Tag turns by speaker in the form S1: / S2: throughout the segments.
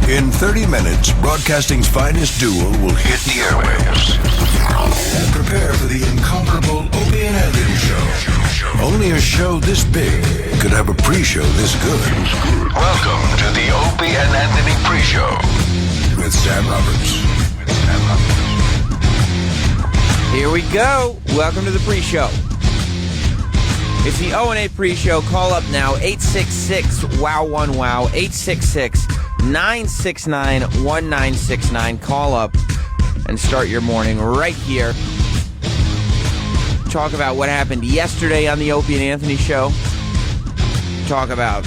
S1: In 30 minutes, broadcasting's finest duo will hit the airwaves. And prepare for the incomparable Opie and Anthony Show. Only a show this big could have a pre-show this good. Welcome to the Opie and Anthony pre-show with Sam Roberts.
S2: Here we go. Welcome to the pre-show. It's the O&A pre-show. Call up now, 866-WOW1-WOW, 866-969-1969. Call up and start your morning right here. Talk about what happened yesterday on the Opie and Anthony show. Talk about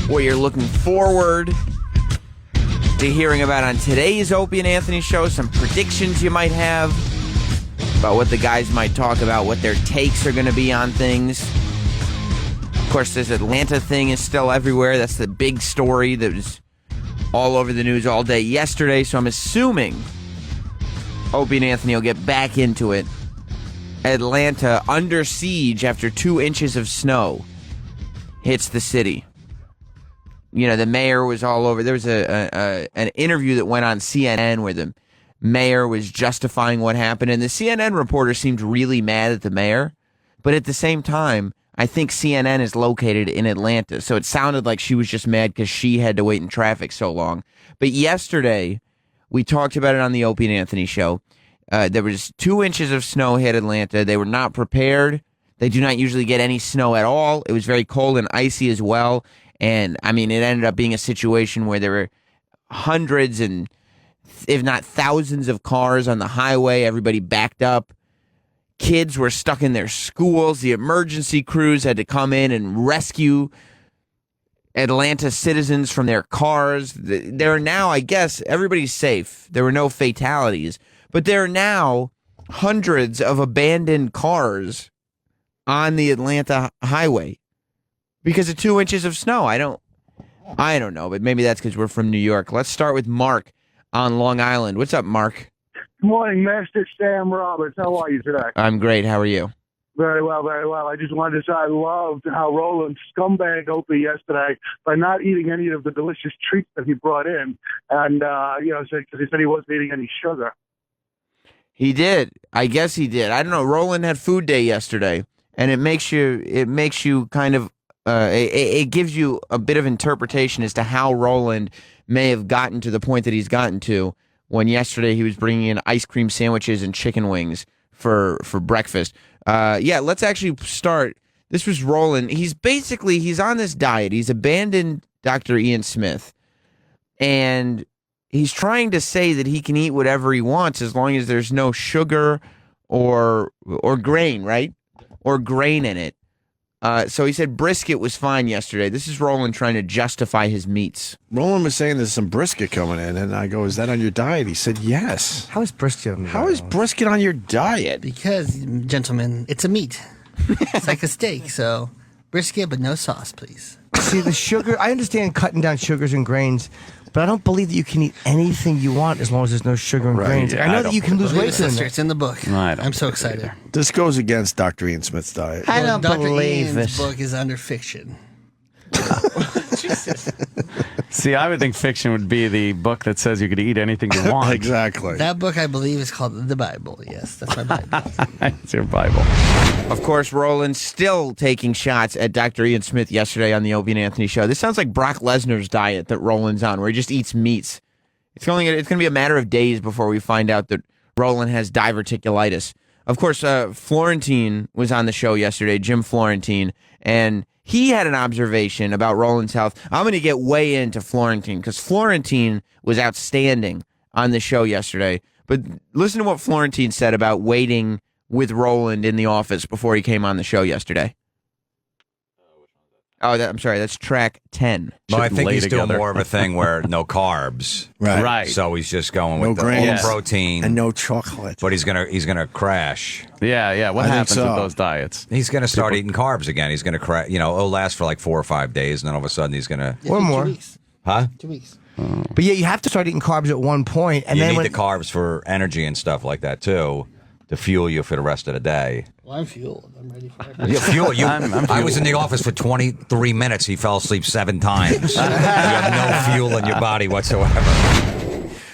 S2: what you're looking forward to hearing about on today's Opie and Anthony show. Some predictions you might have about what the guys might talk about, what their takes are going to be on things. Of course, this Atlanta thing is still everywhere. That's the big story that was all over the news all day yesterday. So I'm assuming Opie and Anthony will get back into it. Atlanta under siege after 2 inches of snow hits the city. You know, the mayor was all over. There was an interview that went on CNN where the mayor was justifying what happened. And the CNN reporter seemed really mad at the mayor. But at the same time, I think CNN is located in Atlanta, so it sounded like she was just mad because she had to wait in traffic so long. But yesterday, we talked about it on the Opie and Anthony show. There was 2 inches of snow hit Atlanta. They were not prepared. They do not usually get any snow at all. It was very cold and icy as well. And, I mean, it ended up being a situation where there were hundreds and, if not thousands of cars on the highway. Everybody backed up. Kids were stuck in their schools. The emergency crews had to come in and rescue Atlanta citizens from their cars. There are now, I guess, everybody's safe. There were no fatalities. But there are now hundreds of abandoned cars on the Atlanta highway because of 2 inches of snow. I don't know, but maybe that's because we're from New York. Let's start with Mark on Long Island. What's up, Mark?
S3: Good morning, Mastic, Sam Roberts. How are you today?
S2: I'm great. How are you?
S3: Very well, very well. I just wanted to say I loved how Roland scumbagged Opie yesterday by not eating any of the delicious treats that he brought in. And, because he said he wasn't eating any sugar.
S2: He did. I guess he did. I don't know. Roland had food day yesterday, and it makes you kind of, it gives you a bit of interpretation as to how Roland may have gotten to the point that he's gotten to when yesterday he was bringing in ice cream sandwiches and chicken wings for breakfast. Let's actually start. This was Roland. He's on this diet. He's abandoned Dr. Ian Smith, and he's trying to say that he can eat whatever he wants as long as there's no sugar or grain, right? Or grain in it. So he said brisket was fine yesterday. This is Roland trying to justify his meats.
S4: Roland was saying there's some brisket coming in, and I go, is that on your diet? He said, yes.
S5: How is brisket on your diet?
S4: How is brisket on your diet?
S5: Because, gentlemen, it's a meat. It's like a steak, so brisket, but no sauce, please. See, the sugar, I understand cutting down sugars and grains, but I don't believe that you can eat anything you want as long as there's no sugar and grains.
S4: Yeah,
S5: I know that you can lose weight doing
S6: Sister,
S5: that.
S6: it's in the book. I'm so excited.
S4: This goes against Dr. Ian Smith's diet.
S5: I don't
S6: Dr.
S5: believe
S6: Ian's
S5: it.
S6: book is under fiction.
S5: Jesus.
S7: See, I would think fiction would be the book that says you could eat anything you want.
S4: Exactly.
S6: That book, I believe, is called the Bible. Yes, that's my Bible.
S7: It's your Bible.
S2: Of course, Roland still taking shots at Dr. Ian Smith yesterday on the Opie and Anthony show. This sounds like Brock Lesnar's diet that Roland's on, where he just eats meats. It's going to be a matter of days before we find out that Roland has diverticulitis. Of course, Florentine was on the show yesterday, Jim Florentine, and he had an observation about Roland's health. I'm going to get way into Florentine because Florentine was outstanding on the show yesterday. But listen to what Florentine said about waiting with Roland in the office before he came on the show yesterday. Oh, I'm sorry. That's track 10.
S8: Well, I think he's
S7: together.
S8: doing more of a thing where no carbs.
S4: Right.
S8: So he's just going
S4: No
S8: with the
S4: grains.
S8: all protein
S4: And no chocolate.
S8: But he's gonna crash.
S7: Yeah. What
S4: I think
S7: happens
S4: so.
S7: with those diets?
S8: He's gonna start eating carbs again. He's gonna crash. It'll last for like 4 or 5 days, and then all of a sudden he's gonna.
S5: Or more.
S6: 2 weeks.
S8: Huh?
S6: 2 weeks.
S5: But yeah, you have to start eating carbs at one point. And
S8: You
S5: then
S8: need
S5: when
S8: the carbs for energy and stuff like that too. to fuel you for the rest of the day.
S6: Well, I'm fueled. I'm ready for everything.
S8: Yeah, fuel you.
S7: I'm
S8: I was in the office for 23 minutes. He fell asleep 7 times. You have no fuel in your body whatsoever.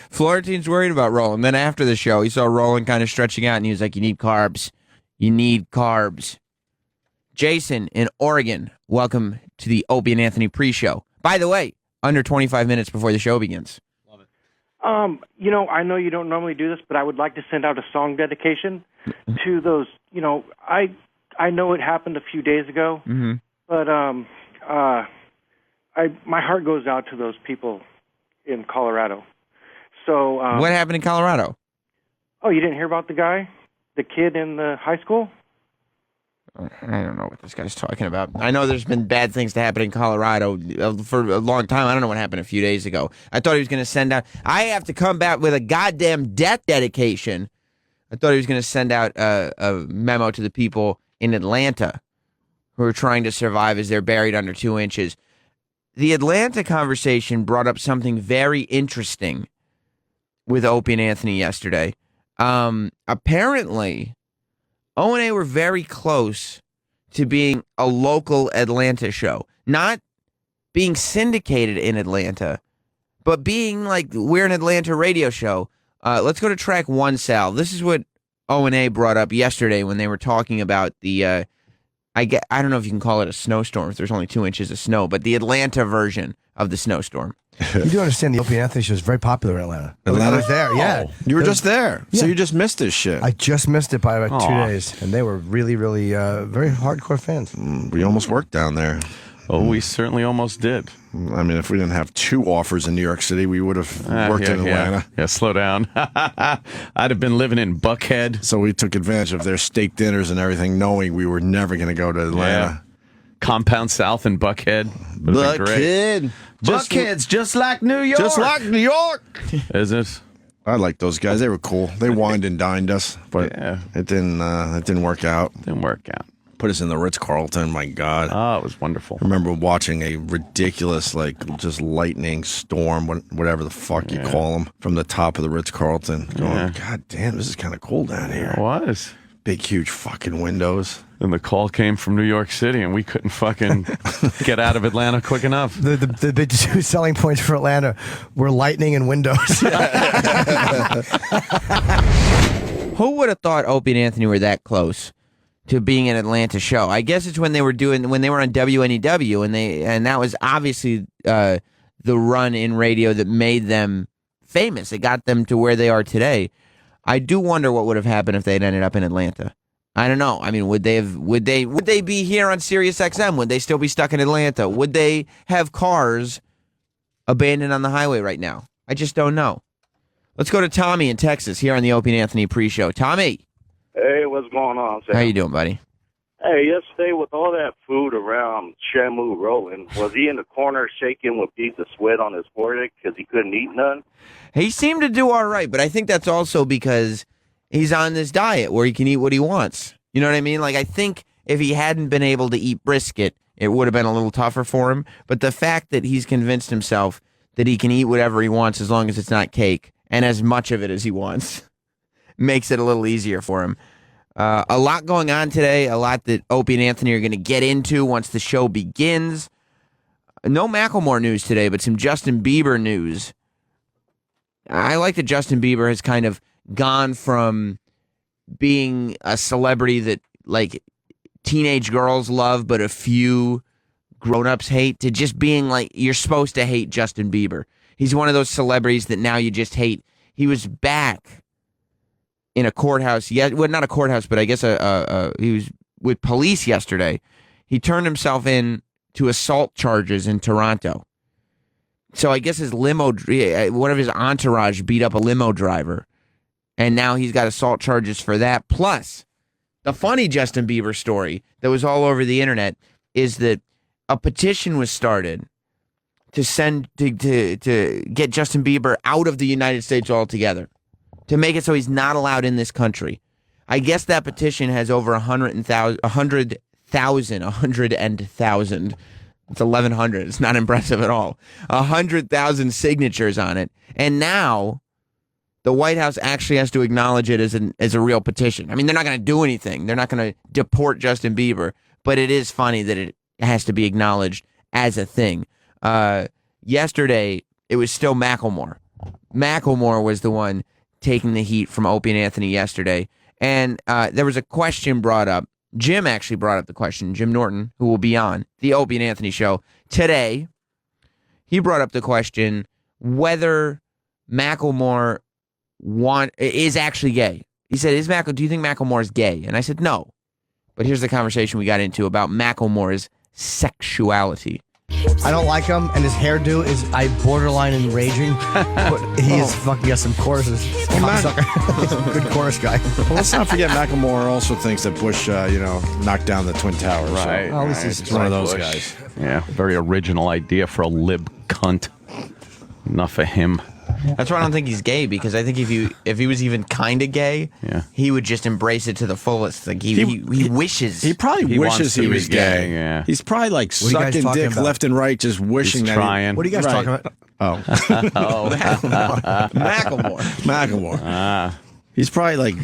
S2: Florentine's worried about Roland. Then after the show, he saw Roland kind of stretching out, and he was like, "You need carbs. You need carbs." Jason in Oregon, welcome to the Opie and Anthony pre-show. By the way, under 25 minutes before the show begins.
S9: I know you don't normally do this, but I would like to send out a song dedication to those. I know it happened a few days ago, but my heart goes out to those people in Colorado. So
S2: what happened in Colorado?
S9: Oh, you didn't hear about the kid in the high school?
S2: I don't know what this guy's talking about. I know there's been bad things to happen in Colorado for a long time. I don't know what happened a few days ago. I thought he was going to send out... I have to come back with a goddamn death dedication. I thought he was going to send out a memo to the people in Atlanta who are trying to survive as they're buried under 2 inches. The Atlanta conversation brought up something very interesting with Opie and Anthony yesterday. Apparently... O&A were very close to being a local Atlanta show. Not being syndicated in Atlanta, but being like, we're an Atlanta radio show. Let's go to track 1, Sal. This is what O&A brought up yesterday when they were talking about the, I don't know if you can call it a snowstorm if there's only 2 inches of snow, but the Atlanta version of the snowstorm.
S5: You do understand the Opie and Anthony show is very popular in Atlanta.
S4: Atlanta?
S5: I was there, yeah.
S4: You were just there, so
S5: Yeah.
S4: you just missed this shit.
S5: I just missed it by about 2 days, and they were really, really very hardcore fans.
S4: We almost worked down there.
S7: Oh, we certainly almost did.
S4: I mean, if we didn't have 2 offers in New York City, we would have worked in Atlanta.
S7: Yeah, slow down. I'd have been living in Buckhead.
S4: So we took advantage of their steak dinners and everything, knowing we were never going to go to Atlanta.
S7: Compound South in Buckhead.
S4: Buckhead.
S7: Buckhead's just like New York.
S4: Just like New York.
S7: Is it?
S4: I like those guys. They were cool. They wined and dined us, but it didn't work out.
S7: Didn't work out.
S4: Put us in the Ritz-Carlton. My God.
S7: Oh, it was wonderful.
S4: I remember watching a ridiculous, just lightning storm, whatever the fuck you call them, from the top of the Ritz-Carlton. Going, God damn, this is kind of cool down here.
S7: It was.
S4: Big, huge fucking windows.
S7: And the call came from New York City, and we couldn't fucking get out of Atlanta quick enough.
S5: The big 2 selling points for Atlanta were lightning and windows.
S2: Who would have thought Opie and Anthony were that close to being an Atlanta show? I guess it's when they were on WNEW, and that was obviously the run in radio that made them famous. It got them to where they are today. I do wonder what would have happened if they'd ended up in Atlanta. I don't know. I mean, would they be here on Sirius XM? Would they still be stuck in Atlanta? Would they have cars abandoned on the highway right now? I just don't know. Let's go to Tommy in Texas here on the Opie and Anthony pre-show. Tommy.
S10: Hey, what's going on, Sam?
S2: How you doing, buddy?
S10: Hey, yesterday with all that food around Shamu Roland, was he in the corner shaking with beads of sweat on his forehead because he couldn't eat none?
S2: He seemed to do all right, but I think that's also because he's on this diet where he can eat what he wants. You know what I mean? Like, I think if he hadn't been able to eat brisket, it would have been a little tougher for him. But the fact that he's convinced himself that he can eat whatever he wants as long as it's not cake, and as much of it as he wants, makes it a little easier for him. A lot going on today, a lot that Opie and Anthony are going to get into once the show begins. No Macklemore news today, but some Justin Bieber news. I like that Justin Bieber has kind of gone from being a celebrity that, like, teenage girls love but a few grown-ups hate, to just being like, you're supposed to hate Justin Bieber. He's one of those celebrities that now you just hate. He was back in a courthouse. Well, not a courthouse, but I guess he was with police yesterday. He turned himself in to assault charges in Toronto. So I guess his limo, one of his entourage beat up a limo driver, and now he's got assault charges for that. Plus, the funny Justin Bieber story that was all over the internet is that a petition was started to get Justin Bieber out of the United States altogether, to make it so he's not allowed in this country. I guess that petition has over 100,000. It's 1,100. It's not impressive at all. 100,000 signatures on it. And now the White House actually has to acknowledge it as a real petition. I mean, they're not going to do anything. They're not going to deport Justin Bieber, but it is funny that it has to be acknowledged as a thing. Yesterday, it was still Macklemore. Macklemore was the one taking the heat from Opie and Anthony yesterday. And there was a question brought up. Jim actually brought up the question. Jim Norton, who will be on the Opie and Anthony show today, he brought up the question whether Macklemore is actually gay. He said, do you think Macklemore is gay? And I said, no. But here's the conversation we got into about Macklemore's sexuality.
S5: I don't like him, and his hairdo is borderline enraging. But he is fucking got some choruses. He's a good chorus guy.
S4: Well, let's not forget Macklemore also thinks that Bush, knocked down the Twin Towers.
S7: Right.
S4: So, he's one of those guys.
S7: Yeah, very original idea for a lib cunt. Enough of him.
S2: That's why I don't think he's gay, because I think if he was even kind of gay, he would just embrace it to the fullest. Like he wishes.
S4: He probably wishes he was gay.
S7: Yeah.
S4: He's probably like sucking dick left and right, just wishing
S7: He's
S4: that
S7: trying.
S5: What are you guys talking about?
S2: Macklemore.
S4: He's probably like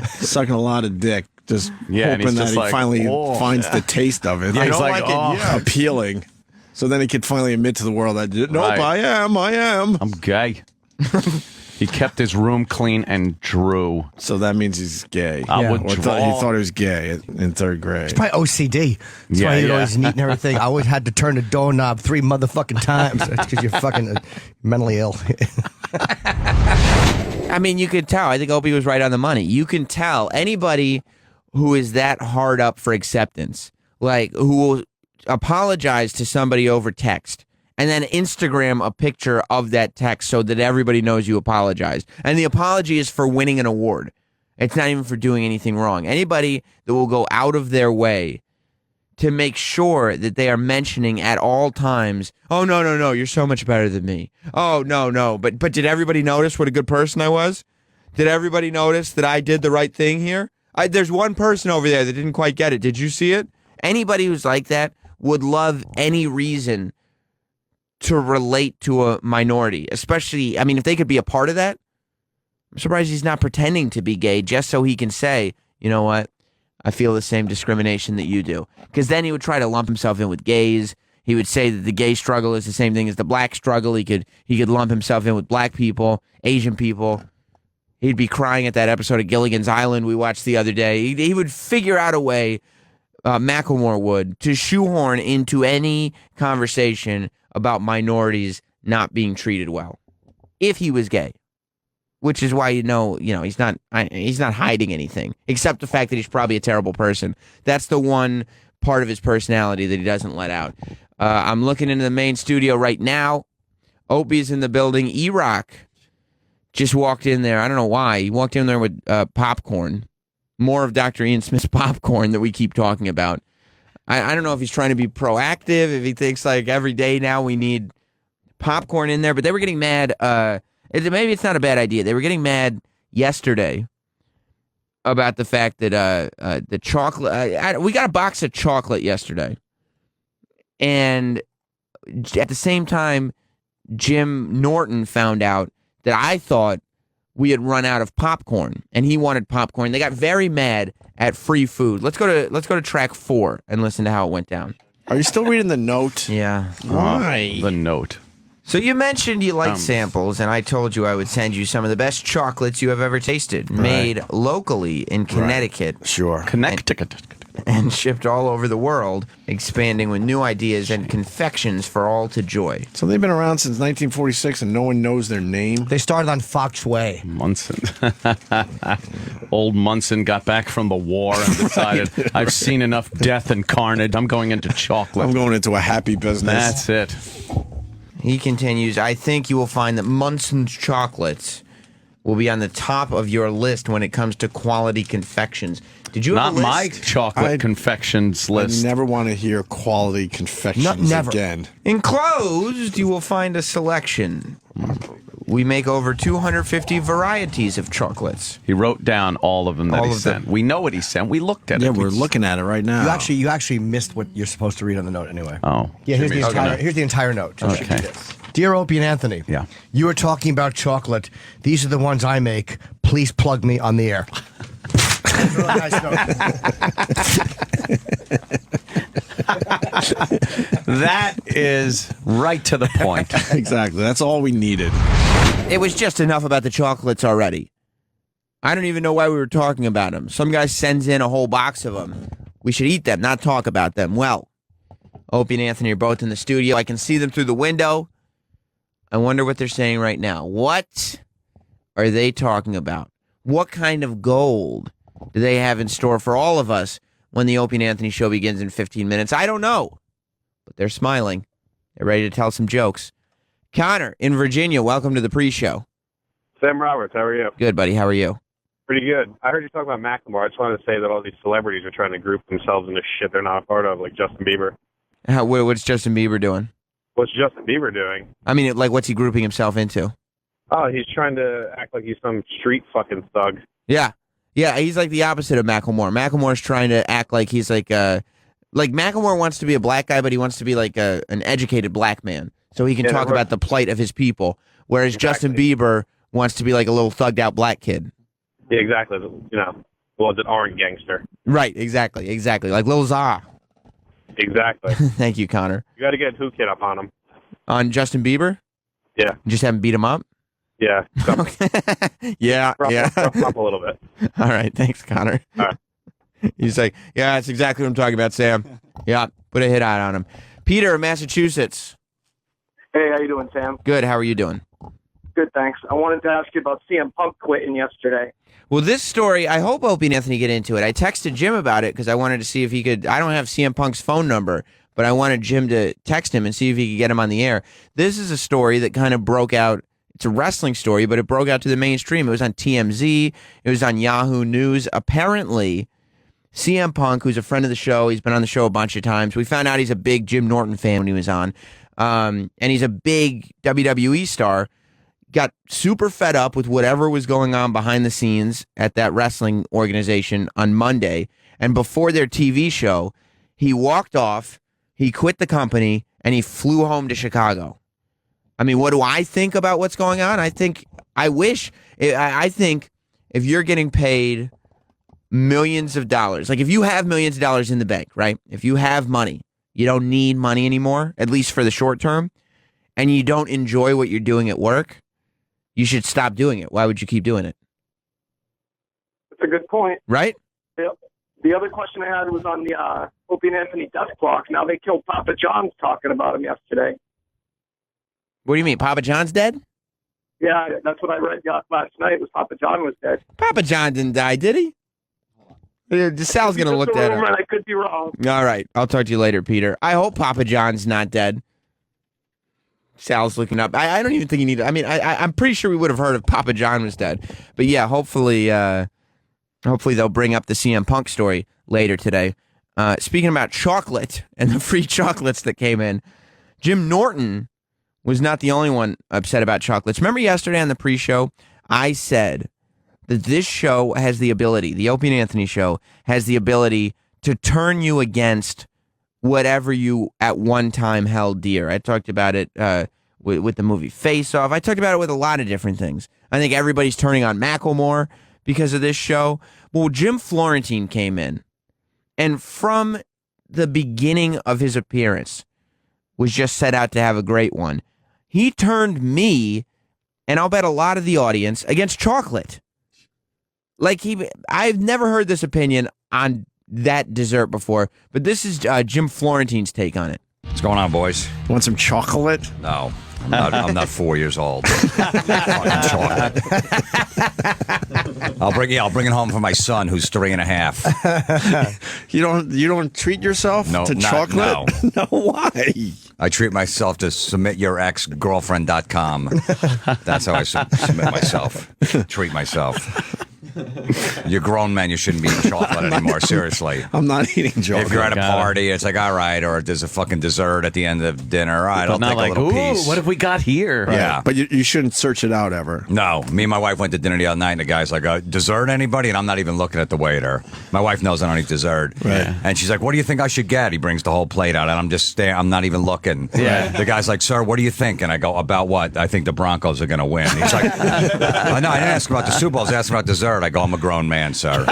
S4: sucking a lot of dick, just hoping that he finally finds the taste of it.
S2: I don't like it. Yeah.
S4: Appealing. So then he could finally admit to the world that, nope, I am.
S7: I'm gay. He kept his room clean and drew.
S4: So that means he's gay.
S7: I would
S4: He thought he was gay in third grade.
S5: It's probably OCD. That's why he'd always neat and everything. I always had to turn the doorknob 3 motherfucking times. That's because you're fucking mentally ill.
S2: I mean, you could tell. I think Opie was right on the money. You can tell anybody who is that hard up for acceptance, like who will apologize to somebody over text and then Instagram a picture of that text so that everybody knows you apologized. And the apology is for winning an award. It's not even for doing anything wrong. Anybody that will go out of their way to make sure that they are mentioning at all times, oh, no, you're so much better than me. Oh, no. But did everybody notice what a good person I was? Did everybody notice that I did the right thing here? There's one person over there that didn't quite get it. Did you see it? Anybody who's like that would love any reason to relate to a minority, especially, I mean, if they could be a part of that. I'm surprised he's not pretending to be gay just so he can say, you know what, I feel the same discrimination that you do. Because then he would try to lump himself in with gays. He would say that the gay struggle is the same thing as the black struggle. He could lump himself in with black people, Asian people. He'd be crying at that episode of Gilligan's Island we watched the other day. He would figure out a way, Macklemore would, to shoehorn into any conversation about minorities not being treated well, if he was gay, which is why he's not hiding anything except the fact that he's probably a terrible person. That's the one part of his personality that he doesn't let out. I'm looking into the main studio right now. Opie's in the building. E-Rock just walked in there. I don't know why. He walked in there with popcorn, more of Dr. Ian Smith's popcorn that we keep talking about. I don't know if he's trying to be proactive, if he thinks like every day now we need popcorn in there, but they were getting mad. Maybe it's not a bad idea. They were getting mad yesterday about the fact that the chocolate, we got a box of chocolate yesterday. And at the same time, Jim Norton found out that I thought we had run out of popcorn, and he wanted popcorn. They got very mad at free food. Let's go to track 4 and listen to how it went down.
S4: Are you still reading the note?
S2: Yeah.
S4: Why?
S7: The note.
S2: So you mentioned you like samples, and I told you I would send you some of the best chocolates you have ever tasted, made locally in Connecticut.
S4: Right. Sure.
S7: Connecticut.
S2: And shipped all over the world, expanding with new ideas and confections for all to joy.
S4: So they've been around since 1946 and no one knows their name?
S5: They started on Fox Way.
S7: Munson. Old Munson got back from the war and decided, I've seen enough death and carnage. I'm going into chocolate.
S4: I'm going into a happy business.
S7: That's it.
S2: He continues, I think you will find that Munson's chocolates will be on the top of your list when it comes to quality confections. Did you have
S7: Not
S2: a
S7: my
S2: list?
S7: chocolate confections list.
S4: I never want to hear quality confections again.
S2: Enclosed, you will find a selection. We make over 250 varieties of chocolates.
S7: He wrote down all of them that he sent. We know what he sent. We looked at it.
S4: Yeah, we're looking at it right now.
S5: You actually missed what you're supposed to read on the note anyway.
S7: Oh.
S5: Yeah, here's the entire note.
S7: Okay.
S5: Dear Opie and Anthony,
S7: Yeah.
S5: you were talking about chocolate. These are the ones I make. Please plug me on the air.
S7: That is right to the point.
S4: Exactly. That's all we needed.
S2: It was just enough about the chocolates already. I don't even know why we were talking about them. Some guy sends in a whole box of them. We should eat them, not talk about them. Well, Opie and Anthony are both in the studio. I can see them through the window. I wonder what they're saying right now. What are they talking about? What kind of gold do they have in store for all of us when the Opie and Anthony show begins in 15 minutes? I don't know. But they're smiling. They're ready to tell some jokes. Connor in Virginia, welcome to the pre-show.
S11: Sam Roberts, how are you?
S2: Good, buddy. How are you?
S11: Pretty good. I heard you talk about Macklemore. I just wanted to say that all these celebrities are trying to group themselves into shit they're not a part of, like Justin Bieber.
S2: What's Justin Bieber doing?
S11: What's Justin Bieber doing?
S2: I mean, like, what's he grouping himself into?
S11: Oh, he's trying to act like he's some street fucking thug.
S2: Yeah. Yeah, he's like the opposite of Macklemore. Macklemore's trying to act like he's like Macklemore wants to be a black guy, but he wants to be like an educated black man. So he can talk about the plight of his people. Whereas Justin Bieber wants to be like a little thugged out black kid.
S11: Yeah, exactly. You know, well, it's an orange gangster.
S2: Right, exactly. Like Lil Zah.
S11: Exactly.
S2: Thank you, Connor.
S11: You got to get Who Kid up on him.
S2: On Justin Bieber?
S11: Yeah.
S2: You just haven't beat him up?
S11: Yeah.
S2: Yeah.
S11: Rough up a little bit.
S2: All right, thanks, Connor.
S11: All right.
S2: He's like, yeah, that's exactly what I'm talking about, Sam. Yeah, put a hit out on him. Peter in Massachusetts.
S12: Hey, how you doing, Sam?
S2: Good, how are you doing?
S12: Good, thanks. I wanted to ask you about CM Punk quitting yesterday.
S2: Well, this story, I hope Opie and Anthony get into it. I texted Jim about it because I wanted to see if he could. I don't have CM Punk's phone number, but I wanted Jim to text him and see if he could get him on the air. This is a story that kind of broke out. It's a wrestling story, but it broke out to the mainstream. It was on TMZ. It was on Yahoo News. Apparently, CM Punk, who's a friend of the show, he's been on the show a bunch of times. We found out he's a big Jim Norton fan when he was on. And he's a big WWE star. Got super fed up with whatever was going on behind the scenes at that wrestling organization on Monday. And before their TV show, he walked off, he quit the company, and he flew home to Chicago. I mean, what do I think about what's going on? I think if you're getting paid millions of dollars, like if you have millions of dollars in the bank, right? If you have money, you don't need money anymore, at least for the short term, and you don't enjoy what you're doing at work, you should stop doing it. Why would you keep doing it?
S12: That's a good point.
S2: Right?
S12: The other question I had was on the Opie and Anthony death clock. Now they killed Papa John's talking about him yesterday.
S2: What do you mean? Papa John's dead?
S12: Yeah, that's what I read last night, was Papa John was dead.
S2: Papa John didn't die, did he? Sal's going to look that up.
S12: I could be wrong.
S2: All right. I'll talk to you later, Peter. I hope Papa John's not dead. Sal's looking up. I don't even think you need to. I mean, I'm pretty sure we would have heard if Papa John was dead. But yeah, hopefully they'll bring up the CM Punk story later today. Speaking about chocolate and the free chocolates that came in, Jim Norton was not the only one upset about chocolates. Remember yesterday on the pre-show, I said that this show has the ability, the Opie and Anthony show has the ability to turn you against whatever you at one time held dear. I talked about it with the movie Face Off. I talked about it with a lot of different things. I think everybody's turning on Macklemore because of this show. Well, Jim Florentine came in, and from the beginning of his appearance was just set out to have a great one. He turned me, and I'll bet a lot of the audience, against chocolate. Like I've never heard this opinion on that dessert before, but this is Jim Florentine's take on it.
S8: What's going on, boys?
S4: Want some chocolate?
S8: No, I'm not 4 years old. Fucking chocolate. I'll bring it home for my son, who's 3.5.
S4: You don't treat yourself to chocolate?
S8: No.
S4: No, why?
S8: I treat myself to submityourexgirlfriend.com. That's how I submit myself. Treat myself. You're grown men. You shouldn't be eating chocolate anymore. Seriously.
S4: I'm not eating chocolate.
S8: If you're at a party, it's like, all right, or there's a fucking dessert at the end of dinner. All right, I'll take a little piece.
S7: What have we got here?
S8: Yeah.
S4: But you shouldn't search it out ever.
S8: No. Me and my wife went to dinner the other night, and the guy's like, dessert, anybody? And I'm not even looking at the waiter. My wife knows I don't eat dessert.
S4: Right.
S8: And she's like, what do you think I should get? He brings the whole plate out, and I'm just staring. I'm not even looking.
S7: Yeah.
S8: The guy's like, sir, what do you think? And I go, about what? I think the Broncos are going to win. He's like, no, I didn't ask about the Super Bowl. I asked about dessert. I go, I'm a grown man, sir.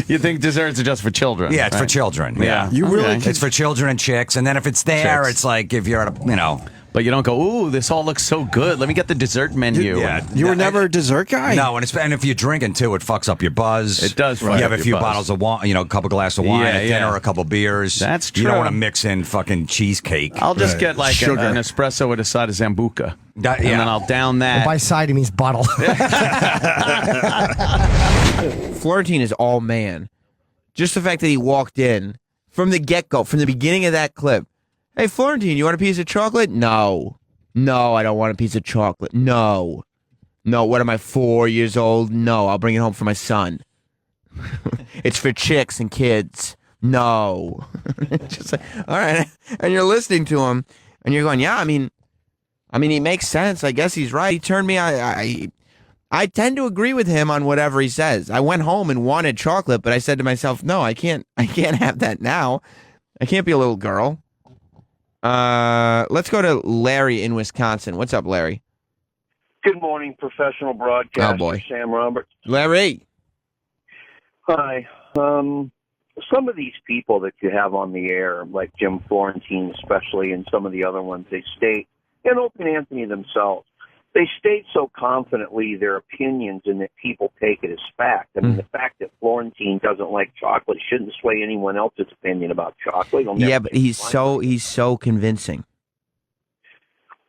S7: You think desserts are just for children?
S8: Yeah, it's for children. Yeah.
S4: You really
S8: It's for children and chicks. And then if it's there,
S7: Chicks.
S8: it's like if you're at a,
S7: But you don't go, ooh, this all looks so good. Let me get the dessert menu.
S4: You were never a dessert guy?
S8: No, and if you're drinking too, it fucks up your buzz.
S7: It does fuck
S8: You have
S7: up
S8: a few
S7: your buzz.
S8: bottles of wine, a couple glasses of wine at dinner, a couple beers.
S7: That's
S8: You don't
S7: true.
S8: want to mix in fucking cheesecake.
S7: I'll just get like
S4: Sugar.
S7: an espresso with a side of Zambuca. And
S8: yeah.
S7: then I'll down that.
S5: By side, he means bottle.
S2: Florentine is all man. Just the fact that he walked in from the get-go, from the beginning of that clip. Hey, Florentine, you want a piece of chocolate? No. No, I don't want a piece of chocolate. No. No, what am I, 4 years old? No, I'll bring it home for my son. It's for chicks and kids. No. Just like, all right. And you're listening to him, and you're going, yeah, I mean, he makes sense. I guess he's right. He turned me, I tend to agree with him on whatever he says. I went home and wanted chocolate, but I said to myself, no, I can't have that now. I can't be a little girl. Let's go to Larry in Wisconsin. What's up, Larry?
S10: Good morning, professional broadcaster.
S2: Oh, boy.
S10: Sam Roberts.
S2: Larry.
S10: Hi. Some of these people that you have on the air, like Jim Florentine especially, and some of the other ones, they state, and Opie and Anthony themselves, they state so confidently their opinions and that people take it as fact. I mean, the fact that Florentine doesn't like chocolate shouldn't sway anyone else's opinion about chocolate.
S2: Yeah, but he's so convincing.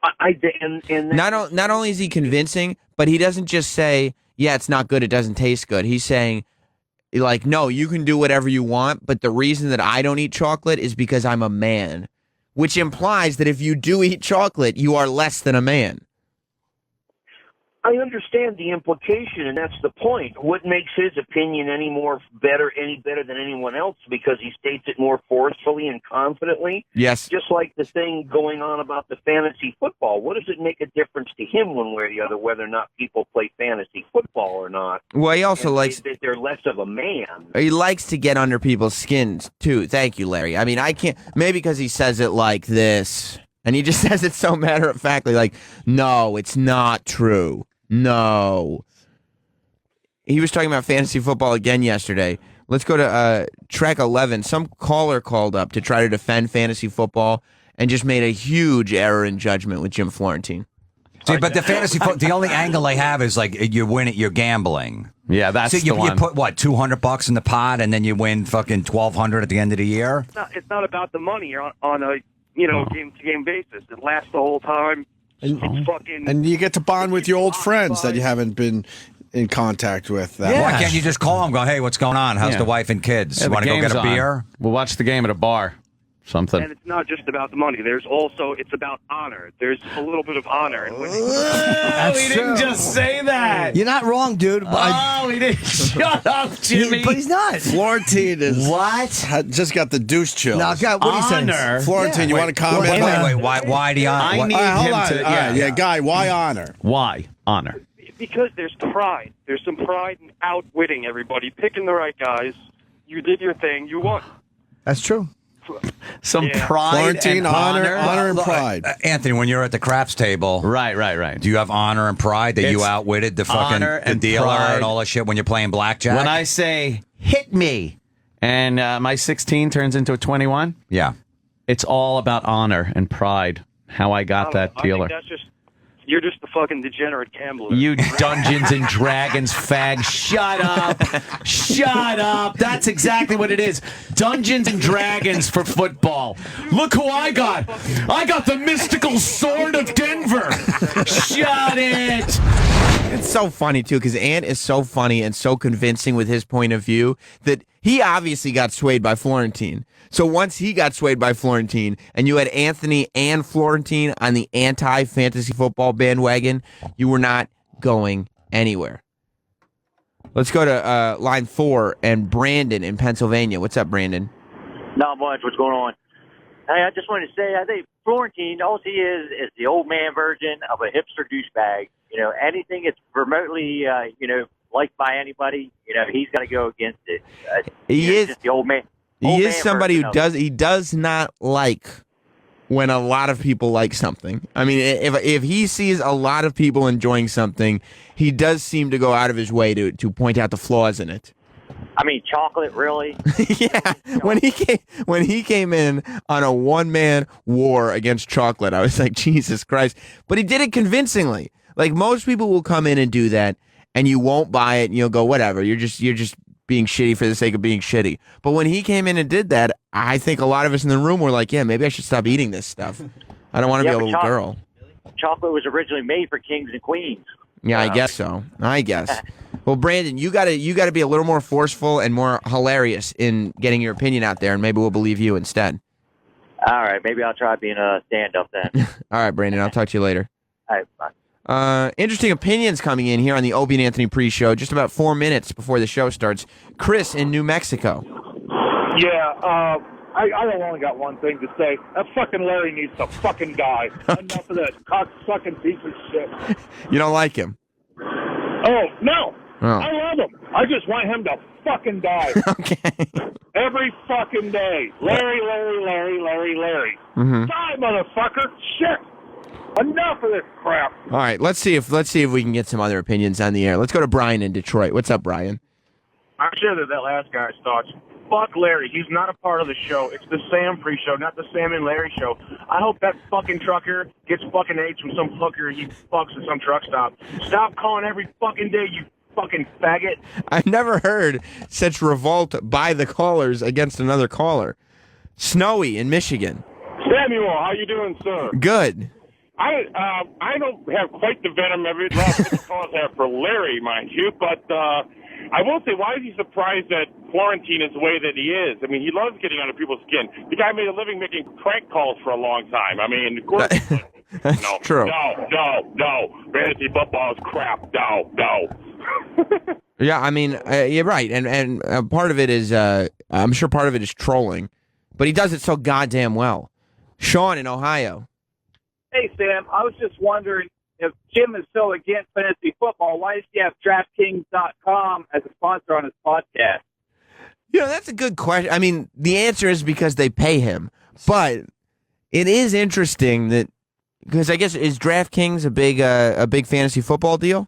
S2: Not only is he convincing, but he doesn't just say, yeah, it's not good, it doesn't taste good. He's saying, like, no, you can do whatever you want, but the reason that I don't eat chocolate is because I'm a man, which implies that if you do eat chocolate, you are less than a man.
S10: I understand the implication, and that's the point. What makes his opinion any better than anyone else? Because he states it more forcefully and confidently.
S2: Yes.
S10: Just like the thing going on about the fantasy football. What does it make a difference to him one way or the other, whether or not people play fantasy football or not?
S2: Well, he also likes
S10: that they're less of a man.
S2: He likes to get under people's skins too. Thank you, Larry. I mean, I can't, maybe because he says it like this, and he just says it so matter-of-factly, like, no, it's not true. No. He was talking about fantasy football again yesterday. Let's go to track 11. Some caller called up to try to defend fantasy football and just made a huge error in judgment with Jim Florentine.
S8: See, but the fantasy the only angle they have is like you win it, you're gambling.
S7: Yeah, that's
S8: so you
S7: the one.
S8: put what, $200 in the pot, and then you win fucking $1,200 at the end of the year.
S12: It's not about the money. You're on a game-to-game basis. It lasts the whole time.
S4: And you get to bond with your old friends that you haven't been in contact with.
S8: Why can't you just call them? Go, hey, what's going on? How's the wife and kids?
S7: Yeah,
S8: Want to go get a beer?
S7: We'll watch the game at a bar. Something.
S12: And it's not just about the money. It's about honor. There's a little bit of honor in winning.
S7: He didn't just say that.
S5: You're not wrong, dude.
S7: He didn't. Shut up, Jimmy.
S5: But he's not.
S4: Florentine is just got the deuce chills.
S5: Now, God, what he
S7: Honor.
S5: says?
S4: Florentine, you want to comment?
S8: Wait. Why the honor?
S7: I need
S4: hold
S7: him
S4: on.
S7: to.
S4: All right, guy, why honor?
S7: Why honor?
S12: Because there's pride. There's some pride in outwitting everybody, picking the right guys. You did your thing. You won.
S5: That's true.
S7: Some pride
S4: Florentine,
S7: and
S4: honor and pride.
S8: Anthony, when you're at the craps table,
S7: right.
S8: do you have honor and pride that you
S7: It's
S8: outwitted the fucking
S7: honor
S8: the
S7: and
S8: dealer
S7: pride.
S8: and all that shit when you're playing blackjack?
S7: When I say hit me, and my 16 turns into a 21,
S8: yeah,
S7: it's all about honor and pride. How I got that dealer.
S12: I think you're just the fucking degenerate gambler.
S7: You Dungeons and Dragons fag. Shut up. Shut up. That's exactly what it is. Dungeons and Dragons for football. Look who I got. I got the mystical sword of Denver. Shut it.
S2: It's so funny, too, because Ant is so funny and so convincing with his point of view that he obviously got swayed by Florentine. So once he got swayed by Florentine and you had Anthony and Florentine on the anti-fantasy football bandwagon, you were not going anywhere. Let's go to line 4 and Brandon in Pennsylvania. What's up, Brandon?
S13: Not much. What's going on? Hey, I just wanted to say, I think Florentine, all he is the old man version of a hipster douchebag. You know, anything that's remotely, liked by anybody, he's got to go against it.
S2: He is
S13: just the old man.
S2: He is somebody who does not like when a lot of people like something. I mean, if he sees a lot of people enjoying something, he does seem to go out of his way to point out the flaws in it.
S13: I mean, chocolate, really?
S2: Yeah. When he came in on a one-man war against chocolate, I was like, Jesus Christ. But he did it convincingly. Like, most people will come in and do that, and you won't buy it, and you'll go, whatever. You're just being shitty for the sake of being shitty. But when he came in and did that, I think a lot of us in the room were like, yeah, maybe I should stop eating this stuff. I don't want to be a little girl.
S13: Chocolate was originally made for kings and queens.
S2: Yeah, I guess so. I guess. Well, Brandon, you gotta be a little more forceful and more hilarious in getting your opinion out there, and maybe we'll believe you instead.
S13: All right, maybe I'll try being a stand-up then.
S2: All right, Brandon, I'll talk to you later.
S13: All right, bye.
S2: Interesting opinions coming in here on the Opie and Anthony pre-show, just about 4 minutes before the show starts. Chris in New Mexico.
S14: Yeah, I only got one thing to say. That fucking Larry needs to fucking die. Enough of that cock-sucking piece of shit.
S2: You don't like him?
S14: Oh, no.
S2: Oh.
S14: I love him. I just want him to fucking die.
S2: Okay.
S14: Every fucking day. Larry.
S2: Mm-hmm.
S14: Die, motherfucker. Shit. Enough of this crap.
S2: All right, let's see if we can get some other opinions on the air. Let's go to Brian in Detroit. What's up, Brian?
S15: I'm sure that last guy's thoughts. Fuck Larry. He's not a part of the show. It's the Sam pre-show, not the Sam and Larry show. I hope that fucking trucker gets fucking AIDS from some hooker he fucks at some truck stop. Stop calling every fucking day, you fucking faggot.
S2: I've never heard such revolt by the callers against another caller. Snowy in Michigan.
S16: Samuel, how you doing, sir?
S2: Good.
S16: I don't have quite the venom every lot of calls have for Larry, mind you, but I will say, why is he surprised that Florentine is the way that he is? I mean, he loves getting under people's skin. The guy made a living making prank calls for a long time. I mean, of course.
S2: That's true.
S16: No. Fantasy football is crap. No.
S2: Yeah, I mean, you're right, and part of it is, I'm sure part of it is trolling, but he does it so goddamn well. Sean in Ohio.
S17: Hey, Sam, I was just wondering, if Jim is so against fantasy football, why does he have DraftKings.com as a sponsor on his podcast?
S2: You know, that's a good question. I mean, the answer is because they pay him, but it is interesting that, because I guess, is DraftKings a big fantasy football deal?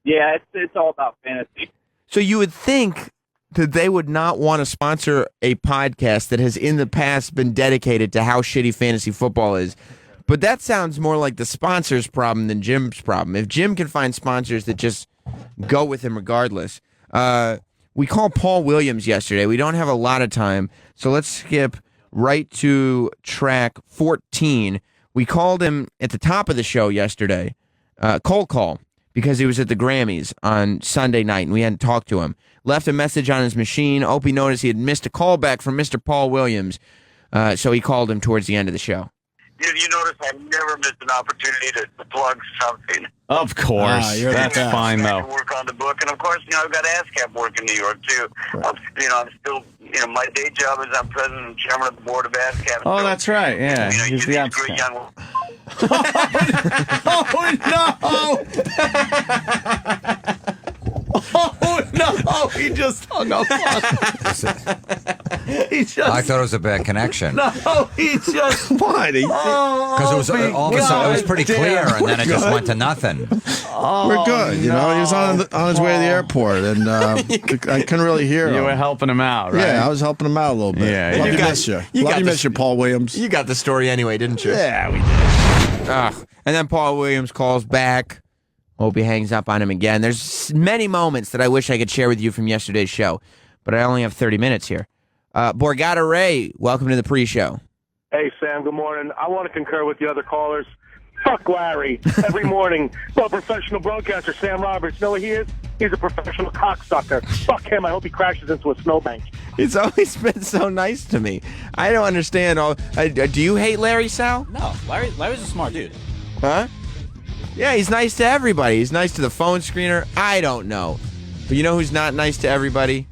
S17: Yeah, it's all about fantasy.
S2: So you would think that they would not want to sponsor a podcast that has in the past been dedicated to how shitty fantasy football is. But that sounds more like the sponsor's problem than Jim's problem. If Jim can find sponsors that just go with him regardless. We called Paul Williams yesterday. We don't have a lot of time, so let's skip right to track 14. We called him at the top of the show yesterday, cold call, because he was at the Grammys on Sunday night, and we hadn't talked to him. Left a message on his machine. Opie noticed he had missed a call back from Mr. Paul Williams, so he called him towards the end of the show.
S18: You notice I've never missed an opportunity to plug something.
S7: Of course. That's fine,
S18: I
S7: though.
S18: work on the book, and of course, I've got ASCAP work in New York, too. I'm still, my day job is I'm president and chairman of the board of ASCAP.
S7: Oh, that's right, yeah. He's the
S18: great young...
S7: Oh, no! He just hung up on
S8: I thought it was a bad connection.
S7: No, he just...
S4: Why?
S8: Because it was all of a sudden, it was pretty clear, and then it just went to nothing.
S4: We're good. He was on his way to the airport, and I couldn't really hear him.
S7: You were helping him out, right?
S4: Yeah, I was helping him out a little bit.
S7: Yeah,
S4: Love you miss you. Love you miss you, Paul Williams.
S2: You got the story anyway, didn't you?
S4: Yeah, we did.
S2: And then Paul Williams calls back. Opie hangs up on him again. There's many moments that I wish I could share with you from yesterday's show, but I only have 30 minutes here. Borgata Ray, welcome to the pre-show.
S3: Hey, Sam, good morning. I want to concur with the other callers. Fuck Larry. Every morning, well, professional broadcaster Sam Roberts, you know what he is? He's a professional cocksucker. Fuck him. I hope he crashes into a snowbank.
S2: It's always been so nice to me. I don't understand. Do you hate Larry, Sal?
S19: No, Larry's a smart dude.
S2: Huh? Yeah, he's nice to everybody. He's nice to the phone screener. I don't know. But you know who's not nice to everybody?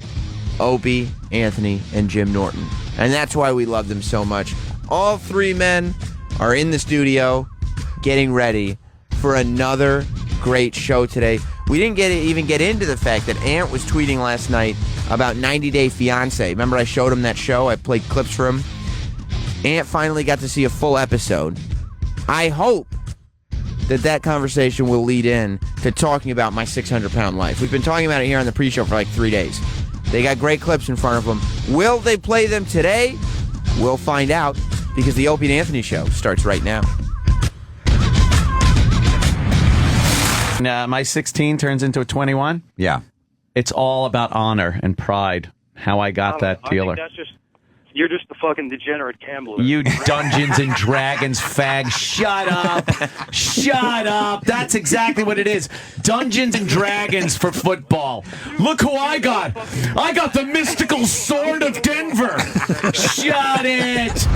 S2: Opie, Anthony, and Jim Norton. And that's why we love them so much. All three men are in the studio getting ready for another great show today. We didn't even get into the fact that Ant was tweeting last night about 90 Day Fiance. Remember I showed him that show? I played clips for him. Ant finally got to see a full episode. I hope that conversation will lead in to talking about my 600-pound life. We've been talking about it here on the pre-show for like 3 days. They got great clips in front of them. Will they play them today? We'll find out because the Opie and Anthony show starts right now.
S7: My 16 turns into a 21.
S8: Yeah.
S7: It's all about honor and pride. How I got that dealer.
S20: I think you're just the fucking degenerate gambler.
S7: You Dungeons and Dragons fag. Shut up. Shut up. That's exactly what it is. Dungeons and Dragons for football. Look who I got. I got the mystical sword of Denver. Shut it.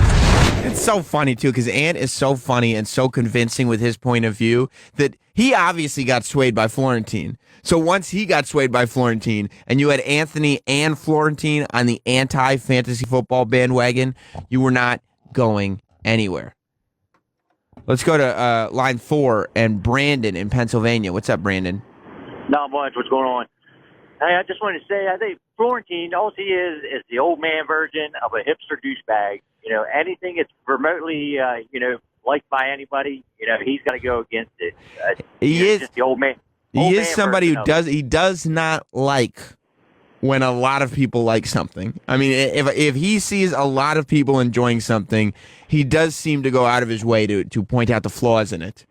S2: It's so funny, too, because Ant is so funny and so convincing with his point of view that he obviously got swayed by Florentine. So once he got swayed by Florentine and you had Anthony and Florentine on the anti-fantasy football bandwagon, you were not going anywhere. Let's go to line 4 and Brandon in Pennsylvania. What's up, Brandon?
S13: Not much. What's going on? Hey, I just wanted to say, I think Florentine, all he is the old man version of a hipster douchebag. You know, anything that's remotely, liked by anybody, he's got to go against it.
S2: He is
S13: just the old man.
S2: He is somebody who does not like when a lot of people like something. I mean, if he sees a lot of people enjoying something, he does seem to go out of his way to point out the flaws in it.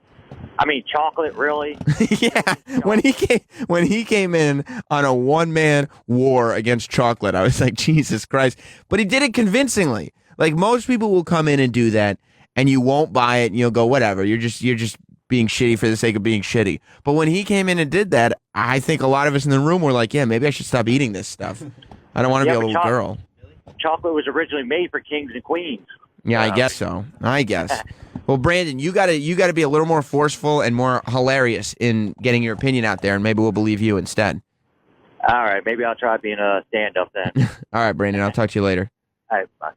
S13: I mean, chocolate, really?
S2: Yeah. When he came in on a one-man war against chocolate, I was like, Jesus Christ. But he did it convincingly. Like, most people will come in and do that, and you won't buy it, and you'll go, whatever. You're just being shitty for the sake of being shitty. But when he came in and did that, I think a lot of us in the room were like, yeah, maybe I should stop eating this stuff. I don't want to be a little girl.
S13: Chocolate was originally made for kings and queens.
S2: Yeah, I guess so. I guess. Well, Brandon, you gotta be a little more forceful and more hilarious in getting your opinion out there, and maybe we'll believe you instead.
S13: All right, maybe I'll try being a stand-up then.
S2: All right, Brandon, I'll talk to you later.
S13: All right, bye.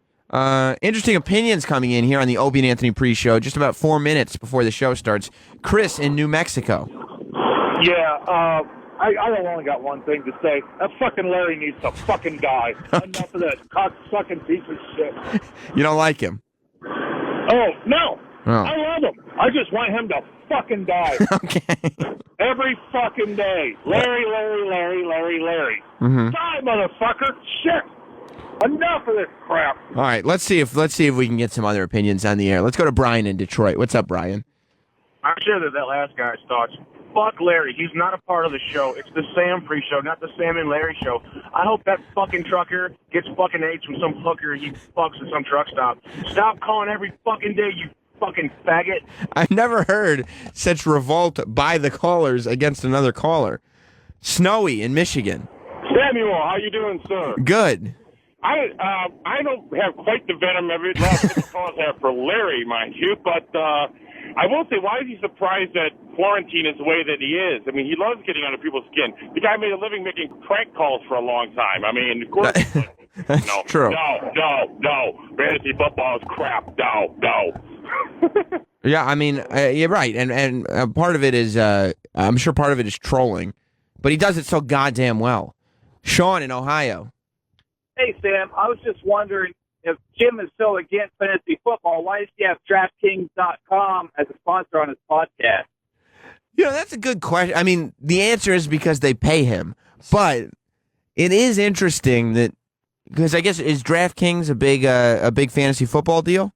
S2: Interesting opinions coming in here on the Opie and Anthony pre-show, just about 4 minutes before the show starts. Chris in New Mexico.
S14: Yeah, I only got one thing to say. That fucking Larry needs to fucking die. Enough of that cock-sucking piece of shit.
S2: You don't like him?
S14: Oh, no.
S2: Oh.
S14: I love him. I just want him to fucking die.
S2: Okay.
S14: Every fucking day. Larry.
S2: Mm-hmm.
S14: Die, motherfucker. Shit. Enough of this crap.
S2: All right, let's see if we can get some other opinions on the air. Let's go to Brian in Detroit. What's up, Brian?
S15: I'm sure that last guy's thoughts. Fuck Larry. He's not a part of the show. It's the Sam pre-show, not the Sam and Larry show. I hope that fucking trucker gets fucking AIDS from some hooker he fucks at some truck stop. Stop calling every fucking day, you fucking faggot.
S2: I've never heard such revolt by the callers against another caller. Snowy in Michigan.
S16: Samuel, how you doing, sir?
S2: Good.
S16: I don't have quite the venom every last of the calls have for Larry, mind you, but I will say, why is he surprised that Florentine is the way that he is? I mean, he loves getting under people's skin. The guy made a living making prank calls for a long time. I mean, of course.
S2: That's true.
S16: No. Fantasy football is crap. No.
S2: Yeah, I mean, you're right, and part of it is, I'm sure part of it is trolling, but he does it so goddamn well. Sean in Ohio.
S17: Hey, Sam, I was just wondering, if Jim is so against fantasy football, why does he have DraftKings.com as a sponsor on his podcast?
S2: You know, that's a good question. I mean, the answer is because they pay him, but it is interesting that, because I guess, is DraftKings a big fantasy football deal?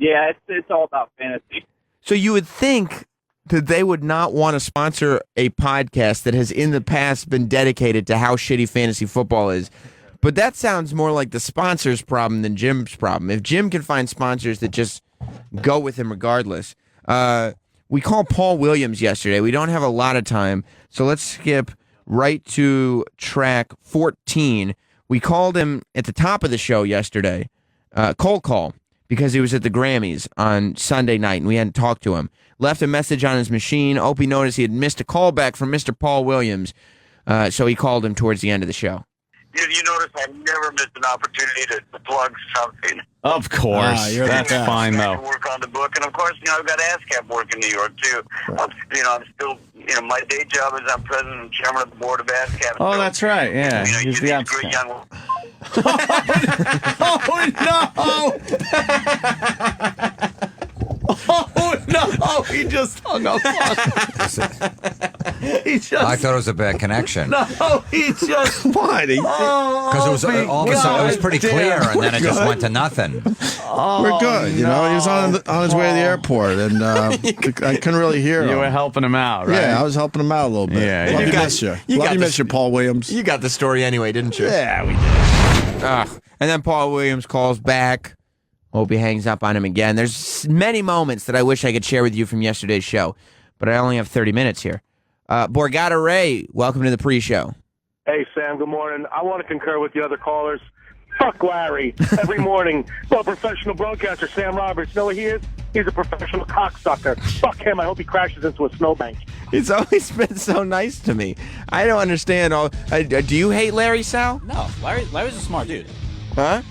S17: Yeah, it's all about fantasy.
S2: So you would think that they would not want to sponsor a podcast that has in the past been dedicated to how shitty fantasy football is. But that sounds more like the sponsor's problem than Jim's problem. If Jim can find sponsors that just go with him regardless. We called Paul Williams yesterday. We don't have a lot of time, so let's skip right to track 14. We called him at the top of the show yesterday, cold call, because he was at the Grammys on Sunday night, and we hadn't talked to him. Left a message on his machine. Opie noticed he had missed a call back from Mr. Paul Williams. So he called him towards the end of the show.
S18: You notice I never missed an opportunity to plug something.
S7: Of course. That's fine,
S18: I
S7: though.
S18: work on the book, and of course, I've got ASCAP work in New York too. I'm still, my day job is I'm president and chairman of the board of ASCAP.
S7: Oh, that's right. Yeah. He's the
S18: great young.
S7: Oh, no, he just hung up on He just...
S8: I thought it was a bad connection.
S7: No, he just...
S4: Why?
S8: Because it was all of a sudden it was pretty clear, and then it just went to nothing.
S4: We're good. He was on his way to the airport, and I couldn't really hear him.
S7: You were helping him out, right?
S4: Yeah, I was helping him out a little bit.
S7: Yeah,
S4: Love you, miss you. Love you, miss you, Paul Williams.
S2: You got the story anyway, didn't you?
S4: Yeah, we did.
S2: And then Paul Williams calls back. Opie hangs up on him again. There's many moments that I wish I could share with you from yesterday's show, but I only have 30 minutes here. Borgata Ray, welcome to the pre-show.
S3: Hey, Sam, good morning. I want to concur with the other callers. Fuck Larry. Every morning, professional broadcaster Sam Roberts. You know what he is? He's a professional cocksucker. Fuck him. I hope he crashes into a snowbank.
S2: He's always been so nice to me. I don't understand all... do you hate Larry, Sal?
S19: No, Larry's a smart dude.
S2: Huh?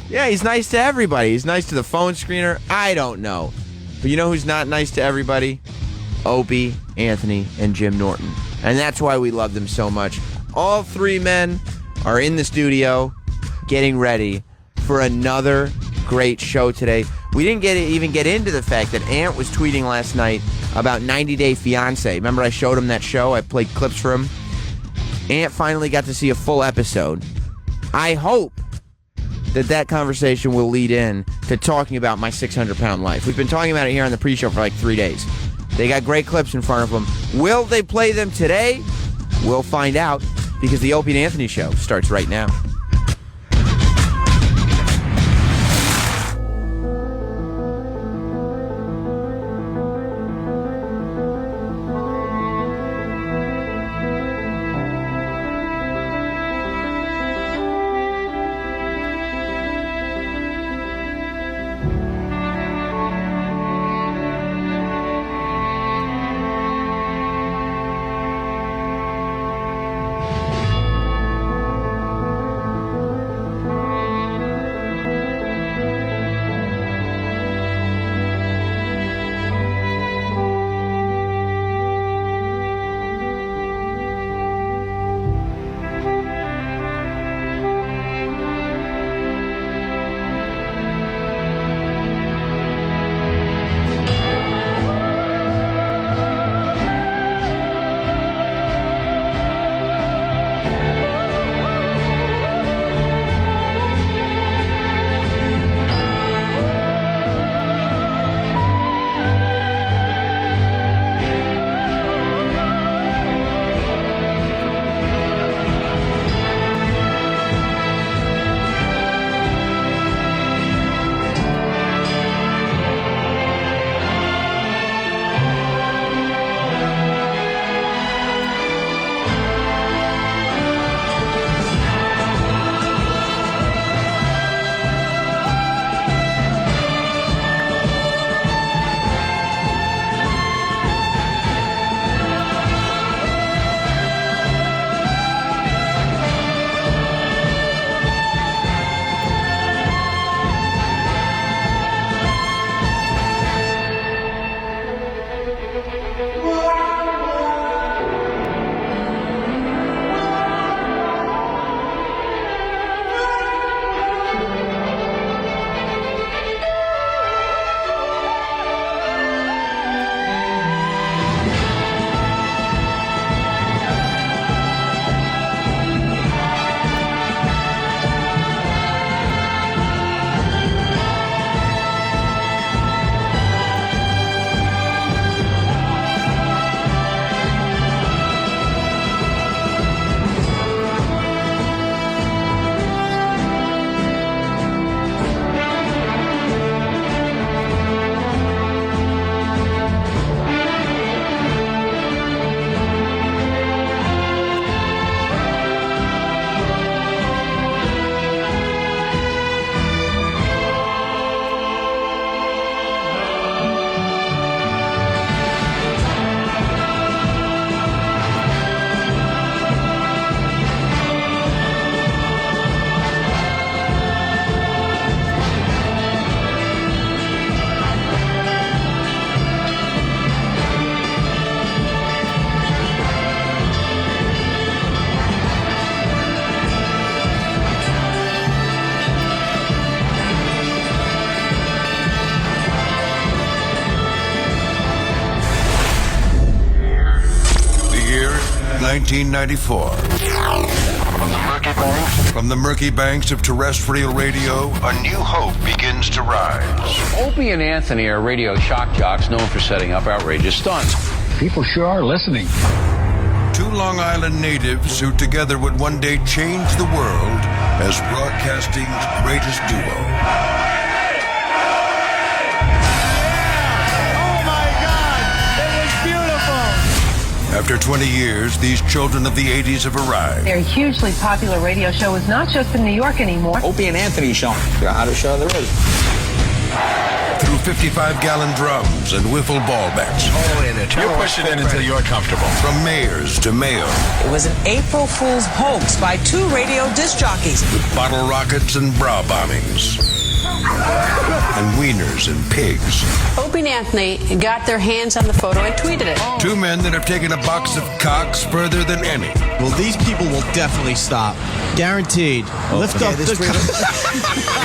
S2: Yeah, he's nice to everybody. He's nice to the phone screener. I don't know. But you know who's not nice to everybody? Opie, Anthony, and Jim Norton. And that's why we love them so much. All three men are in the studio getting ready for another great show today. We didn't even get into the fact that Ant was tweeting last night about 90 Day Fiance. Remember I showed him that show? I played clips for him. Ant finally got to see a full episode. I hope that conversation will lead in to talking about my 600-pound life. We've been talking about it here on the pre-show for like 3 days. They got great clips in front of them. Will they play them today? We'll find out because the Opie and Anthony show starts right now.
S1: 1994. From the murky banks of terrestrial radio, a new hope begins to rise.
S21: Opie and Anthony are radio shock jocks known for setting up outrageous stunts. People sure are listening.
S1: Two Long Island natives who together would one day change the world as broadcasting's greatest duo. After 20 years, these children of the 80s have arrived.
S22: Their hugely popular radio show is not just in New York anymore.
S21: Opie and Anthony show. The hottest show there is.
S1: Through 55-gallon drums and wiffle ball bats.
S21: Oh, and you're pushing it until you're comfortable.
S1: From mayors to mayor.
S23: It was an April Fool's hoax by two radio disc jockeys.
S1: With bottle rockets and bra bombings. And wieners and pigs.
S22: Opie and Anthony got their hands on the photo and tweeted it.
S1: Two men that have taken a box of cocks further than any.
S24: Well, these people will definitely stop. Guaranteed. Lift up the...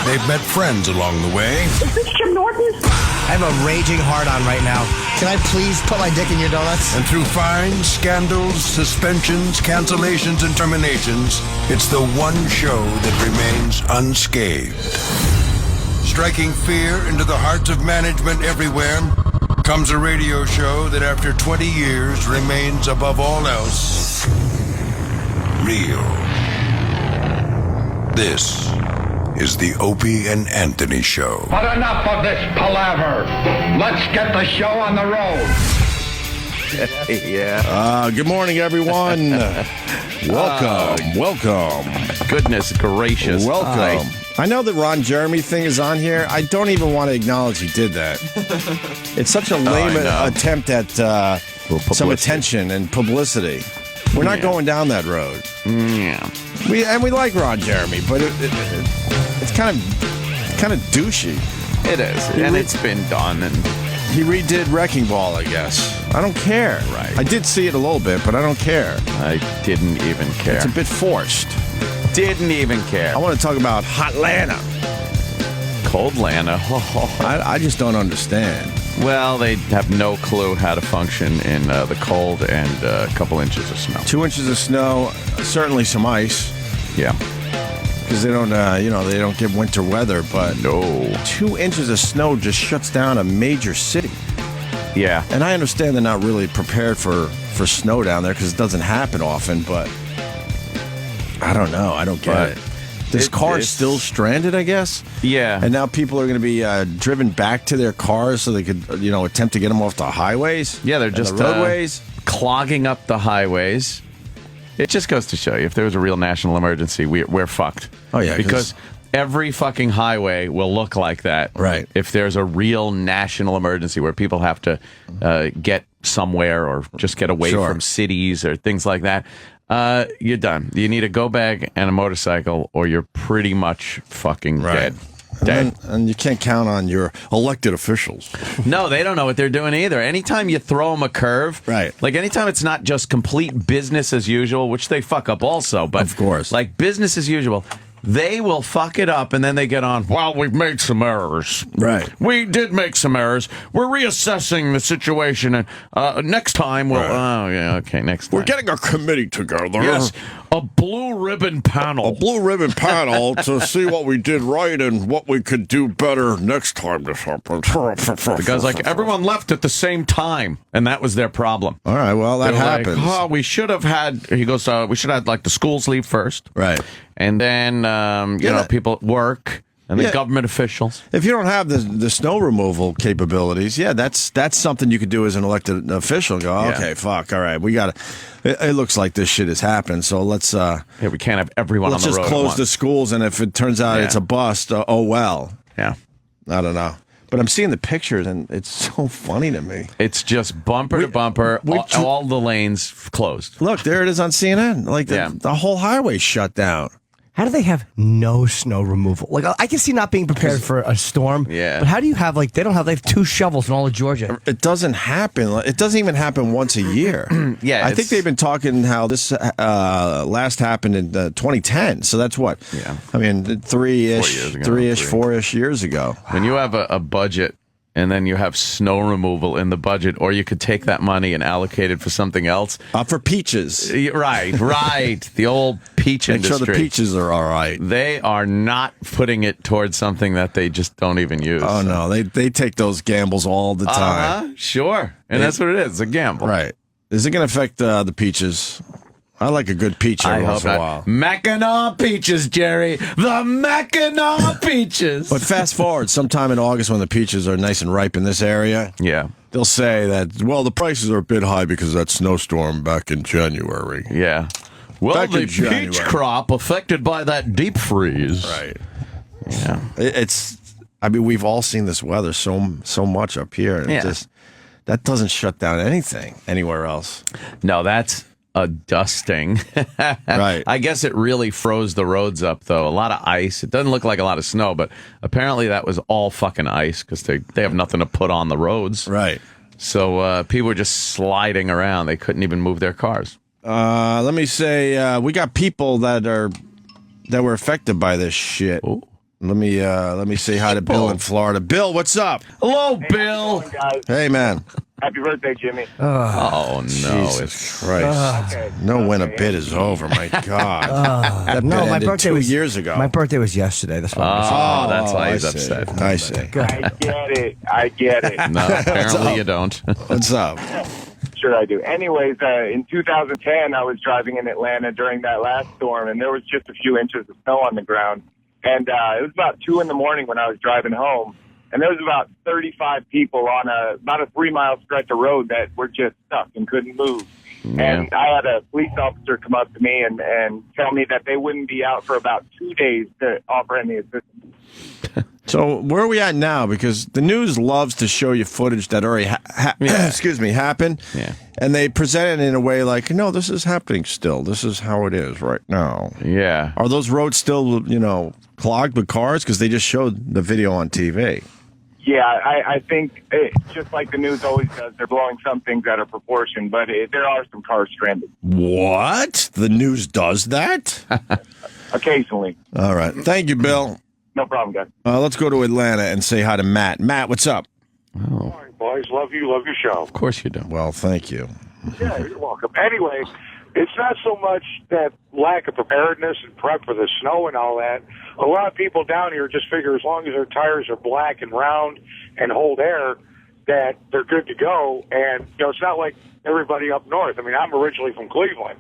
S1: They've met friends along the way.
S22: Is this Jim Norton?
S5: I have a raging heart-on right now. Can I please put my dick in your donuts?
S1: And through fines, scandals, suspensions, cancellations, and terminations, it's the one show that remains unscathed. Striking fear into the hearts of management everywhere comes a radio show that after 20 years remains above all else real. This is the Opie and Anthony Show.
S21: But enough of this palaver. Let's get the show on the road.
S4: Yeah. Good morning, everyone. Welcome.
S7: Goodness gracious.
S4: Welcome. I know the Ron Jeremy thing is on here. I don't even want to acknowledge he did that. It's such a lame attempt at some attention and publicity. We're not going down that road.
S7: Yeah.
S4: We like Ron Jeremy, but it's kind of douchey.
S7: It is, and it's been done. And
S4: he redid Wrecking Ball, I guess. I don't care.
S7: Right.
S4: I did see it a little bit, but I don't care.
S7: I didn't even care.
S4: It's a bit forced.
S7: Didn't even care.
S4: I want to talk about Hot Lana.
S7: Cold Lana.
S4: I just don't understand.
S7: Well, they have no clue how to function in the cold and a couple inches of snow.
S4: 2 inches of snow, certainly some ice.
S7: Yeah.
S4: Because they don't, they don't get winter weather, but 2 inches of snow just shuts down a major city.
S7: Yeah.
S4: And I understand they're not really prepared for snow down there because it doesn't happen often, but I don't know. I don't get it. This car's still stranded, I guess?
S7: Yeah.
S4: And now people are going to be driven back to their cars so they could, attempt to get them off the highways?
S7: Yeah, they're just
S4: the roadways?
S7: Clogging up the highways. It just goes to show you, if there was a real national emergency, we're fucked.
S4: Oh, yeah.
S7: Because every fucking highway will look like that.
S4: Right.
S7: If there's a real national emergency where people have to get somewhere or just get away from cities or things like that, you're done. You need a go bag and a motorcycle, or you're pretty much fucking dead.
S4: And you can't count on your elected officials.
S7: No, they don't know what they're doing either. Anytime you throw them a curve,
S4: right?
S7: Like anytime it's not just complete business as usual, which they fuck up also, but
S4: of course,
S7: like business as usual, they will fuck it up, and then they get on, well, we've made some errors.
S4: Right.
S7: We did make some errors. We're reassessing the situation, and next time we'll...
S4: Right.
S7: Oh, yeah, okay, next time.
S4: We're getting a committee together.
S7: Yes, a blue ribbon panel.
S4: A blue ribbon panel to see what we did right and what we could do better next time this happens.
S7: The guy's like, everyone left at the same time, and that was their problem.
S4: All right, well, that happens.
S7: Like, we should have had... He goes, we should have had, like, the schools leave first.
S4: Right.
S7: And then, people at work and the government officials.
S4: If you don't have the snow removal capabilities, that's something you could do as an elected official. Go, okay, fuck, all right, we got to. It looks like this shit has happened, so let's.
S7: We can't have everyone on the road.
S4: Let's just close the schools, and if it turns out it's a bust, oh well.
S7: Yeah,
S4: I don't know. But I'm seeing the pictures, and it's so funny to me.
S7: It's just bumper to bumper, all the lanes closed.
S4: Look, there it is on CNN. Like the whole highway shut down.
S5: How do they have no snow removal? Like, I can see not being prepared for a storm.
S7: Yeah.
S5: But how do you have, they have 2 shovels in all of Georgia?
S4: It doesn't happen. It doesn't even happen once a year.
S7: Yeah.
S4: I think they've been talking how this last happened in 2010. So that's what?
S7: Yeah.
S4: I mean, 4-ish years ago.
S7: When you have a budget
S6: and then you have snow removal in the budget, or you could take that money and allocate it for something else.
S4: For peaches.
S6: Right. The old peach industry.
S4: Make sure the peaches are all right.
S6: They are not putting it towards something that they just don't even use.
S4: Oh, no. They take those gambles all the time.
S6: Sure. And that's what it is. It's a gamble.
S4: Right. Is it going to affect the peaches? I like a good peach every once in a while.
S6: Mackinac peaches, Jerry. The Mackinac peaches.
S4: But fast forward, sometime in August when the peaches are nice and ripe in this area, they'll say that, well, the prices are a bit high because of that snowstorm back in January.
S6: Yeah. Well,
S4: Back
S6: the
S4: in January.
S6: peach crop affected by that deep freeze.
S4: Right.
S6: Yeah.
S4: I mean, we've all seen this weather so much up here. And that doesn't shut down anything anywhere else.
S6: No, that's a dusting.
S4: Right.
S6: I guess it really froze the roads up, though. A lot of ice. It doesn't look like a lot of snow, but apparently that was all fucking ice because they have nothing to put on the roads.
S4: Right.
S6: So people were just sliding around. They couldn't even move their cars.
S4: Let me say, we got people that were affected by this shit.
S6: Ooh.
S4: Let me say hi to Bill in Florida. Bill, what's up?
S6: Hello, Bill.
S4: Hey, man.
S20: Happy birthday, Jimmy.
S6: Oh, no.
S4: Jesus Christ. No, when a bit is over, my God. That
S5: no,
S4: bit
S5: my
S4: ended
S5: birthday
S4: 2
S5: was
S4: years ago.
S5: My birthday was yesterday. That's why.
S6: That's why he's
S4: I see.
S6: upset.
S4: I see.
S20: I get it.
S6: No, apparently you don't.
S4: What's up?
S20: Sure I do. Anyways, in 2010, I was driving in Atlanta during that last storm, and there was just a few inches of snow on the ground. And it was about 2 a.m. when I was driving home. And there was about 35 people on about a 3-mile stretch of road that were just stuck and couldn't move. Yeah. And I had a police officer come up to me and tell me that they wouldn't be out for about 2 days to offer any assistance.
S4: So where are we at now? Because the news loves to show you footage that already happened.
S6: Yeah.
S4: And they present it in a way like, no, this is happening still. This is how it is right now.
S6: Yeah.
S4: Are those roads still, clogged with cars? Because they just showed the video on TV.
S20: Yeah, I think just like the news always does, they're blowing some things out of proportion, but there are some cars stranded.
S4: What? The news does that?
S20: Occasionally.
S4: All right. Thank you, Bill.
S20: No problem, guys.
S4: Let's go to Atlanta and say hi to Matt. Matt, what's up?
S6: Oh.
S14: All right, boys. Love your show.
S6: Of course you do.
S4: Well, thank you.
S14: Yeah, you're welcome. Anyway, it's not so much that lack of preparedness and prep for the snow and all that. A lot of people down here just figure as long as their tires are black and round and hold air, that they're good to go. And, it's not like everybody up north. I mean, I'm originally from Cleveland.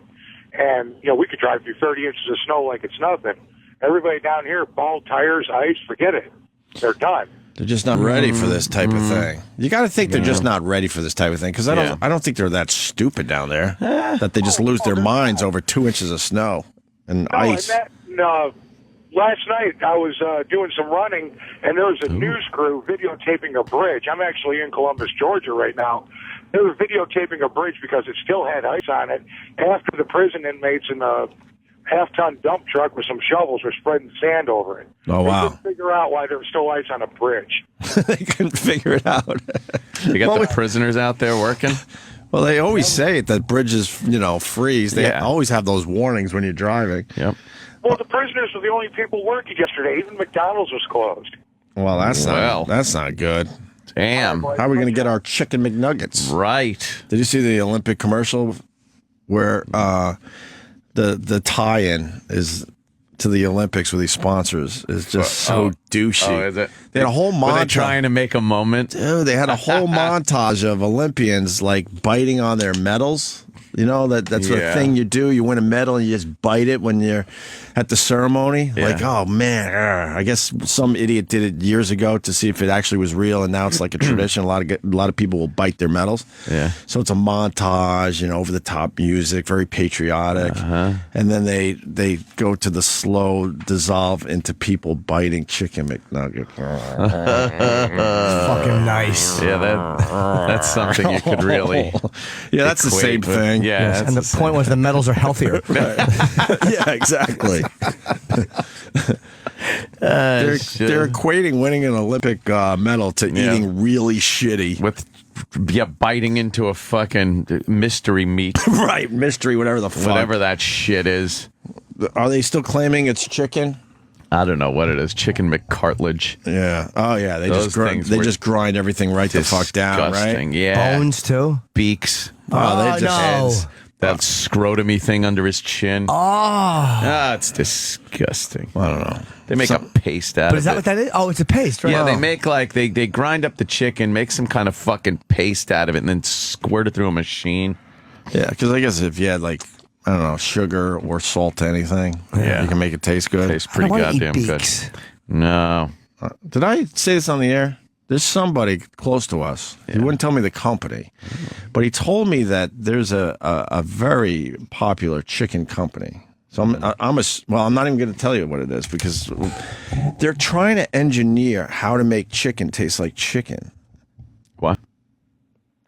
S14: And, we could drive through 30 inches of snow like it's nothing. Everybody down here, bald tires, ice, forget it. They're done.
S4: They're just not ready for this type of thing. You got to think they're just not ready for this type of thing because I don't think they're that stupid down there that they just lose their minds over 2 inches of snow and ice.
S14: Last night I was doing some running and there was a news crew videotaping a bridge. I'm actually in Columbus, Georgia right now. They were videotaping a bridge because it still had ice on it after the prison inmates in the half-ton dump truck with some shovels were spreading sand over it.
S4: Oh, wow.
S14: They couldn't figure out why there was still ice on a bridge.
S4: They couldn't figure it out.
S6: You got the prisoners out there working?
S4: Well, they always say that bridges, freeze. They always have those warnings when you're driving.
S6: Yep.
S14: Well, the prisoners were the only people working yesterday. Even McDonald's was closed.
S4: Well, that's not good.
S6: Damn.
S4: How are we going to get our chicken McNuggets?
S6: Right.
S4: Did you see the Olympic commercial where the tie-in is to the Olympics with these sponsors is just so douchey.
S6: Oh, is it?
S4: They had a whole montage.
S6: Were they trying to make a moment?
S4: Dude, they had a whole montage of Olympians like biting on their medals. That's the thing you do. You win a medal and you just bite it when you're at the ceremony.
S6: Yeah.
S4: Like, oh man, I guess some idiot did it years ago to see if it actually was real, and now it's like a tradition. A lot of people will bite their medals.
S6: Yeah.
S4: So it's a montage, over the top music, very patriotic, and then they go to the slow dissolve into people biting chicken McNuggets.
S5: Fucking nice.
S6: Yeah, that's something you could really.
S4: Yeah, that's the same thing.
S6: Yeah,
S5: and the point was the medals are healthier.
S4: Yeah, exactly. They're equating winning an Olympic medal to eating really shitty.
S6: Biting into a fucking mystery meat.
S4: Right, mystery, whatever the fuck.
S6: Whatever that shit is.
S4: Are they still claiming it's chicken?
S6: I don't know what it is. Chicken McCartilage.
S4: Yeah. Oh, yeah. They
S6: Those things were
S4: just grind everything right the fuck down, right?
S6: disgusting. Yeah.
S5: Bones too.
S6: Beaks.
S4: They just
S6: That scrotumy thing under his chin. It's disgusting.
S4: I don't know.
S6: They make a paste out of it.
S5: But is that what that is? Oh, it's a paste, right?
S6: Yeah, they make they grind up the chicken, make some kind of fucking paste out of it, and then squirt it through a machine.
S4: Yeah, because I guess if you had like, I don't know, sugar or salt to anything, you can make it taste good.
S6: Tastes pretty goddamn good. No.
S4: Did I say this on the air? There's somebody close to us. He wouldn't tell me the company, but he told me that there's a very popular chicken company. So I'm not even going to tell you what it is because they're trying to engineer how to make chicken taste like chicken.
S6: What?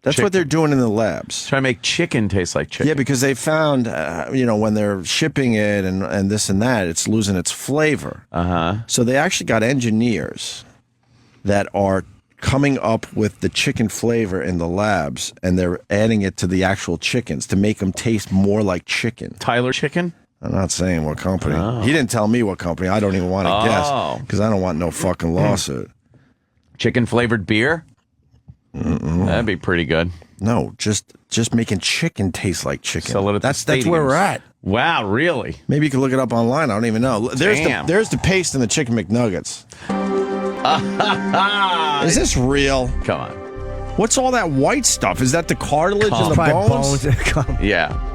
S4: That's what they're doing in the labs.
S6: Trying to make chicken taste like chicken.
S4: Yeah, because they found, when they're shipping it and this and that, it's losing its flavor. So they actually got engineers that are coming up with the chicken flavor in the labs, and they're adding it to the actual chickens to make them taste more like chicken.
S6: Tyler Chicken?
S4: I'm not saying what company. He didn't tell me what company. I don't even want to guess because I don't want no fucking lawsuit.
S6: Chicken flavored beer? That'd be pretty good.
S4: No, just making chicken taste like chicken.
S6: Sell it at
S4: that's
S6: the
S4: where we're at.
S6: Wow, really?
S4: Maybe you can look it up online. I don't even know. There's the paste in the chicken McNuggets. Is this real?
S6: Come on.
S4: What's all that white stuff? Is that the cartilage and the bones?
S6: Yeah.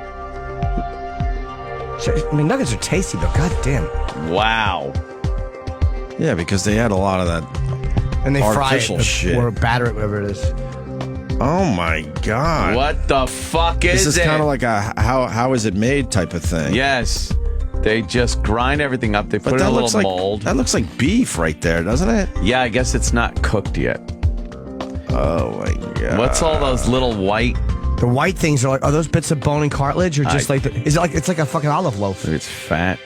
S5: McNuggets are tasty, though. God damn.
S6: Wow.
S4: Yeah, because they had a lot of that
S5: and they fry
S4: artificial
S5: it
S4: shit.
S5: or batter it, whatever it is.
S4: Oh my god!
S6: What the fuck is it?
S4: This is kind of like a how is it made type of thing.
S6: Yes. They just grind everything up. They put it in a little mold.
S4: That looks like beef right there, doesn't it?
S6: Yeah, I guess it's not cooked yet.
S4: Oh my god!
S6: What's all those little white?
S5: The white things are those bits of bone and cartilage, or just is it like it's like a fucking olive loaf?
S6: It's fat.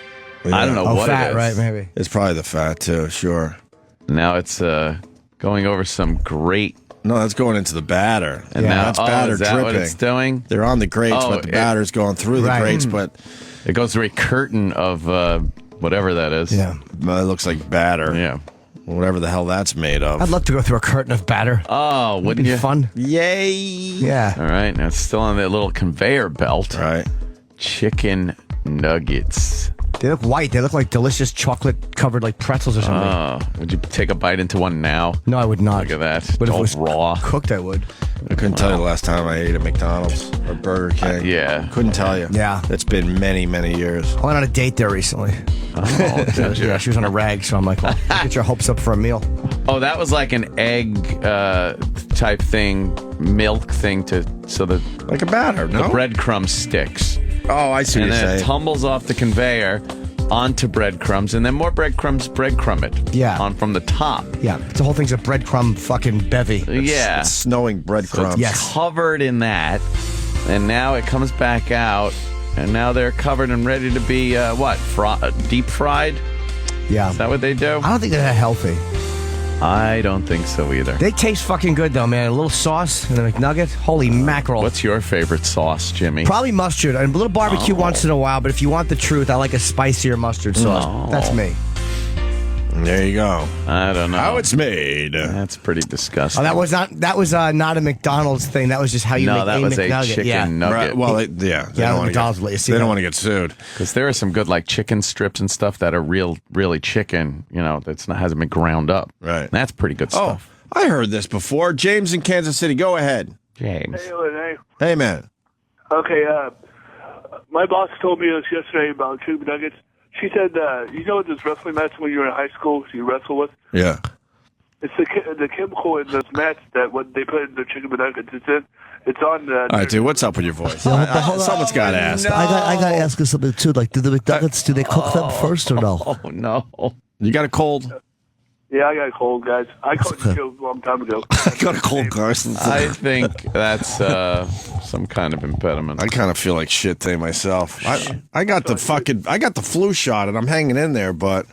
S4: Yeah.
S6: I don't know what
S5: fat,
S6: it is.
S5: right? Maybe
S4: it's probably the fat too. Sure.
S6: Now it's going over some grate.
S4: No, that's going into the batter.
S6: And now
S4: that's batter
S6: is that
S4: dripping.
S6: what it's doing?
S4: They're on the grates, but the batter's going through the grates. But
S6: it goes through a curtain of whatever that is.
S4: Yeah, it looks like batter.
S6: Yeah.
S4: Whatever the hell that's made of.
S5: I'd love to go through a curtain of batter.
S6: Oh, wouldn't
S5: be
S6: you?
S5: Fun.
S4: Yay!
S5: Yeah.
S6: All right, now it's still on that little conveyor belt.
S4: Right.
S6: Chicken nuggets.
S5: They look white. They look like delicious chocolate covered like pretzels or something.
S6: Oh, would you take a bite into one now?
S5: No, I would not.
S6: Look at that.
S5: But if it
S6: all
S5: was
S6: raw.
S5: cooked, I would.
S4: I couldn't tell you the last time I ate at McDonald's or Burger King.
S6: Yeah.
S4: Couldn't tell you.
S5: Yeah.
S4: It's been many, many years.
S5: I went on a date there recently.
S6: Oh, did you?
S5: Yeah, she was on a rag, so I'm like, well, get your hopes up for a meal.
S6: Oh, that was like an egg type thing, milk thing
S4: like a batter, no?
S6: The breadcrumb sticks.
S4: Oh, I see what
S6: and
S4: you're
S6: then
S4: saying.
S6: it tumbles off the conveyor onto breadcrumbs, and then more breadcrumbs breadcrumb it.
S5: Yeah.
S6: On from the top.
S5: Yeah, the whole thing's a breadcrumb fucking bevy.
S6: Yeah.
S4: It's snowing breadcrumbs.
S6: So it's covered in that, and now it comes back out, and now they're covered and ready to be deep fried?
S5: Yeah.
S6: Is that what they do?
S5: I don't think they're that healthy.
S6: I don't think so either.
S5: They taste fucking good though, man. A little sauce and a McNugget. Holy mackerel.
S6: What's your favorite sauce, Jimmy?
S5: Probably mustard. And a little barbecue once in a while, but if you want the truth, I like a spicier mustard sauce.
S6: No.
S5: That's me.
S4: There you go.
S6: I don't know
S4: how it's made.
S6: That's pretty disgusting.
S5: Oh, that was not a McDonald's thing. That was just how you make
S6: that was
S5: McNugget.
S6: a chicken nugget.
S4: Right. Well, they don't want to get sued.
S6: Because there are some good like chicken strips and stuff that are really chicken. That's hasn't been ground up.
S4: Right.
S6: That's pretty good stuff.
S4: I heard this before. James in Kansas City. Go ahead.
S6: James.
S3: Hey, Lynn,
S4: Hey, man.
S3: Okay, my boss told me this yesterday about chicken nuggets. She said, you know this wrestling match when you were in high school you wrestle with?
S4: Yeah.
S3: It's the chemical in this match that when they put in the chicken nuggets, it's on the...
S4: All right, dude, what's up with your voice? Someone's got to ask.
S5: No. I got to ask you something too. Like, do the McNuggets, do they cook them first or no?
S6: Oh, no.
S4: You got a cold?
S3: Yeah, I got a cold, guys. I caught the show a long time ago.
S4: I got a cold, Carson.
S6: I think that's some kind of impediment.
S4: I kind of feel like shit today myself. I got the flu shot and I'm hanging in there, but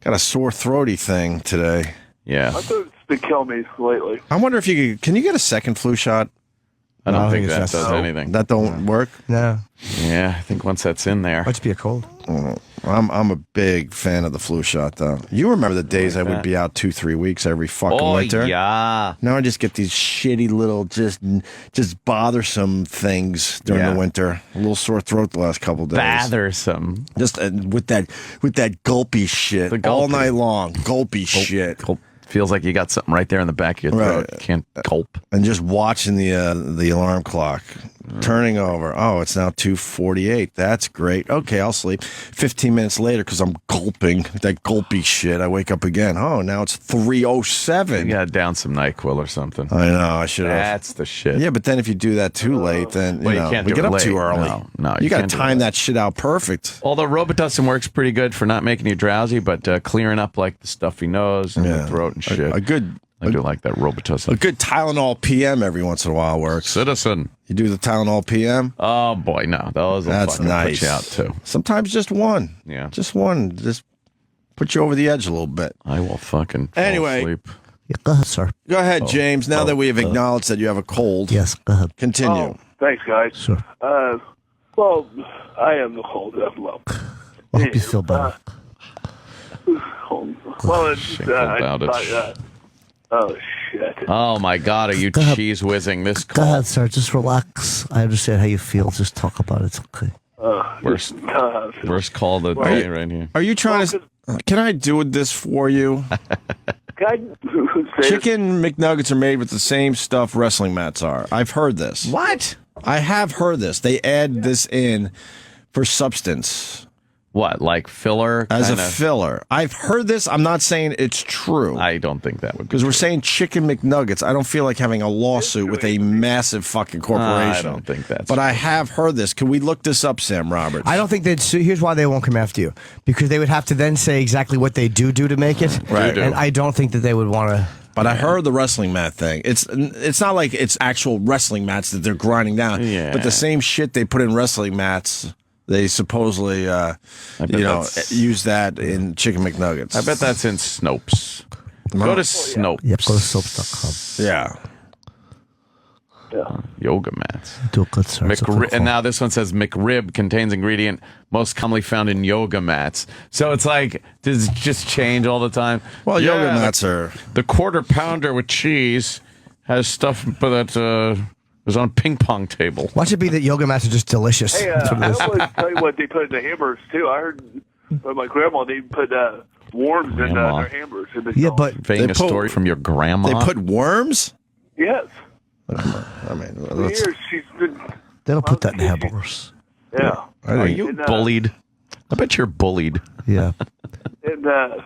S4: got a sore throaty thing today.
S6: Yeah.
S3: I thought it's been killing me lately.
S4: I wonder if can you get a second flu shot?
S6: I don't think that does anything.
S4: That don't work?
S5: No.
S6: Yeah, I think once that's in there.
S5: Must be a cold.
S4: I I'm a big fan of the flu shot, though. You remember the days I would be out 2-3 weeks every fucking winter?
S6: Yeah.
S4: Now I just get these shitty little, just bothersome things during the winter. A little sore throat the last couple days.
S6: Bothersome.
S4: Just with that gulpy shit all night long. Gulpy shit.
S6: Feels like you got something right there in the back of your throat. You can't gulp.
S4: And just watching the alarm clock turning over. Oh, it's now 2:48. That's great. Okay, I'll sleep. 15 minutes later, because I'm gulping that gulpy shit, I wake up again. Oh, now it's 3:07.
S6: You got to down some NyQuil or something.
S4: I know. I should have.
S6: That's the shit.
S4: Yeah, but then if you do that too late, then
S6: Well, you can't
S4: we
S6: do
S4: get
S6: it
S4: up
S6: late.
S4: too early.
S6: No,
S4: you got to
S6: can't do
S4: time that shit out perfect.
S6: Although Robitussin works pretty good for not making you drowsy, but clearing up like the stuffy nose and the throat and shit. I do like that Robitussin.
S4: A good Tylenol PM every once in a while works.
S6: Citizen.
S4: You do the Tylenol PM?
S6: Oh, boy, no.
S4: That's nice.
S6: Put you out, too.
S4: Sometimes just one.
S6: Yeah.
S4: Just one. Just put you over the edge a little bit.
S6: I will fucking fall asleep.
S5: Yeah, go ahead, sir.
S4: Go ahead, James. Now that we have acknowledged that you have a cold.
S5: Yes, go ahead.
S4: Continue.
S9: Oh, thanks, guys.
S5: Sure.
S9: Well, I am the cold. Well,
S5: I hope you feel better.
S9: well, it's
S6: about it.
S9: oh shit!
S6: Oh my God! Are you cheese whizzing this
S5: Go
S6: cold?
S5: ahead, sir. Just relax. I understand how you feel. Just talk about it. It's okay.
S6: Worst call of the day right here.
S4: Are you trying to... Can I do this for you? Chicken McNuggets are made with the same stuff wrestling mats are. I've heard this.
S6: What?
S4: I have heard this. They add this in for substance.
S6: What, like filler?
S4: As a filler. I've heard this. I'm not saying it's true.
S6: I don't think that would be
S4: Because we're saying Chicken McNuggets. I don't feel like having a lawsuit with a massive fucking corporation.
S6: I don't think that's
S4: But I have heard this. Can we look this up, Sam Roberts?
S5: I don't think they'd sue. Here's why they won't come after you. Because they would have to then say exactly what they do to make it.
S4: Right.
S5: And I don't think that they would want to.
S4: But I heard the wrestling mat thing. It's not like it's actual wrestling mats that they're grinding down.
S6: Yeah.
S4: But the same shit they put in wrestling mats, they supposedly use that in Chicken McNuggets.
S6: I bet that's in Snopes. Go to Snopes.
S5: Yep, go to soaps.com.
S4: Yeah.
S6: Yoga mats.
S5: Do a good search.
S6: And now this one says McRib contains ingredient most commonly found in yoga mats. So it's like, does it just change all the time?
S4: Well, yoga mats are...
S6: The quarter pounder with cheese has stuff that is on ping pong table.
S5: Watch it be that yoga mats are just delicious.
S9: Hey, I always tell you what they put in the hamburgers too. I heard from my grandma they put worms in their hamburgers.
S5: Yeah, but
S6: Conveying a story from your grandma.
S4: They put worms?
S9: Yes.
S4: I mean,
S9: For years she's been.
S5: They don't put that in hamburgers.
S9: Yeah.
S6: Are you bullied? I bet you're bullied.
S5: Yeah.
S9: And I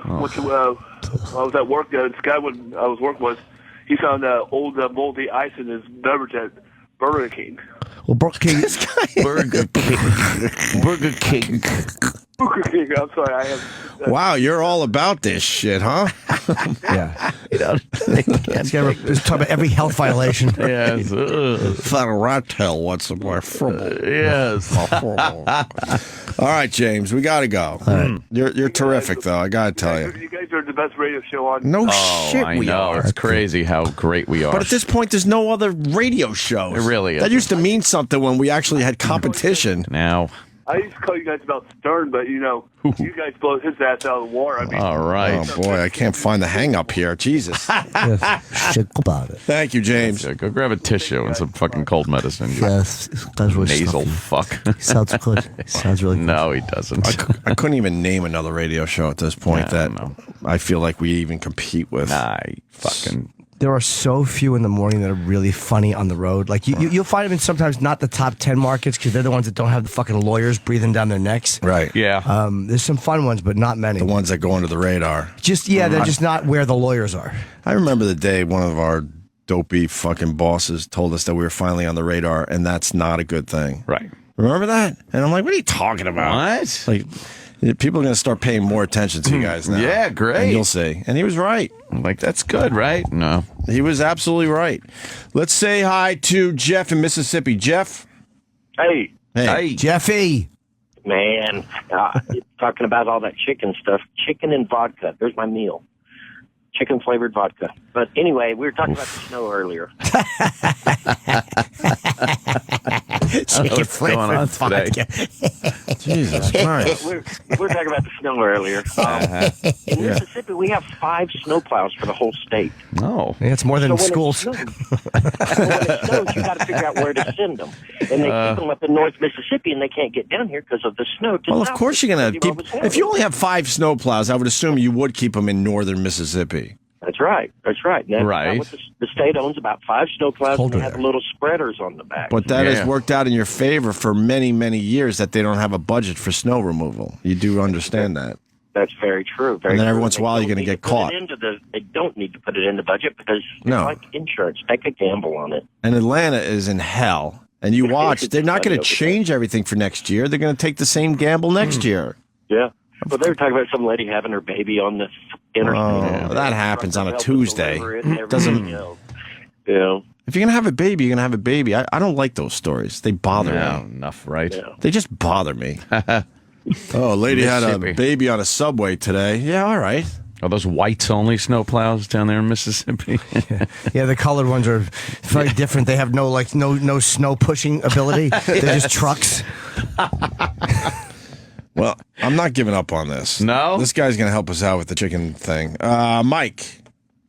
S9: went to, I was at work. This guy when I was working with, he found old moldy ice in his beverage at Burger King.
S5: Well, Burger King.
S6: Burger King. Burger King.
S9: Burger King. I'm sorry. I have.
S4: Wow, you're all about this shit, huh?
S5: Yeah.
S4: Let's
S5: talk about every health violation.
S6: Yes.
S4: Thought a rat tail once in my fribble.
S6: Yes.
S4: All right, James, we got to go. You're terrific, though. I got to tell you.
S9: You guys are the best radio show on.
S4: No shit,
S6: I
S4: we
S6: know.
S4: are.
S6: It's crazy how great we are.
S4: But at this point, there's no other radio shows.
S6: It really is.
S4: That used to mean something when we actually had competition.
S6: Now.
S9: I used to call you guys about Stern, but you guys blow his ass out of the water. I mean,
S6: all right.
S4: Oh boy, I can't find the hang up here. Jesus.
S5: Shit about it.
S4: Thank you, James.
S6: Yeah, go grab a tissue and some fucking cold medicine. you
S5: Yes, that's really
S6: nasal
S5: stuffy.
S6: fuck.
S5: Sounds good. Sounds really good.
S6: No, he doesn't.
S4: I couldn't even name another radio show at this point that I feel like we even compete with.
S6: Nah, fucking.
S5: There are so few in the morning that are really funny on the road. Like you'll find them in sometimes not the top 10 markets because they're the ones that don't have the fucking lawyers breathing down their necks.
S4: Right.
S6: Yeah.
S5: There's some fun ones, but not many.
S4: The ones that go under the radar.
S5: They're just not where the lawyers are.
S4: I remember the day one of our dopey fucking bosses told us that we were finally on the radar, and that's not a good thing.
S6: Right.
S4: Remember that? And I'm like, what are you talking about?
S6: What?
S4: Like, people are going to start paying more attention to you guys now.
S6: Yeah, great.
S4: And you'll see. And he was right.
S6: Like, that's good, right? No.
S4: He was absolutely right. Let's say hi to Jeff in Mississippi. Jeff?
S10: Hey.
S4: Hey.
S5: Jeffy.
S10: Man, talking about all that chicken stuff. Chicken and vodka. There's my meal. Chicken flavored vodka. But anyway, we were talking about the snow earlier.
S5: Chicken flavored vodka.
S4: Jesus Christ.
S10: We were talking about the snow earlier. In Mississippi, we have 5 snowplows for the whole state.
S6: Oh.
S5: Yeah, it's more than schools.
S10: So when it snows, you got to figure out where to send them. And they keep them up in North Mississippi, and they can't get down here because of the snow.
S4: Well, of course you're going to keep... If you only have 5 snowplows, I would assume you would keep them in northern Mississippi.
S10: That's right. That's right. That's
S6: right.
S10: What the state owns about 5 snowplows, and they have little spreaders on the back.
S4: But that has worked out in your favor for many, many years that they don't have a budget for snow removal. You do understand that.
S10: That's very true. Very
S4: and then every
S10: true.
S4: once in a while you're going to get caught.
S10: They don't need to put it in the budget because it's like insurance. Take a gamble on it.
S4: And Atlanta is in hell. And you watch, they're not going to change everything for next year. They're going to take the same gamble next year.
S10: Yeah. Well, they were talking about some lady having her baby on the interstate.
S4: Oh, that happens on a Tuesday. Doesn't.
S10: Yeah.
S4: If you're going to have a baby, you're going to have a baby. I don't like those stories. They bother me.
S6: Enough, right?
S10: Yeah.
S4: They just bother me. Oh, a lady had a baby on a subway today. Yeah, all right.
S6: Are those whites-only snowplows down there in Mississippi?
S5: Yeah, the colored ones are very different. They have no snow pushing ability. They're just trucks.
S4: Well, I'm not giving up on this.
S6: No?
S4: This guy's going to help us out with the chicken thing. Mike.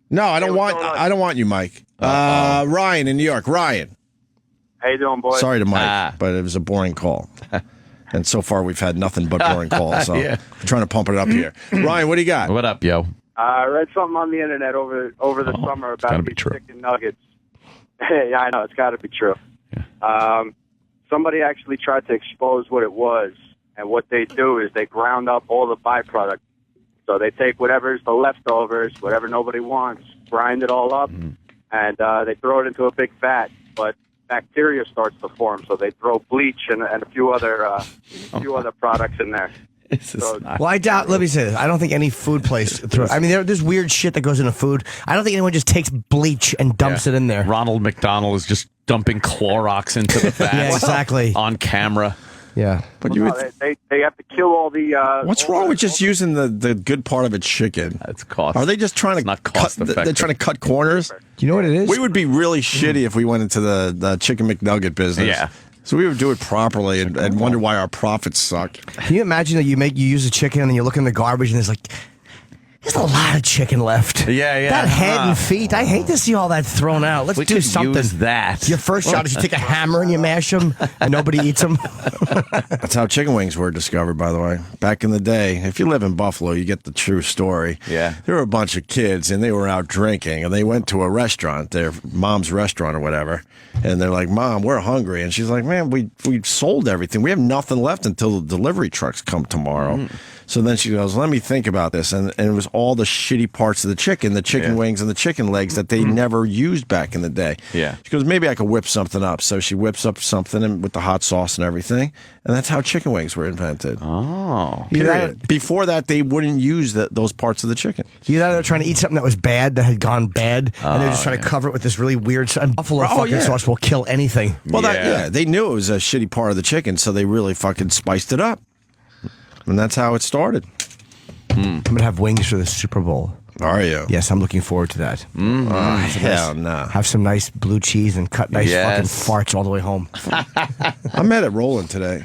S4: No, I don't want you, Mike. Ryan in New York. Ryan.
S11: How you doing, boys?
S4: Sorry to Mike, but it was a boring call. And so far, we've had nothing but boring calls. So I'm trying to pump it up here. Ryan, what do you got?
S6: What up, yo?
S11: I read something on the internet over the summer about these chicken nuggets. Yeah, I know. It's got to be true. Yeah. Somebody actually tried to expose what it was. And what they do is they ground up all the byproducts. So they take whatever's the leftovers, whatever nobody wants, grind it all up, and they throw it into a big vat. But bacteria starts to form, so they throw bleach and a few other products in there.
S5: Well, I doubt. Let me say this: I don't think any food place throws. I mean, there's weird shit that goes into food. I don't think anyone just takes bleach and dumps it in there.
S6: Ronald McDonald is just dumping Clorox into the vat.
S5: Yeah, exactly.
S6: On camera.
S5: Yeah,
S4: but
S11: they have to kill all the.
S4: What's wrong with just using the good part of a chicken?
S6: That's cost.
S4: Are they just trying to cut? They're trying to cut corners.
S5: Do you know what it is?
S4: We would be really shitty if we went into the chicken McNugget business.
S6: Yeah.
S4: So we would do it properly and wonder why our profits suck.
S5: Can you imagine that you use a chicken and then you look in the garbage and there's a lot of chicken left.
S6: Yeah.
S5: That head and feet. I hate to see all that thrown out. Let's do something.
S6: Use that.
S5: Your first shot is you take a hammer and you mash them and nobody eats them.
S4: That's how chicken wings were discovered, by the way. Back in the day, if you live in Buffalo, you get the true story.
S6: Yeah.
S4: There were a bunch of kids and they were out drinking and they went to a restaurant, their mom's restaurant or whatever. And they're like, Mom, we're hungry. And she's like, man, we sold everything. We have nothing left until the delivery trucks come tomorrow. So then she goes, let me think about this. And it was all the shitty parts of the chicken wings and the chicken legs that they never used back in the day.
S6: Yeah.
S4: She goes, maybe I could whip something up. So she whips up something with the hot sauce and everything. And that's how chicken wings were invented.
S6: Oh.
S4: Before that, they wouldn't use those parts of the chicken.
S5: You know, they're trying to eat something that was bad, that had gone bad, and they're just trying to cover it with this really weird and buffalo sauce will kill anything.
S4: Well, they knew it was a shitty part of the chicken, so they really fucking spiced it up. And that's how it started.
S5: I'm going to have wings for the Super Bowl.
S4: Are you?
S5: Yes, I'm looking forward to that.
S4: Hell no.
S5: Have some nice blue cheese and cut nice fucking farts all the way home.
S4: I met at Roland today.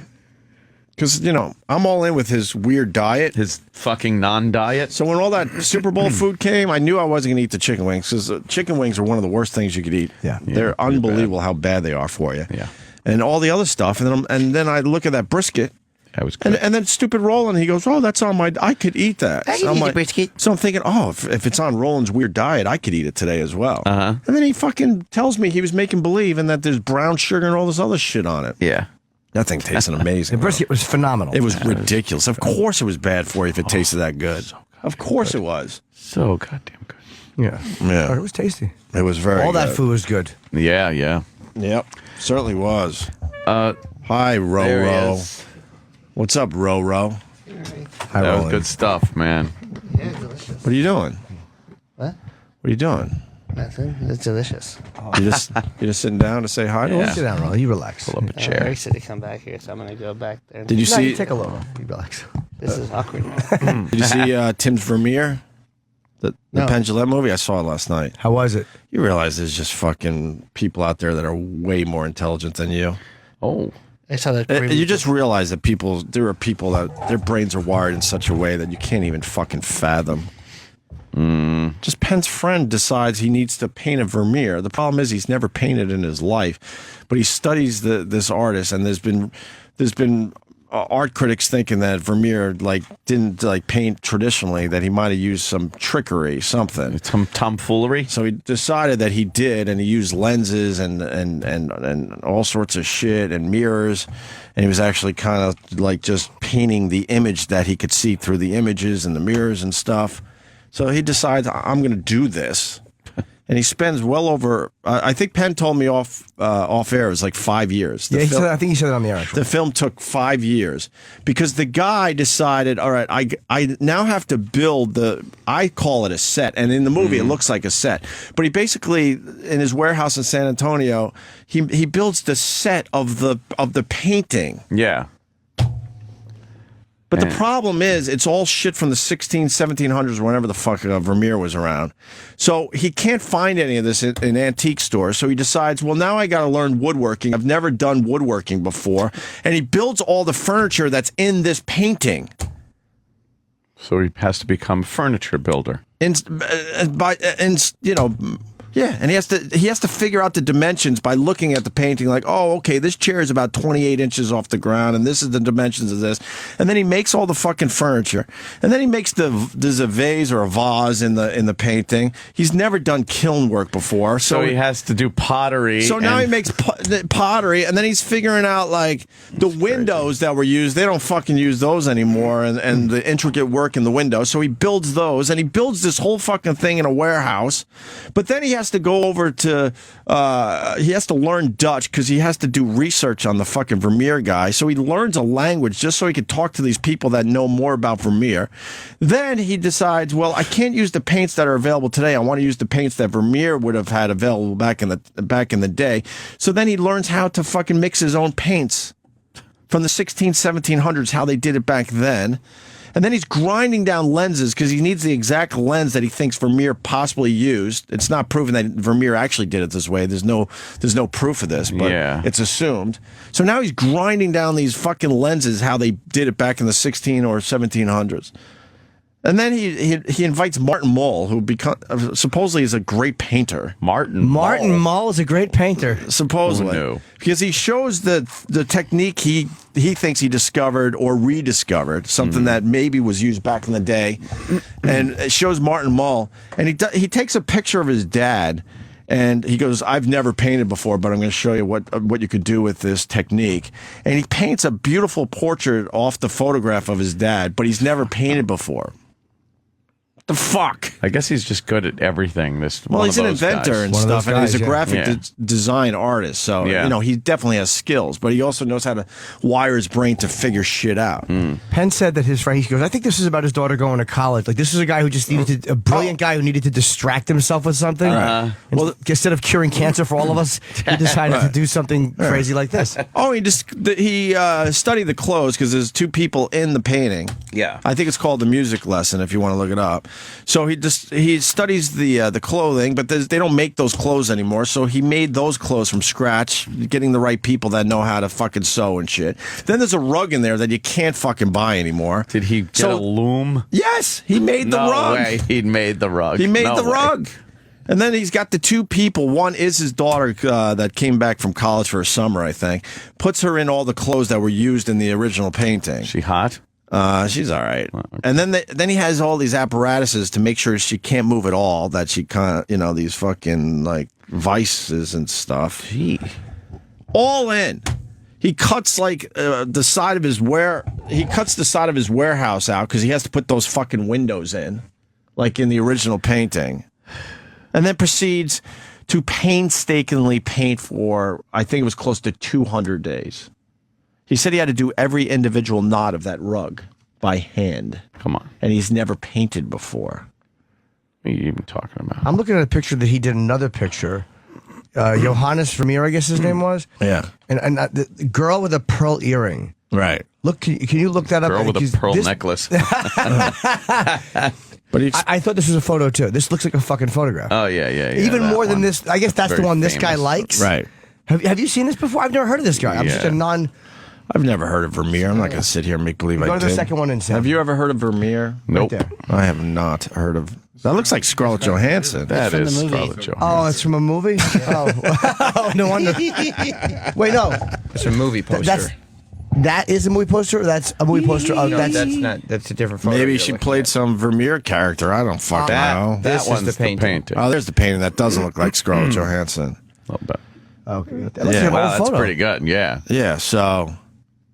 S4: Because, I'm all in with his weird diet.
S6: His fucking non-diet.
S4: So when all that Super Bowl food came, I knew I wasn't going to eat the chicken wings. Because chicken wings are one of the worst things you could eat.
S5: Yeah.
S4: They're unbelievable how bad they are for you.
S6: Yeah.
S4: And all the other stuff. And then I look at that brisket.
S6: That was good.
S4: And then stupid Roland, he goes, oh, that's on I could eat that.
S5: I can eat the brisket.
S4: So I'm thinking, if it's on Roland's weird diet, I could eat it today as well.
S6: Uh-huh.
S4: And then he fucking tells me he was making believe and that there's brown sugar and all this other shit on it.
S6: Yeah.
S4: That thing tasted amazing.
S5: The brisket was phenomenal.
S4: It was ridiculous. Of course it was bad for you if it tasted that good. So of course it was.
S6: So goddamn good.
S5: Yeah.
S4: Yeah.
S5: It was tasty.
S4: It was very
S5: all
S4: good.
S5: that food was good.
S6: Yeah.
S4: Yep. Certainly was. Hi, Roro. What's up, Roro? Hi,
S6: that was
S4: Roland.
S6: good stuff, man.
S5: Yeah, delicious.
S4: What are you doing?
S5: What?
S4: What are you doing?
S5: Nothing. It's delicious.
S4: You're just sitting down to say hi to us?
S5: Sit down, Roland. You relax.
S6: Pull up a chair.
S12: Eric said to come back here, so I'm going to go back there.
S4: Did you see?
S5: You take a look. You relax.
S12: This is awkward.
S4: Did you see Tim's Vermeer? The Pendulette movie? I saw it last night.
S5: How was it?
S4: You realize there's just fucking people out there that are way more intelligent than you.
S6: Oh.
S5: I saw that.
S4: You just realize that there are people that their brains are wired in such a way that you can't even fucking fathom. Just Penn's friend decides he needs to paint a Vermeer. The problem is he's never painted in his life, but he studies this artist, and there's been art critics thinking that Vermeer didn't paint traditionally, that he might have used some trickery, something,
S6: some tomfoolery.
S4: So he decided that he did, and he used lenses and all sorts of shit and mirrors, and he was actually kind of just painting the image that he could see through the images and the mirrors and stuff. So he decides, I'm going to do this. And he spends well over, I think Penn told me off air, it was 5 years.
S5: I think he said it on the air.
S4: The film took 5 years because the guy decided, all right, I now have to build I call it a set. And in the movie, it looks like a set. But he basically, in his warehouse in San Antonio, he builds the set of the painting.
S6: Yeah.
S4: But the problem is, it's all shit from the 1700s, or whenever the fuck Vermeer was around. So he can't find any of this in antique stores. So he decides, well, now I got to learn woodworking. I've never done woodworking before. And he builds all the furniture that's in this painting.
S6: So he has to become a furniture builder.
S4: Yeah, and he has to figure out the dimensions by looking at the painting, okay, this chair is about 28 inches off the ground, and this is the dimensions of this. And then he makes all the fucking furniture. And then he makes there's a vase or a vase in the painting. He's never done kiln work before.
S6: So he has to do pottery.
S4: So now he makes pottery, and then he's figuring out, the windows that were used, they don't fucking use those anymore, and the intricate work in the windows. So he builds those, and he builds this whole fucking thing in a warehouse. But then he has to go over to he has to learn Dutch because he has to do research on the fucking Vermeer guy. So he learns a language just so he can talk to these people that know more about Vermeer. Then he decides, well, I can't use the paints that are available today. I want to use the paints that Vermeer would have had available back in the day. So then he learns how to fucking mix his own paints from the 1700s, how they did it back then. And then he's grinding down lenses because he needs the exact lens that he thinks Vermeer possibly used. It's not proven that Vermeer actually did it this way. There's no proof of this, but it's assumed. So now he's grinding down these fucking lenses how they did it back in the 16 or 1700s. And then he invites Martin Mull, who supposedly is a great painter.
S5: Martin Mull is a great painter.
S4: Supposedly. Because he shows the technique he thinks he discovered or rediscovered, something that maybe was used back in the day. And it shows Martin Mull. And he takes a picture of his dad. And he goes, I've never painted before, but I'm going to show you what you could do with this technique. And he paints a beautiful portrait off the photograph of his dad, but he's never painted before. The fuck?
S6: I guess he's just good at everything.
S4: He's an inventor and stuff, and he's a graphic design artist. So, he definitely has skills, but he also knows how to wire his brain to figure shit out.
S5: Penn said that his friend, he goes, I think this is about his daughter going to college. This is a guy who just needed a brilliant guy who needed to distract himself with something. Well, instead of curing cancer for all of us, he decided to do something crazy like this.
S4: He studied the clothes because there's two people in the painting.
S6: Yeah.
S4: I think it's called The Music Lesson if you want to look it up. So he studies the clothing, but they don't make those clothes anymore. So he made those clothes from scratch, getting the right people that know how to fucking sew and shit. Then there's a rug in there that you can't fucking buy anymore.
S6: Did he get a loom?
S4: Yes, he made the rug.
S6: No way, he made the rug.
S4: He made the rug. And then he's got the two people. One is his daughter that came back from college for a summer, I think. Puts her in all the clothes that were used in the original painting.
S6: She hot?
S4: She's all right. And then he has all these apparatuses to make sure she can't move at all, that she kind of, these fucking, vices and stuff.
S6: Gee.
S4: All in. He cuts, the side of his warehouse out because he has to put those fucking windows in, in the original painting. And then proceeds to painstakingly paint for, I think it was close to 200 days. He said he had to do every individual knot of that rug by hand.
S6: Come on.
S4: And he's never painted before.
S6: What are you even talking about?
S5: I'm looking at a picture that he did another picture. Johannes Vermeer, I guess his name was.
S4: Yeah.
S5: And the girl with a pearl earring.
S4: Right.
S5: Look, can you look that up?
S6: Girl with a pearl necklace.
S4: But
S5: I thought this was a photo too. This looks like a fucking photograph.
S6: Oh, yeah.
S5: Even more than this. I guess that's the one this guy likes.
S4: Right.
S5: Have you seen this before? I've never heard of this guy. I'm just a non.
S4: I've never heard of Vermeer. I'm not going to sit here and make believe I did.
S5: Go to the second one and say.
S4: Have you ever heard of Vermeer?
S6: Nope.
S5: Right there.
S4: I have not heard of. That looks like Scarlett Johansson.
S6: That
S12: from
S6: is
S12: the movie.
S6: Scarlett Johansson.
S5: Oh, it's from a movie? Oh, no wonder. Wait, no.
S13: It's a movie poster.
S5: That is a movie poster? Or that's a movie poster of
S13: No,
S5: that's
S13: that's not. That's a different photo.
S4: Maybe
S13: you're
S4: she
S13: looking
S4: played
S13: at.
S4: some Vermeer character. I don't fucking know.
S13: This
S6: That one's
S13: is the painting.
S4: Oh, there's the painting. That doesn't look like Scarlett Johansson.
S6: A little bit.
S5: Okay.
S4: Yeah.
S6: Wow, that's pretty good. Yeah.
S4: Yeah, so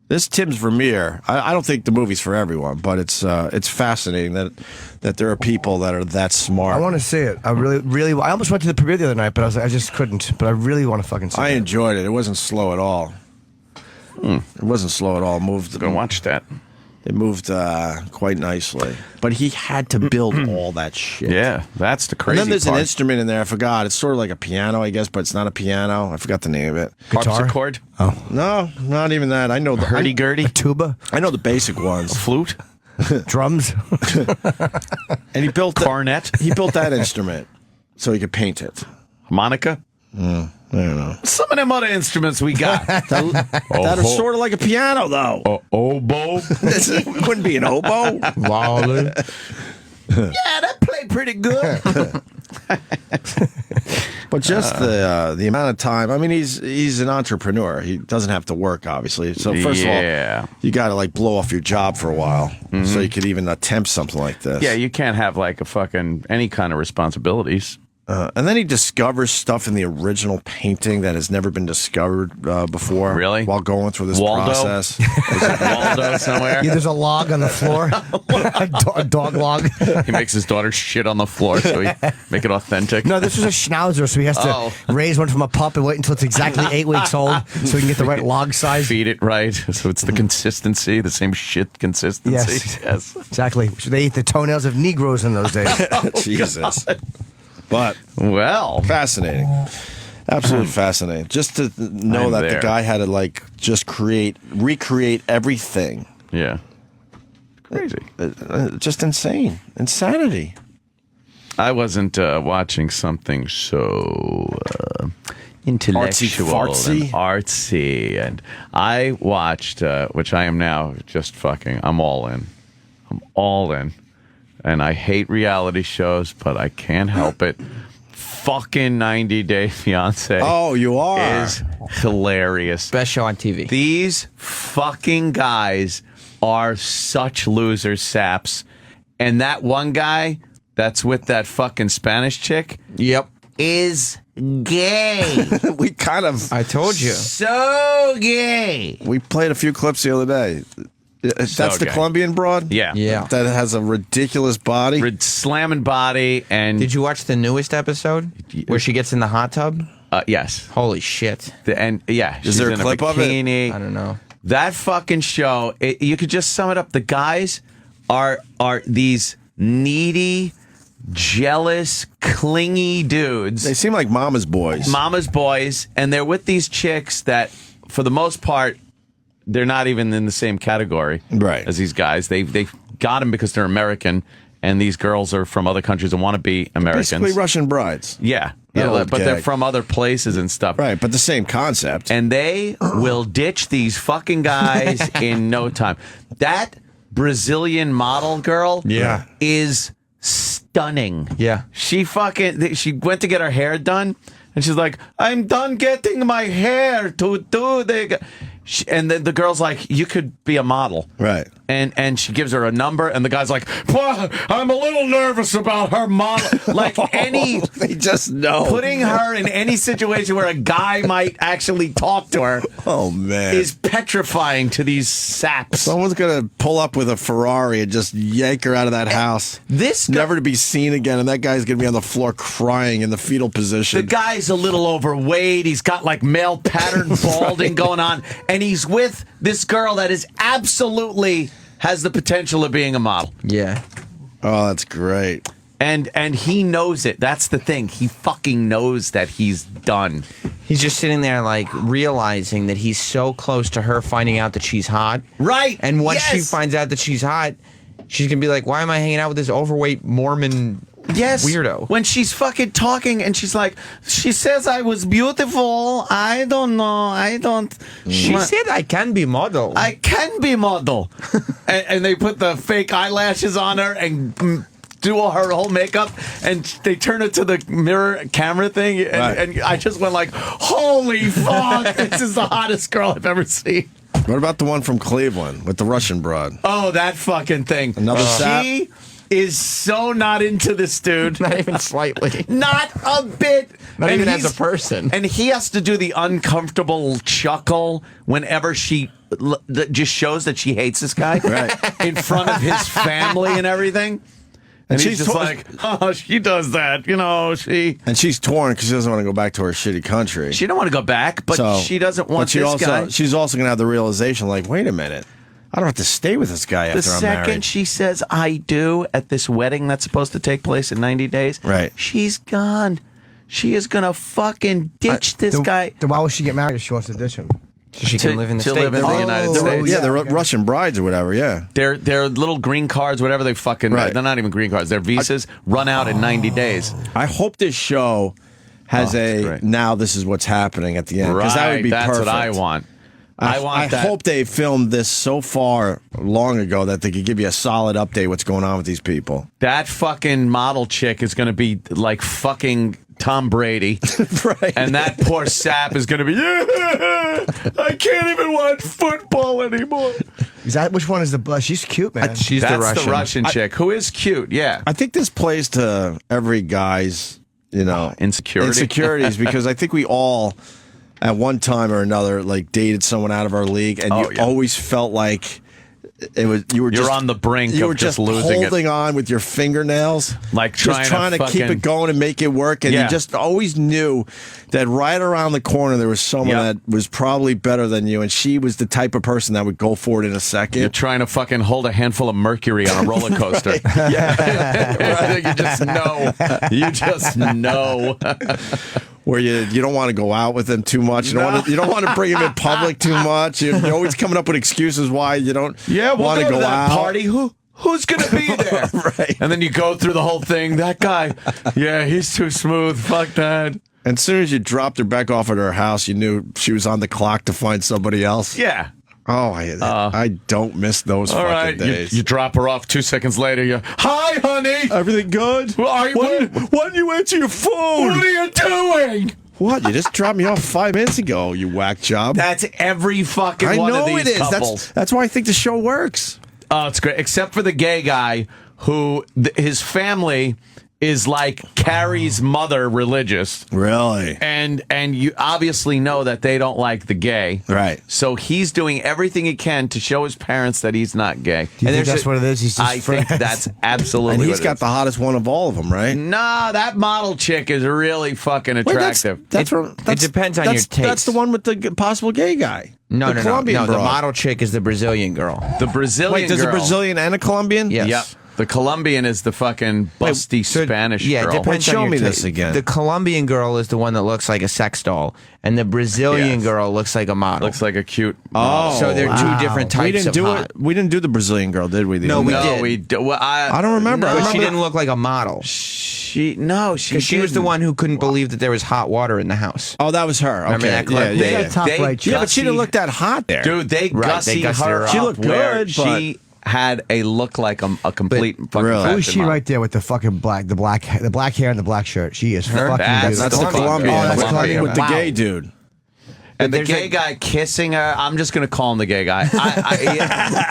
S4: this Tim's Vermeer, I don't think the movie's for everyone, but it's fascinating that there are people that are that smart.
S5: I want to see it. I really. I almost went to the premiere the other night, but I just couldn't. But I really want to fucking see it.
S4: I enjoyed it. It wasn't slow at all. It wasn't slow at all.
S6: Go watch that.
S4: It moved quite nicely. But he had to build all that shit.
S6: Yeah, that's the crazy
S4: And then there's
S6: part.
S4: an instrument in there. I forgot. It's sort of like a piano, I guess, but it's not a piano. I forgot the name of it.
S6: Harpsichord?
S4: Oh. No, not even that. I know the
S6: hurdy-gurdy?
S5: A tuba?
S4: I know the basic ones.
S6: A flute?
S5: Drums?
S4: And he built
S6: Cornet?
S4: He built that instrument so he could paint it.
S6: Harmonica?
S4: I don't know.
S6: Some of them other instruments we got.
S4: that are sort of like a piano, though.
S6: Oboe?
S4: It wouldn't be an oboe.
S5: Lolly.
S6: Yeah, that played pretty good.
S4: But just the amount of time. I mean, he's an entrepreneur. He doesn't have to work, obviously. So first of all, you got to like blow off your job for a while so you could even attempt something like this.
S6: Yeah, you can't have like a fucking any kind of responsibilities.
S4: And then he discovers stuff in the original painting that has never been discovered before.
S6: Really?
S4: While going through this
S6: Waldo?
S4: process.
S6: Is it Waldo somewhere?
S5: Yeah, there's a log on the floor. a dog log.
S6: He makes his daughter shit on the floor so he make it authentic.
S5: No, this was a schnauzer, so he has to raise one from a pup and wait until it's exactly 8 weeks old so he can get the right log size.
S6: Feed it right, so it's the consistency, the same shit consistency.
S5: Yes. Exactly. So they ate the toenails of Negroes in those days.
S4: Jesus. But
S6: well,
S4: fascinating, absolutely fascinating. Just to know that the guy had to like just recreate everything.
S6: Yeah, crazy,
S4: just insane, insanity.
S6: I wasn't watching something so intellectual and artsy, and I watched, which I am now just fucking. I'm all in. And I hate reality shows, but I can't help it. Fucking 90 Day Fiance.
S4: Oh, you are.
S6: Is hilarious.
S13: Best show on TV.
S6: These fucking guys are such losers, saps. And that one guy that's with that fucking Spanish chick.
S13: Yep.
S6: Is gay.
S4: We kind of.
S13: I told you.
S6: So gay.
S4: We played a few clips the other day. That's the Colombian broad?
S6: Yeah.
S4: That has a ridiculous body.
S6: Slamming body. And
S13: did you watch the newest episode where she gets in the hot tub?
S6: Yes.
S13: Holy shit.
S6: Is
S4: there a clip of it?
S13: I don't know.
S6: That fucking show, you could just sum it up. The guys are these needy, jealous, clingy dudes.
S4: They seem like mama's boys.
S6: And they're with these chicks that, for the most part, they're not even in the same category as these guys. They've got them because they're American, and these girls are from other countries and want to be Americans.
S4: Basically Russian brides.
S6: Yeah.
S4: That old
S6: But they're
S4: gag.
S6: from other places and stuff.
S4: Right, but the same concept.
S6: And they will ditch these fucking guys in no time. That Brazilian model girl is stunning.
S13: Yeah.
S6: She went to get her hair done, and she's like, I'm done getting my hair to do the... And then the girl's like, you could be a model.
S4: Right.
S6: And she gives her a number, and the guy's like, well, I'm a little nervous about her model. Like
S4: they just know.
S6: Putting her in any situation where a guy might actually talk to her is petrifying to these saps.
S4: Someone's going to pull up with a Ferrari and just yank her out of that house. Never to be seen again, and that guy's going to be on the floor crying in the fetal position.
S6: The guy's a little overweight. He's got like male pattern balding going on, and he's with this girl that is absolutely has the potential of being a model.
S13: Yeah.
S4: Oh, that's great.
S6: And he knows it. That's the thing. He fucking knows that he's done.
S13: He's just sitting there like realizing that he's so close to her finding out that she's hot.
S6: Right.
S13: And once she finds out that she's hot, she's going to be like, why am I hanging out with this overweight Mormon
S6: Yes.
S13: Weirdo.
S6: When she's fucking talking and she's like, she says I was beautiful. I don't know. I don't.
S13: She said I can be model.
S6: I can be model. and they put the fake eyelashes on her and do her whole makeup, and they turn it to the mirror camera thing, and I just went like, holy fuck, this is the hottest girl I've ever seen.
S4: What about the one from Cleveland with the Russian broad?
S6: Oh, that fucking thing.
S4: Another sap?
S6: She is so not into this dude.
S13: Not even slightly.
S6: Not a bit.
S13: Not
S6: And
S13: even as
S6: he's-
S13: a person.
S6: And he has to do the uncomfortable chuckle whenever she that just shows that she hates this guy in front of his family and everything. And he's just like, oh, she does that, you know, she...
S4: And she's torn because she doesn't want to go back to her shitty country.
S6: She don't want to go back, but she doesn't want this guy.
S4: She's also going to have the realization, like, wait a minute. I don't have to stay with this guy after I'm married.
S6: The second she says, I do, at this wedding that's supposed to take place in 90 days, she's gone. She is going to fucking ditch this guy.
S5: Then why would she get married if she wants to ditch him?
S13: So she can live in the States.
S6: live in the United States.
S4: Yeah, they're Russian brides or whatever, yeah.
S6: They're little green cards, whatever they fucking... They're not even green cards. Their visas run out in 90 days.
S4: I hope this show has now this is what's happening at the end. Because that would be
S6: that's
S4: perfect.
S6: what I want.
S4: I hope they filmed this so far long ago that they could give you a solid update what's going on with these people.
S6: That fucking model chick is going to be like fucking Tom Brady. And that poor sap is going to be, I can't even watch football anymore.
S5: Is that which one is the? She's cute, man.
S6: That's the Russian chick who is cute. Yeah,
S4: I think this plays to every guy's, insecurities because I think we all, at one time or another, like dated someone out of our league, and you always felt like you're
S6: on the brink
S4: you
S6: of
S4: were
S6: just
S4: just
S6: losing
S4: holding on with your fingernails,
S6: like
S4: trying to keep it going and make it work, and you just always knew that right around the corner there was someone that was probably better than you, and she was the type of person that would go for it in a second.
S6: You're trying to fucking hold a handful of mercury on a roller coaster. You just know. You just know.
S4: Where you don't want to go out with them too much. You don't want to bring them in public too much. You're always coming up with excuses why you don't want to go
S6: that
S4: out.
S6: Party. Who's going to be there? And then you go through the whole thing. That guy, he's too smooth. Fuck that.
S4: And as soon as you dropped her back off at her house, you knew she was on the clock to find somebody else.
S6: Yeah.
S4: Oh, I don't miss those fucking days.
S6: You drop her off 2 seconds later. Hi, honey.
S4: Everything good?
S6: Why
S4: didn't you answer your phone?
S6: What are you doing?
S4: What? You just dropped me off 5 minutes ago, you whack job.
S6: That's every fucking one of these couples.
S4: That's why I think the show works.
S6: Oh, it's great. Except for the gay guy who his family is like Carrie's mother religious.
S4: Really?
S6: And you obviously know that they don't like the gay.
S4: Right.
S6: So he's doing everything he can to show his parents that he's not gay.
S5: Do you think that's what it is? He's just
S6: I think that's absolutely
S4: And he's
S6: what it
S4: got
S6: is.
S4: the hottest one of all of them, right?
S6: Nah, that model chick is really fucking attractive.
S13: It depends on your taste.
S4: That's the one with the possible gay guy.
S13: No.
S4: The Colombian
S13: The
S4: broad.
S13: model chick is the Brazilian girl.
S6: The Brazilian
S4: Wait, there's
S6: girl.
S4: a Brazilian and a Colombian?
S13: Yes.
S6: Yep. The Colombian is the fucking busty Spanish
S13: Yeah, it
S6: girl.
S13: depends
S4: Show
S13: on your
S4: me
S13: taste.
S4: this again.
S13: The Colombian girl is the one that looks like a sex doll, and the Brazilian girl looks like a model.
S6: Looks like a cute model.
S13: So they're two different types
S4: we didn't
S13: of
S4: do
S13: hot.
S4: it. We didn't do the Brazilian girl, did we?
S13: No, we did.
S6: we do. Well,
S4: I don't remember.
S6: No,
S4: I
S13: But
S4: remember
S13: she didn't look like a model.
S6: She
S13: was the one who couldn't believe that there was hot water in the house.
S4: Oh, that was her.
S13: Remember
S4: Okay.
S13: that clip?
S5: They got top right
S4: Yeah, but she didn't look that hot there.
S6: Dude, they gussy her up.
S4: She looked
S6: where
S4: good,
S6: she had a look like a complete fucking
S4: Really?
S6: fashion
S5: Who is she
S6: model.
S5: right there with the fucking black hair and the black shirt? She is fucking
S6: That's
S5: beautiful.
S4: That's the Colombian.
S5: Oh, that's
S4: Colombian
S5: Colombian.
S4: with the
S5: Wow.
S4: gay dude.
S6: And the gay guy kissing her, I'm just going to call him the gay guy.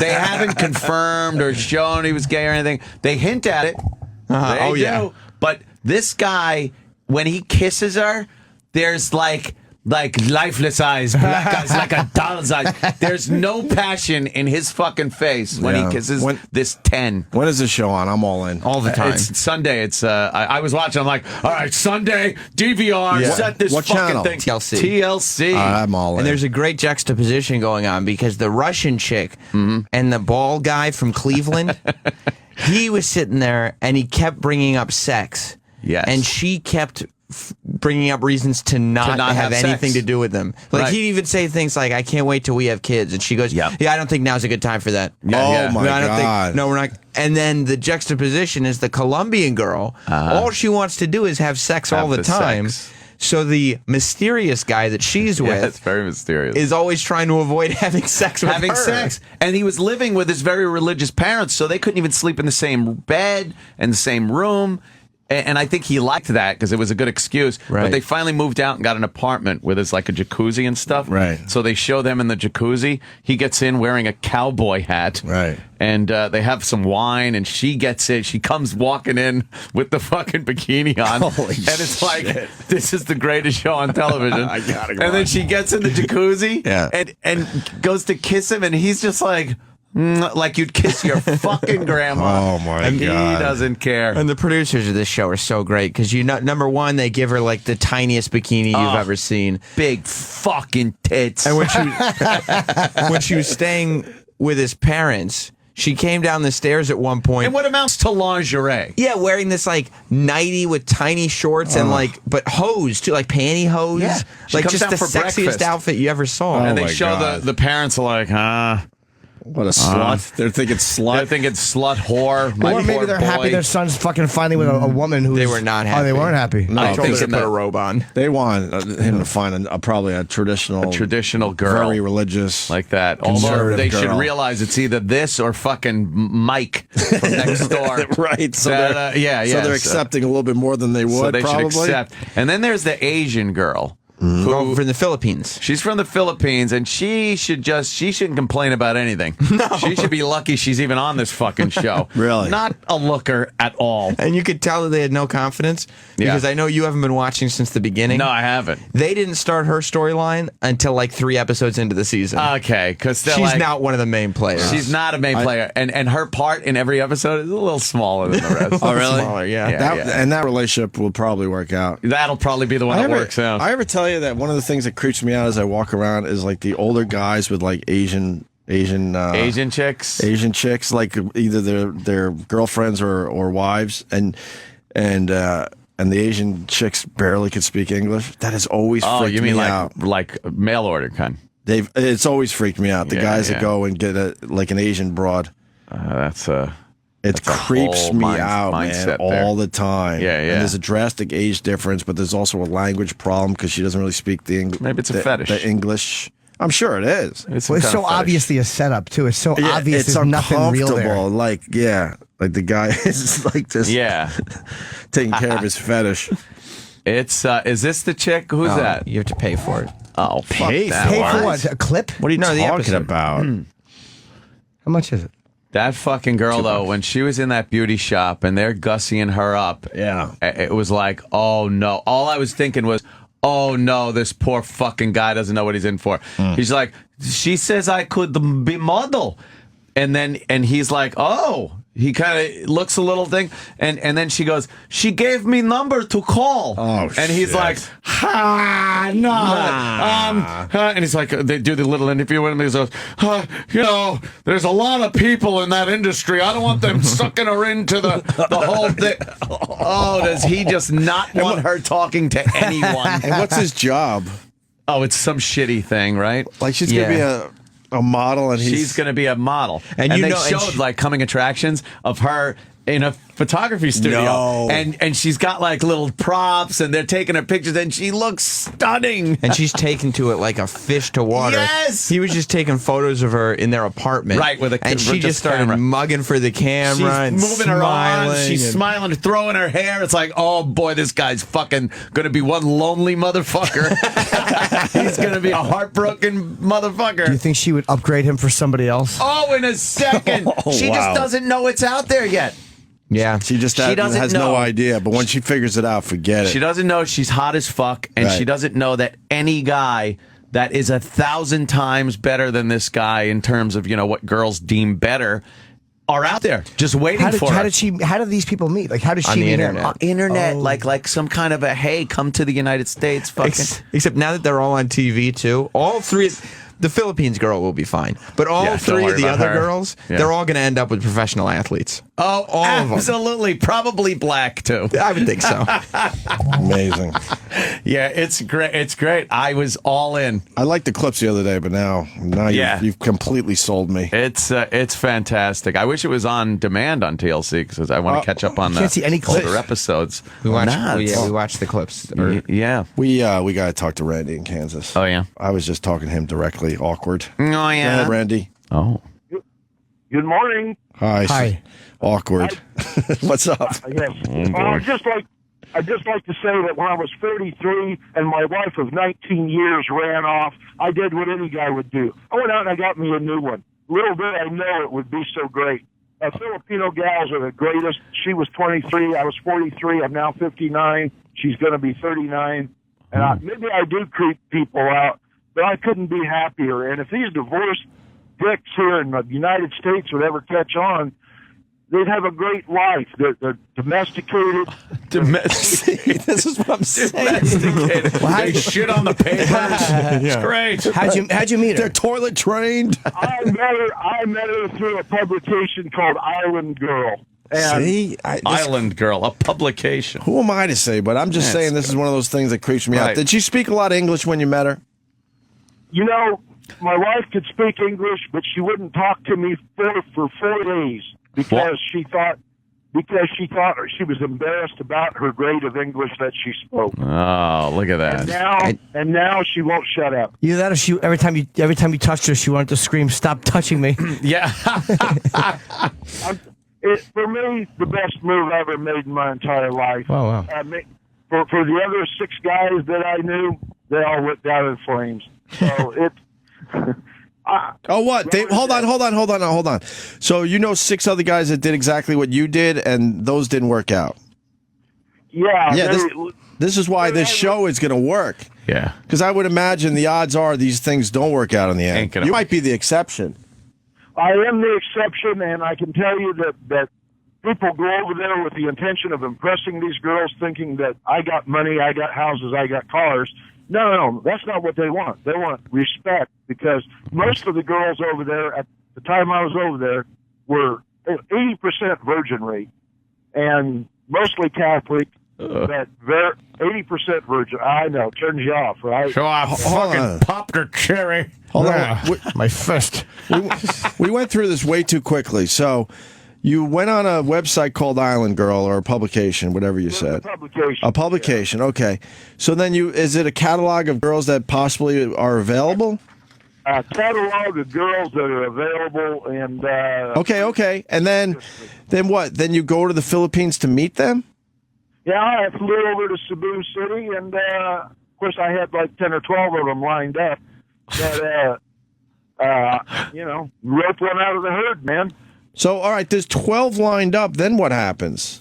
S6: They haven't confirmed or shown he was gay or anything. They hint at it. They do. But this guy, when he kisses her, there's like lifeless eyes, black eyes, like a doll's eyes. There's no passion in his fucking face when he kisses this 10.
S4: When is the show on? I'm all in.
S13: All the time.
S6: It's Sunday. It's I was watching. I'm like, all right, Sunday DVR.
S4: Yeah.
S6: Set this
S4: What
S6: fucking
S4: channel?
S6: thing.
S13: TLC.
S6: TLC.
S4: I'm all in.
S13: And there's a great juxtaposition going on because the Russian chick and the bald guy from Cleveland, he was sitting there and he kept bringing up sex.
S6: Yes.
S13: And she kept bringing up reasons to not have anything to do with them. Like
S6: Right.
S13: he'd even say things like, "I can't wait till we have kids," and she goes, "Yeah, I don't think now's a good time for that."
S4: my
S13: I don't
S4: God.
S13: no, we're not. And then the juxtaposition is the Colombian girl. All she wants to do is have sex all the time.
S6: sex.
S13: So the mysterious guy that she's with,
S6: it's very mysterious,
S13: is always trying to avoid having sex with her.
S6: sex. And he was living with his very religious parents, so they couldn't even sleep in the same bed and the same room. And I think he liked that because it was a good excuse.
S13: Right.
S6: But they finally moved out and got an apartment where there's like a jacuzzi and stuff.
S4: Right.
S6: So they show them in the jacuzzi. He gets in wearing a cowboy hat.
S4: Right.
S6: And they have some wine, and she gets in. She comes walking in with the fucking bikini on.
S4: Holy
S6: and it's like, this is the greatest show on television.
S4: I gotta go
S6: And then
S4: on.
S6: she gets in the jacuzzi and goes to kiss him, and he's just like you'd kiss your fucking grandma.
S4: Oh, my
S6: and
S4: God.
S6: he doesn't care.
S13: And the producers of this show are so great because number one, they give her like the tiniest bikini you've ever seen,
S6: big fucking tits.
S13: And when she was staying with his parents, she came down the stairs at one point.
S6: And what amounts to lingerie?
S13: Yeah, wearing this like nightie with tiny shorts and but hose too, like pantyhose.
S6: Yeah. She
S13: Like
S6: comes
S13: just
S6: down
S13: the
S6: for
S13: sexiest
S6: breakfast.
S13: outfit you ever saw.
S6: And they show the parents are like,
S4: What a slut. They're thinking slut.
S6: They're thinking slut, whore. My
S5: Or maybe
S6: poor
S5: they're
S6: boy.
S5: happy their son's fucking finally with a woman who
S13: They were not happy.
S5: Oh, they weren't happy.
S4: No,
S13: I told her to
S6: think
S13: put
S6: that-
S13: a robe on.
S4: They want him to find probably a traditional
S6: girl.
S4: very religious,
S6: like that. Although
S4: conservative
S6: they should
S4: girl.
S6: realize it's either this or fucking Mike from next door.
S4: Right. So
S6: That,
S4: they're, so they're accepting a little bit more than they would.
S6: So they
S4: probably.
S6: should accept. And then there's the Asian girl. Who,
S13: from the Philippines.
S6: She's from the Philippines, and she shouldn't complain about anything. No. She should be lucky she's even on this fucking show.
S4: Really?
S6: Not a looker at all.
S13: And you could tell that they had no confidence because I know you haven't been watching since the beginning.
S6: No, I haven't.
S13: They didn't start her storyline until like 3 episodes into the season.
S6: Okay, because
S13: she's not one of the main players.
S6: She's not a main player, and her part in every episode is a little smaller than the rest.
S4: Oh, really?
S13: Smaller, yeah.
S4: And that relationship will probably work out.
S6: That'll probably be the one that works out.
S4: I ever tell you that one of the things that creeps me out as I walk around is like the older guys with like Asian
S6: chicks,
S4: like either their girlfriends or wives, and the Asian chicks barely could speak English. That has always freaked
S6: you mean
S4: me out.
S6: like mail order kind?
S4: It's always freaked me out. The
S6: Yeah,
S4: guys
S6: yeah.
S4: that go and get an Asian broad. It creeps
S6: whole
S4: me out, man,
S6: mindset
S4: all
S6: there.
S4: the time.
S6: Yeah, yeah.
S4: And there's a drastic age difference, but there's also a language problem because she doesn't really speak the English.
S6: Maybe it's a fetish.
S4: The English. I'm sure it is.
S6: It's
S5: Well, it's so obviously a setup too. It's so obvious.
S4: It's
S5: There's nothing real there.
S4: uncomfortable. Like the guy is like just taking care of his fetish.
S6: It's is this the chick? Who's that?
S13: You have to pay for it.
S6: Oh, fuck
S4: Pay
S6: that.
S5: Pay for what? A clip?
S4: What are you
S13: No, the
S4: talking
S13: episode.
S4: about?
S5: How much is it?
S6: That fucking girl, though, when she was in that beauty shop and they're gussying her up, it was like, oh no. All I was thinking was, oh no, this poor fucking guy doesn't know what he's in for. He's like, she says I could be model. And he's like, oh. He kind of looks a little thing, and then she goes, she gave me number to call.
S4: Oh,
S6: and he's
S4: shit.
S6: like, ha, no. And he's like, they do the little interview with him. He goes, there's a lot of people in that industry. I don't want them sucking her into the whole thing. Oh, does he just not want her talking to anyone?
S4: And what's his job?
S6: Oh, it's some shitty thing, right?
S4: Like she's gonna be a model, and
S6: she's going to be a model. And
S13: you
S6: they
S13: know-
S6: showed like coming attractions of her in a photography studio.
S4: No.
S6: And she's got like little props and they're taking her pictures and she looks stunning.
S13: And she's taken to it like a fish to water.
S6: Yes!
S13: He was just taking photos of her in their apartment.
S6: Right, with a
S13: and she
S6: with
S13: just
S6: the
S13: started
S6: camera.
S13: mugging for the camera and
S6: She's moving her
S13: smiling.
S6: arms. She's
S13: and-
S6: smiling, throwing her hair. It's like, oh boy, this guy's fucking going to be one lonely motherfucker. He's going to be a heartbroken motherfucker.
S5: Do you think she would upgrade him for somebody else?
S6: Oh, in a second. She
S4: wow.
S6: just doesn't know it's out there yet.
S13: Yeah.
S4: She just
S6: doesn't
S4: has
S6: know.
S4: no idea. But when she figures it out, forget it.
S6: She doesn't know she's hot as fuck, and
S4: Right.
S6: she doesn't know that any guy that is 1,000 times better than this guy in terms of, what girls deem better are out there just waiting
S5: How
S6: for her.
S5: How did these people meet? Like, how did she
S13: On the
S5: meet
S13: internet.
S5: him?
S6: Internet, like some kind of a, hey, come to the United States. Fucking.
S13: Except now that they're all on TV too, all three. the Philippines girl will be fine. But all three of the other girls, they're all going to end up with professional athletes.
S6: Oh,
S13: all of them.
S6: Absolutely. Probably black, too.
S13: I would think so.
S4: Amazing.
S6: Yeah, it's great. It's great. I was all in.
S4: I liked the clips the other day, but now you've completely sold me.
S6: It's fantastic. I wish it was on demand on TLC because I want to catch up on
S5: can't see any clips.
S6: older episodes.
S13: We watched the clips.
S6: Yeah.
S4: We got to talk to Randy in Kansas.
S6: Oh, yeah?
S4: I was just talking to him directly. Awkward.
S2: Oh, yeah.
S4: Go ahead, Randy.
S6: Oh.
S14: Good morning.
S4: Hi. Awkward. What's up?
S14: Yes. I'd just like to say that when I was 33 and my wife of 19 years ran off, I did what any guy would do. I went out and I got me a new one. Little did I know it would be so great. Filipino gals are the greatest. She was 23. I was 43. I'm now 59. She's going to be 39. And maybe I do creep people out, but I couldn't be happier. And if these divorced dicks here in the United States would ever catch on, they'd have a great life. They're domesticated.
S4: This is what I'm saying.
S6: Domesticated. They shit on the papers. It's great.
S5: How'd you meet her?
S4: They're toilet trained.
S14: I met her through a publication called Island Girl. And
S4: See?
S6: Island Girl, a publication.
S4: Who am I to say? But I'm just saying this is one of those things that creeps me out. Did she speak a lot of English when you met her?
S14: You know, my wife could speak English, but she wouldn't talk to me for 4 days because she thought she was embarrassed about her grade of English that she spoke.
S6: Oh, look at that!
S14: And now she won't shut up.
S5: Either that, or she every time you touched her, she wanted to scream, "Stop touching me!"
S6: Yeah.
S14: For me, the best move I ever made in my entire life.
S5: Oh, wow.
S14: For the other 6 guys that I knew, they all went down in flames. So it's.
S4: Oh, what? Hold on. So you know 6 other guys that did exactly what you did, and those didn't work out.
S14: Yeah.
S4: This is why this show is going to work.
S6: Yeah.
S4: Because I would imagine the odds are these things don't work out in the end. You might be the exception.
S14: I am the exception, and I can tell you that people go over there with the intention of impressing these girls, thinking that I got money, I got houses, I got cars. No, that's not what they want. They want respect, because most of the girls over there, at the time I was over there, were 80% virgin rate, and mostly Catholic, but 80% virgin. I know, turns you off, right?
S6: Show off, fucking popped her cherry.
S4: Hold on.
S5: My fist.
S4: We went through this way too quickly. So you went on a website called Island Girl, or a publication, whatever you said.
S14: A
S4: publication. Okay. So then is it a catalog of girls that possibly are available?
S14: A catalog of girls that are available, and
S4: Okay. And then what? Then you go to the Philippines to meet them?
S14: Yeah, I flew over to Cebu City, and of course I had like 10 or 12 of them lined up. But rope one out of the herd, man.
S4: So, all right, there's 12 lined up. Then what happens?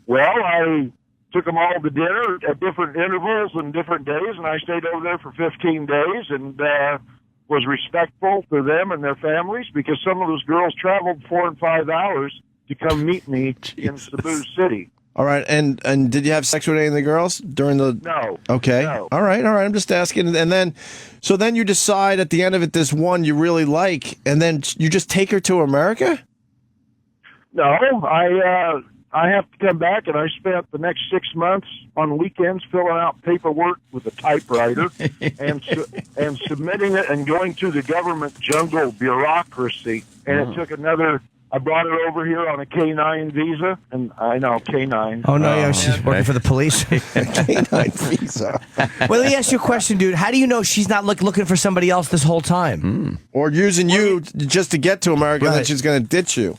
S14: Well, I took them all to dinner at different intervals and different days, and I stayed over there for 15 days and was respectful to them and their families, because some of those girls traveled 4 and 5 hours to come meet me in Cebu City.
S4: All right, and did you have sex with any of the girls during the?
S14: No.
S4: Okay.
S14: No.
S4: All right. I'm just asking, and then you decide at the end of it, this one you really like, and then you just take her to America.
S14: No, I have to come back, and I spent the next 6 months on weekends filling out paperwork with a typewriter and submitting it and going through the government jungle bureaucracy. And it took another. I brought her over here on a K-9 visa, and I know K-9.
S5: Oh no, yeah, she's working for the police.
S4: K-9 visa.
S5: Well, let me ask you a question, dude. How do you know she's not looking for somebody else this whole time?
S4: Or using you just to get to America, and then she's going to ditch you?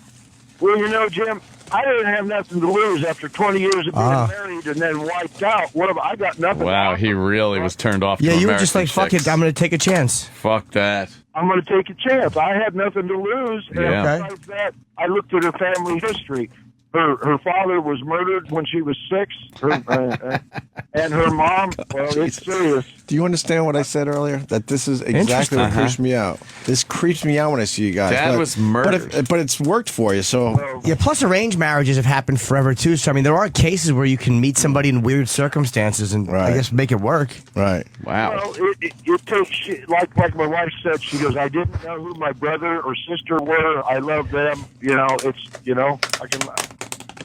S14: Well, Jim, I didn't have nothing to lose after 20 years of being married and then wiped out. I got nothing.
S6: Wow, he really was turned off.
S5: Yeah,
S6: to
S5: you were
S6: American
S5: just like, fuck
S6: chicks.
S5: it, I'm going to take a chance.
S6: Fuck that.
S14: I'm going to take a chance. I had nothing to lose. And besides that, I looked at her family history. her father was murdered when she was 6, and her mom. Well, it's serious.
S4: Do you understand what I said earlier? That this is exactly what creeps me out. This creeps me out when I see you guys.
S6: Dad was murdered.
S4: But it's worked for you, so.
S5: Yeah, plus arranged marriages have happened forever, too. So, I mean, there are cases where you can meet somebody in weird circumstances and, I guess, make it work.
S4: Right.
S6: Wow.
S14: Well, it takes, like my wife said, she goes, I didn't know who my brother or sister were. I love them. I can,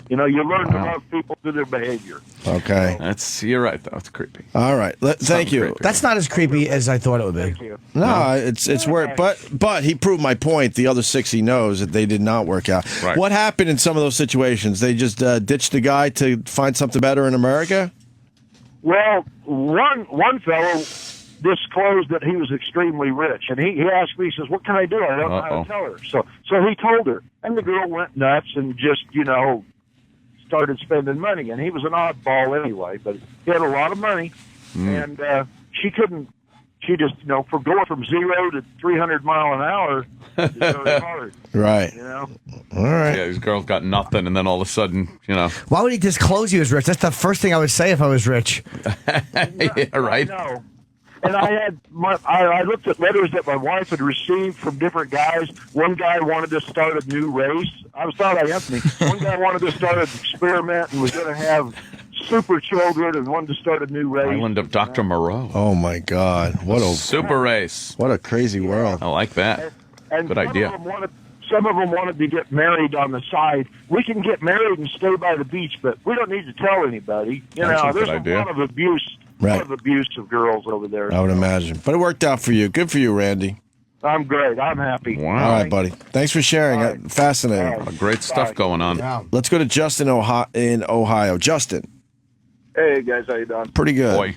S14: you learn to love people through their behavior.
S4: Okay.
S6: You're right, though. It's creepy.
S4: All right. Thank you.
S6: Creepy.
S5: That's not as creepy as I thought it would be.
S4: No, it's work. But he proved my point. The other 6 he knows that they did not work out.
S6: Right.
S4: What happened in some of those situations? They just ditched the guy to find something better in America?
S14: Well, one fellow disclosed that he was extremely rich, and he asked me, he says, what can I do? I don't know how to tell her. So he told her, and the girl went nuts and just, started spending money, and he was an oddball anyway, but he had a lot of money, and she just, for going from 0 to 300 mile an hour is very hard.
S4: Right.
S14: All
S4: right.
S6: Yeah, these girls got nothing, and then all of a sudden,
S5: Why would he disclose he was rich? That's the first thing I would say if I was rich.
S6: Yeah, right.
S14: No. And I looked at letters that my wife had received from different guys. One guy wanted to start a new race. I was thought Anthony. One guy wanted to start an experiment and was going to have super children and wanted to start a new race.
S6: Island of Dr. Moreau.
S4: Oh my God! What a
S6: super race!
S4: What a crazy world!
S6: I like that.
S14: And
S6: good idea.
S14: Some of them wanted to get married on the side. We can get married and stay by the beach, but we don't need to tell anybody.
S6: That's a
S14: there's
S6: good idea.
S14: a lot of abuse.
S4: Right.
S14: A lot of abuse of girls over there.
S4: I would imagine. But it worked out for you. Good for you, Randy.
S14: I'm great. I'm happy.
S6: Wow.
S4: All right, buddy. Thanks for sharing. Fascinating.
S6: Great stuff going on.
S4: Let's go to Justin in Ohio. Justin.
S15: Hey, guys. How you doing?
S4: Pretty good.
S6: Boy.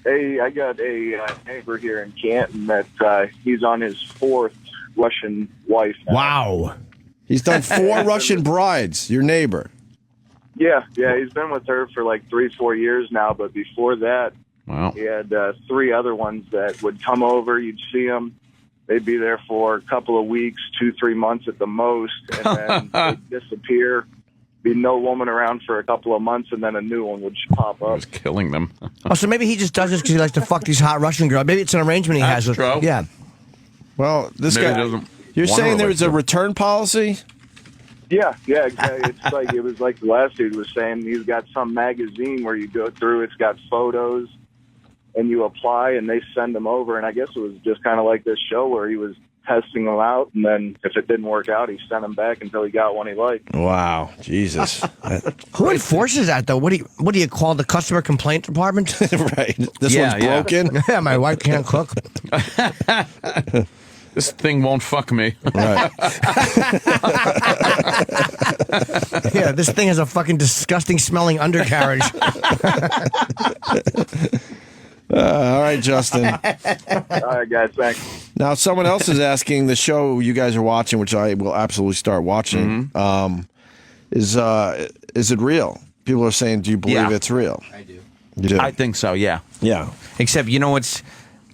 S15: Hey, I got a neighbor here in Canton that he's on his 4th Russian wife now.
S4: Wow. He's done 4 Russian brides, your neighbor.
S15: Yeah, he's been with her for like 3-4 years now, but before that, he had 3 other ones that would come over. You'd see them. They'd be there for a couple of weeks, 2-3 months at the most, and then they'd disappear. Be no woman around for a couple of months, and then a new one would pop up.
S6: He was killing them.
S5: So maybe he just does this because he likes to fuck these hot Russian girls. Maybe it's an arrangement he has with.
S6: True.
S5: Yeah.
S4: Well, this
S6: Maybe
S4: guy.
S6: he doesn't
S4: You're
S6: want
S4: saying
S6: her
S4: there's
S6: like
S4: a return policy?
S15: Yeah, exactly. It's like it was like the last dude was saying. He's got some magazine where you go through. It's got photos, and you apply, and they send them over. And I guess it was just kind of like this show where he was testing them out, and then if it didn't work out, he sent them back until he got one he liked.
S4: Wow, Jesus!
S5: Who enforces that though? What do you call the customer complaint department?
S4: Right. This one's broken.
S5: Yeah, my wife can't cook.
S6: This thing won't fuck me.
S4: Right.
S5: Yeah, this thing has a fucking disgusting smelling undercarriage.
S4: All right, Justin.
S15: All right, guys. Thanks.
S4: Now, someone else is asking the show you guys are watching, which I will absolutely start watching. Is it real? People are saying, do you believe it's real?
S13: I do.
S4: You do?
S2: I think so, yeah.
S4: Yeah.
S2: Except, you know what's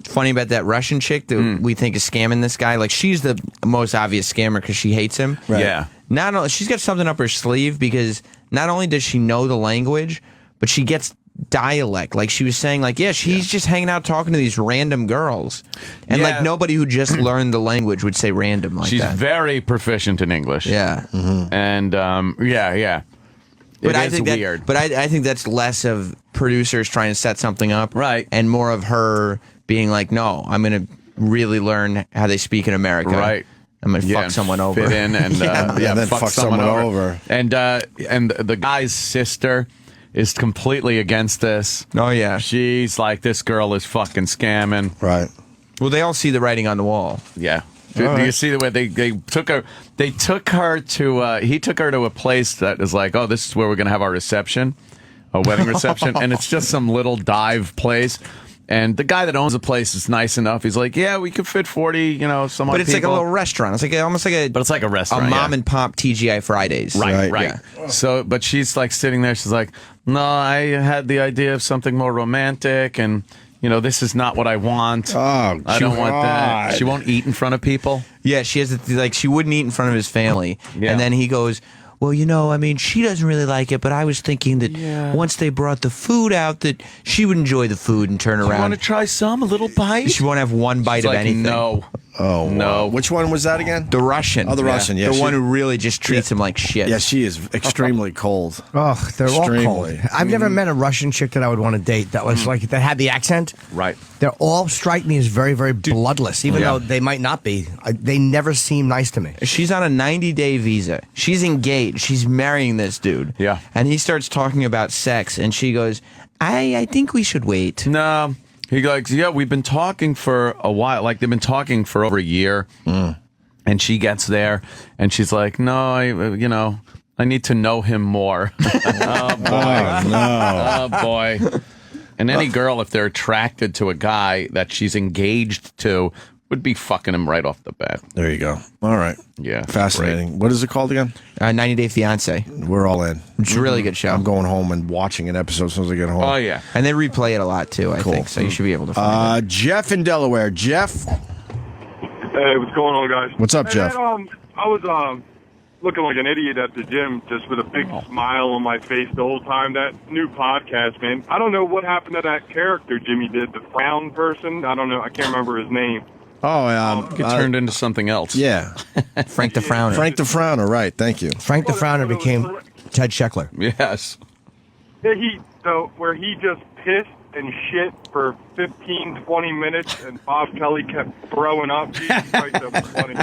S2: funny about that Russian chick that we think is scamming this guy? Like, she's the most obvious scammer because she hates him.
S4: Right.
S6: Yeah.
S2: Not only, she's got something up her sleeve because not only does she know the language, but she gets dialect. Like she was saying, like, she's just hanging out talking to these random girls. And like nobody who just learned the language would say random like
S6: She's
S2: that.
S6: very proficient in English.
S2: Yeah.
S6: And
S2: But I
S6: is
S2: think
S6: weird.
S2: But I think that's less of producers trying to set something up,
S6: right?
S2: And more of her being like, "No, I'm going to really learn how they speak in America,
S6: right?
S2: I'm going to fuck someone over,
S6: fit in, and
S4: then fuck someone over."
S6: And the guy's sister is completely against this.
S2: Oh yeah,
S6: she's like, "This girl is fucking scamming."
S4: Right.
S2: Well, they all see the writing on the wall.
S6: Yeah. Do you see the way they took her? They took her to. He took her to a place that is like, oh, this is where we're gonna have our reception, a wedding reception, and it's just some little dive place. And the guy that owns the place is nice enough. He's like, yeah, we could fit 40, some.
S2: But it's
S6: people.
S2: like a little restaurant. It's like almost like a.
S6: But it's like a restaurant,
S2: a mom and pop TGI Fridays.
S6: Right.
S2: Yeah.
S6: So, but she's like sitting there. She's like, no, I had the idea of something more romantic, and this is not what I want.
S4: Oh,
S6: I don't want that. She won't eat in front of people.
S2: Yeah, she has she wouldn't eat in front of his family.
S6: Yeah.
S2: And then he goes,
S13: well, I mean, she doesn't really like it, but I was thinking that once they brought the food out, that she would enjoy the food and turn around.
S6: You want to try some? A little bite?
S13: She won't have one bite
S6: She's
S13: of
S6: like,
S13: anything.
S6: No.
S4: Oh,
S6: no.
S4: Which one was that again?
S13: The Russian.
S4: Oh, the Russian, yeah.
S13: The one who really just treats him like shit.
S4: Yeah, she is extremely cold.
S5: Oh, they're all cold.
S4: Extremely.
S5: I've never met a Russian chick that I would want to date that was like, that had the accent.
S6: Right.
S5: They all strike me as very, very bloodless, even though they might not be. They never seem nice to me.
S13: She's on a 90-day visa. She's engaged. She's marrying this dude.
S6: Yeah.
S13: And he starts talking about sex, and she goes, I think we should wait.
S6: No. He goes, yeah, we've been talking for a while. Like, they've been talking for over a year. And she gets there, and she's like, no, I need to know him more. Oh, boy.
S4: Oh, no.
S6: Oh, boy. And any girl, if they're attracted to a guy that she's engaged to, would be fucking him right off the bat.
S4: There you go. All right.
S6: Yeah.
S4: Fascinating.
S6: Great.
S4: What is it called again?
S13: 90 Day Fiance.
S4: We're all in.
S13: It's a really good show.
S4: I'm going home and watching an episode as soon as I get home.
S6: Oh, yeah.
S13: And they replay it a lot, too, I think. So you should be able to find it.
S4: Jeff in Delaware. Jeff?
S8: Hey, what's going on, guys?
S4: What's up, Jeff?
S8: Man, I was looking like an idiot at the gym, just with a big smile on my face the whole time. That new podcast, man. I don't know what happened to that character Jimmy did, the frown person. I don't know. I can't remember his name.
S4: Oh,
S6: it turned into something else.
S4: Yeah.
S13: Frank the Frowner.
S4: Frank the Frowner, right. Thank you.
S5: Frank the Frowner became Ted Sheckler.
S6: Yes.
S8: Yeah, where he just pissed and shit for 15, 20 minutes, and Bob Kelly kept throwing up. Jesus Christ, that was funny.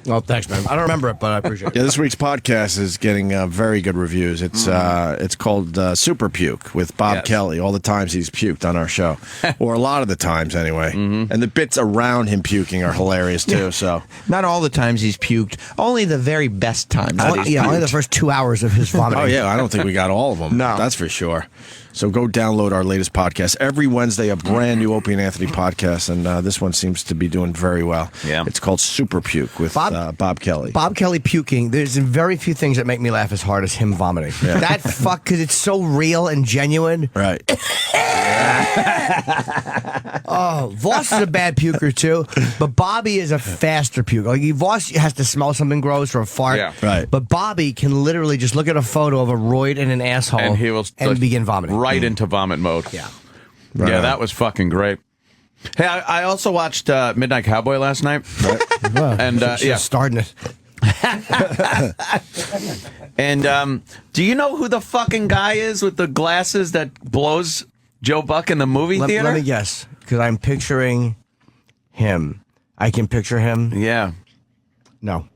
S5: Well, thanks, man. I don't remember it, but I appreciate it.
S4: Yeah, this week's podcast is getting very good reviews. It's called Super Puke with Bob Kelly. All the times he's puked on our show, or a lot of the times anyway. And the bits around him puking are hilarious too. So
S13: not all the times he's puked, only the very best times.
S5: Only the first 2 hours of his vomiting.
S4: Oh yeah, I don't think we got all of them. No, that's for sure. So go download our latest podcast. Every Wednesday, a brand new Opie and Anthony podcast, and this one seems to be doing very well.
S6: Yeah.
S4: It's called Super Puke with Bob Kelly.
S5: Bob Kelly puking, there's very few things that make me laugh as hard as him vomiting.
S4: Yeah.
S5: That fuck, because it's so real and genuine.
S4: Right.
S5: Oh, Voss is a bad puker too, but Bobby is a faster puker. Like Voss has to smell something gross or a fart.
S6: Yeah.
S4: Right.
S5: But Bobby can literally just look at a photo of a roid and an asshole
S6: And he will
S5: begin vomiting.
S6: Right into vomit mode.
S5: Yeah.
S4: Right.
S6: Yeah, that was fucking great. Hey, I also watched Midnight Cowboy last night. And
S5: starting it.
S6: And do you know who the fucking guy is with the glasses that blows Joe Buck in the movie theater?
S5: Let me guess, because I'm picturing him. I can picture him.
S6: Yeah.
S5: No.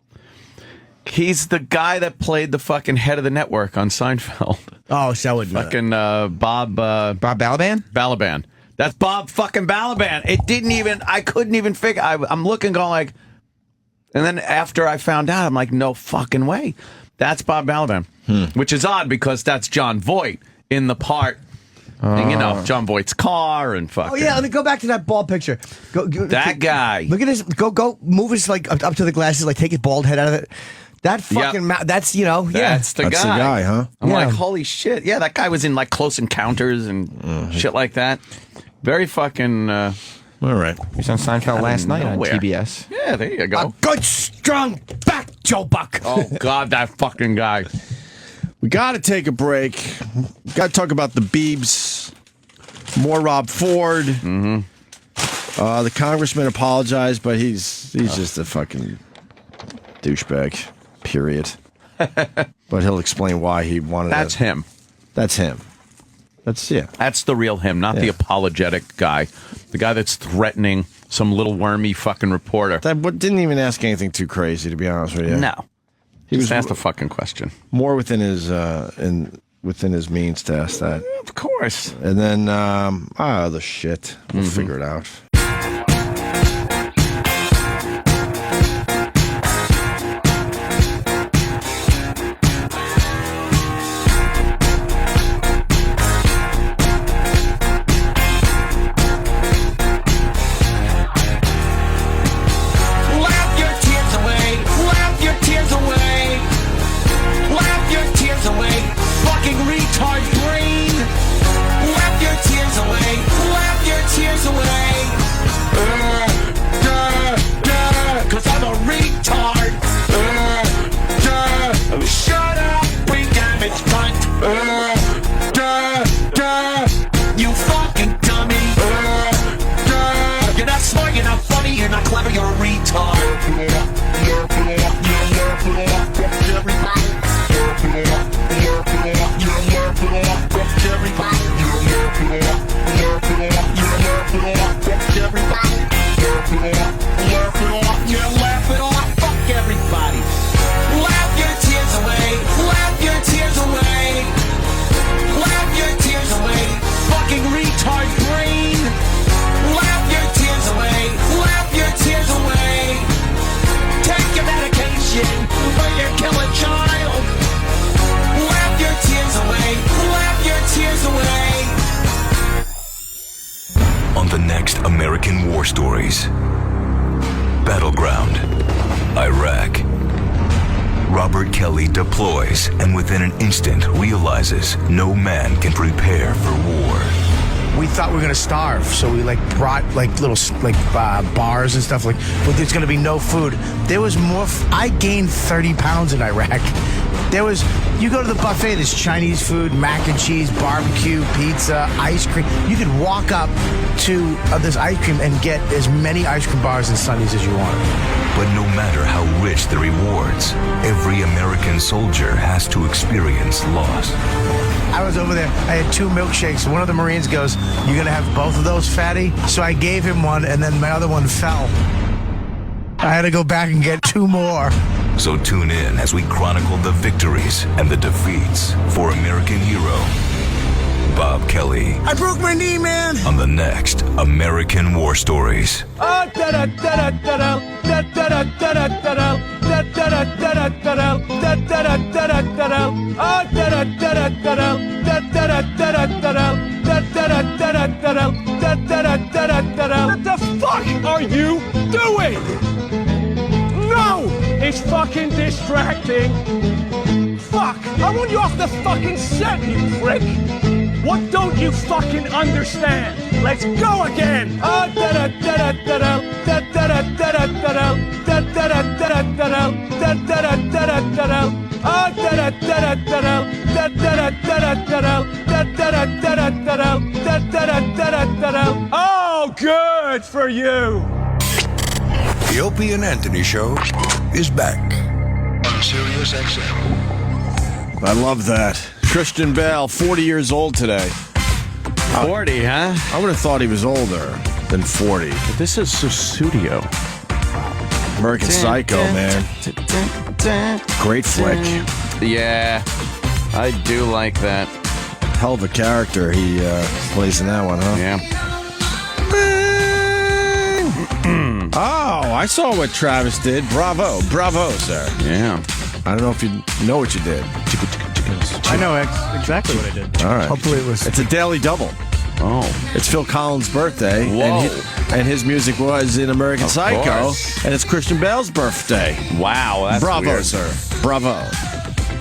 S6: He's the guy that played the fucking head of the network on Seinfeld.
S5: Oh, so would
S6: fucking Bob
S13: Balaban?
S6: Balaban. That's Bob fucking Balaban. It didn't even, I couldn't even figure, I'm looking going like, and then after I found out, I'm like, no fucking way. That's Bob Balaban. Which is odd because that's John Voight in the part. And, you know, John Voight's car and fucking.
S5: Oh yeah, let me go back to that bald picture. Go,
S6: that guy.
S5: Look at his. Go. Move his like up to the glasses. Like take his bald head out of it. That fucking. That's
S6: That's the guy,
S4: huh?
S6: I'm like, holy shit. Yeah, that guy was in like Close Encounters and shit like that. Very fucking.
S4: All right.
S13: He was on Seinfeld last night on TBS.
S6: Yeah, there you go.
S5: A good strong back, Joe Buck.
S6: Oh God, that fucking guy.
S4: We got to take a break. Got to talk about the Biebs. More Rob Ford. The congressman apologized, but he's just a fucking douchebag. Period. But he'll explain why he wanted.
S6: That's him.
S4: That's him. That's
S6: That's the real him, not the apologetic guy. The guy that's threatening some little wormy fucking reporter.
S4: That didn't even ask anything too crazy, to be honest with you.
S6: No.
S4: He
S6: Just
S4: was
S6: asked a fucking question.
S4: More within his within his means to ask that.
S6: Of course.
S4: And then the shit. We'll figure it out.
S7: Shut up!
S1: On the next American War Stories. Battleground, Iraq. Robert Kelly deploys and within an instant realizes no man can prepare for war.
S16: We thought we were gonna starve, so we brought little bars and stuff but there's gonna be no food. There was more. I gained 30 pounds in Iraq. You go to the buffet, there's Chinese food, mac and cheese, barbecue, pizza, ice cream. You could walk up to this ice cream and get as many ice cream bars and Sundays as you want.
S1: But no matter how rich the rewards, every American soldier has to experience loss.
S16: I was over there, I had 2 milkshakes. One of the Marines goes, "You gonna have both of those, fatty?" So I gave him one, and then my other one fell. I had to go back and get 2 more.
S1: So tune in as we chronicle the victories and the defeats for American hero Bob Kelly
S16: I broke my knee, man.
S1: on the next American War Stories.
S17: What the fuck are you doing? No! It's fucking distracting. Fuck! I want you off the fucking set, you prick! What don't you fucking understand? Let's go again! Oh, good for you!
S1: The Opie and Anthony Show is back on Sirius XM.
S4: I love that. Christian Bale, 40 years old today.
S6: 40, huh?
S4: I would have thought he was older than 40.
S6: But this is Susudio.
S4: American Psycho, man. Great flick.
S6: Yeah, I do like that.
S4: Hell of a character he plays in that one, huh?
S6: Yeah.
S4: Oh, I saw what Travis did. Bravo, sir.
S6: Yeah.
S4: I don't know if you know what you did.
S16: I know exactly what I did.
S4: All right.
S16: Hopefully it was.
S4: It's a daily double.
S6: Oh.
S4: It's Phil Collins' birthday.
S6: Whoa.
S4: And his music was in American
S6: Of
S4: Psycho.
S6: course.
S4: And it's Christian Bale's birthday.
S6: Wow, that's
S4: Bravo,
S6: weird.
S4: sir. Bravo.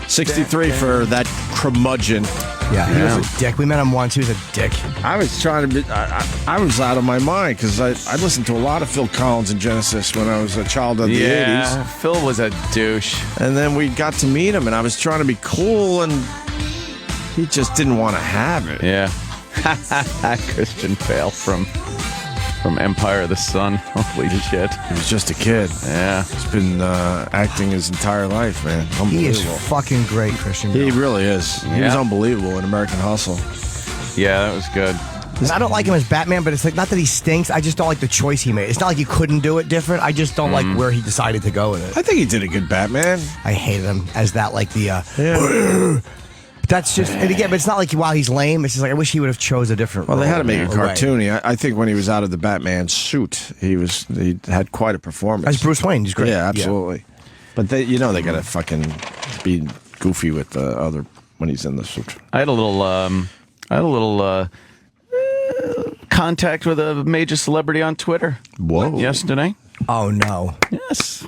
S4: 63 for that curmudgeon.
S5: Yeah, he was a dick. We met him once. He was a dick.
S4: I was trying to be. I was out of my mind because I listened to a lot of Phil Collins and Genesis when I was a child of the 80s.
S6: Phil was a douche.
S4: And then we got to meet him, and I was trying to be cool, and he just didn't want to have it.
S6: Yeah. Christian Bale from Empire of the Sun. Holy shit.
S4: He was just a kid.
S6: Yeah.
S4: He's been acting his entire life, man. Unbelievable.
S5: He is fucking great, Christian Bale.
S4: He really is. He was unbelievable in American Hustle.
S6: Yeah, that was good.
S5: And I don't like him as Batman, but it's not that he stinks. I just don't like the choice he made. It's not like you couldn't do it different. I just don't like where he decided to go with it.
S4: I think he did a good Batman.
S5: I hated him as that, That's just, and again, but it's not like while he's lame. It's just like I wish he would have chose a different.
S4: Well, they had to make it
S5: way.
S4: cartoony. I think when he was out of the Batman suit, he had quite a performance.
S5: As Bruce Wayne, he's great.
S4: Yeah, absolutely. But they got to fucking be goofy with the other when he's in the suit.
S6: I had a little contact with a major celebrity on Twitter.
S4: Whoa!
S6: Yesterday.
S5: Oh no!
S6: Yes,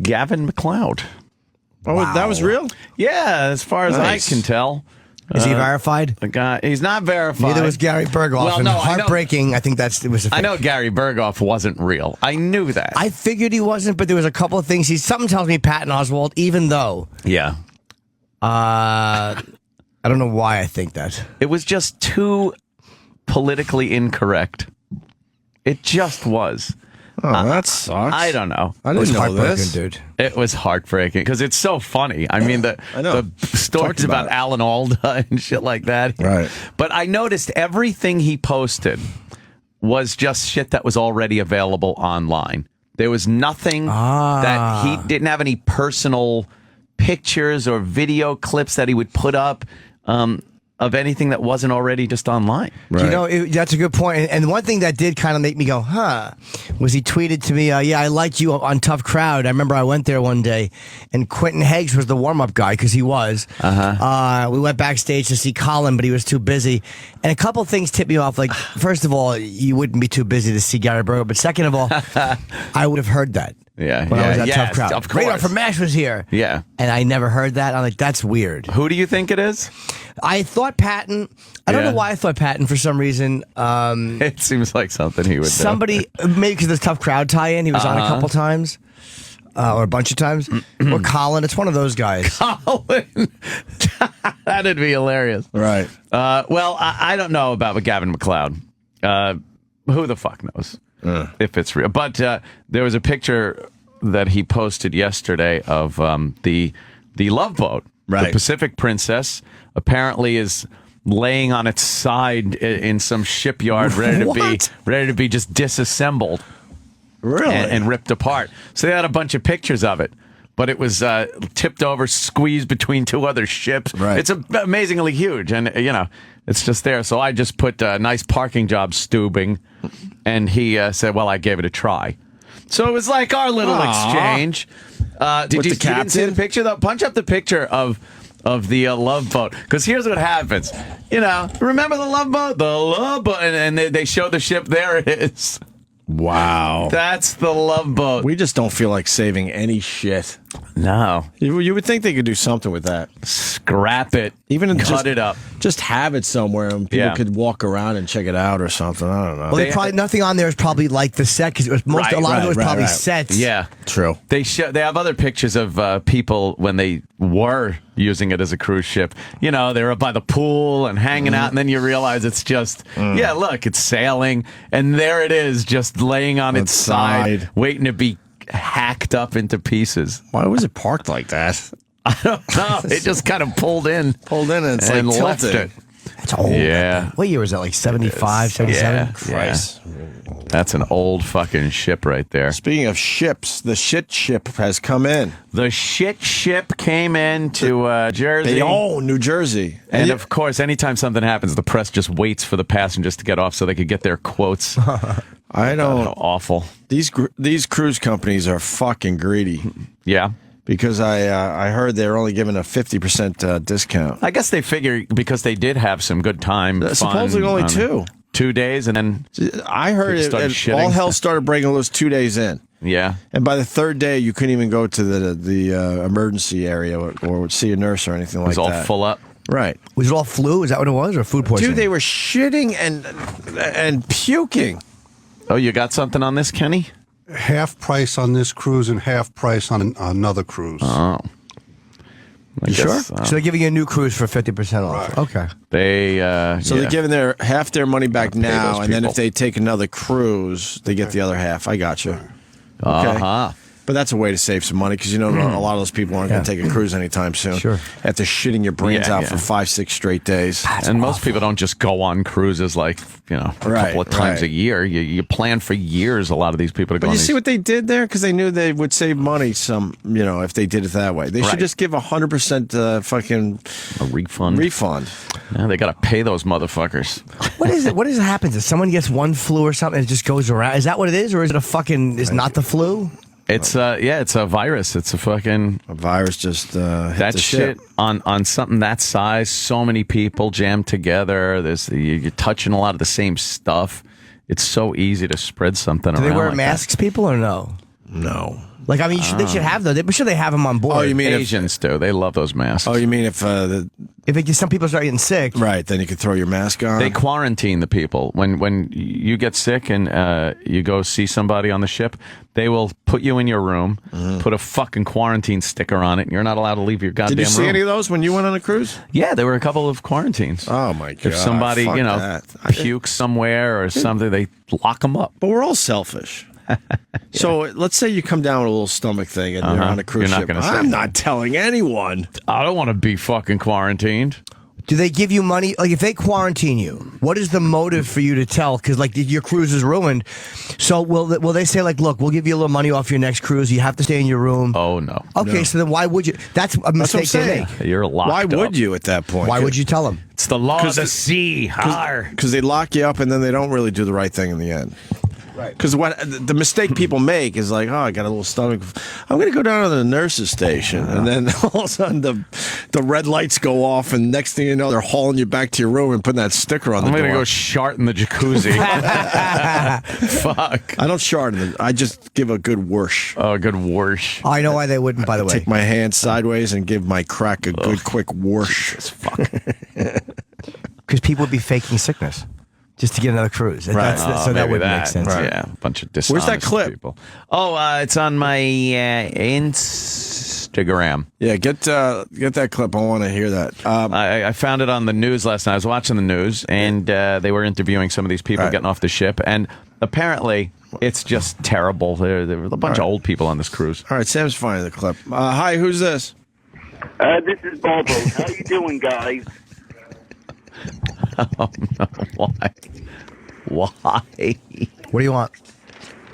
S6: Gavin McLeod.
S4: Oh, wow. That was real?
S6: Yeah, as far as I can tell.
S5: Is he verified?
S6: The guy, he's not verified.
S5: Neither was Gary Berghoff.
S6: Well,
S5: and
S6: no,
S5: heartbreaking. I think it was.
S6: I know Gary Berghoff wasn't real. I knew that.
S5: I figured he wasn't, but there was a couple of things. Something tells me Patton Oswalt, even though.
S6: Yeah.
S5: I don't know why I think that.
S6: It was just too politically incorrect. It just was.
S4: Oh, that sucks.
S6: I don't know.
S4: I didn't know this,
S5: dude.
S6: It was heartbreaking because it's so funny. I mean, the stories about Alan Alda and shit like that.
S4: Right.
S6: But I noticed everything he posted was just shit that was already available online. There was nothing that he didn't have any personal pictures or video clips that he would put up of anything that wasn't already just online.
S5: Right. You know, that's a good point. And one thing that did kind of make me go, was he tweeted to me, yeah, I liked you on Tough Crowd. I remember I went there one day, and Quentin Heggs was the warm-up guy, because he was. We went backstage to see Colin, but he was too busy. And a couple things tipped me off. Like, first of all, you wouldn't be too busy to see Gary Berger. But second of all, I would have heard that.
S6: Yeah,
S5: when I was at Tough Crowd.
S6: Of course.
S5: Radar from MASH was here.
S6: Yeah.
S5: And I never heard that. I'm like, that's weird.
S6: Who do you think it is?
S5: I thought Patton. I don't know why I thought Patton for some reason.
S6: It seems like something he would do.
S5: Somebody, maybe because of the Tough Crowd tie-in, he was on a couple times. Or a bunch of times. Or Colin. It's one of those guys.
S6: Colin. That'd be hilarious.
S4: Right.
S6: Well, I don't know about Gavin McLeod. Who the fuck knows if it's real? But there was a picture that he posted yesterday of the Love Boat.
S4: Right.
S6: The Pacific Princess apparently is laying on its side in some shipyard, ready to be just disassembled.
S4: Really?
S6: And ripped apart. So they had a bunch of pictures of it. But it was tipped over, squeezed between two other ships.
S4: Right.
S6: It's amazingly huge. And, it's just there. So I just put a nice parking job stubing. And he said, well, I gave it a try. So it was like our little exchange. You didn't see the picture, though? Punch up the picture of the Love Boat. Because here's what happens. Remember the Love Boat? The Love Boat. And they show the ship. There it is.
S4: Wow.
S6: That's the Love Boat.
S4: We just don't feel like saving any shit.
S6: No.
S4: You would think they could do something with that.
S6: Scrap it.
S4: Even
S6: cut it up.
S4: Just have it somewhere and people could walk around and check it out or something. I don't know.
S5: Well, probably nothing on there is probably like the set, because it was a lot of it was probably sets.
S6: Yeah.
S4: True.
S6: They have other pictures of people when they were using it as a cruise ship. They were up by the pool and hanging out, and then you realize it's just, look, it's sailing, and there it is, just laying on its side, waiting to be hacked up into pieces.
S4: Why was it parked like that?
S6: I don't know. It just kind of pulled in.
S4: And it's
S6: and
S4: like
S6: left
S4: tilted.
S6: it.
S5: That's old.
S6: Yeah.
S5: What year was that? Like 75, 77?
S6: Yeah.
S4: Christ.
S6: That's an old fucking ship right there.
S4: Speaking of ships, the shit ship has come in.
S6: The shit ship came in to Jersey.
S4: New Jersey.
S6: And of course, anytime something happens, the press just waits for the passengers to get off so they could get their quotes.
S4: I don't.
S6: How awful.
S4: These cruise companies are fucking greedy.
S6: Yeah.
S4: Because I heard they're only giving a 50% discount.
S6: I guess they figure because they did have some good time.
S4: Supposedly only
S6: 2 days, and then
S4: I heard all hell started breaking loose 2 days in.
S6: Yeah.
S4: And by the third day, you couldn't even go to the emergency area or see a nurse or anything like that.
S6: It was all full up.
S4: Right.
S5: Was it all flu? Is that what it was, or food poisoning?
S4: Dude, they were shitting and puking.
S6: Oh, you got something on this, Kenny?
S18: Half price on this cruise and half price on another cruise.
S6: Oh.
S5: You sure? So they're giving you a new cruise for 50% off.
S18: Right.
S5: Okay.
S4: They're giving half their money back now, and then if they take another cruise, they get the other half. I got you. Okay. But that's a way to save some money because a lot of those people aren't going to take a cruise anytime soon.
S5: Sure.
S4: After shitting your brains out for 5-6 straight days.
S6: And most people don't just go on cruises like, a couple of times a year. You plan for years, a lot of these people to go on.
S4: But you see what they did there? Because they knew they would save money if they did it that way. They should just give 100% fucking
S6: a refund. Yeah, they got to pay those motherfuckers.
S5: What is it? What does it happen? If someone gets one flu or something, it just goes around? Is that what it is? Or is it is not the flu?
S6: It's it's a virus. It's a
S4: virus. Just
S6: that shit on something that size. So many people jammed together. You're touching a lot of the same stuff. It's so easy to spread something around.
S5: Do they wear
S6: like
S5: masks, people, or no?
S4: No.
S5: Like, I mean, they should have those. I'm sure they have them on board.
S4: Oh, you mean
S6: Asians do? They love those masks.
S4: Oh, you mean if
S5: some people start getting sick,
S4: right? Then you can throw your mask on.
S6: They quarantine the people when you get sick and you go see somebody on the ship. They will put you in your room, put a fucking quarantine sticker on it, and you're not allowed to leave your goddamn room.
S4: Did you see any of those when you went on a cruise?
S6: Yeah, there were a couple of quarantines.
S4: Oh my god!
S6: If somebody pukes somewhere or something, they lock them up.
S4: But we're all selfish. So let's say you come down with a little stomach thing and you're on a cruise
S6: You're not
S4: ship.
S6: gonna say
S4: I'm not telling anyone.
S6: I don't want to be fucking quarantined.
S5: Do they give you money? Like, if they quarantine you, what is the motive for you to tell? Because, like, your cruise is ruined. So will they say, like, look, we'll give you a little money off your next cruise. You have to stay in your room.
S6: Oh, no.
S5: Okay, so then why would you? That's a mistake they make.
S6: You're locked
S4: Why
S6: up.
S4: would you at that point?
S5: Why would you tell them?
S6: It's the law of the sea.
S4: Because they lock you up and then they don't really do the right thing in the end.
S5: Right.
S4: Because what the mistake people make is like, oh, I got a little stomach. I'm going to go down to the nurse's station, and then all of a sudden the red lights go off, and next thing you know, they're hauling you back to your room and putting that sticker on the door.
S6: I'm going to go shart in the jacuzzi. Fuck.
S4: I don't shart in I just give a good whoosh.
S6: Oh, a good whoosh.
S5: I know why they wouldn't. By the way,
S4: take my hand sideways and give my crack a good quick whoosh.
S6: Fuck.
S5: Because people would be faking sickness just to get another cruise.
S4: Right.
S5: So that wouldn't make sense.
S4: Right.
S6: Yeah, a bunch of dishonest
S4: Where's that clip?
S6: people. Oh, it's on my Instagram.
S4: Yeah, get that clip. I want to hear that.
S6: I found it on the news last night. I was watching the news, and they were interviewing some of these people getting off the ship, and apparently it's just terrible. There were a bunch of old people on this cruise.
S4: All right, Sam's finding the clip. Hi, who's this?
S19: This is Bobo. How you doing, guys?
S6: Oh, no. Why?
S5: What do you want?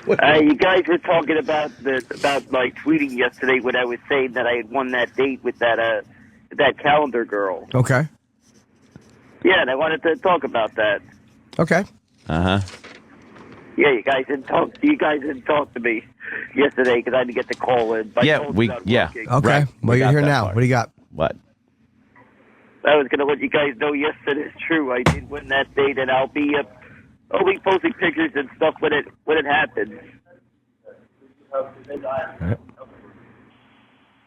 S19: You guys were talking about my tweeting yesterday when I was saying that I had won that date with that calendar girl.
S5: Okay.
S19: Yeah, and I wanted to talk about that.
S5: Okay.
S6: Uh-huh.
S19: Yeah, you guys didn't talk to me yesterday because I had to get the call in.
S5: Okay.
S19: Right.
S5: Well, you're here now. What do you got?
S6: What?
S19: I was going to let you guys know, yes, it is true. I did win that date, and I'll be posting pictures and stuff when it happens.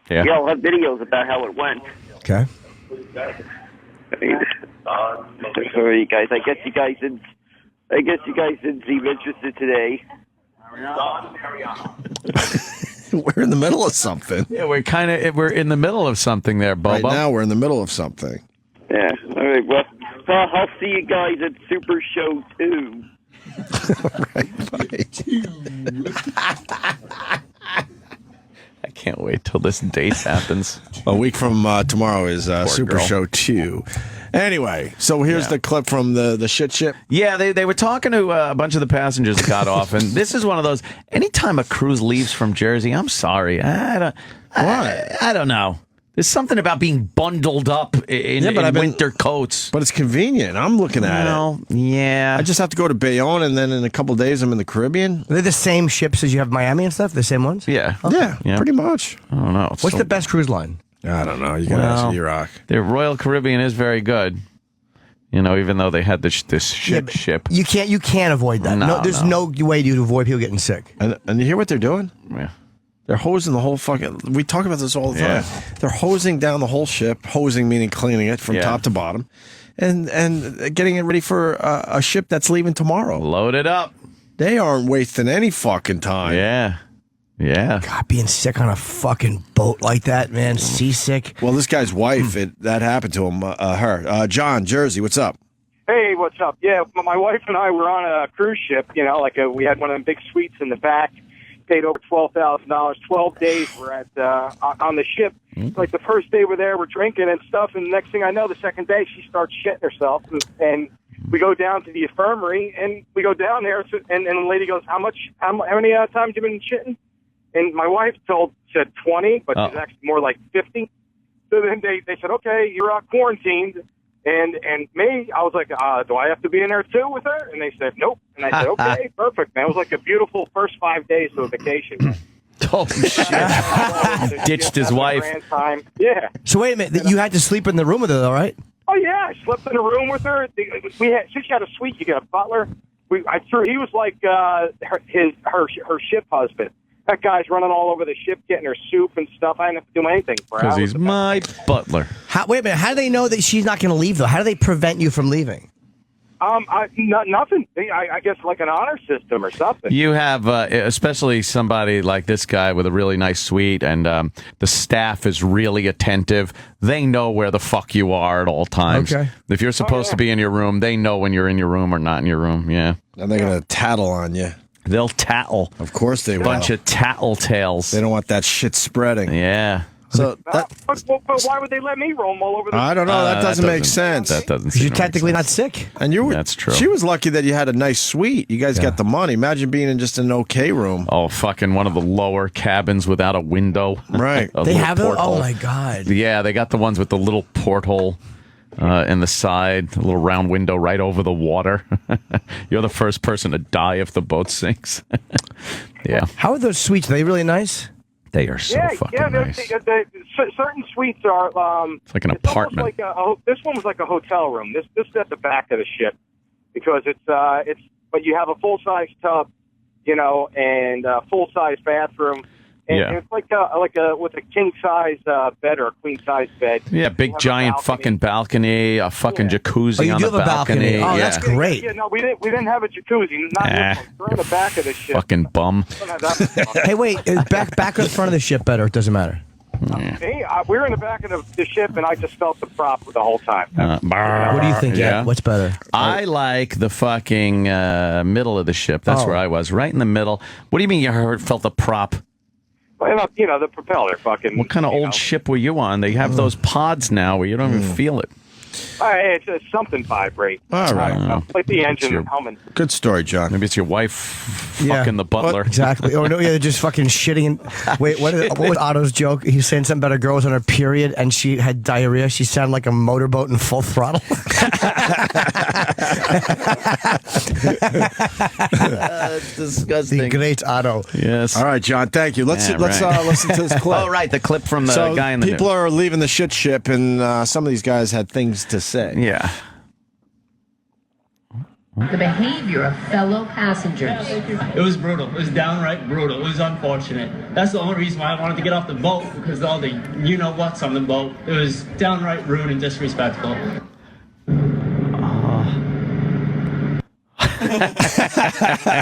S6: Yeah.
S19: Yeah, I'll have videos about how it went.
S5: Okay.
S19: Sorry, you guys. I guess you guys didn't seem interested today.
S4: We're in the middle of something.
S6: Yeah, we're in the middle of something there, Bobo.
S4: Right now, we're in the middle of something.
S19: Yeah. All right. Well, I'll see you guys at Super Show 2.
S6: I can't wait till this date happens.
S4: A week from tomorrow is Super
S6: girl.
S4: Show 2. Anyway, so here's the clip from the shit ship.
S6: Yeah, they were talking to a bunch of the passengers that got off, and this is one of those. Anytime a cruise leaves from Jersey, I'm sorry, I don't know. There's something about being bundled up in winter coats.
S4: But it's convenient. I'm looking at it.
S6: Yeah.
S4: I just have to go to Bayonne, and then in a couple of days, I'm in the Caribbean.
S5: Are they the same ships as you have Miami and stuff? The same ones?
S6: Yeah.
S4: Yeah, pretty much.
S6: I don't know.
S5: What's the best cruise line?
S4: I don't know. You got to ask Iraq.
S6: The Royal Caribbean is very good. You know, even though they had this ship.
S5: You can't avoid that. No, there's no way to avoid people getting sick.
S4: And you hear what they're doing?
S6: Yeah.
S4: They're hosing the whole fucking... We talk about this all the time. They're hosing down the whole ship. Hosing meaning cleaning it from top to bottom. And getting it ready for a ship that's leaving tomorrow.
S6: Load it up.
S4: They aren't wasting any fucking time.
S6: Yeah. Yeah.
S5: God, being sick on a fucking boat like that, man. Seasick.
S4: Well, this guy's wife, that happened to him. John, Jersey, what's up?
S22: Hey, what's up? Yeah, my wife and I were on a cruise ship, we had one of them big suites in the back, paid over $12,000, 12 days we're at on the ship. Like the first day we're there, we're drinking and stuff, and the next thing I know, the second day she starts shitting herself, and we go down to the infirmary, and we go down there, and the lady goes, how many times you been shitting? And my wife said 20, but it's actually more like 50. So then they said, okay, you're quarantined. And me, I was like, do I have to be in there too with her? And they said, nope. And I said, okay, perfect, man. It was like a beautiful first 5 days of vacation.
S6: Oh, shit. Ditched his wife.
S22: Time. Yeah.
S5: So wait a minute. You had to sleep in the room with her, though, right?
S22: Oh, yeah. I slept in a room with her. Since she had a suite, you get a butler. He was like her ship husband. That guy's running all over the ship, getting her soup and stuff. I didn't have to do anything for her.
S6: Because he's my butler.
S5: Wait a minute. How do they know that she's not going to leave, though? How do they prevent you from leaving?
S22: Nothing. I guess like an honor system or something.
S6: You have, especially somebody like this guy with a really nice suite, and the staff is really attentive. They know where the fuck you are at all times.
S5: Okay.
S6: If you're supposed to be in your room, they know when you're in your room or not in your room. Yeah.
S4: And they're going to tattle on you.
S6: They'll tattle.
S4: Of course they will.
S6: Bunch of tattletales.
S4: They don't want that shit spreading.
S6: Yeah.
S4: So
S22: but why would they let me roam all over the
S4: I don't know. That doesn't make sense.
S6: That doesn't.
S5: You're technically not sick.
S4: And you were.
S6: That's true.
S4: She was lucky that you had a nice suite. You guys got the money. Imagine being in just an okay room.
S6: Oh, fucking one of the lower cabins without a window.
S4: Right.
S5: They have them? Oh, my God.
S6: Yeah, they got the ones with the little porthole in the side, a little round window right over the water. You're the first person to die if the boat sinks. Yeah.
S5: How are those suites? Are they really nice?
S6: They are so fucking nice.
S22: Certain suites are.
S6: It's like an apartment.
S22: Like this one was like a hotel room. This is at the back of the ship because it's. But you have a full size tub, and a full size bathroom. And it's like with a king size bed or a queen size bed.
S6: Yeah, big giant fucking balcony, a fucking jacuzzi on the balcony.
S5: Oh, that's great.
S22: Yeah, no, we didn't have a jacuzzi. Not this one. We're in the back of the ship.
S6: Fucking bum.
S5: Hey, wait, back or the front of the ship better? It doesn't matter.
S22: Hey, we were in the back of the ship, and I just felt the prop the whole time.
S5: What do you think? Yeah. What's better?
S6: I like the fucking middle of the ship. That's where I was, right in the middle. What do you mean you felt the prop?
S22: Well, the propeller fucking.
S6: What kind of old ship were you on? They have those pods now where you don't even feel it.
S22: It's something vibrate.
S4: All right.
S22: Like the engine humming.
S4: Good story, John.
S6: Maybe it's your wife fucking the butler.
S5: Exactly. Oh, no, yeah, just fucking shitting. Wait, what was Otto's joke? He was saying something about a girl was on her period and she had diarrhea. She sounded like a motorboat in full throttle.
S6: That's disgusting.
S5: The great Otto.
S6: Yes.
S4: All right, John. Thank you. Let's listen to this clip.
S6: Oh, right, the clip from the guy in the
S4: people
S6: news.
S4: are leaving the shit ship, and some of these guys had things to say.
S6: Yeah.
S20: The behavior of fellow passengers.
S21: It was brutal. It was downright brutal. It was unfortunate. That's the only reason why I wanted to get off the boat, because all the you-know-whats on the boat. It was downright rude and disrespectful.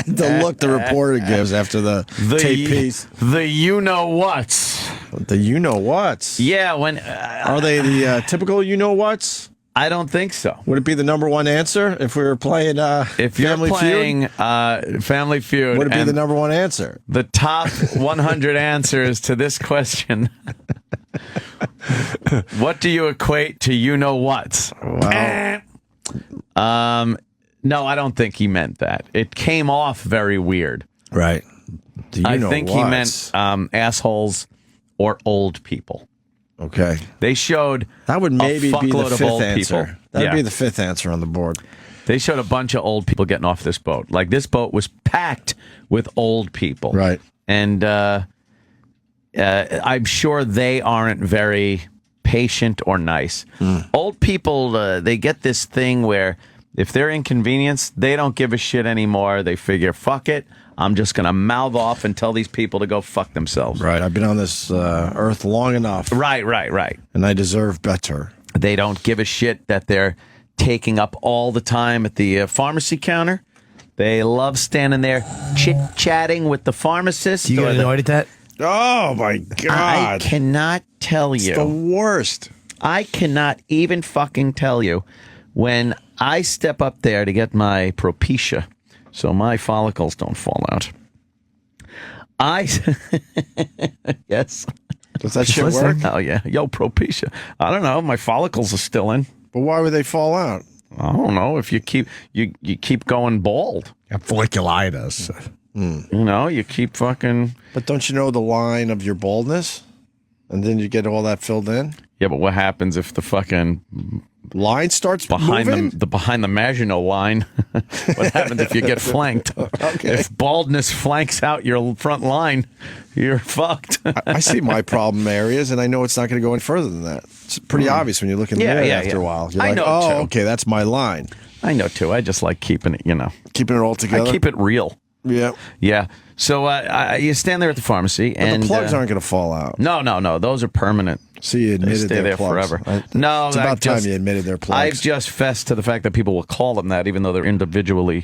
S4: The look the reporter gives after the tape piece.
S6: The you-know-whats.
S4: The you-know-whats?
S6: Yeah, when...
S4: are they the typical you-know-whats?
S6: I don't think so.
S4: Would it be the number one answer if we were playing
S6: if you're
S4: Family
S6: playing
S4: Feud?
S6: Family Feud?
S4: Would it be the number one answer?
S6: The top 100 answers to this question. What do you equate to you-know-whats?
S4: Wow.
S6: No, I don't think he meant that. It came off very weird.
S4: Right.
S6: I think he meant assholes or old people.
S4: Okay.
S6: They showed
S4: that would maybe be the fifth answer.
S6: People.
S4: That would be the fifth answer on the board.
S6: They showed a bunch of old people getting off this boat. Like, this boat was packed with old people.
S4: Right.
S6: And I'm sure they aren't very patient or nice. Old people, they get this thing where if they're inconvenienced, they don't give a shit anymore. They figure, fuck it. I'm just going to mouth off and tell these people to go fuck themselves.
S4: Right. I've been on this earth long enough.
S6: Right.
S4: And I deserve better.
S6: They don't give a shit that they're taking up all the time at the pharmacy counter. They love standing there chit-chatting with the pharmacist.
S5: You get annoyed at that?
S4: Oh, my God.
S6: I cannot tell you.
S4: It's the worst.
S6: I cannot even fucking tell you when I step up there to get my Propecia so my follicles don't fall out. Yes.
S4: Does that shit work?
S6: Oh, yeah. Yo, Propecia. I don't know. My follicles are still in.
S4: But why would they fall out?
S6: I don't know. If you keep going bald.
S5: Folliculitis.
S6: You keep fucking...
S4: But don't you know the line of your baldness? And then you get all that filled in?
S6: Yeah, but what happens if the fucking...
S4: line starts
S6: behind
S4: moving?
S6: the Maginot line? What happens if you get flanked?
S4: Okay.
S6: If baldness flanks out your front line, you're fucked.
S4: I see my problem areas, and I know it's not going to go any further than that. It's pretty obvious when you look in the mirror after a while. You're like,
S6: know too.
S4: Okay, that's my line.
S6: I know too. I just like keeping it,
S4: Keeping it all together?
S6: I keep it real.
S4: Yeah.
S6: Yeah. So you stand there at the pharmacy, and
S4: the plugs aren't going to fall out.
S6: No. Those are permanent.
S4: So you admitted
S6: they stay there
S4: plugs.
S6: forever. No,
S4: it's about time you admitted their plugs.
S6: I've just fessed to the fact that people will call them that, even though they're individually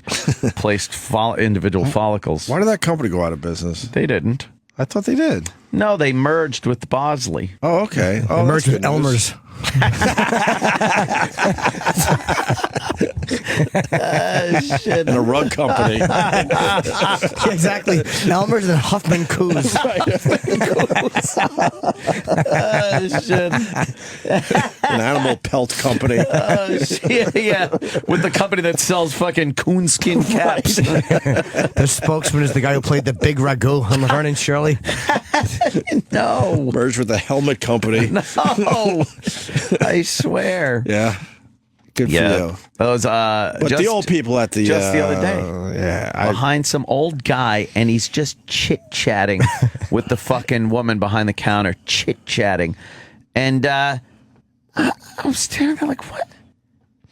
S6: placed individual follicles.
S4: Why did that company go out of business?
S6: They didn't.
S4: I thought they did.
S6: No, they merged with Bosley.
S4: Oh, okay.
S5: They merged with Elmer's.
S4: Shit. And a rug company.
S5: Yeah, exactly. Elmer's and Huffman Coos.
S6: Shit.
S4: An animal pelt company.
S6: Yeah, with the company that sells fucking coonskin caps.
S5: The spokesman is the guy who played the big ragu on Laverne and Shirley.
S6: No.
S4: Merged with the helmet company.
S6: No. I swear.
S4: Yeah. Good for you.
S6: Those,
S4: but the old people at the...
S6: Just the other day. Behind some old guy, and he's just chit-chatting with the fucking woman behind the counter. Chit-chatting. And I was staring at like, what?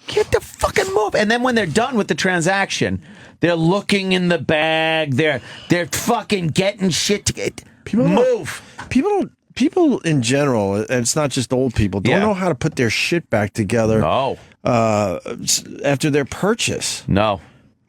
S6: Get the fucking move. And then when they're done with the transaction, they're looking in the bag. They're fucking getting shit to get... Move.
S4: People in general, and it's not just old people, don't know how to put their shit back together.
S6: No.
S4: After their purchase.
S6: No.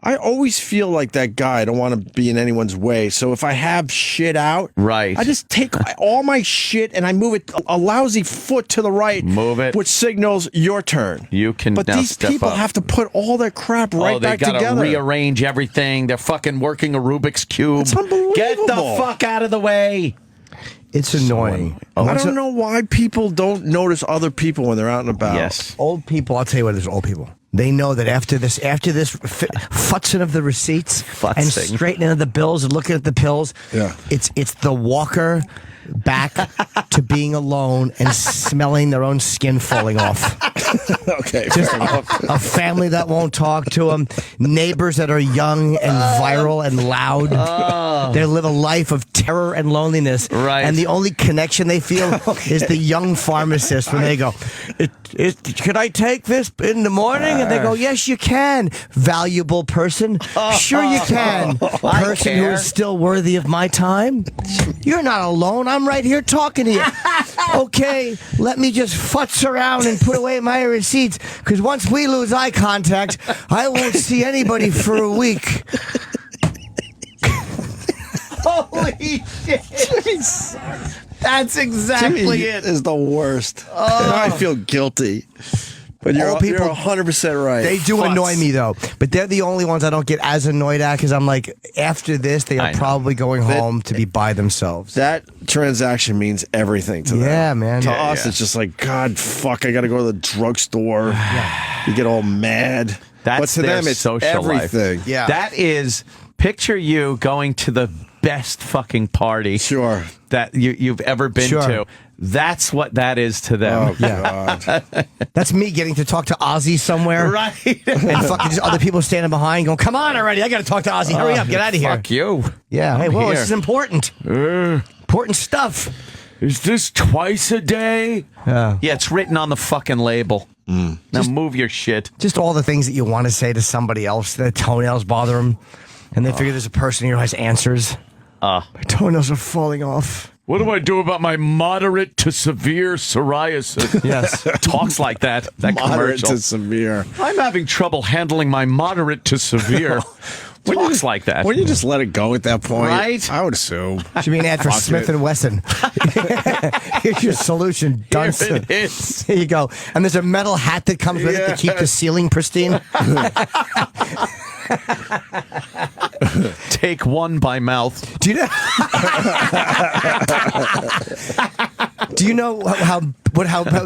S4: I always feel like that guy. I don't want to be in anyone's way. So if I have shit out, I just take all my shit and I move it a lousy foot to the right.
S6: Move it.
S4: Which signals your turn.
S6: You can
S4: But
S6: now
S4: these
S6: step
S4: people
S6: up.
S4: have to put all their crap right back together.
S6: They gotta rearrange everything. They're fucking working a Rubik's Cube.
S4: It's unbelievable.
S6: Get the fuck out of the way.
S5: It's annoying.
S4: I don't know why people don't notice other people when they're out and about.
S6: Yes.
S5: Old people, I'll tell you what, there's old people. They know that after this futzing of the receipts and straightening of the bills and looking at the pills, it's the walker back to being alone and smelling their own skin falling off.
S4: Okay,
S5: just a family that won't talk to them, neighbors that are young and viral and loud. They live a life of terror and loneliness.
S6: Right.
S5: And the only connection they feel is the young pharmacist when they go, "Could I take this in the morning?" And they go, "Yes, you can, valuable person. Sure you can. Person who is still worthy of my time. You're not alone. I'm right here talking to you. Okay, let me just futz around and put away my receipts, because once we lose eye contact, I won't see anybody for a week."
S6: Holy shit. That's exactly
S4: Jimmy
S6: it.
S4: is the worst. I feel guilty. But you're 100% right.
S5: They do annoy me, though. But they're the only ones I don't get as annoyed at, because I'm like, after this, they are probably going home to be by themselves.
S4: That transaction means everything to them.
S5: Yeah, man.
S4: To us, it's just like, God, fuck, I got to go to the drugstore. You get all mad.
S6: That's
S4: but to
S6: their
S4: them, it's
S6: social
S4: everything.
S6: life. Yeah. That is, picture you going to the best fucking party that you've ever been to. That's what that is to them.
S4: Oh, God.
S5: That's me getting to talk to Ozzy somewhere.
S6: Right.
S5: And fucking just other people standing behind going, "Come on already, I got to talk to Ozzy. Hurry up, get out of here."
S6: Fuck you.
S5: Yeah,
S6: I'm
S5: hey, whoa,
S6: here.
S5: this is important. Important stuff.
S6: Is this twice a day? Yeah, it's written on the fucking label. Now move your shit.
S5: Just all the things that you want to say to somebody else, their toenails bother them, and they figure there's a person here who has answers. My toenails are falling off.
S6: What do I do about my moderate to severe psoriasis?
S5: Yes.
S6: Talks like that. That
S4: Moderate
S6: commercial.
S4: to severe.
S6: I'm having trouble handling my moderate to severe. Talks like that.
S4: Wouldn't you just let it go at that point?
S6: Right?
S4: I would assume.
S5: Should be an ad for
S4: Fuck
S5: Smith
S4: it.
S5: & Wesson. Here's your solution, dunce.
S6: Here it is.
S5: Here you go. And there's a metal hat that comes with it to keep the ceiling pristine.
S6: Take one by mouth.
S5: Do you know? Do you know how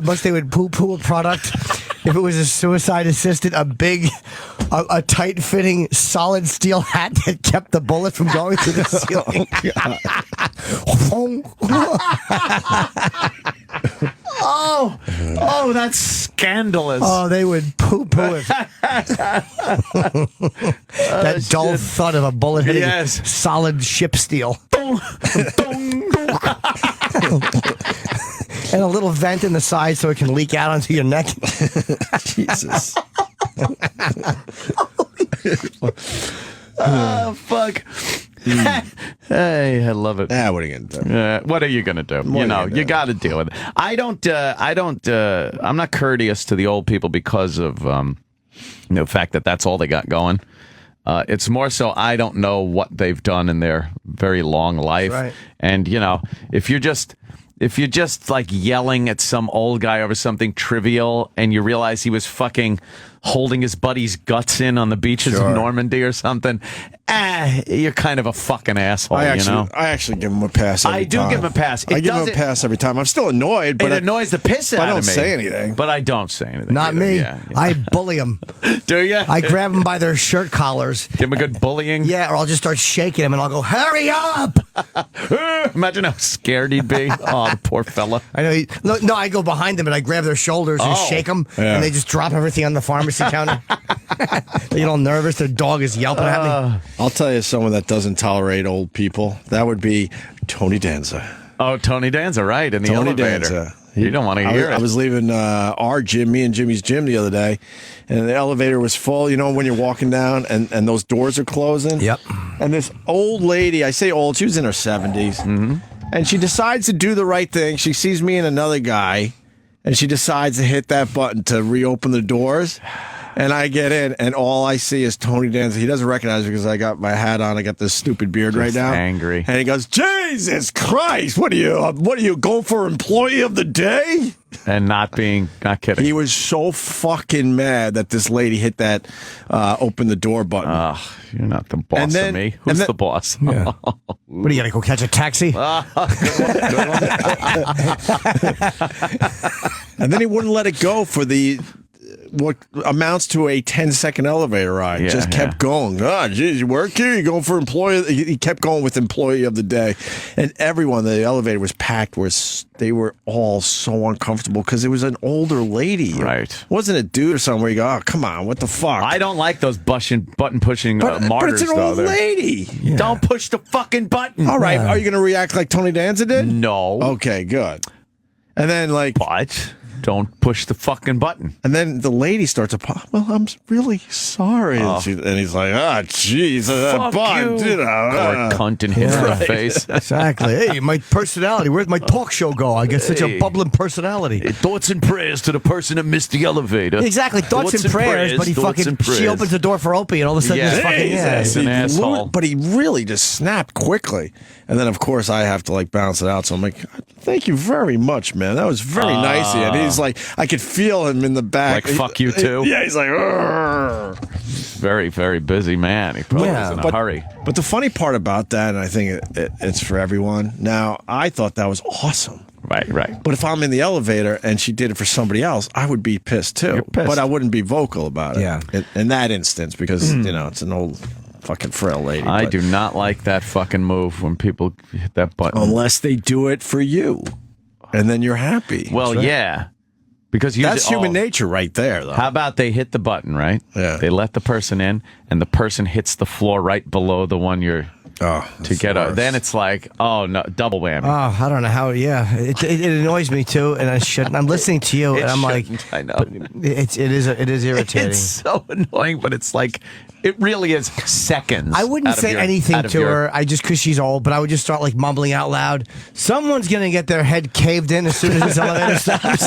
S5: much they would poo-poo a product if it was a suicide assistant? A tight-fitting, solid steel hat that kept the bullet from going through the ceiling.
S6: Oh, that's scandalous.
S5: Oh, they would poo-poo it. That dull thud of a bullet hitting solid ship steel. And a little vent in the side so it can leak out onto your neck.
S4: Jesus.
S6: Oh, fuck. Hey, I love it.
S4: What are you gonna do?
S6: What are you gonna do? You got to deal with it. I'm not courteous to the old people because of the fact that that's all they got going. It's more so I don't know what they've done in their very long life.
S5: Right.
S6: And, if If you're just like yelling at some old guy over something trivial and you realize he was fucking holding his buddy's guts in on the beaches of Normandy or something, you're kind of a fucking asshole,
S4: I
S6: actually
S4: give him a pass every time.
S6: I do give him a pass.
S4: I give him a pass every time. I'm still annoyed, but
S6: it annoys the piss out of me.
S4: I don't say anything.
S6: But I don't say anything.
S5: Not
S6: either.
S5: me.
S6: Yeah.
S5: I bully them.
S6: Do you?
S5: I grab them by their shirt collars.
S6: Give them a good bullying?
S5: Yeah, or I'll just start shaking them and I'll go, hurry up!
S6: Imagine how scared he'd be. Oh, the poor fella.
S5: I know. No, I go behind them and I grab their shoulders and shake them, and they just drop everything on the pharmacy counter. They get all nervous. Their dog is yelping at me.
S4: I'll tell you someone that doesn't tolerate old people. That would be Tony Danza.
S6: Oh, Tony Danza, right, in the elevator.
S4: Danza.
S6: You don't want to hear it.
S4: I was leaving our gym, me and Jimmy's gym the other day, and the elevator was full. You know, when you're walking down and those doors are closing?
S5: Yep.
S4: And this old lady, I say old, she was in her 70s, and she decides to do the right thing. She sees me and another guy, and she decides to hit that button to reopen the doors. And I get in, and all I see is Tony Danza. He doesn't recognize me because I got my hat on. I got this stupid beard right now.
S6: Angry.
S4: And he goes, Jesus Christ, what are you going for employee of the day?
S6: And not kidding.
S4: He was so fucking mad that this lady hit that open the door button.
S6: You're not the boss of me. Who's the boss?
S5: Yeah. What, are you going to go catch a taxi?
S4: And then he wouldn't let it go for what amounts to a 10-second elevator ride. Just kept going. Oh, geez, you work here? You going for employee? He kept going with employee of the day. And everyone, the elevator was packed. They were all so uncomfortable because it was an older lady.
S6: Right.
S4: It wasn't a dude or something where you go, oh, come on, what the fuck?
S6: I don't like those button-pushing martyrs,
S4: but it's an old lady.
S6: Yeah. Don't push the fucking button.
S4: All right. Are you going to react like Tony Danza did?
S6: No.
S4: Okay, good. And then,
S6: But don't push the fucking button.
S4: And then the lady starts to pop. Well, I'm really sorry. And he's like, jeez, that button.
S6: Poor cunt and hit her face.
S5: Exactly. Hey, my personality. Where'd my talk show go? I get such a bubbling personality.
S6: Thoughts and prayers to the person that missed the elevator.
S5: Exactly. Thoughts and prayers, but she opens the door for Opie, and all of a sudden
S6: he's an asshole.
S4: But he really just snapped quickly. And then, of course, I have to bounce it out. So I'm like, thank you very much, man. That was very nice of you. And he's like, I could feel him in the back.
S6: Like, fuck you too?
S4: Yeah, he's like, "Arr."
S6: Very, very busy man. He probably was in a hurry.
S4: But the funny part about that, and I think it's for everyone, now, I thought that was awesome.
S6: Right.
S4: But if I'm in the elevator and she did it for somebody else, I would be pissed too.
S6: You're pissed.
S4: But I wouldn't be vocal about it.
S5: Yeah.
S4: In that instance, because, it's an old fucking frail lady.
S6: I do not like that fucking move when people hit that button.
S4: Unless they do it for you. And then you're happy.
S6: Well, yeah. Because
S4: that's human nature right there, though.
S6: How about they hit the button, right?
S4: Yeah.
S6: They let the person in, and the person hits the floor right below the one you're to get out. Then it's like, oh, no, double whammy.
S5: Oh, I don't know how. Yeah, it annoys me too, and I shouldn't. I'm listening to you, and I'm like,
S6: I know.
S5: It is irritating.
S6: It's so annoying, but it's like, it really is seconds.
S5: I wouldn't say anything to her. I just because she's old, but I would just start mumbling out loud. Someone's gonna get their head caved in as soon as this elevator stops.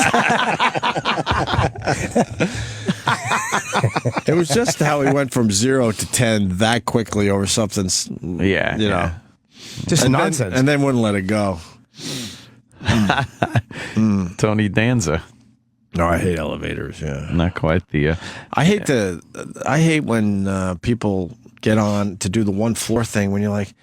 S4: It was just how he went from 0 to 10 that quickly over something.
S6: Yeah,
S5: just nonsense.
S4: And then wouldn't let it go.
S6: Tony Danza.
S4: No, I hate elevators. Yeah,
S6: not quite the.
S4: I hate when people get on to do the one floor thing when you're like,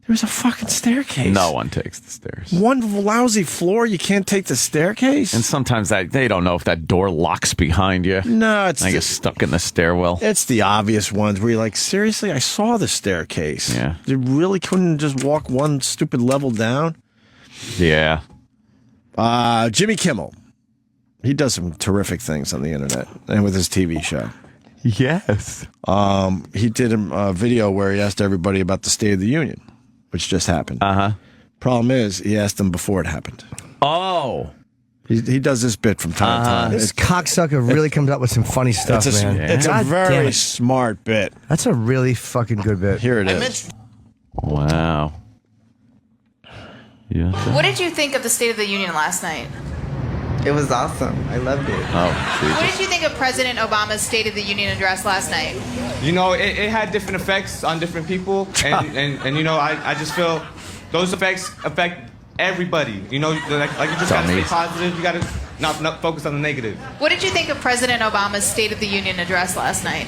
S4: there's a fucking staircase.
S6: No one takes the stairs.
S4: One lousy floor, you can't take the staircase.
S6: And sometimes they don't know if that door locks behind you.
S4: No, it's
S6: I get stuck in the stairwell.
S4: It's the obvious ones where you're like, seriously, I saw the staircase.
S6: Yeah,
S4: you really couldn't just walk one stupid level down.
S6: Yeah.
S4: Jimmy Kimmel. He does some terrific things on the internet and with his TV show.
S6: Yes.
S4: He did a video where he asked everybody about the State of the Union, which just happened. Problem is, he asked them before it happened.
S6: Oh.
S4: He does this bit from time to time.
S5: This cocksucker really comes up with some funny stuff, man.
S4: It's a very smart bit.
S5: That's a really fucking good bit.
S4: Here it is.
S6: Wow. Yeah.
S3: What did you think of the State of the Union last night?
S13: It was awesome. I loved it.
S6: Oh, Jesus.
S3: What did you think of President Obama's State of the Union address last night?
S9: You know, it had different effects on different people, and you know, I just feel those effects affect everybody. You know, like you just got to stay positive. You got to not focus on the negative.
S3: What did you think of President Obama's State of the Union address last night?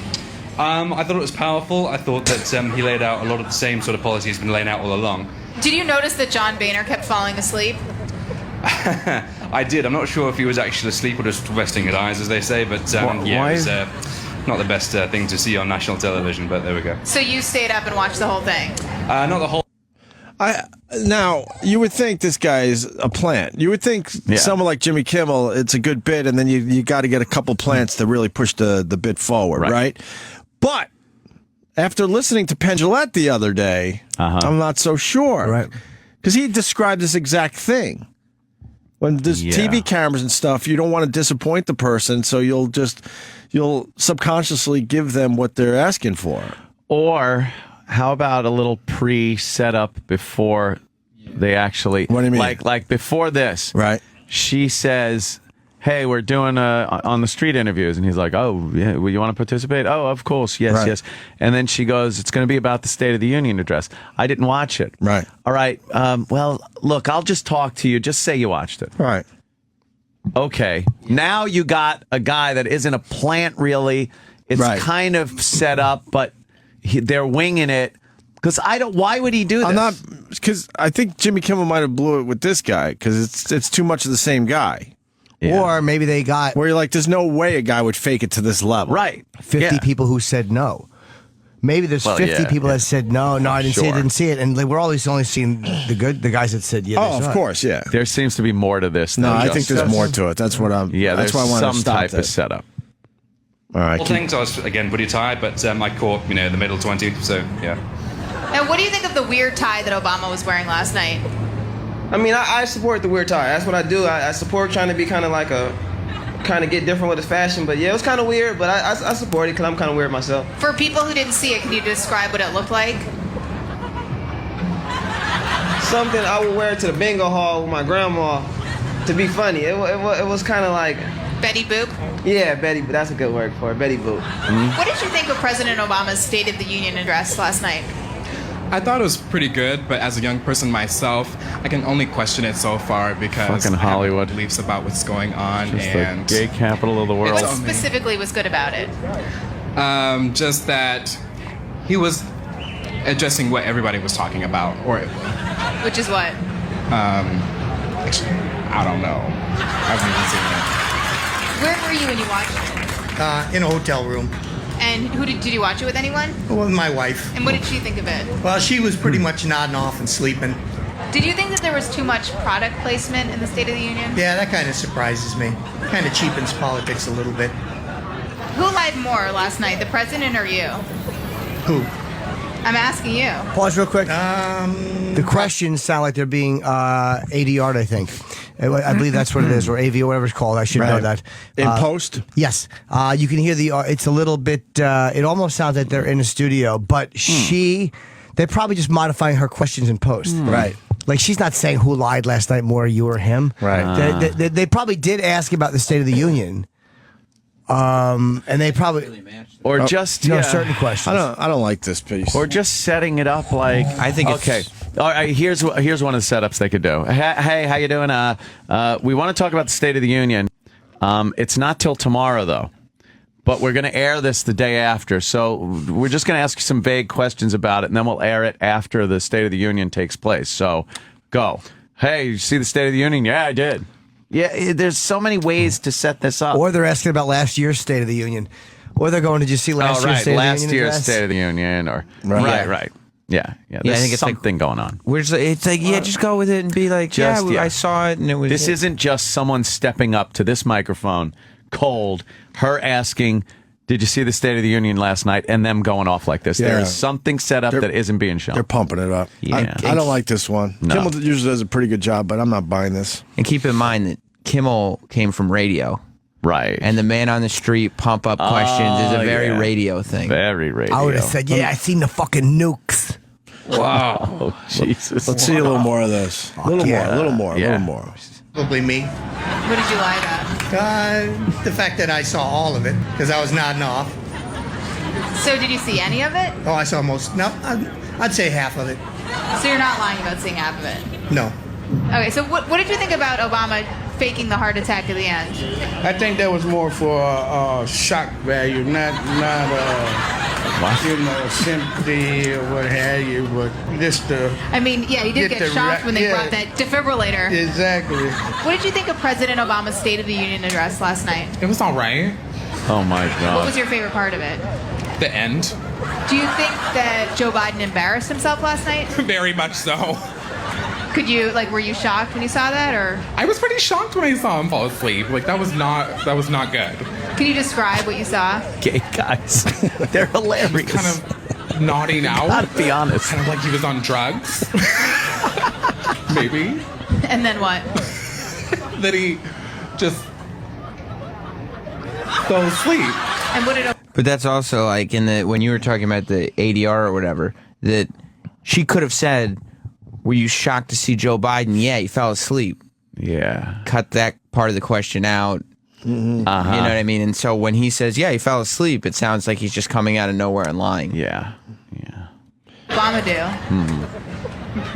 S10: I thought it was powerful. I thought that he laid out a lot of the same sort of policies he's been laying out all along.
S3: Did you notice that John Boehner kept falling asleep?
S10: I did. I'm not sure if he was actually asleep or just resting his eyes, as they say, but yeah, it was not the best thing to see on national television, but there we go.
S3: So you stayed up and watched the whole thing?
S10: Not the whole...
S4: Now, you would think this guy is a plant. You would think someone like Jimmy Kimmel, it's a good bit, and then you got to get a couple plants to really push the bit forward, right? But after listening to Penn Jillette the other day, I'm not so sure. Right. Because he described this exact thing. When there's TV cameras and stuff, you don't want to disappoint the person, so you'll subconsciously give them what they're asking for.
S6: Or how about a little pre-setup before they actually... What do you mean? Like before this, right? She says, hey, we're doing on the street interviews. And he's like, oh, yeah, well, you want to participate? Oh, of course, yes, yes. And then she goes, it's going to be about the State of the Union address. I didn't watch it.
S4: Right.
S6: All right. Well, look, I'll just talk to you. Just say you watched it.
S4: Right.
S6: Okay. Now you got a guy that isn't a plant, really. It's kind of set up, but they're winging it. Because why would he do this?
S4: Because I think Jimmy Kimmel might have blew it with this guy, because it's too much of the same guy.
S5: Yeah. Or maybe they got...
S4: Where you're like, there's no way a guy would fake it to this level.
S6: Right.
S5: 50 people who said no. Maybe there's 50 people that said no, I didn't see it. And we're always only seeing the guys that said yeah.
S4: Oh, of course, yeah.
S6: There seems to be more to this.
S4: No, I think there's more to it. That's what I'm...
S6: Yeah,
S4: that's
S6: there's
S4: why I want to
S6: some
S4: stop
S6: type of setup.
S4: All right.
S10: Well, things I was, again, pretty tired, but I caught, the middle 20, so yeah.
S3: And what do you think of the weird tie that Obama was wearing last night?
S11: I mean, I support the weird tie. That's what I do. I support trying to be kind of get different with his fashion. But yeah, it was kind of weird, but I support it because I'm kind of weird myself.
S3: For people who didn't see it, can you describe what it looked like?
S11: Something I would wear to the bingo hall with my grandma to be funny. It was kind of like...
S3: Betty Boop?
S11: Yeah, Betty, that's a good word for it. Betty Boop. Mm-hmm.
S3: What did you think of President Obama's State of the Union address last night?
S23: I thought it was pretty good, but as a young person myself, I can only question it so far because
S6: fucking Hollywood.
S23: I have beliefs about what's going on.
S6: Just
S23: and
S6: the gay capital of the world.
S3: What specifically was good about it?
S23: Just that he was addressing what everybody was talking about,
S3: which is what?
S23: Actually, I don't know. I haven't even seen it.
S3: Where were you when you watched it?
S24: In a hotel room.
S3: And did you watch it with anyone?
S24: With my wife.
S3: And what did she think of it?
S24: Well, she was pretty much nodding off and sleeping.
S3: Did you think that there was too much product placement in the State of the Union?
S24: Yeah, that kind of surprises me. Kind of cheapens politics a little bit.
S3: Who lied more last night, the president or you?
S24: Who?
S3: I'm asking you.
S5: Pause real quick. The questions sound like they're being ADR'd, I think. I believe that's what it is, or AV, or whatever it's called. I should know that.
S4: In post?
S5: Yes. You can hear it's a little bit, it almost sounds like they're in a studio, but they're probably just modifying her questions in post.
S4: Right.
S5: Like, she's not saying who lied last night more, you or him.
S4: Right.
S5: They probably did ask about the State of the Union. And they probably...
S6: Or just
S5: certain questions.
S4: I don't like this piece.
S6: Or just setting it up like
S13: I think
S6: okay. All right, here's one of the setups they could do. Hey, how you doing? We want to talk about the State of the Union. It's not till tomorrow though, but we're going to air this the day after. So we're just going to ask you some vague questions about it, and then we'll air it after the State of the Union takes place. So go. Hey, you see the State of the Union? Yeah, I did. Yeah, there's so many ways to set this up.
S5: Or they're asking about last year's State of the Union. Or they're going to just see last year's State of the Union.
S6: Last year's State of the Union. Or right. Yeah. There's
S13: I think it's
S6: something going on.
S13: It's like, just go with it and be like, I saw it, and it was.
S6: This isn't just someone stepping up to this microphone, cold, her asking, did you see the State of the Union last night, and them going off like this. There is something set up that isn't being shown.
S4: They're pumping it up.
S6: Yeah.
S4: I don't like this one.
S6: No.
S4: Kimmel usually does a pretty good job, but I'm not buying this.
S13: And keep in mind that Kimmel came from radio.
S6: Right.
S13: And the man on the street pump up questions is a very radio thing.
S6: Very radio.
S5: I would have said, I seen the fucking nukes.
S6: Wow. Jesus.
S4: Let's see a little more of this. A little more.
S24: Probably me.
S3: What did you lie about?
S24: The fact that I saw all of it, because I was nodding off.
S3: So did you see any of it?
S24: Oh, I saw most. No, I'd say half of it.
S3: So you're not lying about seeing half of it?
S24: No.
S3: Okay, so what did you think about Obama faking the heart attack at the end?
S2: I think that was more for shock value, not sympathy or what have you, but just
S3: I mean, yeah, he did get shocked when they brought that defibrillator.
S2: Exactly.
S3: What did you think of President Obama's State of the Union address last night?
S23: It was all right.
S6: Oh my God.
S3: What was your favorite part of it?
S23: The end.
S3: Do you think that Joe Biden embarrassed himself last night?
S23: Very much so.
S3: Could you, were you shocked when you saw that, or?
S23: I was pretty shocked when I saw him fall asleep. That was not good.
S3: Can you describe what you saw?
S6: Gay guys. They're hilarious.
S23: Kind of nodding out.
S6: Gotta be honest.
S23: Kind of like he was on drugs. Maybe.
S3: And then what?
S23: Then he just fell asleep.
S3: And what did?
S13: But that's also like when you were talking about the ADR or whatever, that she could have said, "Were you shocked to see Joe Biden?" Yeah, he fell asleep.
S6: Yeah.
S13: Cut that part of the question out.
S6: Mm-hmm.
S13: You know what I mean? And so when he says, "Yeah, he fell asleep," it sounds like he's just coming out of nowhere and lying.
S6: Yeah.
S3: Obama do?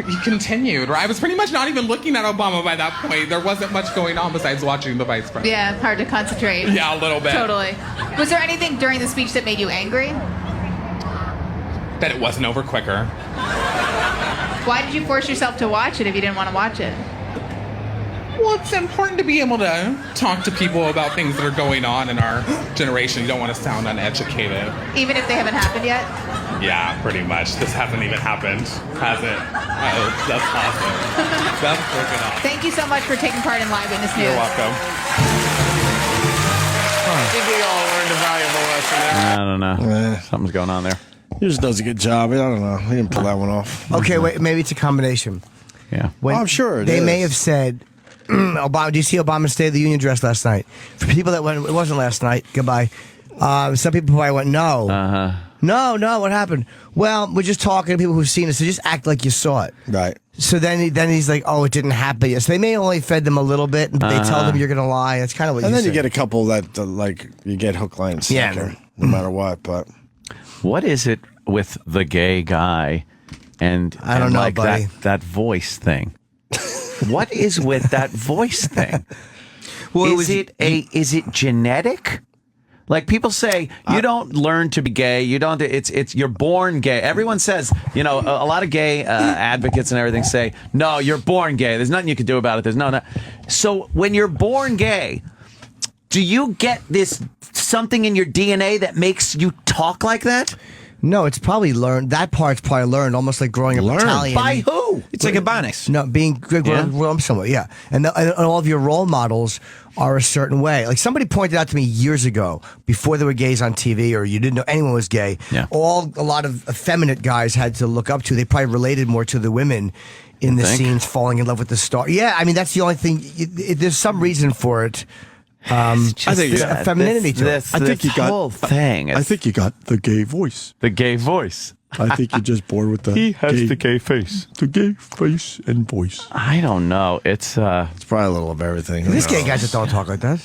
S23: He continued. I was pretty much not even looking at Obama by that point. There wasn't much going on besides watching the vice president.
S3: Yeah, hard to concentrate.
S23: Yeah, a little bit.
S3: Totally. Was there anything during the speech that made you angry?
S23: That it wasn't over quicker.
S3: Why did you force yourself to watch it if you didn't want to watch it?
S23: Well, it's important to be able to talk to people about things that are going on in our generation. You don't want to sound uneducated.
S3: Even if they haven't happened yet?
S23: Yeah, pretty much. This hasn't even happened, has it? That's awesome. That's freaking awesome.
S3: Thank you so much for taking part in Live Witness News.
S23: You're welcome.
S2: I think we all learned a valuable lesson there.
S6: I don't know. Something's going on there.
S4: He just does a good job. I don't know. He didn't pull that one off.
S5: Okay, wait. Maybe it's a combination.
S6: Yeah.
S4: I'm sure
S5: they may have said, Obama. Do you see Obama's State of the Union address last night? For people that went, it wasn't last night. Goodbye. Some people probably went, no. No, what happened? Well, we're just talking to people who've seen it, so just act like you saw it.
S4: Right.
S5: So then he's like, oh, it didn't happen yet. So they may only fed them a little bit, but they tell them you're going to lie. That's kind of what
S4: and
S5: you
S4: then
S5: say.
S4: you get a couple that, you get hook, line, and sinker, no matter what. But
S6: what is it with the gay guy and
S5: I don't know,
S6: like
S5: buddy.
S6: that voice thing? What is with that voice thing?
S13: Well,
S6: is it genetic? Like people say, you don't learn to be gay. You don't. It's you're born gay. Everyone says, a lot of gay advocates and everything say, no, you're born gay. There's nothing you can do about it. There's no. So when you're born gay, do you get this something in your DNA that makes you talk like that?
S5: No, it's probably learned. That part's probably learned, almost like growing up Italian.
S6: By who?
S13: It's like a bonus.
S5: No, being grown up somewhere, yeah. And all of your role models are a certain way. Like somebody pointed out to me years ago, before there were gays on TV or you didn't know anyone was gay, a lot of effeminate guys had to look up to. They probably related more to the women in the scenes falling in love with the star. Yeah, I mean, that's the only thing. There's some reason for it. I think a femininity to it.
S4: I think you got
S6: whole thing.
S18: I think you got the gay voice.
S6: The gay voice.
S18: I think you're just born with the.
S6: He has the gay face.
S18: The gay face and voice.
S6: I don't know. It's
S4: probably a little of everything.
S5: There's gay guys that don't talk like that.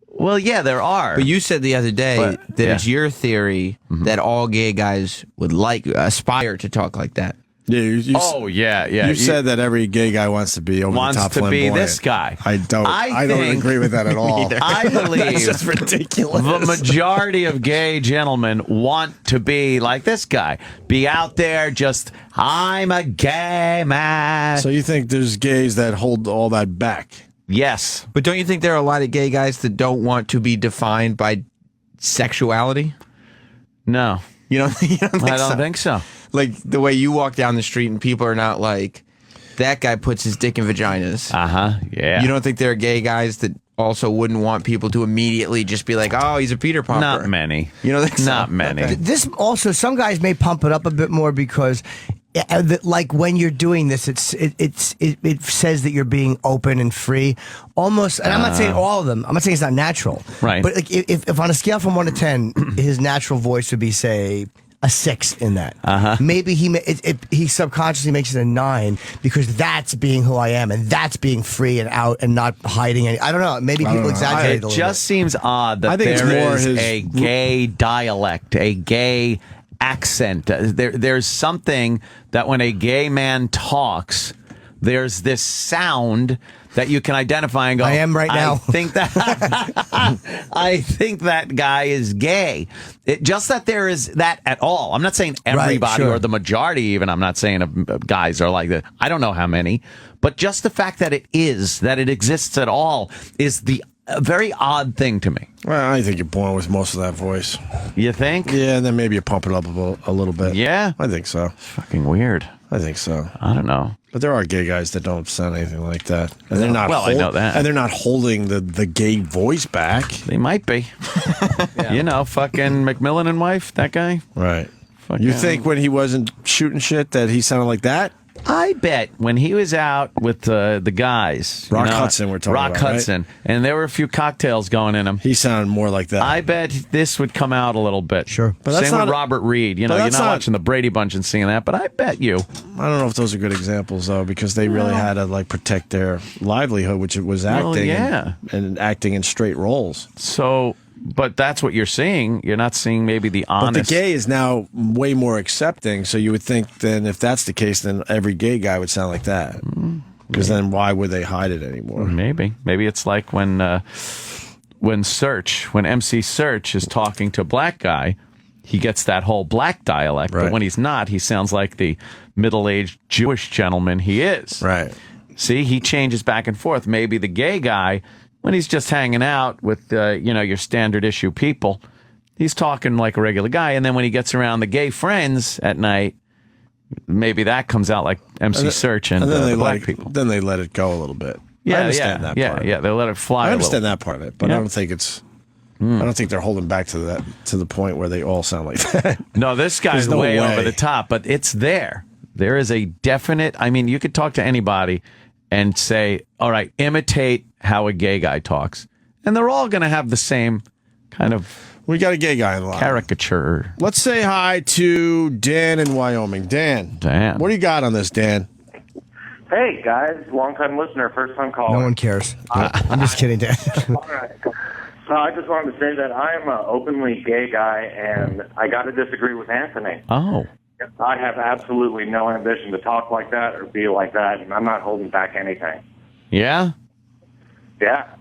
S6: Well, yeah, there are.
S13: But you said the other day that it's your theory that all gay guys would aspire to talk like that.
S4: Yeah,
S6: yeah.
S4: You said that every gay guy wants to be over the top flamboyant.
S6: This guy.
S4: I don't agree with that at all.
S6: I believe
S4: that's just ridiculous.
S6: The majority of gay gentlemen want to be like this guy. Be out there just, I'm a gay man.
S4: So you think there's gays that hold all that back?
S6: Yes.
S13: But don't you think there are a lot of gay guys that don't want to be defined by sexuality?
S6: No.
S13: You don't think so?
S6: I don't think so.
S13: Like the way you walk down the street and people are not like, that guy puts his dick in vaginas.
S6: Yeah.
S13: You don't think there are gay guys that also wouldn't want people to immediately just be like, oh, he's a Peter Pumper?
S6: Not many.
S13: You know,
S6: not many.
S13: Okay.
S5: This also, some guys may pump it up a bit more because, like when you're doing this, it says that you're being open and free, almost. And I'm not saying all of them. I'm not saying it's not natural,
S6: right?
S5: But like, if on a scale from 1 to 10, his natural voice would be say a 6 in that. Maybe he subconsciously makes it a 9 because that's being who I am and that's being free and out and not hiding any. I don't know. Maybe people exaggerate a little
S6: bit. It just seems odd that there is a gay dialect, a gay accent. There's something that when a gay man talks, there's this sound that you can identify and go,
S5: I am right now.
S6: I think that guy is gay. Just that there is that at all. I'm not saying everybody or the majority even. I'm not saying guys are like that. I don't know how many. But just the fact that it exists at all is a very odd thing to me.
S4: Well, I think you're born with most of that voice.
S6: You think?
S4: Yeah, and then maybe you pump it up a little bit.
S6: Yeah?
S4: I think so.
S6: It's fucking weird.
S4: I think so.
S6: I don't know.
S4: But there are gay guys that don't sound anything like that. And they're not
S6: I know that.
S4: And they're not holding the gay voice back.
S6: They might be. You know, fucking McMillan and wife, that guy?
S4: Right. You think when he wasn't shooting shit that he sounded like that?
S6: I bet when he was out with the guys,
S4: Rock Hudson, we're talking about,
S6: Rock Hudson,
S4: right?
S6: and there were a few cocktails going in him.
S4: He sounded more like that.
S6: I bet this would come out a little bit.
S5: Sure,
S4: but that's
S6: same
S4: not
S6: with Robert Reed. You know, you're not watching the Brady Bunch and seeing that, but I bet you.
S4: I don't know if those are good examples though, because they really had to like protect their livelihood, which it was acting, and acting in straight roles.
S6: So. But that's what you're seeing. You're not seeing maybe the honest.
S4: But the gay is now way more accepting. So you would think then if that's the case, then every gay guy would sound like that. Because then why would they hide it anymore?
S6: Maybe it's like when MC Search is talking to a black guy, he gets that whole black dialect.
S4: Right.
S6: But when he's not, he sounds like the middle-aged Jewish gentleman he is.
S4: Right.
S6: See, he changes back and forth. Maybe the gay guy, when he's just hanging out with, your standard issue people, he's talking like a regular guy. And then when he gets around the gay friends at night, maybe that comes out like MC Search and
S4: then
S6: the black people.
S4: Then they let it go a little bit.
S6: Yeah,
S4: I understand that part.
S6: Yeah, they let it fly.
S4: I understand that part of it, but I don't think it's. I don't think they're holding back to the point where they all sound like that.
S6: No, this guy's way over the top, but it's there. There is a definite. I mean, you could talk to anybody and say, all right, imitate how a gay guy talks. And they're all going to have the same kind of...
S4: We got a gay guy in line.
S6: Caricature.
S4: Let's say hi to Dan in Wyoming. Dan. What do you got on this, Dan?
S8: Hey, guys. Long-time listener, first-time caller.
S5: No one cares. I'm just kidding, Dan.
S8: All right. So I just wanted to say that I'm an openly gay guy, and I got to disagree with Anthony.
S6: Oh.
S8: I have absolutely no ambition to talk like that or be like that, and I'm not holding back anything.
S6: Yeah?
S8: Yeah.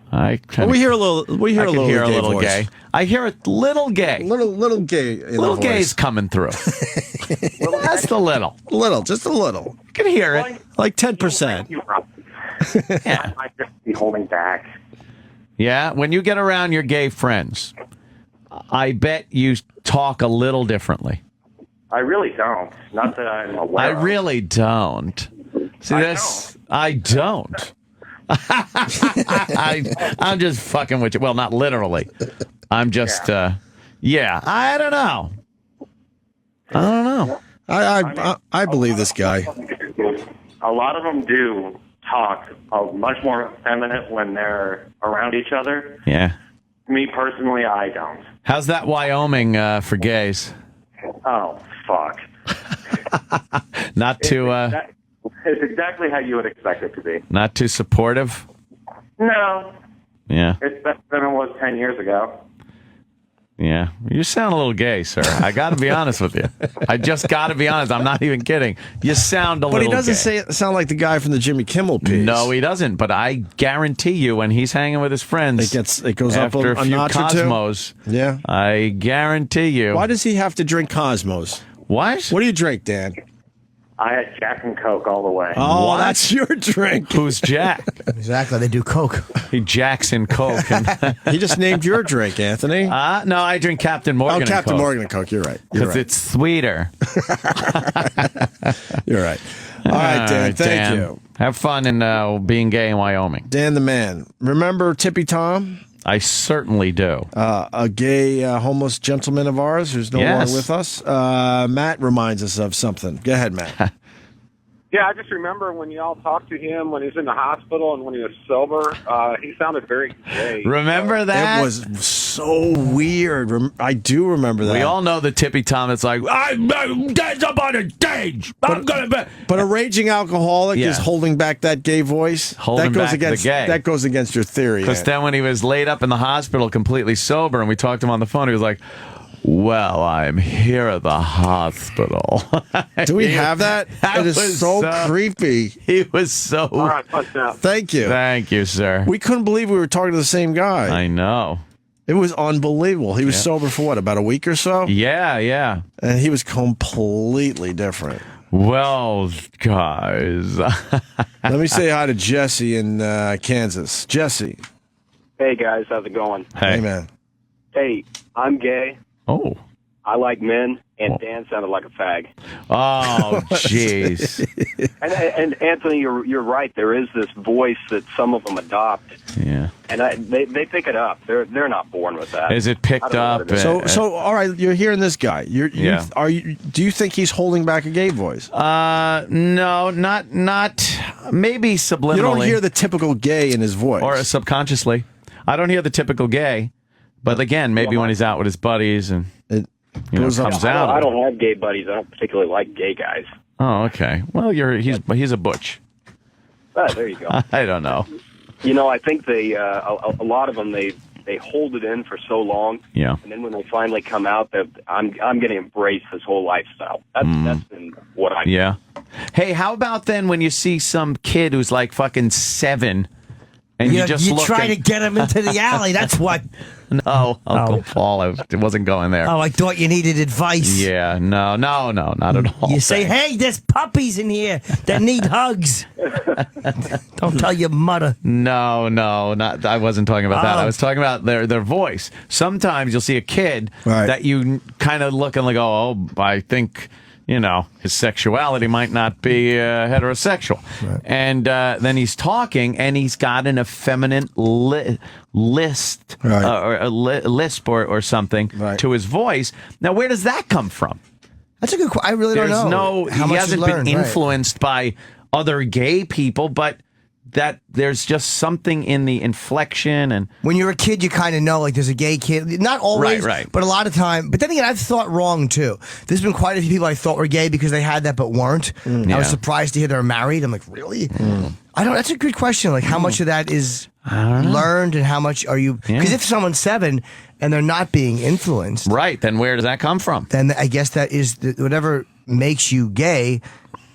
S4: We hear a little. We hear a little voice.
S6: Gay. I hear a little gay.
S4: Little gay.
S6: Little gay's coming through. That's the little.
S4: Just a little.
S6: You can hear it.
S4: Like 10%.
S8: Yeah. I might just be holding back.
S6: Yeah. When you get around your gay friends, I bet you talk a little differently.
S8: I really don't. Not that I'm aware.
S6: I really don't. See, I don't. I'm just fucking with you. Well, not literally. I'm just, I don't know.
S4: I believe this guy.
S8: A lot of them do talk much more effeminate when they're around each other.
S6: Yeah.
S8: Me personally, I don't.
S6: How's that Wyoming for gays?
S8: Oh, fuck.
S6: Not too...
S8: It's exactly how you would expect it to be.
S6: Not too supportive?
S8: No.
S6: Yeah.
S8: It's better than it was 10 years ago.
S6: Yeah. You sound a little gay, sir. I got to be honest with you. I just got to be honest. I'm not even kidding. You sound a little gay.
S4: But he doesn't sound like the guy from the Jimmy Kimmel piece.
S6: No, he doesn't. But I guarantee you when he's hanging with his friends,
S4: it goes up
S6: after a few
S4: notch
S6: Cosmos.
S4: Or two. Yeah.
S6: I guarantee you.
S4: Why does he have to drink Cosmos?
S6: What?
S4: What do you drink, Dan?
S8: I had Jack and Coke all the way.
S4: Oh,
S6: What?
S4: that's your drink.
S6: Who's Jack?
S5: Exactly. They do Coke.
S6: He jacks in Coke.
S4: He just named your drink, Anthony.
S6: No, I drink Captain Morgan.
S4: Oh,
S6: and
S4: Captain
S6: Coke.
S4: Morgan and Coke. You're right.
S6: Because it's sweeter.
S4: You're right. All right, Dan. Thank
S6: Dan.
S4: you.
S6: Have fun in being gay in Wyoming.
S4: Dan the man. Remember Tippy Tom?
S6: I certainly do.
S4: A gay homeless gentleman of ours who's no longer with us. Matt reminds us of something. Go ahead, Matt.
S12: Yeah, I just remember when y'all talked to him when he was in the hospital and when he was sober, he sounded very gay.
S6: Remember that?
S4: It was so weird. I do remember that.
S6: We all know the Tippy Tom that's like, I'm up on a stage.
S4: But a raging alcoholic is holding back that gay voice.
S6: Holding
S4: that goes
S6: back
S4: against
S6: the gay.
S4: That goes against your theory.
S6: Because then when he was laid up in the hospital completely sober and we talked to him on the phone, he was like, Well, I'm here at the hospital.
S4: Do we have that? It is so creepy.
S6: He was so...
S12: All right, bust out.
S4: Thank you.
S6: Thank you, sir.
S4: We couldn't believe we were talking to the same guy.
S6: I know.
S4: It was unbelievable. He was sober for what, about a week or so?
S6: Yeah.
S4: And he was completely different.
S6: Well, guys.
S4: Let me say hi to Jesse in Kansas. Jesse.
S7: Hey, guys. How's it going?
S4: Hey, man.
S7: Hey, I'm gay.
S6: Oh.
S7: I like men, and Dan sounded like a fag.
S6: Oh, jeez.
S7: and Anthony, you're right. There is this voice that some of them adopt.
S6: Yeah.
S7: And they pick it up. They're not born with that.
S6: Is it picked up?
S4: So all right, you're hearing this guy. Do you think he's holding back a gay voice?
S6: No, not maybe subliminally.
S4: You don't hear the typical gay in his voice.
S6: Or subconsciously. I don't hear the typical gay. But again, maybe when he's out with his buddies and comes out.
S7: I don't have gay buddies. I don't particularly like gay guys.
S6: Oh, okay. Well, he's a butch.
S7: There you go.
S6: I don't know.
S7: I think they a lot of them they hold it in for so long.
S6: Yeah.
S7: And then when they finally come out, that I'm going to embrace this whole lifestyle. That's been what I.
S6: Yeah. Hey, how about then when you see some kid who's like fucking 7, and you
S5: try to get him into the alley. That's what.
S6: No, Uncle Paul, it wasn't going there.
S5: Oh, I thought you needed advice.
S6: Yeah, no, not at all.
S5: You say, hey, there's puppies in here that need hugs. Don't tell your mother.
S6: No, I wasn't talking about that. I was talking about their voice. Sometimes you'll see a kid that you kind of look and like, oh, I think... his sexuality might not be heterosexual. Right. And then he's talking, and he's got an effeminate lisp or something to his voice. Now, where does that come from?
S5: That's a good question. I really don't know.
S6: He hasn't been influenced by other gay people, but that there's just something in the inflection. And
S5: when you're a kid, you kind of know, like, there's a gay kid. Not always,
S6: right.
S5: But a lot of time. But then again, I've thought wrong, too. There's been quite a few people I thought were gay because they had that but weren't. I was surprised to hear they were married. I'm like, really? I don't. That's a good question. Like, how much of that is learned and how much are you... Because if someone's 7 and they're not being influenced...
S6: Right, then where does that come from?
S5: Then I guess that is... whatever makes you gay...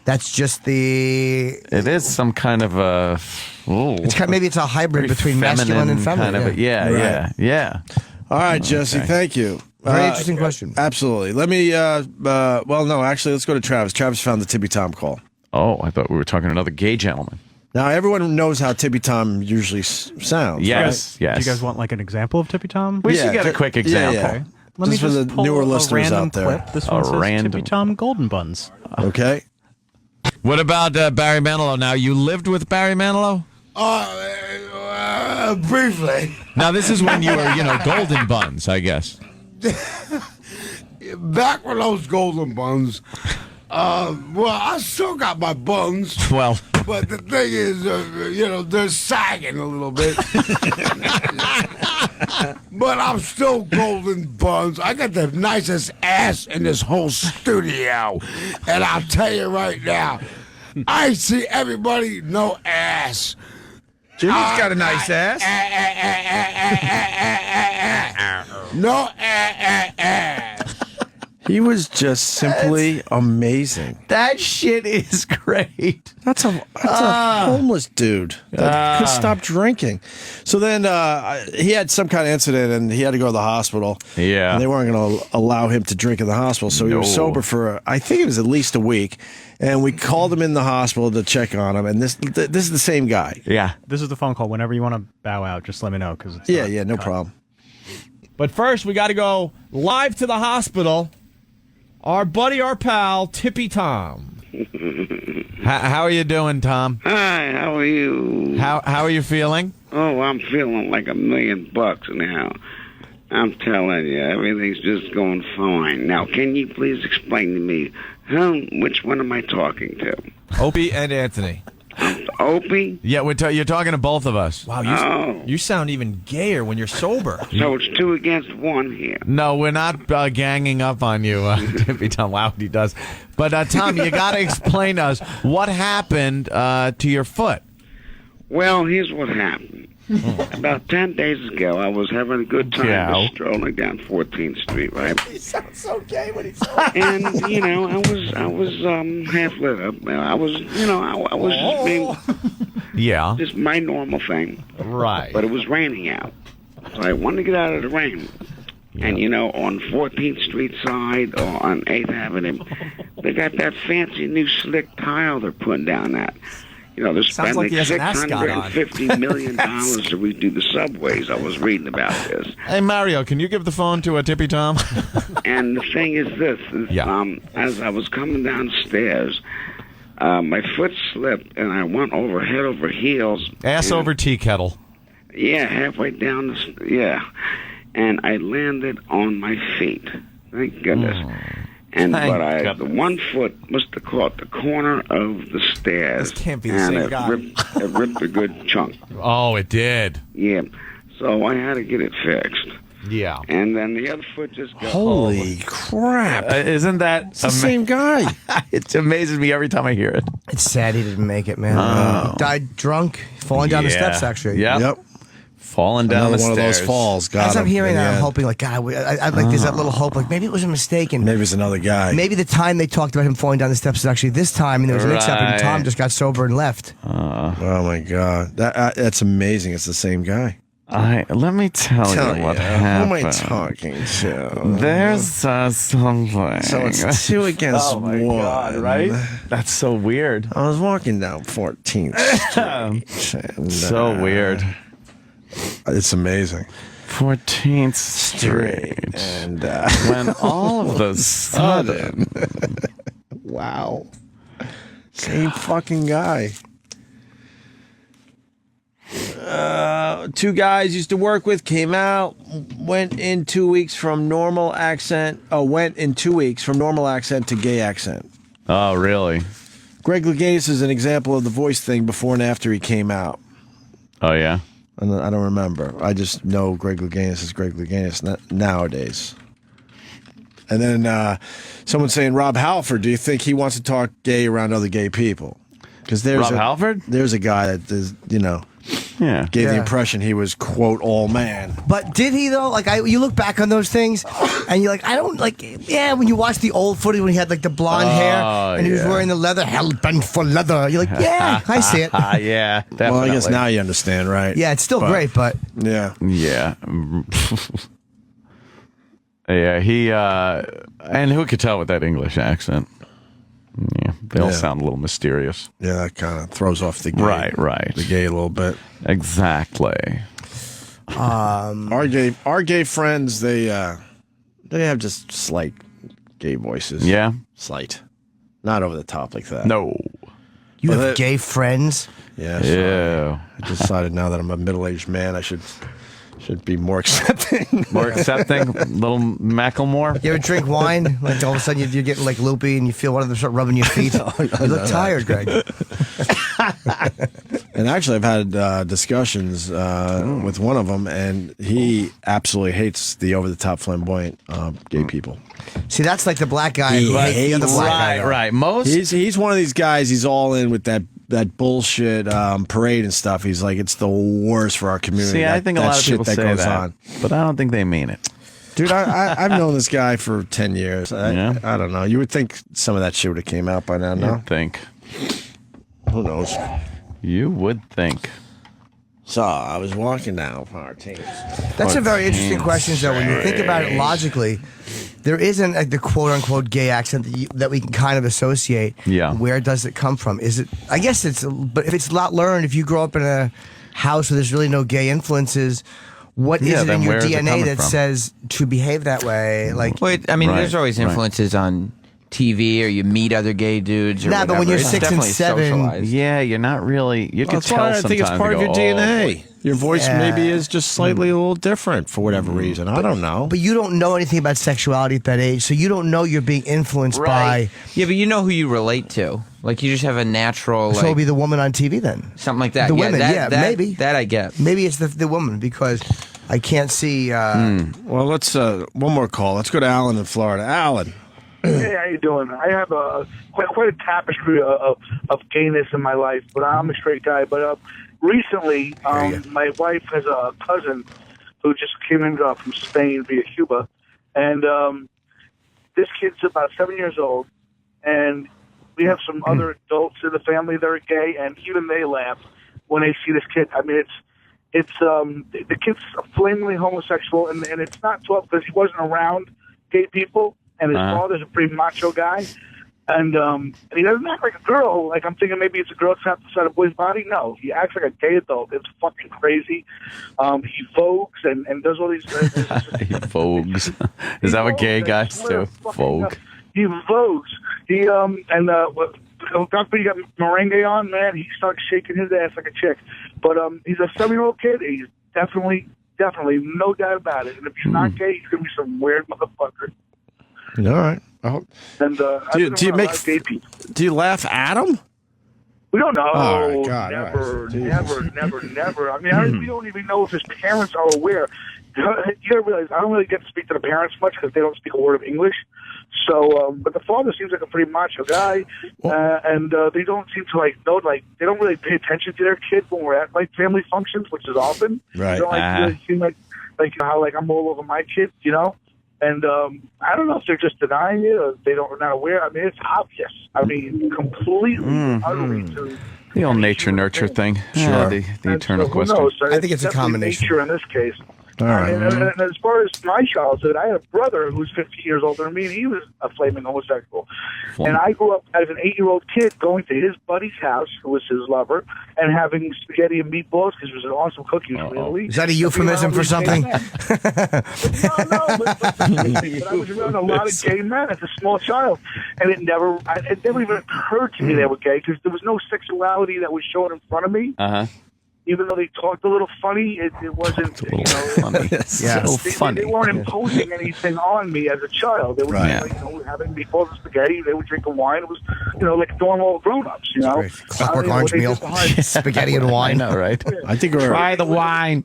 S5: That's just
S6: It is some kind of a...
S5: maybe it's a hybrid between masculine and feminine.
S6: Yeah.
S4: All right, Jesse, thank you.
S5: Very interesting question.
S4: Absolutely. Let me... let's go to Travis. Travis found the Tippy Tom call.
S6: Oh, I thought we were talking to another gay gentleman.
S4: Now, everyone knows how Tippy Tom usually sounds.
S6: Yes.
S14: Do you guys want like an example of Tippy Tom?
S6: We should get a quick example.
S4: Yeah.
S14: Okay. Let me
S4: for the
S14: pull
S4: newer
S14: a
S4: listeners
S14: random
S4: out there.
S14: Clip. This one says Tippy Tom Golden Buns.
S4: Okay.
S6: What about Barry Manilow? Now, you lived with Barry Manilow?
S15: Briefly.
S6: Now, this is when you were, Golden Buns, I guess.
S15: Back when those Golden Buns, I still got my buns.
S6: Well.
S15: But the thing is, they're sagging a little bit. But I'm still Golden Buns. I got the nicest ass in this whole studio. And I'll tell you right now, I see everybody no ass.
S17: Jimmy's got a nice ass.
S15: No ass.
S4: He was just simply amazing.
S6: That shit is great.
S4: That's a homeless dude that could stop drinking. So then he had some kind of incident and he had to go to the hospital.
S6: Yeah.
S4: And they weren't going to allow him to drink in the hospital. So he was sober for, I think it was at least a week. And we called him in the hospital to check on him. And this is the same guy.
S6: Yeah.
S14: This is the phone call. Whenever you want to bow out, just let me know.
S4: No problem.
S25: But first, we got to go live to the hospital. Our buddy, our pal, Tippy Tom.
S6: How are you doing, Tom?
S26: Hi, how are you?
S6: How are you feeling?
S26: Oh, I'm feeling like $1 million now. I'm telling you, everything's just going fine. Now, can you please explain to me, which one am I talking to?
S25: Opie and Anthony.
S26: Opie?
S6: Yeah, you're talking to both of us.
S25: Wow, you sound even gayer when you're sober.
S26: So it's 2 against 1 here.
S6: No, we're not ganging up on you, Tippy Tom. Wow, he does. But, Tom, you got to explain to us what happened to your foot.
S26: Well, here's what happened. About 10 days ago, I was having a good time just strolling down 14th Street, right?
S4: He sounds so gay when he's
S26: And I was half lit up. I was just being just my normal thing.
S6: Right.
S26: But it was raining out, so I wanted to get out of the rain. Yeah. And on 14th Street side or on 8th Avenue, they got that fancy new slick tile they're putting down that. They're spending
S1: like
S26: $650 million to redo the subways. I was reading about this.
S6: Hey, Mario, can you give the phone to a Tippy Tom?
S26: And the thing is this. As I was coming downstairs, my foot slipped, and I went head over heels.
S6: Ass over tea kettle.
S26: Yeah, halfway down and I landed on my feet. Thank goodness. The one foot must have caught the corner of the stairs.
S1: This can't be the same guy.
S26: It ripped a good chunk.
S6: Oh, it did.
S26: Yeah. So I had to get it fixed.
S6: Yeah.
S26: And then the other foot just got
S4: Holy crap.
S6: Isn't that
S4: it's the same guy?
S6: It amazes me every time I hear it.
S5: It's sad he didn't make it, man. Died drunk, falling down the steps, actually.
S6: Yep. Falling down the stairs.
S4: One of those falls.
S5: As I'm hearing that, I'm hoping, God, I'd like there's that little hope, maybe it was a mistake. And
S4: maybe it's another guy.
S5: Maybe the time they talked about him falling down the steps is actually this time, and there was a mix-up, and Tom just got sober and left.
S4: Oh, my God. That's amazing. It's the same guy.
S6: Let me tell you what happened.
S4: Who am I talking to?
S6: There's something.
S4: So it's 2 against 1.
S6: God, right? That's so weird.
S4: I was walking down 14th Street. And,
S6: so weird.
S4: It's amazing.
S6: 14th Street.
S4: And
S6: when all of a sudden.
S4: Wow. Same fucking guy. 2 guys used to work with, came out, went in 2 weeks from normal accent. Went in 2 weeks from normal accent to gay accent.
S6: Oh, really?
S4: Greg Louganis is an example of the voice thing before and after he came out.
S6: Oh, yeah?
S4: I don't remember. I just know Greg Louganis is Greg Louganis nowadays. And then someone saying, Rob Halford, do you think he wants to talk gay around other gay people? Because
S6: Rob Halford?
S4: There's a guy that is, gave the impression he was, quote, all man.
S5: But did he, though? You look back on those things, and you're like, when you watch the old footage when he had, the blonde hair, and he was wearing the leather, hell bent for leather, you're like, yeah, I see it.
S6: Yeah, definitely.
S4: Well, I guess now you understand, right?
S5: Yeah, it's still great, but...
S4: Yeah.
S6: Yeah. Yeah, he, and who could tell with that English accent? Yeah, they all sound a little mysterious.
S4: Yeah, that kind of throws off the gay.
S6: Right.
S4: The gay a little bit.
S6: Exactly.
S4: Our gay friends, they have just slight gay voices.
S6: Yeah?
S4: Slight. Not over the top like that.
S6: No.
S5: You have gay friends?
S4: Yeah.
S6: Yeah.
S4: I decided now that I'm a middle-aged man, I should be more accepting.
S6: More accepting? Little Macklemore?
S5: You ever drink wine? All of a sudden you're getting loopy and you feel one of them start rubbing your feet. You look tired, Greg.
S4: And actually, I've had discussions with one of them, and he absolutely hates the over-the-top flamboyant gay people.
S5: See, that's like the black guy who hates the other black guy.
S6: Right.
S4: He's one of these guys, he's all in with that bullshit parade and stuff. He's like, it's the worst for our community.
S6: See, I think a lot of people say
S4: goes
S6: that,
S4: on.
S6: but I don't think they mean it.
S4: Dude, I've known this guy for 10 years. I don't know. You would think some of that shit would have came out by now, no?
S6: You'd think.
S4: Who knows?
S6: You would think.
S4: So, I was walking down 14th.
S5: That's a very interesting question, though. When you think about it logically, there isn't the quote-unquote gay accent that we can kind of associate.
S6: Yeah.
S5: Where does it come from? Is it? I guess it's. But if it's not learned, if you grow up in a house where there's really no gay influences, what is it in your DNA that says to behave that way?
S13: There's always influences on TV, or you meet other gay dudes. Or
S5: but when you're
S13: it's
S5: 6 and 7,
S13: socialized.
S6: Yeah, you're not really. You can tell
S4: I think it's part of your DNA. Your voice maybe is just slightly a little different for whatever reason. I don't know.
S5: But you don't know anything about sexuality at that age, so you don't know you're being influenced by.
S13: Yeah, but you know who you relate to. You just have a natural.
S5: So it'll be the woman on TV then.
S13: Something like that.
S5: The women, maybe.
S13: That I get.
S5: Maybe it's the woman because I can't see.
S4: Well, let's one more call. Let's go to Alan in Florida. Alan.
S16: Hey, how you doing? I have quite a tapestry of gayness in my life, but I'm a straight guy. But recently, my wife has a cousin who just came in from Spain via Cuba, and this kid's about 7 years old, and we have some other adults in the family that are gay, and even they laugh when they see this kid. I mean, it's the kid's flamingly homosexual, and it's not 12 because he wasn't around gay people, and his father's a pretty macho guy. And he doesn't act like a girl. Like, I'm thinking maybe it's a girl trapped inside a boy's body. No, he acts like a gay adult. It's fucking crazy. He vogues and does all these...
S6: He vogues. Is that what gay guys do? Vogue.
S16: He vogues. He, after he got merengue on, man, he starts shaking his ass like a chick. But he's a 7-year-old kid. He's definitely, no doubt about it. And if he's not gay, he's going to be some weird motherfucker.
S4: All right.
S16: And
S4: do you laugh at him?
S16: We don't know.
S4: Oh, God.
S16: Never. I mean, we don't even know if his parents are aware. You gotta realize, I don't really get to speak to the parents much because they don't speak a word of English. So, but the father seems like a pretty macho guy, and they don't seem to they don't really pay attention to their kid when we're at family functions, which is often.
S4: Right.
S16: They don't really seem like how I'm all over my kid, And I don't know if they're just denying it or they're not aware. I mean, it's obvious. I mean, completely, utterly.
S6: The old nature nurture thing.
S4: Sure.
S6: The eternal
S16: who
S6: question.
S16: knows?
S5: I think it's a
S16: definitely
S5: combination.
S16: Nature in this case.
S4: All right.
S16: And as far as my childhood, I had a brother who's 15 years older than me, and he was a flaming homosexual. And I grew up as an 8-year-old kid going to his buddy's house, who was his lover, and having spaghetti and meatballs because he was an awesome cook. He was from Italy.
S5: Is that a euphemism for something?
S16: No, but I was around a lot of gay men as a small child, and it never even occurred to me they were gay because there was no sexuality that was shown in front of me. Even though they talked a little funny, it wasn't,
S6: funny.
S16: They weren't imposing anything on me as a child. They were having meatballs and spaghetti. They were drinking wine. It was, like normal grown-ups,
S5: Clockwork Orange meal. Spaghetti and wine.
S6: I know, right?
S4: I think
S6: Try the wine.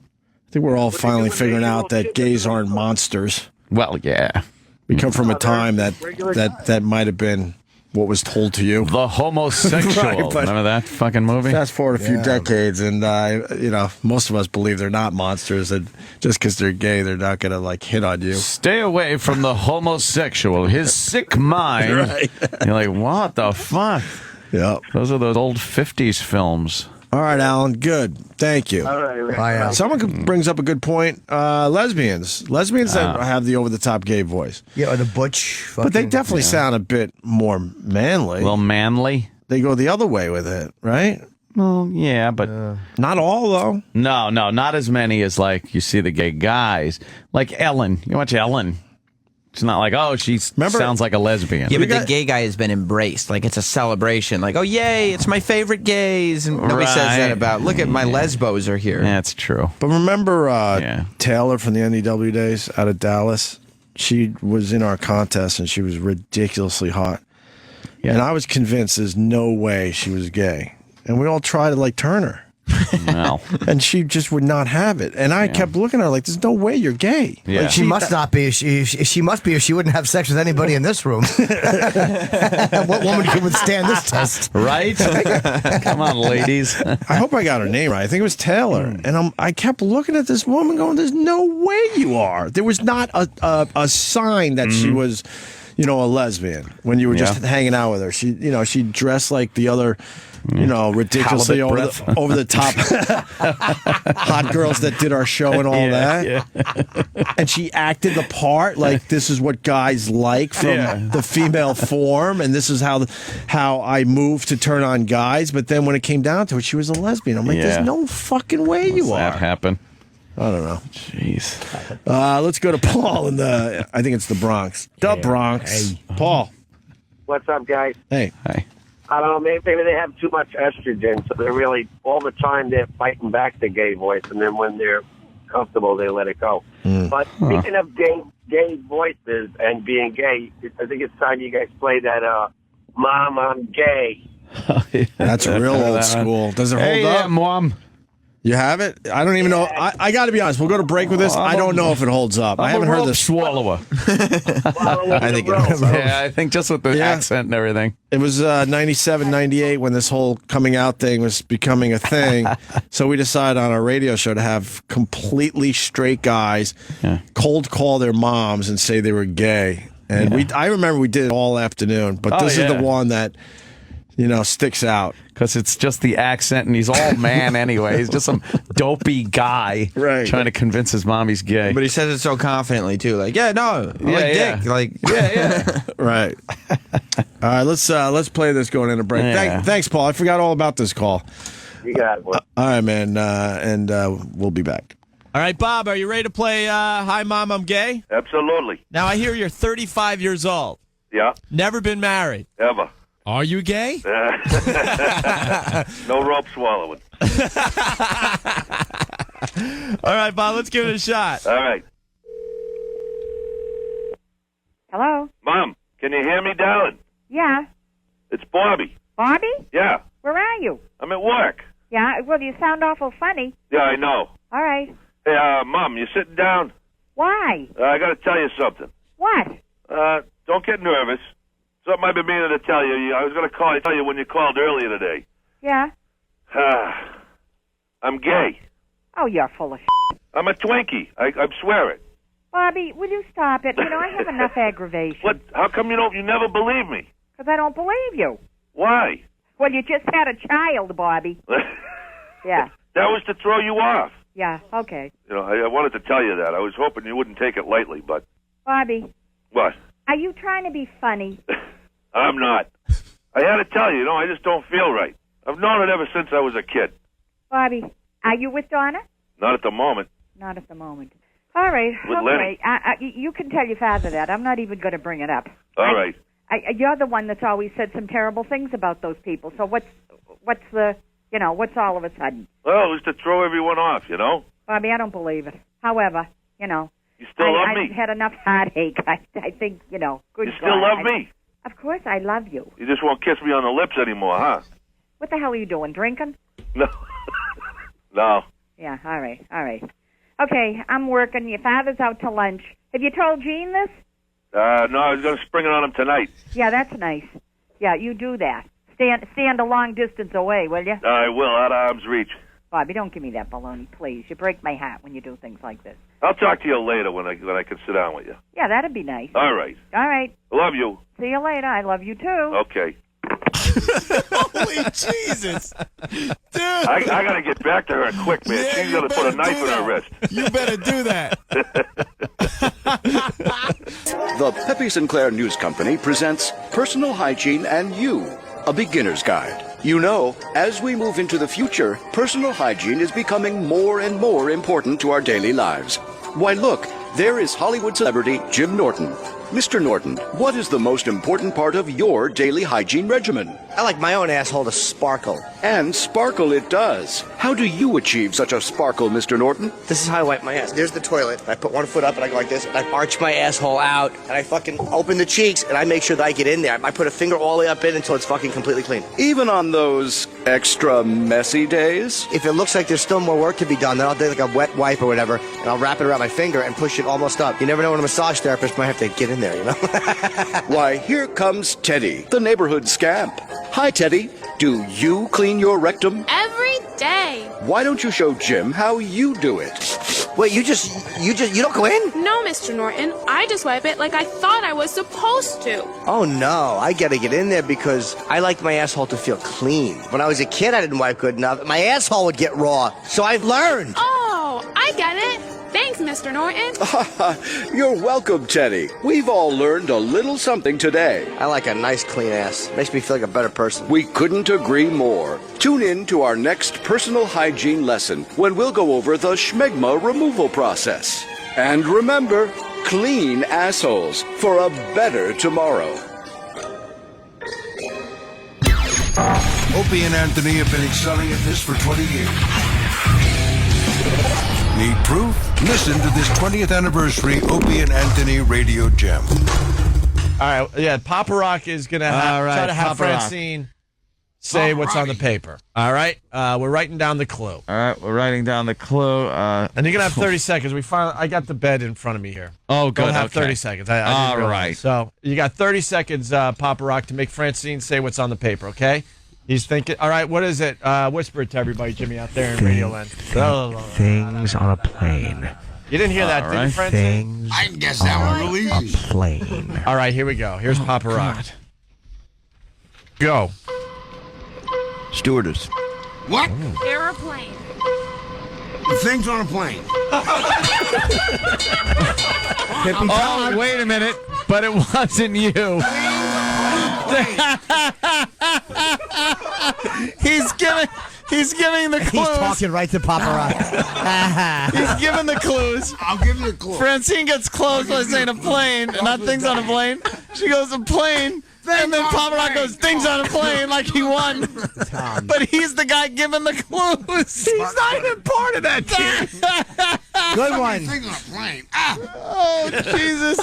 S4: I think we're all finally figuring out that gays aren't monsters.
S6: Well, yeah.
S4: We come from a time that might have been what was told to you.
S6: The homosexual.
S4: Right,
S6: remember that fucking movie?
S4: Fast forward a few decades, and most of us believe they're not monsters, and just because they're gay, they're not going to hit on you.
S6: Stay away from the homosexual. His sick mind.
S4: Right.
S6: You're like, what the fuck?
S4: Yeah.
S6: Those are those old 50s films.
S4: All right, Alan. Good. Thank you.
S16: All right.
S5: Bye, Al.
S4: Someone brings up a good point. Lesbians that have the over-the-top gay voice.
S5: Yeah, or the butch.
S4: But they definitely sound a bit more manly.
S6: Well, manly?
S4: They go the other way with it, right?
S6: Well, yeah, but...
S4: not all, though.
S6: No, not as many as, you see the gay guys. Like Ellen. You watch Ellen. It's not like, she sounds like a lesbian.
S13: Yeah, but the gay guy has been embraced. It's a celebration. Oh, yay, it's my favorite gays. And nobody says that about, look at my lesbos are here.
S6: That's true.
S4: But remember Taylor from the NEW days out of Dallas? She was in our contest, and she was ridiculously hot. Yeah. And I was convinced there's no way she was gay. And we all tried to, turn her.
S6: No.
S4: And she just would not have it. And I kept looking at her there's no way you're gay.
S6: Yeah.
S5: She must not be. She must be, or she wouldn't have sex with anybody in this room. What woman could withstand this test?
S6: Right? Come on, ladies.
S4: I hope I got her name right. I think it was Taylor. And I kept looking at this woman going, there's no way you are. There was not a sign that she was... a lesbian when you were just hanging out with her. She dressed like the other, ridiculously over the top hot girls that did our show and all that. Yeah. And she acted the part this is what guys like from the female form, and this is how I move to turn on guys. But then when it came down to it, she was a lesbian. I'm like, there's no fucking way you are.
S6: That happen?
S4: I don't know.
S6: Jeez.
S4: Let's go to Paul in I think it's the Bronx. The Bronx. Hey. Paul.
S1: What's up, guys?
S4: Hey.
S6: Hi.
S1: I don't know, maybe they have too much estrogen, so they're really, all the time they're fighting back the gay voice, and then when they're comfortable, they let it go. But speaking of gay voices and being gay, I think it's time you guys play that, Mom, I'm gay.
S4: That's real old school. Does it hold up?
S6: Mom.
S4: You have it? I don't even know. I got to be honest. We'll go to break with this. I don't know if it holds up. I haven't heard this.
S6: Swallower.
S4: I think
S6: I think just with the accent and everything.
S4: It was 97, 98 when this whole coming out thing was becoming a thing. So we decided on our radio show to have completely straight guys cold call their moms and say they were gay. And I remember we did it all afternoon, but this is the one that sticks out.
S6: Because it's just the accent, and he's all man anyway. He's just some dopey guy trying to convince his mom he's gay.
S13: But he says it so confidently, too. Like, dick. Like,
S4: Right. All right, let's play this going into break. Thanks, Paul. I forgot all about this call.
S1: You got it.
S4: All right, man, and we'll be back.
S25: All right, Bob, are you ready to play Hi, Mom, I'm Gay?
S9: Absolutely.
S25: Now, I hear you're 35 years old.
S9: Yeah.
S25: Never been married.
S9: Ever.
S25: Are you gay?
S9: No rope swallowing.
S25: All right, Bob, let's give it a shot.
S9: All right.
S10: Hello?
S9: Mom, can you hear me, darling?
S10: Yeah.
S9: It's Bobby.
S10: Bobby?
S9: Yeah.
S10: Where are you?
S9: I'm at work.
S10: Yeah, well, you sound awful funny.
S9: Yeah, I know.
S10: All right.
S9: Hey, Mom, you sitting down?
S10: Why?
S9: I got to tell you something.
S10: What?
S9: Don't get nervous. Something I've been meaning to tell you. I was going to tell you when you called earlier today.
S10: Yeah?
S9: I'm gay.
S10: Oh, you're full of shit.
S9: I'm a Twinkie. I swear it.
S10: Bobby, will you stop it? I have enough aggravation.
S9: What? How come you never believe me?
S10: Because I don't believe you.
S9: Why?
S10: Well, you just had a child, Bobby. Yeah.
S9: That was to throw you off.
S10: Yeah, okay.
S9: I wanted to tell you that. I was hoping you wouldn't take it lightly, but...
S10: Bobby.
S9: What?
S10: Are you trying to be funny?
S9: I'm not. I had to tell you, I just don't feel right. I've known it ever since I was a kid.
S10: Bobby, are you with Donna?
S9: Not at the moment.
S10: Not at the moment. All right.
S9: With Lenny.
S10: You can tell your father that. I'm not even going to bring it up.
S9: All right.
S10: You're the one that's always said some terrible things about those people. So what's all of a sudden?
S9: Well, it was to throw everyone off,
S10: Bobby, I don't believe it. However,
S9: You still love me?
S10: I've had enough heartache. I think, good
S9: You still love me?
S10: Of course I love you.
S9: You just won't kiss me on the lips anymore, huh?
S10: What the hell are you doing, drinking?
S9: No. No.
S10: Yeah, all right. Okay, I'm working. Your father's out to lunch. Have you told Gene this?
S9: No, I was going to spring it on him tonight.
S10: Yeah, that's nice. Yeah, you do that. Stand a long distance away, will you?
S9: I will, out of arm's reach.
S10: Bobby, don't give me that baloney, please. You break my heart when you do things like this.
S9: I'll talk to you later when I can sit down with you.
S10: Yeah, that'd be nice.
S9: All right.
S10: All right.
S9: Love you.
S10: See you later. I love you, too.
S9: Okay.
S25: Holy Jesus. Dude.
S9: I got to get back to her quick, man. She's going to put a knife in her wrist.
S25: You better do that.
S19: The Pepe Sinclair News Company presents Personal Hygiene and You, a beginner's guide. As we move into the future, personal hygiene is becoming more and more important to our daily lives. Why, look, there is Hollywood celebrity Jim Norton. Mr. Norton, what is the most important part of your daily hygiene regimen?
S5: I like my own asshole to sparkle.
S19: And sparkle it does. How do you achieve such a sparkle, Mr. Norton?
S5: This is how I wipe my ass. There's the toilet. I put one foot up and I go like this, and I arch my asshole out, and I fucking open the cheeks, and I make sure that I get in there. I put a finger all the way up in until it's fucking completely clean.
S19: Even on those extra messy days?
S5: If it looks like there's still more work to be done, then I'll do like a wet wipe or whatever, and I'll wrap it around my finger and push it almost up. You never know when a massage therapist might have to get in there,
S19: Why, here comes Teddy, the neighborhood scamp. Hi, Teddy. Do you clean your rectum?
S20: Every day.
S19: Why don't you show Jim how you do it?
S5: Wait, you don't go in?
S20: No, Mr. Norton. I just wipe it like I thought I was supposed to.
S5: Oh, no. I gotta get in there because I like my asshole to feel clean. When I was a kid, I didn't wipe good enough. My asshole would get raw. So I've learned.
S20: Oh, I get it. Thanks, Mr. Norton.
S19: You're welcome, Teddy. We've all learned a little something today.
S5: I like a nice, clean ass. Makes me feel like a better person.
S19: We couldn't agree more. Tune in to our next personal hygiene lesson when we'll go over the schmegma removal process. And remember, clean assholes for a better tomorrow.
S18: Opie and Anthony have been excelling at this for 20 years. Need proof? Listen to this 20th anniversary Opie and Anthony radio gem.
S25: All right, yeah, Papa Rock is going to try to have
S5: Papa Rock.
S25: Francine
S4: say what's on the paper. All right? We're writing down the clue.
S6: All right, we're writing down the clue.
S4: And you're going to have 30 seconds. I got the bed in front of me here.
S6: Oh, good.
S4: Don't have
S6: okay.
S4: 30 seconds.
S6: All right.
S4: So you got 30 seconds, Papa Rock, to make Francine say what's on the paper, okay? He's thinking, all right, what is it? Whisper it to everybody, Jimmy, out there in Radio Land.
S3: Things on a plane.
S4: You didn't hear that, did you, Francine?
S3: Things
S15: I can guess that one real
S3: a
S15: easy.
S3: plane.
S4: All right, here we go. Here's Papa Rock. Go.
S17: Stewardess.
S15: What?
S20: Airplane.
S15: Things on a plane.
S6: Oh, wait a minute. But it wasn't you. He's giving the clues.
S5: He's talking right to Papa Rock.
S6: He's giving the clues.
S15: I'll give you the clue.
S6: Francine gets close by saying a plane, not things on a plane. She goes, a plane. And then Papa Rock goes, things on a plane, like he won. But he's the guy giving the clues. He's not even part of that team.
S5: Good one.
S15: Things on a plane.
S6: Oh, Jesus.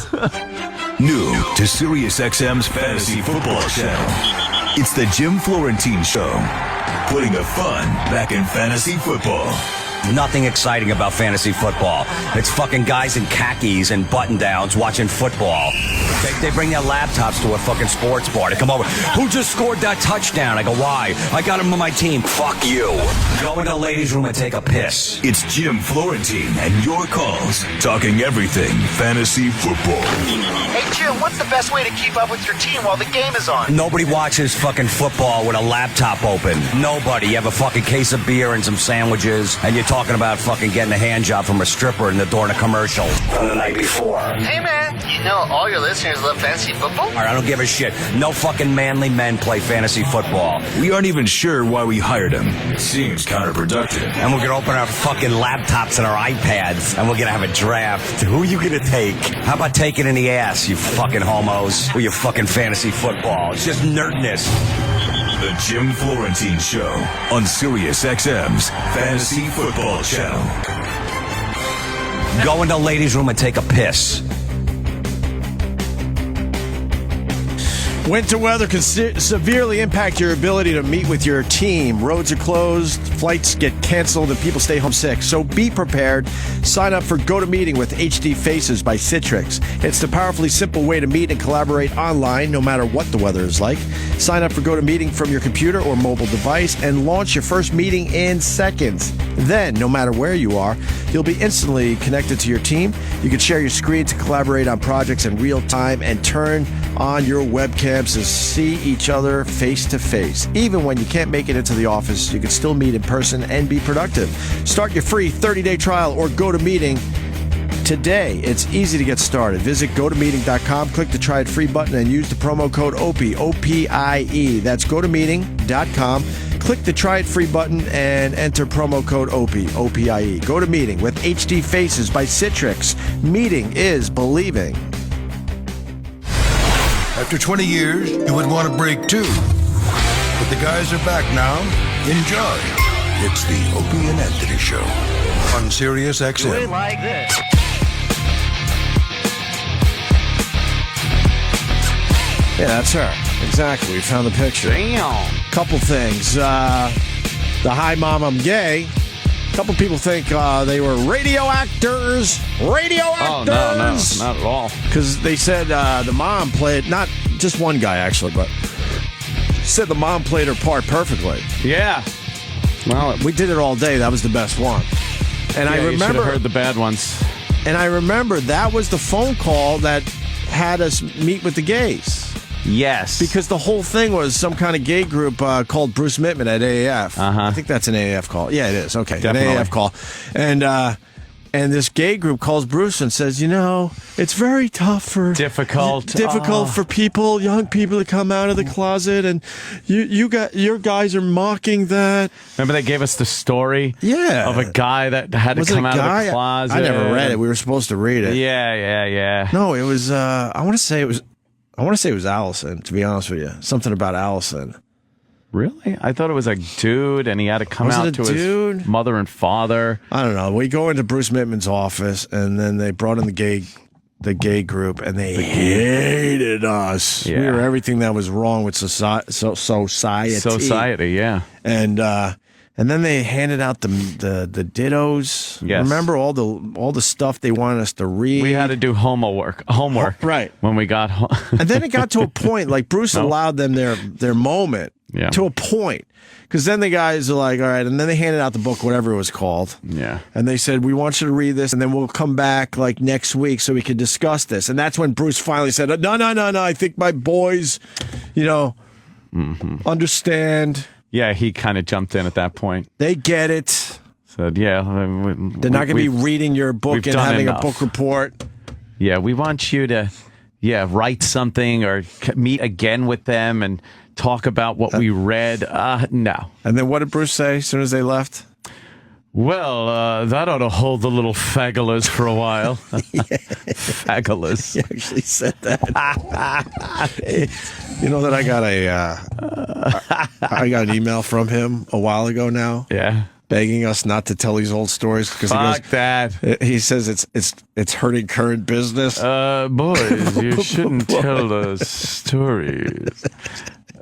S11: New to SiriusXM's Fantasy Football Channel. It's the Jim Florentine Show. Putting the fun back in fantasy football.
S21: Nothing exciting about fantasy football. It's fucking guys in khakis and button-downs watching football. They bring their laptops to a fucking sports bar to come over. Who just scored that touchdown? I go, why? I got him on my team. Fuck you. Go in the ladies' room and take a piss.
S11: It's Jim Florentine and your calls. Talking everything fantasy football.
S22: Hey, Jim, what's the best way to keep up with your team while the game is on?
S21: Nobody watches fucking football with a laptop open. Nobody. You have a fucking case of beer and some sandwiches, and you're talking about fucking getting a hand job from a stripper in the during a commercial from the night before.
S22: Hey, man, you know all your listeners love fantasy football?
S21: All right, I don't give a shit. No fucking manly men play fantasy football.
S11: We aren't even sure why we hired him. Seems counterproductive.
S21: And we're gonna open our fucking laptops and our iPads, and we're gonna have a draft. Who are you gonna take? How about taking in the ass, you fucking homos, with your fucking fantasy football? It's just nerdness.
S11: The Jim Florentine Show on SiriusXM's Fantasy Football Channel.
S21: Go in the ladies' room and take a piss.
S4: Winter weather can severely impact your ability to meet with your team. Roads are closed, flights get canceled, and people stay home sick. So be prepared. Sign up for GoToMeeting with HD Faces by Citrix. It's the powerfully simple way to meet and collaborate online, no matter what the weather is like. Sign up for GoToMeeting from your computer or mobile device and launch your first meeting in seconds. Then, no matter where you are, you'll be instantly connected to your team. You can share your screen to collaborate on projects in real time and turn on your webcam to see each other face to face. Even when you can't make it into the office, you can still meet in person and be productive. Start your free 30-day trial or GoToMeeting today. It's easy to get started. Visit GoToMeeting.com, click the Try It Free button, and use the promo code OPIE, O-P-I-E. That's GoToMeeting.com. Click the Try It Free button and enter promo code OPIE, O-P-I-E. GoToMeeting with HD Faces by Citrix. Meeting is believing.
S18: After 20 years, you would want a break too. But the guys are back now. Enjoy. It's the Opie and Anthony Show on SiriusXM.
S5: Do it like this.
S4: Yeah, that's her. Exactly. We found the picture.
S6: Damn.
S4: Couple things. The Hi Mom, I'm Gay. A couple people think they were radio actors. Radio actors!
S6: Oh, no, not at all.
S4: Because they said the mom played, not just one guy actually, but said the mom played her part perfectly.
S6: Yeah. Well,
S4: we did it all day. That was the best one. And I remember,
S6: you should have heard the bad ones.
S4: And I remember that was the phone call that had us meet with the gays.
S6: Yes.
S4: Because the whole thing was some kind of gay group called Bruce Mittman at AAF.
S6: Uh-huh.
S4: I think that's an AAF call. Yeah, it is. Okay,
S6: Definitely.
S4: An AAF call. And this gay group calls Bruce and says, you know, it's very tough for...
S6: Difficult
S4: for people, young people to come out of the closet, and your guys are mocking that.
S6: Remember they gave us the story?
S4: Yeah.
S6: Of a guy that had to come out of the closet?
S4: I never read it. We were supposed to read it.
S6: Yeah.
S4: No, it was, I want to say it was Allison, to be honest with you. Something about Allison.
S6: Really? I thought it was a dude, and he had to come out to his mother and father.
S4: I don't know. We go into Bruce Mittman's office, and then they brought in the gay the gay group, and they hated us.
S6: Yeah.
S4: We were everything that was wrong with society.
S6: Society, yeah.
S4: And then they handed out the dittos.
S6: Yes.
S4: Remember all the stuff they wanted us to read?
S6: We had to do homework.
S4: Right.
S6: When we got home.
S4: And then it got to a point, like Bruce allowed them their moment to a point. Because then the guys are like, all right, and then they handed out the book, whatever it was called.
S6: Yeah.
S4: And they said, we want you to read this, and then we'll come back like next week so we can discuss this. And that's when Bruce finally said, no, I think my boys, understand.
S6: Yeah, he kind of jumped in at that point.
S4: They get it.
S6: Said, yeah.
S4: They're not going to be reading your book and having a book report.
S6: Yeah, we want you to, write something or meet again with them and talk about what we read. No.
S4: And then what did Bruce say as soon as they left?
S6: Well, that ought to hold the little fagulous for a while. Fagulous.
S4: He actually said that. You know that I got an email from him a while ago now.
S6: Yeah.
S4: Begging us not to tell these old stories because he says it's hurting current business.
S6: Boys, you shouldn't tell those stories.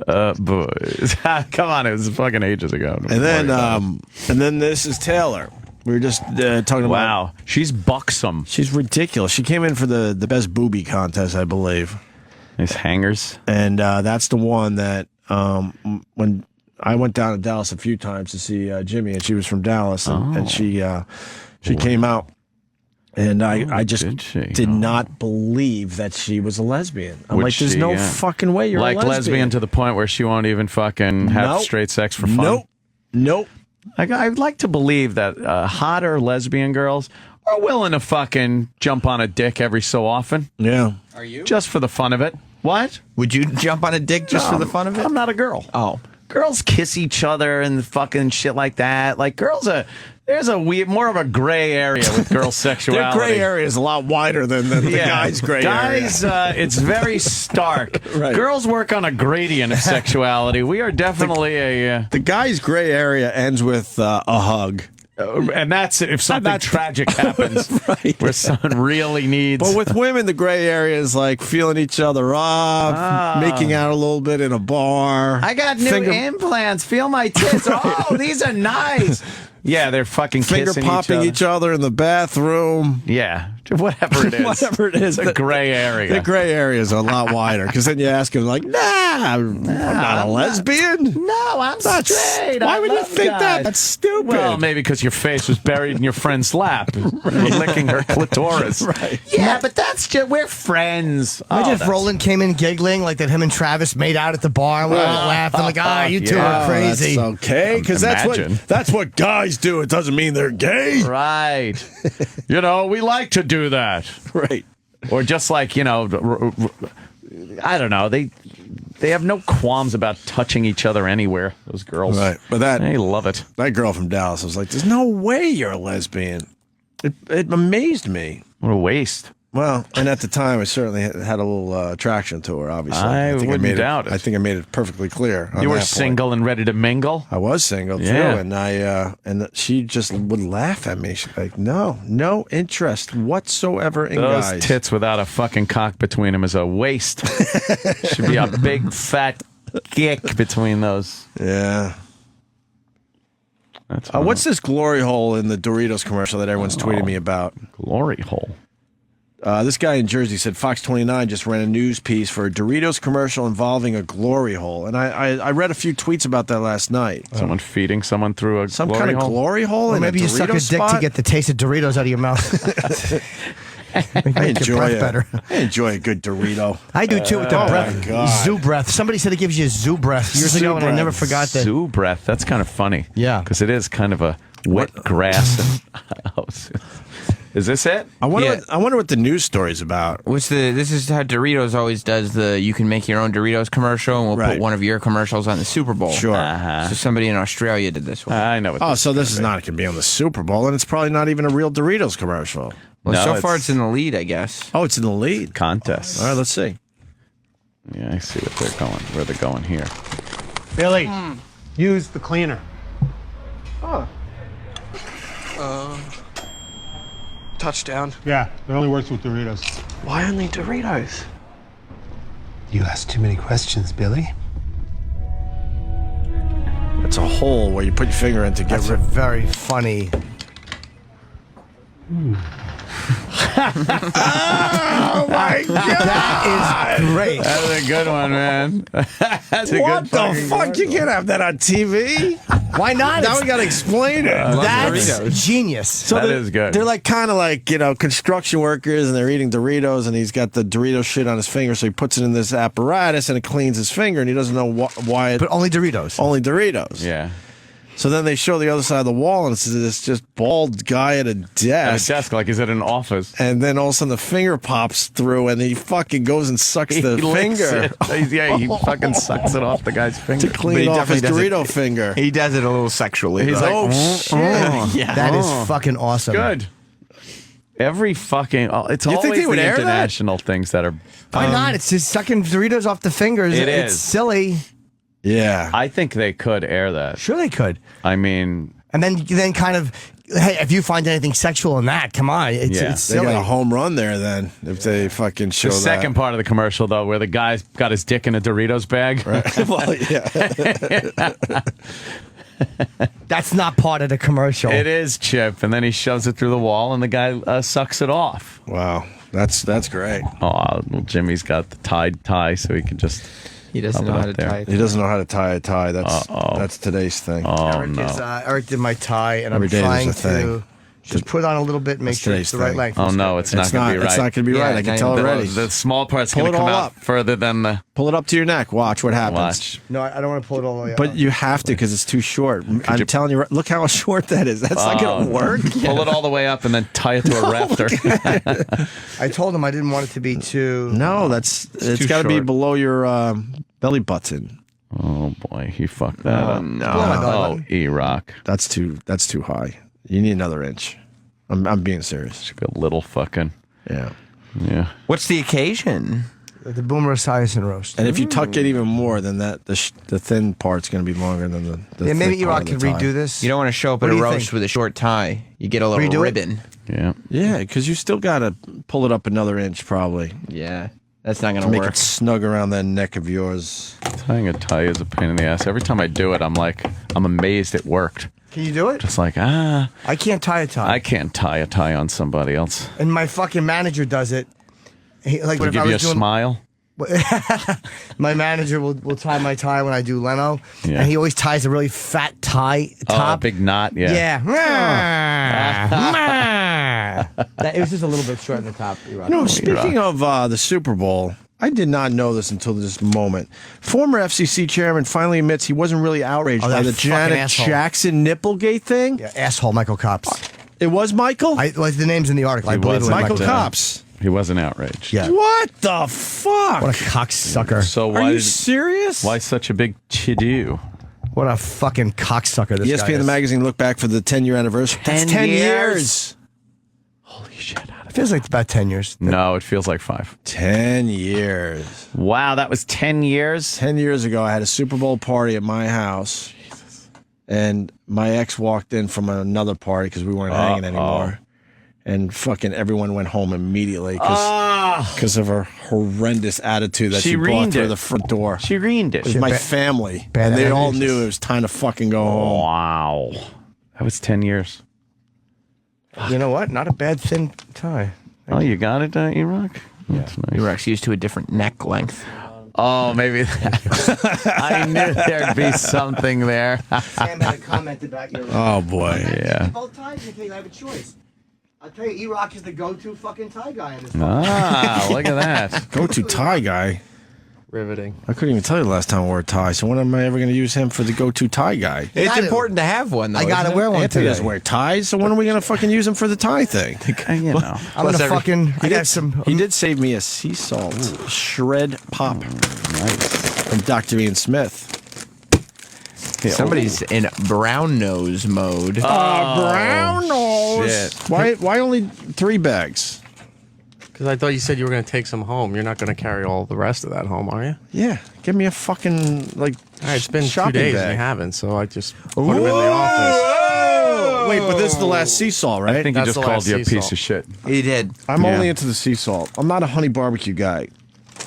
S6: Boys, come on! It was fucking ages ago.
S4: And then this is Taylor. We were just talking about.
S6: Wow, she's buxom.
S4: She's ridiculous. She came in for the best booby contest, I believe.
S6: Nice hangers.
S4: And that's the one that when I went down to Dallas a few times to see Jimmy, and she was from Dallas, and she came out. And I just did not believe that she was a lesbian. I'm like, there's no fucking way you're a lesbian.
S6: To the point where she won't even fucking have straight sex for fun?
S4: Nope.
S6: I'd like to believe that hotter lesbian girls are willing to fucking jump on a dick every so often.
S4: Yeah.
S13: Are you?
S6: Just for the fun of it. What?
S13: Would you jump on a dick just for the fun of it?
S6: I'm not a girl.
S13: Oh.
S6: Girls kiss each other and fucking shit like that. Like, there's more of a gray area with girl sexuality.
S4: Their gray area is a lot wider than the guys' gray area.
S6: Guys, it's very stark.
S4: Right.
S6: Girls work on a gradient of sexuality. We are definitely
S4: the guy's gray area ends with a hug.
S6: And that's if something tragic happens, where someone really needs.
S4: But with women, the gray area is like feeling each other up, making out a little bit in a bar.
S6: I got new implants. Feel my tits. Oh, these are nice. Yeah, they're fucking
S4: finger
S6: kissing
S4: popping each other in the bathroom.
S6: Yeah, whatever it is.
S4: Whatever it is.
S6: The gray area.
S4: The gray area is a lot wider because then you ask him like, I'm not a lesbian.
S6: No, I'm straight.
S4: Why would you think that? That's stupid.
S6: Well, maybe because your face was buried in your friend's lap. You were licking her clitoris.
S4: Right.
S6: Yeah, but that's just, we're friends.
S5: Imagine if Roland came in giggling like that him and Travis made out at the bar and we all laughed and like, you two are crazy.
S4: That's okay, because that's what guys do. It doesn't mean they're gay.
S6: Right. We like to do that.
S4: Right.
S6: Or just like, I don't know. They have no qualms about touching each other anywhere, those girls.
S4: Right. But
S6: they love it.
S4: That girl from Dallas was like, there's no way you're a lesbian. It amazed me.
S6: What a waste.
S4: Well, and at the time, I certainly had a little attraction to her, obviously.
S6: I wouldn't doubt it.
S4: I think I made it perfectly clear.
S6: You were single and ready to mingle?
S4: I was single, too. And and she just would laugh at me. She'd be like, no interest whatsoever in guys.
S6: Those tits without a fucking cock between them is a waste. Should be a big, fat kick between those.
S4: Yeah. What's this glory hole in the Doritos commercial that everyone's tweeting me about?
S6: Glory hole?
S4: This guy in Jersey said Fox 29 just ran a news piece for a Doritos commercial involving a glory hole. And I read a few tweets about that last night.
S6: Someone feeding someone through
S4: some kind of glory hole?
S5: Or
S4: in
S5: maybe
S4: a
S5: you suck a dick
S4: spot?
S5: to get the taste of Doritos out of your mouth.
S4: I enjoy a good Dorito.
S5: I do too with the breath. Zoo breath. Somebody said it gives you zoo breath years ago, and I never forgot that.
S6: Zoo breath. That's kind of funny.
S5: Yeah.
S6: Because it is kind of a wet grass. Is this it?
S4: I wonder what the news story's about.
S13: This is how Doritos always does you can make your own Doritos commercial, and we'll put one of your commercials on the Super Bowl.
S4: Sure.
S13: So somebody in Australia did this one.
S6: I know.
S4: So this is not going to be on the Super Bowl, and it's probably not even a real Doritos commercial.
S13: Well, so far it's in the lead, I guess.
S4: Oh, it's in the lead?
S6: Contest.
S4: All right, let's see.
S6: Yeah, I see where they're going here.
S2: Billy, use the cleaner.
S7: Oh. Touchdown.
S2: Yeah, it only works with Doritos.
S7: Why only Doritos?
S2: You ask too many questions, Billy.
S4: It's a hole where you put your finger in to get
S5: That's a
S4: rid.
S5: very funny.
S4: Oh my god!
S5: That is great.
S6: That's a good one, man. That's a
S4: What
S6: good
S4: the
S6: fucking
S4: fuck? You can't have that on TV.
S5: Why not?
S4: Now we gotta explain it.
S5: That's genius.
S4: So
S6: That
S4: they're-
S6: is good.
S4: They're like kind of like, you know, construction workers, and they're eating Doritos, and he's got the Dorito shit on his finger, so he puts it in this apparatus, and it cleans his finger, and he doesn't know why.
S5: But only Doritos.
S4: Only Doritos.
S6: Yeah.
S4: So then they show the other side of the wall, and it's this just bald guy at a
S6: At a
S4: desk.
S6: desk, like he's at an office.
S4: And then all of a sudden the finger pops through, and he fucking goes and sucks the
S6: He licks
S4: finger.
S6: it. Yeah, he fucking sucks it off the guy's finger.
S4: To clean off his Dorito finger.
S13: He does it a little sexually.
S6: He's
S13: though.
S6: like,
S4: Oh, shit.
S6: Yeah.
S5: That is fucking awesome.
S6: Good. Every fucking, it's
S4: You think
S6: always
S4: they would
S6: the
S4: air that?
S6: international things that are.
S5: Why not? It's just sucking Doritos off the fingers.
S6: It
S5: It's
S6: is.
S5: silly.
S4: Yeah.
S6: I think they could air that.
S5: Sure, they could.
S6: I mean,
S5: And then kind of, hey, if you find anything sexual in that, come on, it's
S6: Yeah.
S5: it's
S4: They
S5: silly.
S4: got a home run there then if they fucking show
S6: the
S4: that.
S6: second part of the commercial, though, where the guy's got his dick in a Doritos bag.
S4: Right. Well, yeah.
S5: That's not part of the commercial.
S6: It is, Chip. And then he shoves it through the wall, and the guy sucks it off.
S4: Wow. That's great.
S6: Oh, well, Jimmy's got the tie, so he can just.
S13: He doesn't know how to tie it.
S4: He doesn't know how to tie a tie. That's today's thing.
S6: Oh,
S5: Eric,
S6: no.
S5: Eric did my tie, and
S4: Every
S5: I'm
S4: day
S5: trying
S4: there's a thing.
S5: to just put on a little bit, make
S4: That's
S5: sure it's
S4: today's
S5: the right
S4: thing.
S5: length.
S6: Oh, no, it's not going to be right.
S4: It's not going to be right. I can tell already.
S6: The small part's
S4: Pull
S6: going to
S4: it
S6: come
S4: all
S6: out
S4: up.
S6: further than the.
S4: Pull it up to your neck. Watch what happens.
S6: Watch.
S5: No, I don't want to pull it all the way up.
S4: But you have to because it's too short. I'm telling you, look how short that is. That's not going to work.
S6: Pull it all the way up and then tie it to a rafter.
S5: I told him I didn't want it to be too.
S4: No, it's
S6: too
S4: got to be
S6: short.
S4: below your belly button.
S6: Oh boy, he fucked that up.
S5: Below my belly
S6: Oh,
S5: button.
S6: E-Rock.
S4: That's too high. You need another inch. I'm being serious.
S6: Should be a little fucking.
S4: Yeah.
S6: Yeah.
S13: What's the occasion?
S5: The Boomer Esiason roast.
S4: And if you tuck it even more, then the thin part's going to be longer than the
S5: Yeah, maybe
S4: thick part
S5: E-Rock
S4: of
S5: could
S4: the tie.
S5: redo this.
S13: You don't want to show up
S5: What
S13: at a
S5: do you
S13: roast
S5: think?
S13: with a short tie. You get a little
S5: Redo it?
S13: ribbon.
S6: Yeah.
S4: Yeah, because you still got to pull it up another inch probably
S13: Yeah. That's not going
S4: to
S13: to
S4: make
S13: work.
S4: it snug around that neck of yours.
S6: Tying a tie is a pain in the ass. Every time I do it, I'm amazed it worked.
S5: Can you do it?
S6: Just like,
S5: I can't tie a tie.
S6: I can't tie a tie on somebody else.
S5: And my fucking manager does it. Like
S6: Would
S5: if
S6: give
S5: I
S6: you a
S5: was doing,
S6: smile?
S5: my manager will tie my tie when I do Leno,
S6: Yeah.
S5: and he always ties a really fat tie
S6: Oh, a
S5: top.
S6: big knot, yeah.
S5: It was just a little bit short in the top.
S4: You know, speaking of the Super Bowl, I did not know this until this moment. Former FCC chairman finally admits he wasn't really outraged
S5: Oh,
S4: by
S5: that
S4: the
S5: fucking
S4: Janet
S5: asshole.
S4: Jackson Nipplegate thing.
S5: Yeah, asshole Michael Copps.
S4: It was Michael?
S5: Well, the name's in the article. I believe it was
S4: Michael
S5: Michael
S4: Copps.
S6: He wasn't outraged.
S5: Yeah.
S4: What the fuck?
S5: What a cocksucker.
S6: So
S4: Are
S6: why
S4: you
S6: did-
S4: serious?
S6: Why such a big to-do?
S5: What a fucking cocksucker this guy
S4: ESPN
S5: is.
S4: the magazine looked back for the 10-year anniversary. That's 10 years.
S6: Holy shit.
S5: It feels like about 10 years.
S6: No, it feels like 5.
S4: 10 years.
S6: Wow, that was 10 years?
S4: 10 years ago, I had a Super Bowl party at my house. And my ex walked in from another party because we weren't hanging anymore. And fucking everyone went home immediately because of her horrendous attitude that she brought
S6: ruined
S4: through
S6: it.
S4: the front door.
S6: She ruined it.
S4: It was my family.
S5: bad
S4: And they all
S5: energies.
S4: knew it was time to fucking go home.
S6: Wow. That was 10 years.
S5: You know what? Not a bad thin tie.
S6: Oh, you got it, E-Rock? That's nice.
S13: You were actually used to a different neck length.
S6: Oh, maybe I knew there'd be something there.
S5: Sam had a comment about your.
S4: Oh, boy.
S6: Yeah.
S5: Both ties, I have a choice. I'll tell you, E-Rock is the go-to fucking tie guy in this.
S6: Ah, look at that.
S4: Go-to tie guy.
S7: Riveting.
S4: I couldn't even tell you the last time I wore a tie. So when am I ever going to use him for the go-to tie guy?
S13: It's
S5: gotta-
S13: important to have one, though.
S5: I gotta
S13: isn't it?
S5: wear one
S4: Anthony
S5: today.
S4: doesn't wear ties, so when are we going to fucking use him for the tie thing?
S6: You know.
S5: I'm gonna fucking. I got some.
S4: He did save me a sea salt shred pop
S6: Nice.
S4: from Dr. Ian Smith.
S13: Somebody's in brown nose mode.
S4: Brown nose.
S6: shit.
S4: Why only 3 bags?
S7: Because I thought you said you were going to take some home. You're not going to carry all the rest of that home, are you?
S4: Yeah, give me a fucking
S7: All right, it's been 2
S4: shopping
S7: days
S4: bag.
S7: and you haven't, so I just put them in the office.
S4: Wait, but this is the last sea salt, right?
S6: I think he just called you a piece of shit.
S13: He did.
S4: I'm only into the sea salt. I'm not a honey barbecue guy.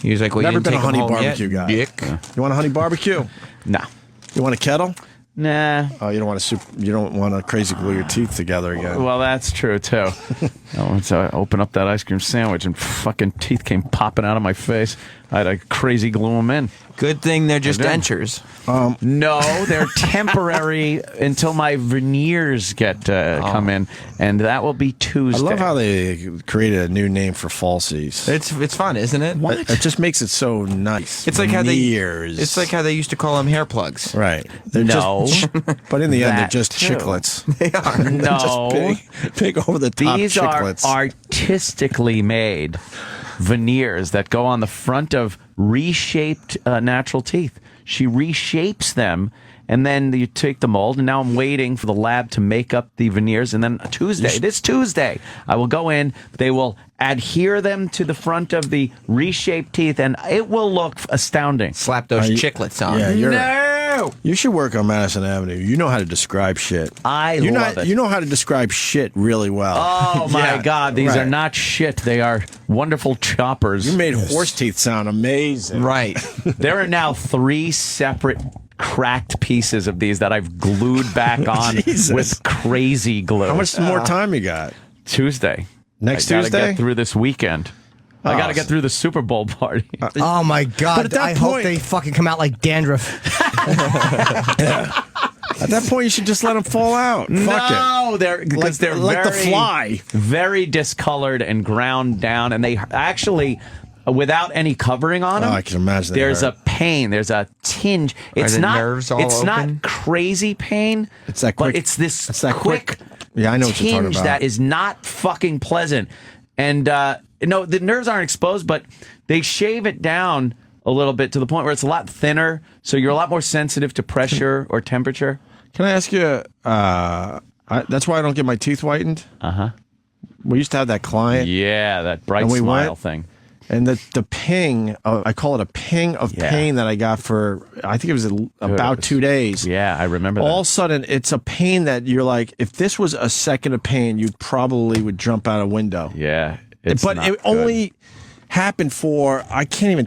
S13: He was like, well,
S4: Never
S13: you didn't
S4: been a
S13: take
S4: honey
S13: him home
S4: barbecue
S13: yet,
S4: guy.
S13: Dick.
S4: You want a honey barbecue?
S6: Nah.
S4: You want a kettle?
S6: Nah.
S4: Oh, you don't want you don't want to crazy glue your teeth together again.
S6: Well, that's true too. So I opened up that ice cream sandwich and fucking teeth came popping out of my face. I had to crazy glue them in.
S13: Good thing they're just dentures.
S6: No, they're temporary until my veneers get come in, and that will be Tuesday.
S4: I love how they created a new name for falsies.
S13: It's fun, isn't it?
S4: What? It just makes it so nice.
S13: It's like how
S4: Veneers.
S13: It's like how they used to call them hair plugs.
S4: Right. They're just, but in the end, they're just
S6: too.
S4: chiclets.
S13: They are.
S6: No,
S4: just big over the top
S6: these
S4: chiclets.
S6: are artistically made veneers that go on the front of reshaped natural teeth. She reshapes them, and then you take the mold, and now I'm waiting for the lab to make up the veneers, and then this Tuesday, I will go in, they will adhere them to the front of the reshaped teeth, and it will look astounding.
S13: Slap those chiclets on.
S4: Yeah, you should work on Madison Avenue. You know how to describe shit.
S6: You love it.
S4: You know how to describe shit really well.
S6: Oh, my God. These are not shit. They are wonderful choppers.
S4: You made horse teeth sound amazing.
S13: Right.
S6: There are now 3 separate cracked pieces of these that I've glued back on with crazy glue.
S4: How much more time you got?
S6: Tuesday.
S4: Next
S6: I gotta
S4: Tuesday?
S6: get through this weekend. I got to get through the Super Bowl party.
S5: Oh my God!
S4: But at that
S5: I hope they fucking come out like dandruff.
S4: At that point, you should just let them fall out.
S6: No, they're
S4: like
S6: very,
S4: the fly,
S6: very discolored and ground down, and they actually, without any covering on them,
S4: I can imagine.
S6: There's a pain. There's a tinge. It's
S13: the
S6: not.
S13: nerves all
S6: it's
S13: open?
S6: not crazy pain.
S4: It's that quick.
S6: But it's this
S4: that
S6: quick.
S4: Yeah, I know what you're talking
S6: tinge
S4: about.
S6: that is not fucking pleasant. And no, the nerves aren't exposed, but they shave it down a little bit to the point where it's a lot thinner, so you're a lot more sensitive to pressure or temperature.
S4: Can I ask you? That's why I don't get my teeth whitened. We used to have that client.
S6: Yeah, that bright smile thing.
S4: And the ping, I call it a ping of pain that I got for, I think it was about 2 days.
S6: Yeah, I remember that.
S4: All of a sudden, it's a pain that you're like, if this was a second of pain, you probably would jump out a window.
S6: Yeah.
S4: But it only happened for, I can't even,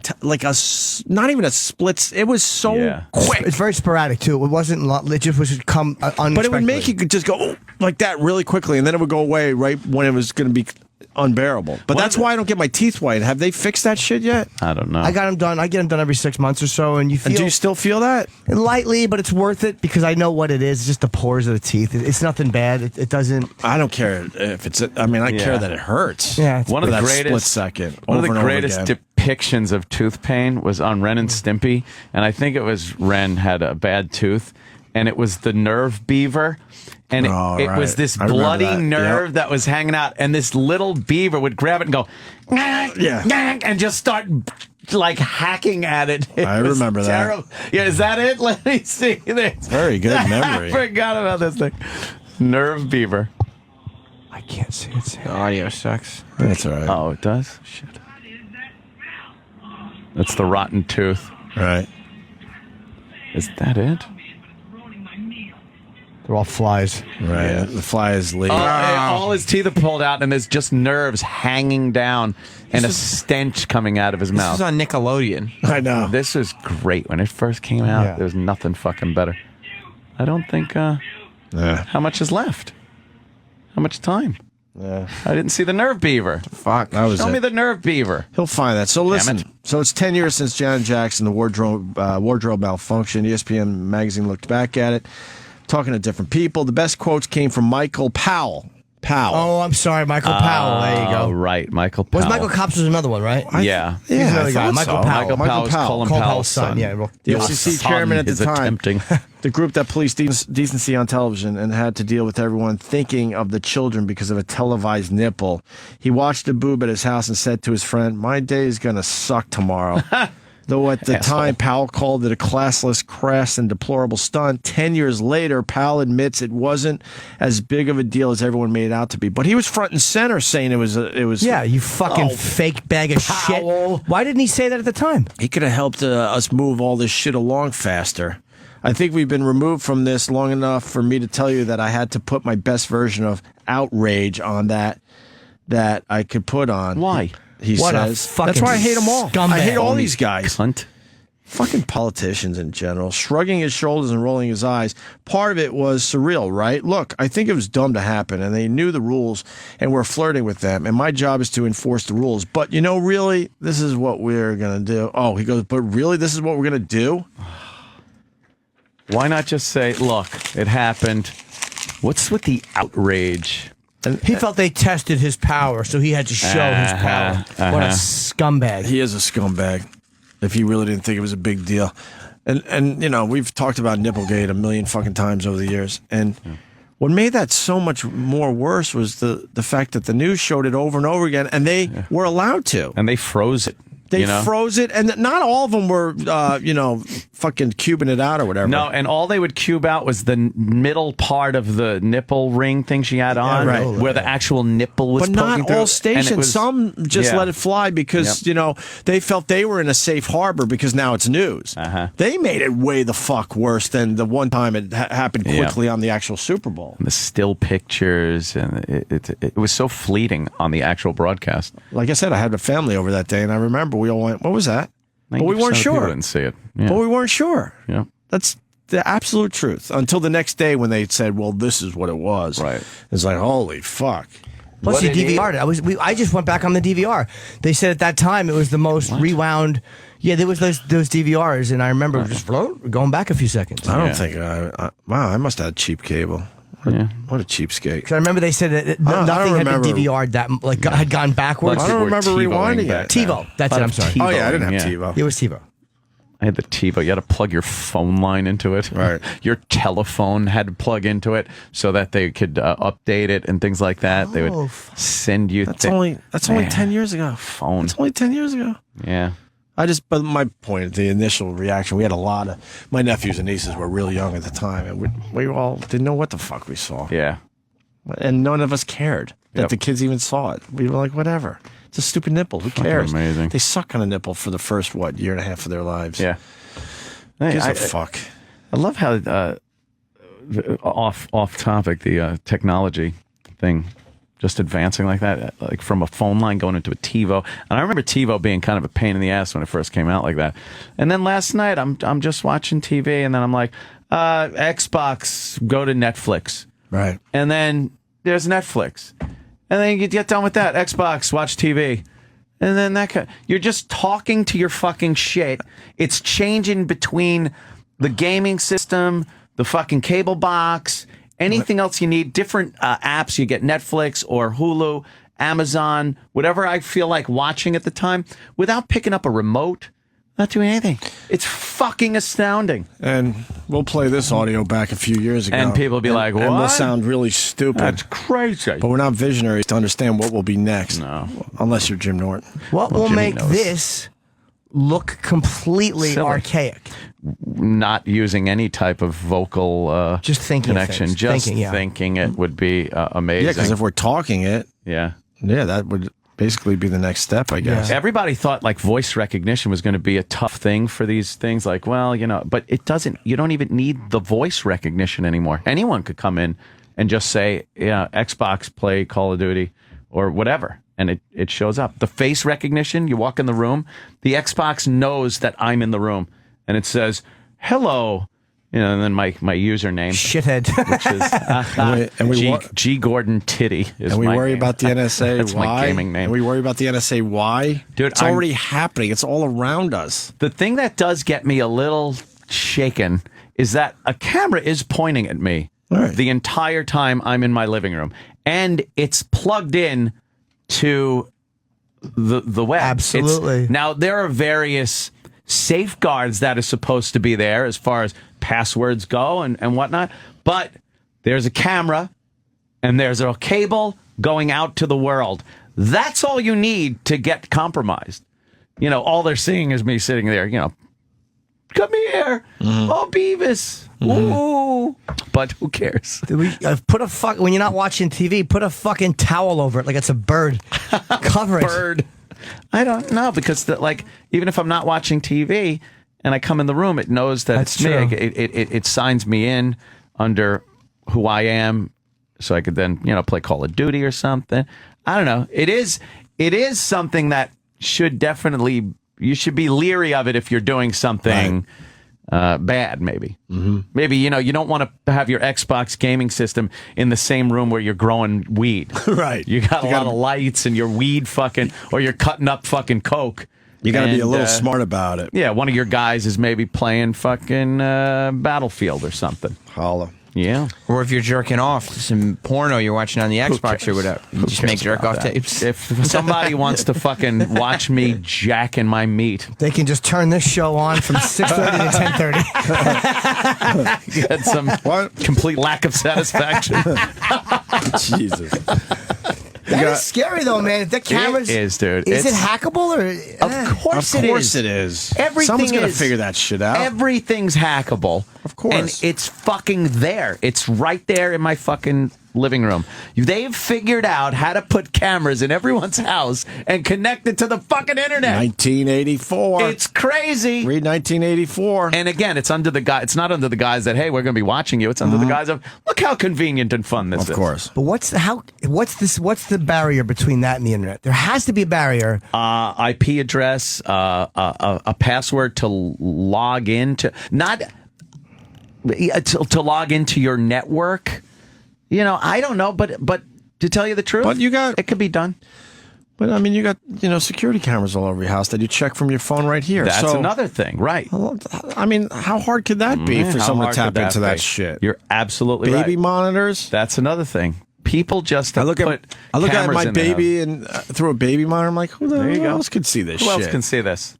S4: not even a split, it was so quick.
S5: It's very sporadic too. It wasn't, it just was come unexpectedly.
S4: But it would make you just go like that really quickly, and then it would go away right when it was going to be unbearable. But that's why I don't get my teeth white. Have they fixed that shit yet?
S6: I don't know.
S5: I got them done. I get them done every 6 months or so, and you feel.
S4: And do you still feel that?
S5: Lightly, but it's worth it because I know what it is. It's just the pores of the teeth. It's nothing bad. It doesn't.
S4: I don't care if it's. I mean, I care that it hurts.
S5: Yeah,
S6: one of the
S4: that
S6: greatest
S4: split second.
S6: One of the
S4: over and over
S6: greatest
S4: again.
S6: depictions of tooth pain was on Ren and Stimpy, and I think it was Ren had a bad tooth, and it was the nerve beaver. And it was this bloody nerve that was hanging out, and this little beaver would grab it and go, and just start like hacking at it.
S4: I remember that.
S6: Yeah, is that it? Let me see this.
S4: Very good memory.
S6: I forgot about this thing. Nerve beaver.
S5: I can't see it.
S13: The audio sucks.
S4: That's all right.
S6: Oh, it does? Shit. That's the rotten tooth.
S4: Right.
S6: Is that it?
S5: They're all flies.
S4: Right. Yeah. The fly is leaving.
S6: All his teeth are pulled out, and there's just nerves hanging down and a stench coming out of his mouth.
S13: This was on Nickelodeon.
S4: I know.
S6: This was great. When it first came out, there was nothing fucking better. I don't think... How much is left? How much time?
S4: Yeah.
S6: I didn't see the nerve beaver.
S4: Fuck. That was
S6: Show me the nerve beaver.
S4: He'll find that. So listen.
S6: it.
S4: So it's 10 years since Janet Jackson, the wardrobe malfunction. ESPN magazine looked back at it, talking to different people. The best quotes came from Michael Powell.
S5: Oh, I'm sorry, Michael Powell. There you go.
S6: Oh, right, Michael Powell.
S5: Was Michael Kops was another one, right?
S6: Yeah.
S5: He's another guy. Michael Powell.
S6: Michael Powell is Colin Powell's son.
S5: Yeah.
S4: The FCC chairman at the time.
S6: Attempting.
S4: The group that policed decency on television and had to deal with everyone thinking of the children because of a televised nipple. He watched a boob at his house and said to his friend, "My day is going to suck tomorrow." Though at the time, Powell called it a classless, crass, and deplorable stunt. 10 years later, Powell admits it wasn't as big of a deal as everyone made it out to be. But he was front and center saying it was.
S5: Yeah, you fucking fake bag of shit. Why didn't he say that at the time?
S4: He could have helped us move all this shit along faster. I think we've been removed from this long enough for me to tell you that I had to put my best version of outrage on that I could put on.
S6: Why?
S4: He
S5: What a
S4: says.
S5: fucking
S4: That's why I hate them all.
S5: scumbag.
S4: I hate all these guys.
S6: Cunt.
S4: Fucking politicians in general, shrugging his shoulders and rolling his eyes. Part of it was surreal, right? Look, I think it was dumb to happen, and they knew the rules and were flirting with them, and my job is to enforce the rules. But, really, this is what we're going to do. Oh, he goes, but really, this is what we're going to do?
S6: Why not just say, look, it happened. What's with the outrage?
S5: He felt they tested his power, so he had to show his power. What a scumbag.
S4: He is a scumbag. If he really didn't think it was a big deal. And we've talked about Nipplegate a million fucking times over the years. And what made that so much more worse was the fact that the news showed it over and over again, and they were allowed to.
S6: And they froze it.
S4: They froze it, and not all of them were, fucking cubing it out or whatever.
S6: No, and all they would cube out was the middle part of the nipple ring thing she had on, where the actual nipple was
S4: but
S6: poking
S4: not
S6: through.
S4: all stations. Some just let it fly because, they felt they were in a safe harbor because now it's news. They made it way the fuck worse than the one time it happened quickly on the actual Super Bowl.
S6: And the still pictures, and it was so fleeting on the actual broadcast.
S4: Like I said, I had a family over that day, and I remember we all went, what was that? But we weren't sure.
S6: People didn't see it. Yeah.
S4: But we weren't sure.
S6: Yeah.
S4: That's the absolute truth. Until the next day when they said, well, this is what it was.
S6: Right.
S4: It's like, holy fuck.
S5: Plus, he DVR'd it. I just went back on the DVR. They said at that time it was the most rewound. Yeah, there was those DVRs, and I remember just going back a few seconds.
S4: I don't think wow, I must have had cheap cable. What a cheapskate.
S5: Because I remember they said that nothing had been DVR'd that had gone backwards.
S4: I don't remember rewinding it.
S5: TiVo. That's it. I'm sorry.
S4: Oh yeah, I didn't have TiVo.
S5: It was TiVo.
S6: I had the TiVo. You had to plug your phone line into it.
S4: Right.
S6: Your telephone had to plug into it so that they could update it and things like that. They would send you.
S4: That's only 10 years ago.
S6: Phone.
S4: It's only 10 years ago.
S6: Yeah.
S4: But my point, the initial reaction, we had a lot of, my nephews and nieces were real young at the time, and we all didn't know what the fuck we saw.
S6: Yeah.
S4: And none of us cared that the kids even saw it. We were like, whatever. It's a stupid nipple. Who cares?
S6: Amazing.
S4: They suck on a nipple for the first, year and a half of their lives.
S6: Yeah.
S4: Who gives a fuck?
S6: I love how, off topic, the technology thing. Just advancing like that, like from a phone line going into a TiVo. And I remember TiVo being kind of a pain in the ass when it first came out like that. And then last night, I'm just watching TV, and then I'm like, Xbox, go to Netflix.
S4: Right.
S6: And then there's Netflix. And then you get done with that. Xbox, watch TV. And then you're just talking to your fucking shit. It's changing between the gaming system, the fucking cable box, anything else you need, different apps. You get Netflix or Hulu, Amazon, whatever I feel like watching at the time, without picking up a remote, not doing anything. It's fucking astounding.
S4: And we'll play this audio back a few years ago.
S6: And people will be like, what?
S4: And we'll sound really stupid.
S6: That's crazy.
S4: But we're not visionaries to understand what will be next.
S6: No.
S4: Unless you're Jim Norton.
S5: What will make this look completely
S6: Silly.
S5: archaic?
S6: Not using any type of vocal
S5: just thinking
S6: connection.
S5: Things.
S6: Just
S5: thinking
S6: it would be amazing.
S4: Yeah, because if we're talking it, that would basically be the next step, I guess.
S6: Yeah. Everybody thought like voice recognition was going to be a tough thing for these things. Like, well, but it doesn't. You don't even need the voice recognition anymore. Anyone could come in and just say, Xbox, play Call of Duty or whatever. And it shows up. The face recognition, you walk in the room, the Xbox knows that I'm in the room. And it says, hello, and then my username.
S5: Shithead.
S6: Which is G. Gordon Titty. Is
S4: and we
S6: my
S4: worry
S6: name.
S4: about the NSA.
S6: That's
S4: why?
S6: my gaming name.
S4: And we worry about the NSA. Why?
S6: Dude,
S4: it's already happening. It's all around us.
S6: The thing that does get me a little shaken is that a camera is pointing at me the entire time I'm in my living room. And it's plugged in to the web.
S5: Absolutely.
S6: Now, there are various safeguards that are supposed to be there as far as passwords go and whatnot, but there's a camera and there's a cable going out to the world. That's all you need to get compromised. All they're seeing is me sitting there, come here, oh Beavis, ooh. But who cares?
S5: When you're not watching TV, put a fucking towel over it like it's a bird. Cover it.
S6: Bird. I don't know, because even if I'm not watching TV, and I come in the room, it knows that
S5: That's
S6: it's me.
S5: true.
S6: It signs me in under who I am, so I could then play Call of Duty or something. I don't know. It is something that should definitely, you should be leery of it if you're doing something bad. Maybe maybe you don't want to have your Xbox gaming system in the same room where you're growing weed.
S4: Right.
S6: You got a lot of lights and you're weed fucking, or you're cutting up fucking coke.
S4: You got to be a little smart about it.
S6: Yeah, one of your guys is maybe playing fucking Battlefield or something.
S4: Holla.
S6: Yeah.
S13: Or if you're jerking off to some porno you're watching on the Xbox or whatever. You just make jerk off tapes.
S6: If somebody wants to fucking watch me jacking my meat,
S5: They can just turn this show on from 6:30 to 10:30.
S6: get some complete lack of satisfaction.
S4: Jesus.
S5: That is scary though, man. If that camera's
S6: It is, dude.
S5: Is it
S6: It's-
S5: hackable or?
S6: Of course it is.
S4: Of course it is.
S6: Everything
S4: Someone's going to
S6: is.
S4: figure that shit out.
S6: Everything's hackable.
S4: Of course.
S6: And it's fucking there. It's right there in my fucking living room. They've figured out how to put cameras in everyone's house and connect it to the fucking internet.
S4: 1984.
S6: It's crazy.
S4: Read 1984.
S6: And again, it's under the guy. It's not under the guise that, hey, we're going to be watching you. It's under the guise of, look how convenient and fun this is.
S4: Of course.
S5: But what's the barrier between that and the internet? There has to be a barrier.
S6: IP address, a password to log into, not to log into your network. I don't know, but to tell you the truth,
S4: But you got
S6: it could be done.
S4: But I mean, you got security cameras all over your house that you check from your phone right here.
S6: That's
S4: so,
S6: another thing, right?
S4: I mean, how hard could that be for
S6: How
S4: someone
S6: hard
S4: to tap
S6: could
S4: into that
S6: be?
S4: shit?
S6: You're absolutely right.
S4: Baby monitors.
S6: That's another thing. People just
S4: I look at
S6: cameras
S4: my
S6: in their
S4: baby and through a baby monitor. I'm like, who else could see this
S6: Who
S4: shit?
S6: else can see this?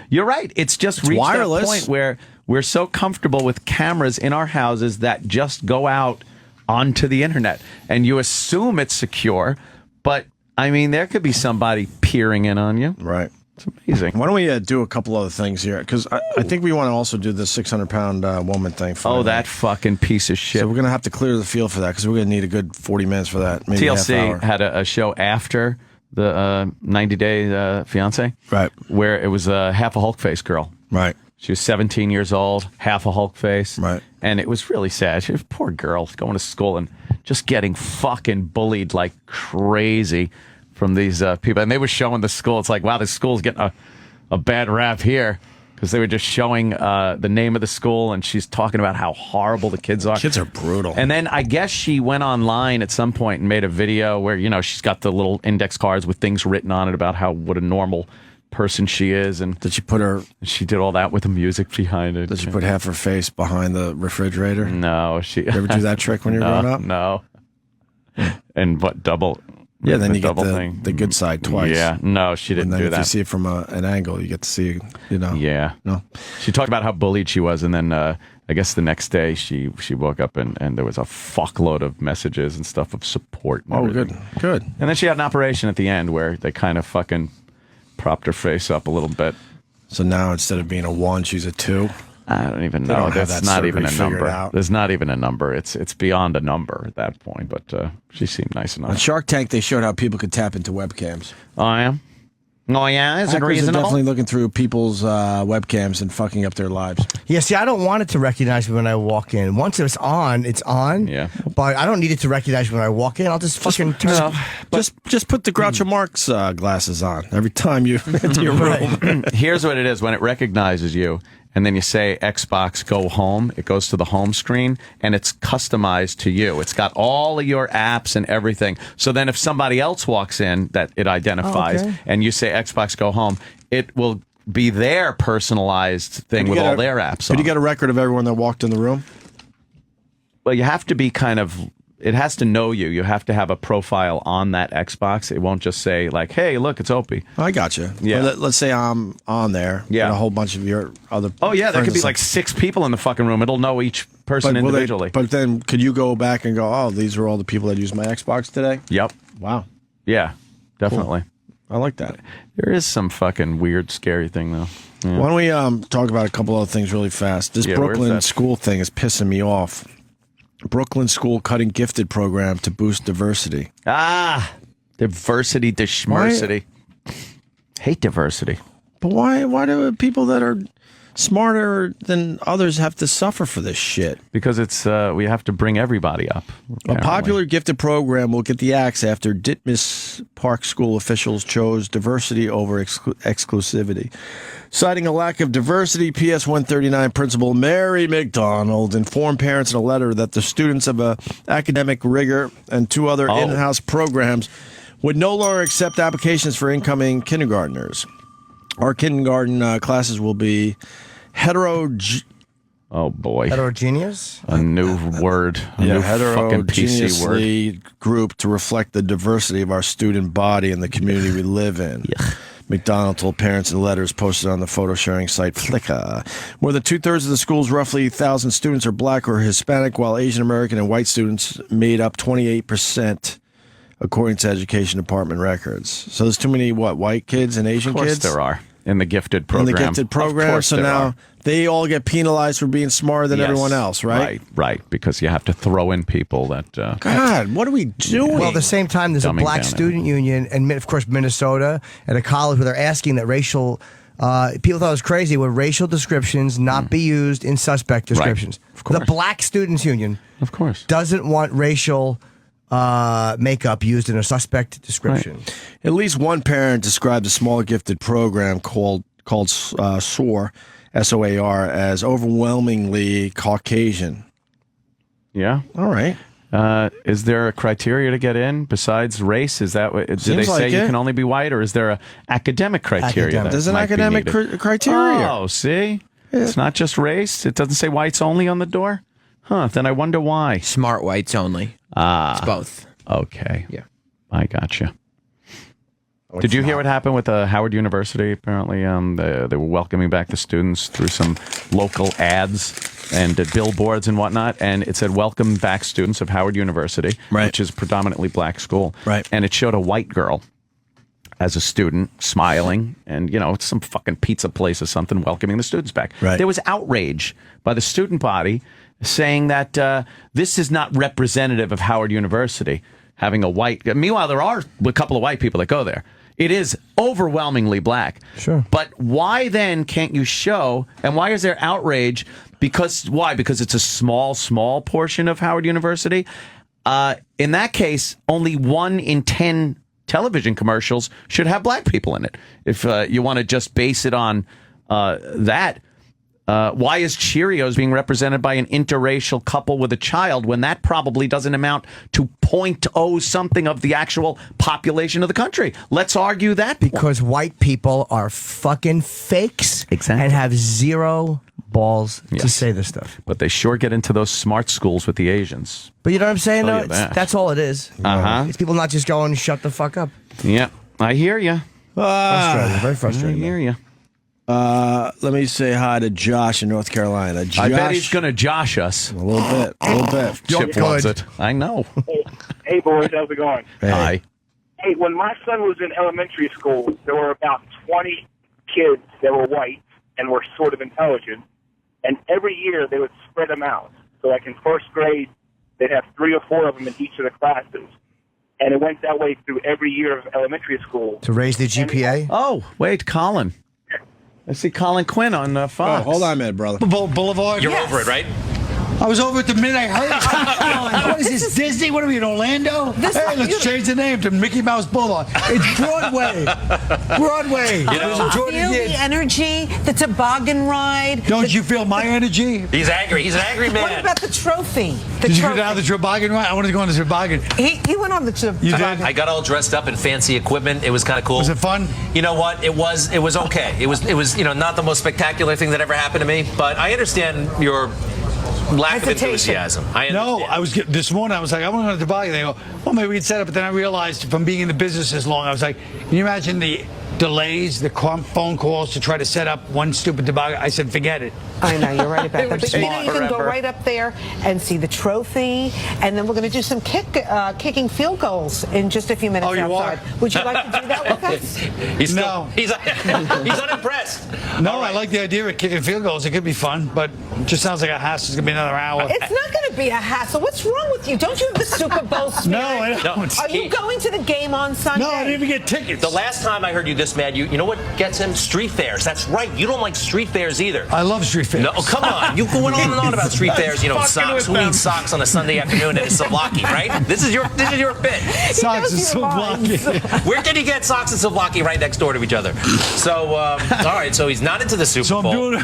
S6: You're right. It's just reached
S4: wireless.
S6: that point where we're so comfortable with cameras in our houses that just go out onto the internet, and you assume it's secure, but I mean, there could be somebody peering in on you.
S4: Right.
S6: It's amazing.
S4: Why don't we do a couple other things here? Because I think we want to also do the 600-pound woman thing.
S6: Oh, that fucking piece of shit.
S4: So we're going to have to clear the field for that because we're going to need a good 40 minutes for that. Maybe a half hour.
S6: TLC had a show after the 90-day fiance,
S4: right?
S6: Where it was half a Hulk face girl,
S4: right?
S6: She was 17 years old, half a Hulk face,
S4: right?
S6: And it was really sad. She was a poor girl going to school and just getting fucking bullied like crazy from these people. And they were showing the school. It's like, wow, this school's getting a bad rap here. Because they were just showing the name of the school, and she's talking about how horrible the kids are.
S4: Kids are brutal.
S6: And then I guess she went online at some point and made a video where, she's got the little index cards with things written on it about what a normal person she is. And
S4: did she put her?
S6: She did all that with the music behind it.
S4: Did she put half her face behind the refrigerator?
S6: No, she.
S4: You ever do that trick when you were growing up?
S6: No. And what double?
S4: Yeah, then
S6: the
S4: you get
S6: double thing.
S4: the good side twice.
S6: Yeah, no, she didn't
S4: and then
S6: do
S4: if
S6: that.
S4: you see it from an angle, you get to see,
S6: Yeah.
S4: No.
S6: She talked about how bullied she was, and then I guess the next day she woke up and there was a fuckload of messages and stuff of support. And everything.
S4: Good.
S6: And then she had an operation at the end where they kind of fucking propped her face up a little bit.
S4: So now instead of being a 1, she's a 2.
S6: I don't even
S4: They
S6: know.
S4: don't have
S6: That's
S4: that
S6: not even a
S4: surgery figured
S6: number.
S4: out.
S6: There's not even a number. It's beyond a number at that point. But she seemed nice enough.
S4: On Shark Tank, they showed how people could tap into webcams.
S6: Oh yeah. Oh yeah. Is it
S4: Hackers are
S6: reasonable?
S4: definitely looking through people's webcams and fucking up their lives.
S5: Yeah, see, I don't want it to recognize me when I walk in. Once it's on, it's on.
S6: Yeah.
S5: But I don't need it to recognize me when I walk in. I'll just fucking turn.
S4: Just put the Groucho Marx glasses on every time you enter your room.
S6: Here's what it is. When it recognizes you, and then you say Xbox go home, it goes to the home screen, and it's customized to you. It's got all of your apps and everything. So then if somebody else walks in that it identifies, and you say Xbox go home, it will be their personalized thing with all their apps on.
S4: Did you get a record of everyone that walked in the room?
S6: Well, you have to be it has to know you. You have to have a profile on that Xbox. It won't just say like, hey, look, it's Opie.
S4: I got you.
S6: Yeah.
S4: Well, let's say I'm on there.
S6: Yeah.
S4: And a whole bunch of your other.
S6: Oh, yeah. There
S4: friends
S6: could be
S4: and
S6: like
S4: stuff.
S6: 6 people in the fucking room. It'll know each person individually.
S4: But then could you go back and go, oh, these are all the people that use my Xbox today?
S6: Yep.
S4: Wow.
S6: Yeah, definitely.
S4: Cool. I like that.
S6: There is some fucking weird, scary thing, though. Yeah.
S4: Why don't we talk about a couple other things really fast? This
S6: Yeah, where's
S4: Brooklyn
S6: that?
S4: school thing is pissing me off. Brooklyn school cutting gifted program to boost diversity.
S6: Diversity to schmersity. Hate diversity.
S4: But why do people that are smarter than others have to suffer for this shit?
S6: Because it's we have to bring everybody up.
S4: A popular gifted program will get the axe after Ditmas Park School officials chose diversity over exclusivity. Citing a lack of diversity, PS 139 principal Mary McDonald informed parents in a letter that the students of academic rigor and 2 other in-house programs would no longer accept applications for incoming kindergartners. Our kindergarten classes will be
S6: Oh boy.
S5: Heterogeneous?
S6: A new word. A new fucking PC word.
S4: Heterogeneously grouped to reflect the diversity of our student body and the community we live in. McDonald told parents in letters posted on the photo sharing site Flickr. More than 2/3 of the school's roughly 1,000 students are black or Hispanic, while Asian American and white students made up 28%, according to Education Department records. So there's too many, white kids and Asian kids?
S6: Of course there are. In the gifted program.
S4: In the gifted program. So now they all get penalized for being smarter than everyone else, right?
S6: Right. Because you have to throw in people that...
S4: God, what are we doing?
S5: Well, at the same time, there's a black student union, and of course, Minnesota, at a college where they're asking that racial... people thought it was crazy when racial descriptions not be used in suspect descriptions.
S6: Right. Of course.
S5: The Black Students Union
S6: of course
S5: doesn't want racial... makeup used in a suspect description.
S4: Right. At least one parent described a small gifted program called SOAR, SOAR, as overwhelmingly Caucasian.
S6: Yeah.
S4: All right.
S6: Is there a criteria to get in besides race? Is that what, do they say you can only be white, or is there a academic criteria?
S4: There's an academic criteria.
S6: Oh, see? It's not just race? It doesn't say whites only on the door? Huh, then I wonder why.
S13: Smart whites only. It's both.
S6: Okay.
S13: Yeah.
S6: I gotcha. Did you hear what happened with Howard University? Apparently, they were welcoming back the students through some local ads and billboards and whatnot, and it said, "Welcome back students of Howard University," which is a predominantly black school.
S4: Right.
S6: And it showed a white girl as a student smiling, and, it's some fucking pizza place or something welcoming the students back.
S4: Right.
S6: There was outrage by the student body saying that this is not representative of Howard University, having a white... Meanwhile, there are a couple of white people that go there. It is overwhelmingly black.
S5: Sure.
S6: But why then can't you show, and why is there outrage? Why? Because it's a small portion of Howard University? In that case, only 1 in 10 television commercials should have black people in it. If you want to just base it on that... why is Cheerios being represented by an interracial couple with a child when that probably doesn't amount to 0.0 something of the actual population of the country? Let's argue that.
S5: Because white people are fucking fakes and have zero balls to say this stuff.
S6: But they sure get into those smart schools with the Asians.
S5: But you know what I'm saying, though? That's all it is. It's people not just going, shut the fuck up.
S6: Yeah, I hear you.
S5: Frustrating, very frustrating.
S6: I hear you.
S4: Let me say hi to Josh in North Carolina. Josh,
S6: I bet he's going to Josh us.
S4: A little bit.
S6: Chip loves it. I know.
S8: Hey, boys, how's it going?
S6: Hi.
S8: Hey, when my son was in elementary school, there were about 20 kids that were white and were sort of intelligent, and every year they would spread them out. So like in first grade, they'd have 3 or 4 of them in each of the classes. And it went that way through every year of elementary school.
S5: To raise the GPA?
S6: Oh, wait, Colin. I see Colin Quinn on Fox.
S4: Oh, hold on a minute, brother.
S12: Boulevard? You're over it, right?
S15: I was over it the minute I heard it. What is this, Disney? What are we in Orlando? Hey, let's change the name to Mickey Mouse Boulevard. It's Broadway. Broadway.
S12: You know,
S14: feel the energy, the toboggan ride.
S15: Don't you feel my energy?
S12: He's angry. He's an angry man.
S14: What about the trophy?
S15: Did you get out of the toboggan ride? I wanted to go on the toboggan.
S14: He went on the toboggan.
S15: You did?
S12: I got all dressed up in fancy equipment. It was kind of cool.
S15: Was it fun?
S12: You know what? It was okay. It was not the most spectacular thing that ever happened to me, but I understand your lack of enthusiasm.
S15: No, this morning I was like, I want to go to the toboggan. They go, well, maybe we can set up. But then I realized from being in the business as long, I was like, can you imagine the delays, the phone calls to try to set up one stupid toboggan? I said, forget it.
S14: I know, you're right about that. But you can go
S15: Forever.
S14: right up there and see the trophy, and then we're going to do some kicking field goals in just a few minutes outside. Would you like to do that with us?
S12: He's unimpressed.
S15: No, I like the idea of kicking field goals. It could be fun, but it just sounds like a hassle. It's going to be another hour.
S14: It's not going to be a hassle. What's wrong with you? Don't you have the Super Bowl spirit?
S15: No, I don't.
S14: Are you going to the game on Sunday?
S15: No, I didn't even get tickets.
S12: The last time I heard you this this man. You know what gets him? Street fairs. That's right. You don't like street fairs either.
S1: I love street fairs.
S12: No, come on. You going on and on about street fairs. You know, socks. Who needs socks on a Sunday afternoon at a Souvlaki, right? This is your bit.
S1: Socks and Souvlaki.
S12: Where did he get socks and Souvlaki right next door to each other? So, all right. So he's not into the Super Bowl.
S1: I'm doing.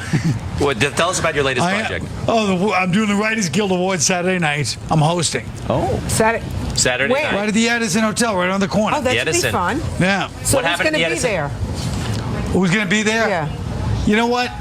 S12: Well, tell us about your latest project.
S1: I'm doing the Writers Guild Awards Saturday night. I'm hosting.
S12: Oh. Saturday night.
S1: Right at the Edison Hotel, right on the corner.
S14: Oh, that should be fun.
S1: Yeah.
S14: So who's going to be there?
S1: Who's going to be there?
S14: Yeah.
S1: You know what?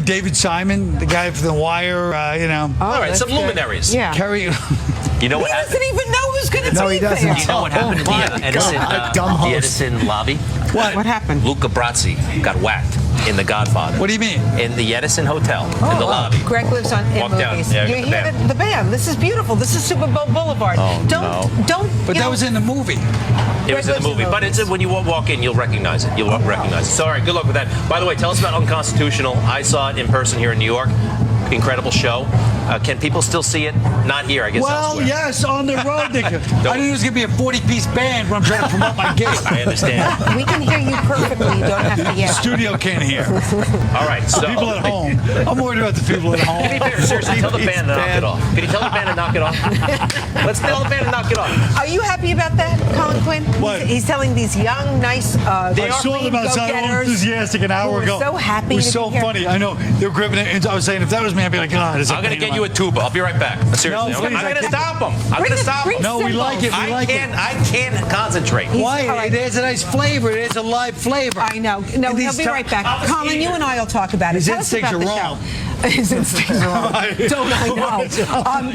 S1: David Simon, the guy from The Wire, you know.
S12: All right, some luminaries.
S14: Yeah.
S1: Kerry.
S12: You know what
S14: He
S12: happened?
S14: doesn't even know who's going to be there.
S5: No, he doesn't.
S12: Do you know what happened in the Edison lobby?
S14: What happened?
S12: Luca Brasi got whacked in The Godfather.
S1: What do you mean?
S12: In the Edison Hotel, in the lobby.
S14: Greg lives in
S12: Walk down.
S14: movies.
S12: Yeah,
S14: You
S12: the
S14: hear
S12: band.
S14: the band. This is beautiful. This is Super Bowl Boulevard.
S12: Oh,
S14: don't.
S1: But that was in the movie.
S12: It was in the movie, but it's when you walk in, you'll recognize it. You'll recognize it. So, all right, good luck with that. By the way, tell us about Unconstitutional. I saw it in person here in New York. Incredible show. Can people still see it? Not here, I guess.
S1: Well,
S12: elsewhere.
S1: yes, on the road. I knew it was going to be a 40-piece band when I'm trying to promote my gig.
S12: I understand.
S14: We can hear you perfectly. You don't have to yell.
S1: Studio can't hear.
S12: All right, so
S1: people at home. I'm worried about the people at home.
S12: To be fair, seriously, tell the band to knock it off. Can you tell the band to knock it off? Let's tell the band to knock it off.
S14: Are you happy about that, Colin Quinn?
S1: What?
S14: He's telling these young, nice,
S1: I saw them outside all enthusiastic an hour ago.
S14: So happy.
S1: It was
S14: to
S1: so
S14: be here.
S1: funny. I know. They were gripping it. And I was saying, if that was me, I'd be like, God, it's
S12: I'm going to get you a tuba. I'll be right back. Seriously.
S1: No,
S12: I'm going to stop him. I'm going to stop him.
S1: No, we like it.
S12: I can't concentrate.
S1: Why? It has a nice flavor. It has a live flavor.
S14: I know. No, he'll be right back. Colin, you and I will talk about it.
S1: His
S14: Tell us
S1: instincts
S14: about
S1: are
S14: the
S1: wrong.
S14: show. His instincts are wrong. Don't I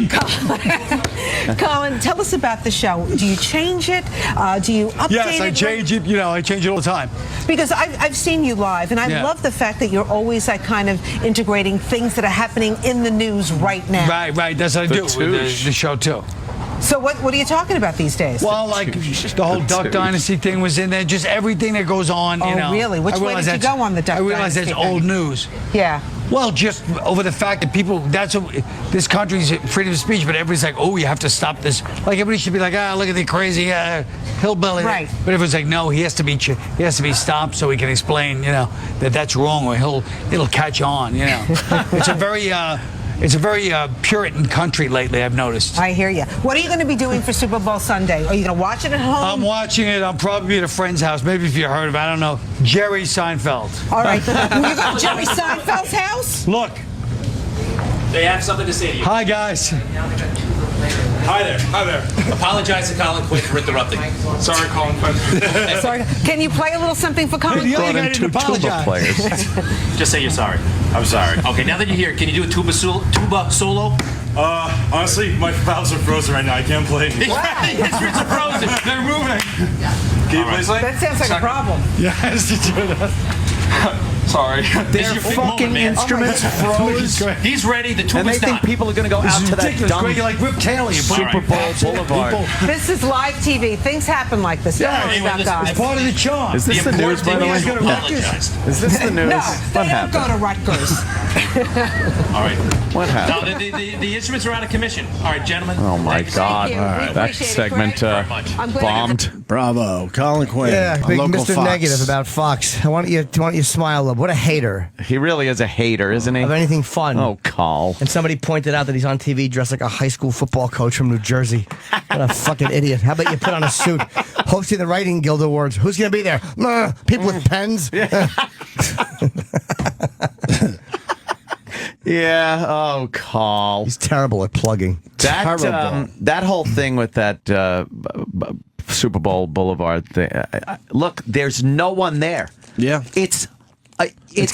S14: know? Colin, tell us about the show. Do you change it? Do you update it?
S1: Yes, I change it. You know, I change it all the time.
S14: Because I've seen you live, and I
S1: Yeah.
S14: love the fact that you're always like kind of integrating things that are happening in the news right now.
S1: Right. That's what I do with the show, too.
S14: So what are you talking about these days?
S1: Well, like the whole Duck Dynasty thing was in there. Just everything that goes on.
S14: Oh,
S1: you know.
S14: really? Which
S1: I
S14: way
S1: realize
S14: did you
S1: that's-
S14: go on the Duck
S1: I realize
S14: Dynasty
S1: that's
S14: thing?
S1: old news.
S14: Yeah.
S1: Well, just over the fact that people, that's what, this country's freedom of speech, but everybody's like, oh, you have to stop this. Like, everybody should be like, look at the crazy hillbilly.
S14: Right.
S1: But everyone's like, no, he has to be stopped so he can explain, you know, that that's wrong, or it'll catch on, you know. It's a very Puritan country lately, I've noticed.
S14: I hear you. What are you going to be doing for Super Bowl Sunday? Are you going to watch it at home?
S1: I'm watching it. I'll probably be at a friend's house. Maybe if you heard of it, I don't know. Jerry Seinfeld.
S14: All right. You go to Jerry Seinfeld's house?
S1: Look.
S12: They have something to say to you.
S1: Hi, guys.
S12: Hi there. Apologize to Colin Quinn for interrupting.
S9: Sorry, Colin Quinn.
S14: Sorry. Can you play a little something for Colin?
S1: The only guy didn't apologize.
S12: Just say you're sorry.
S9: I'm sorry.
S12: Okay, now that you're here, can you do a tuba solo?
S9: Honestly, my valves are frozen right now. I can't play.
S12: His instruments are frozen.
S9: They're moving. Can you play something?
S14: That sounds like a problem.
S1: Yes, you do that.
S9: Sorry.
S6: Their fucking instruments froze.
S12: He's ready. The tuba's
S6: And they think
S12: done.
S6: people are going to go out to that dumb
S1: Greg, you're like Rip Taylor. You
S6: Super Bowl Boulevard.
S14: This is live TV. Things happen like this. Don't worry about guys.
S1: It's part of the charm.
S6: Is this the news, by the way? Is this the news?
S14: No,
S6: What
S14: they don't
S6: happened?
S14: go to Rutgers.
S12: All right.
S6: What happened?
S12: No, the instruments are out of commission. All right, gentlemen.
S6: Oh my
S12: Thank you.
S6: God!
S14: Thank you.
S6: All
S14: We
S6: right, that
S14: appreciate it,
S6: segment
S14: Greg. I'm glad-
S6: bombed.
S4: Bravo, Colin Quinn.
S5: Yeah,
S4: on
S5: big
S4: local
S5: Mr.
S4: Fox.
S5: Negative about Fox. I want you to smile up. What a hater
S6: He really is a hater, isn't he?
S5: of anything fun.
S6: Oh, Carl.
S5: And somebody pointed out that he's on TV dressed like a high school football coach from New Jersey. What a fucking idiot. How about you put on a suit? Hosting the Writing Guild Awards. Who's going to be there? People with pens?
S6: Yeah. Oh, Carl.
S5: He's terrible at plugging.
S6: That whole thing with that Super Bowl Boulevard thing. Look, there's no one there.
S4: Yeah.
S6: It's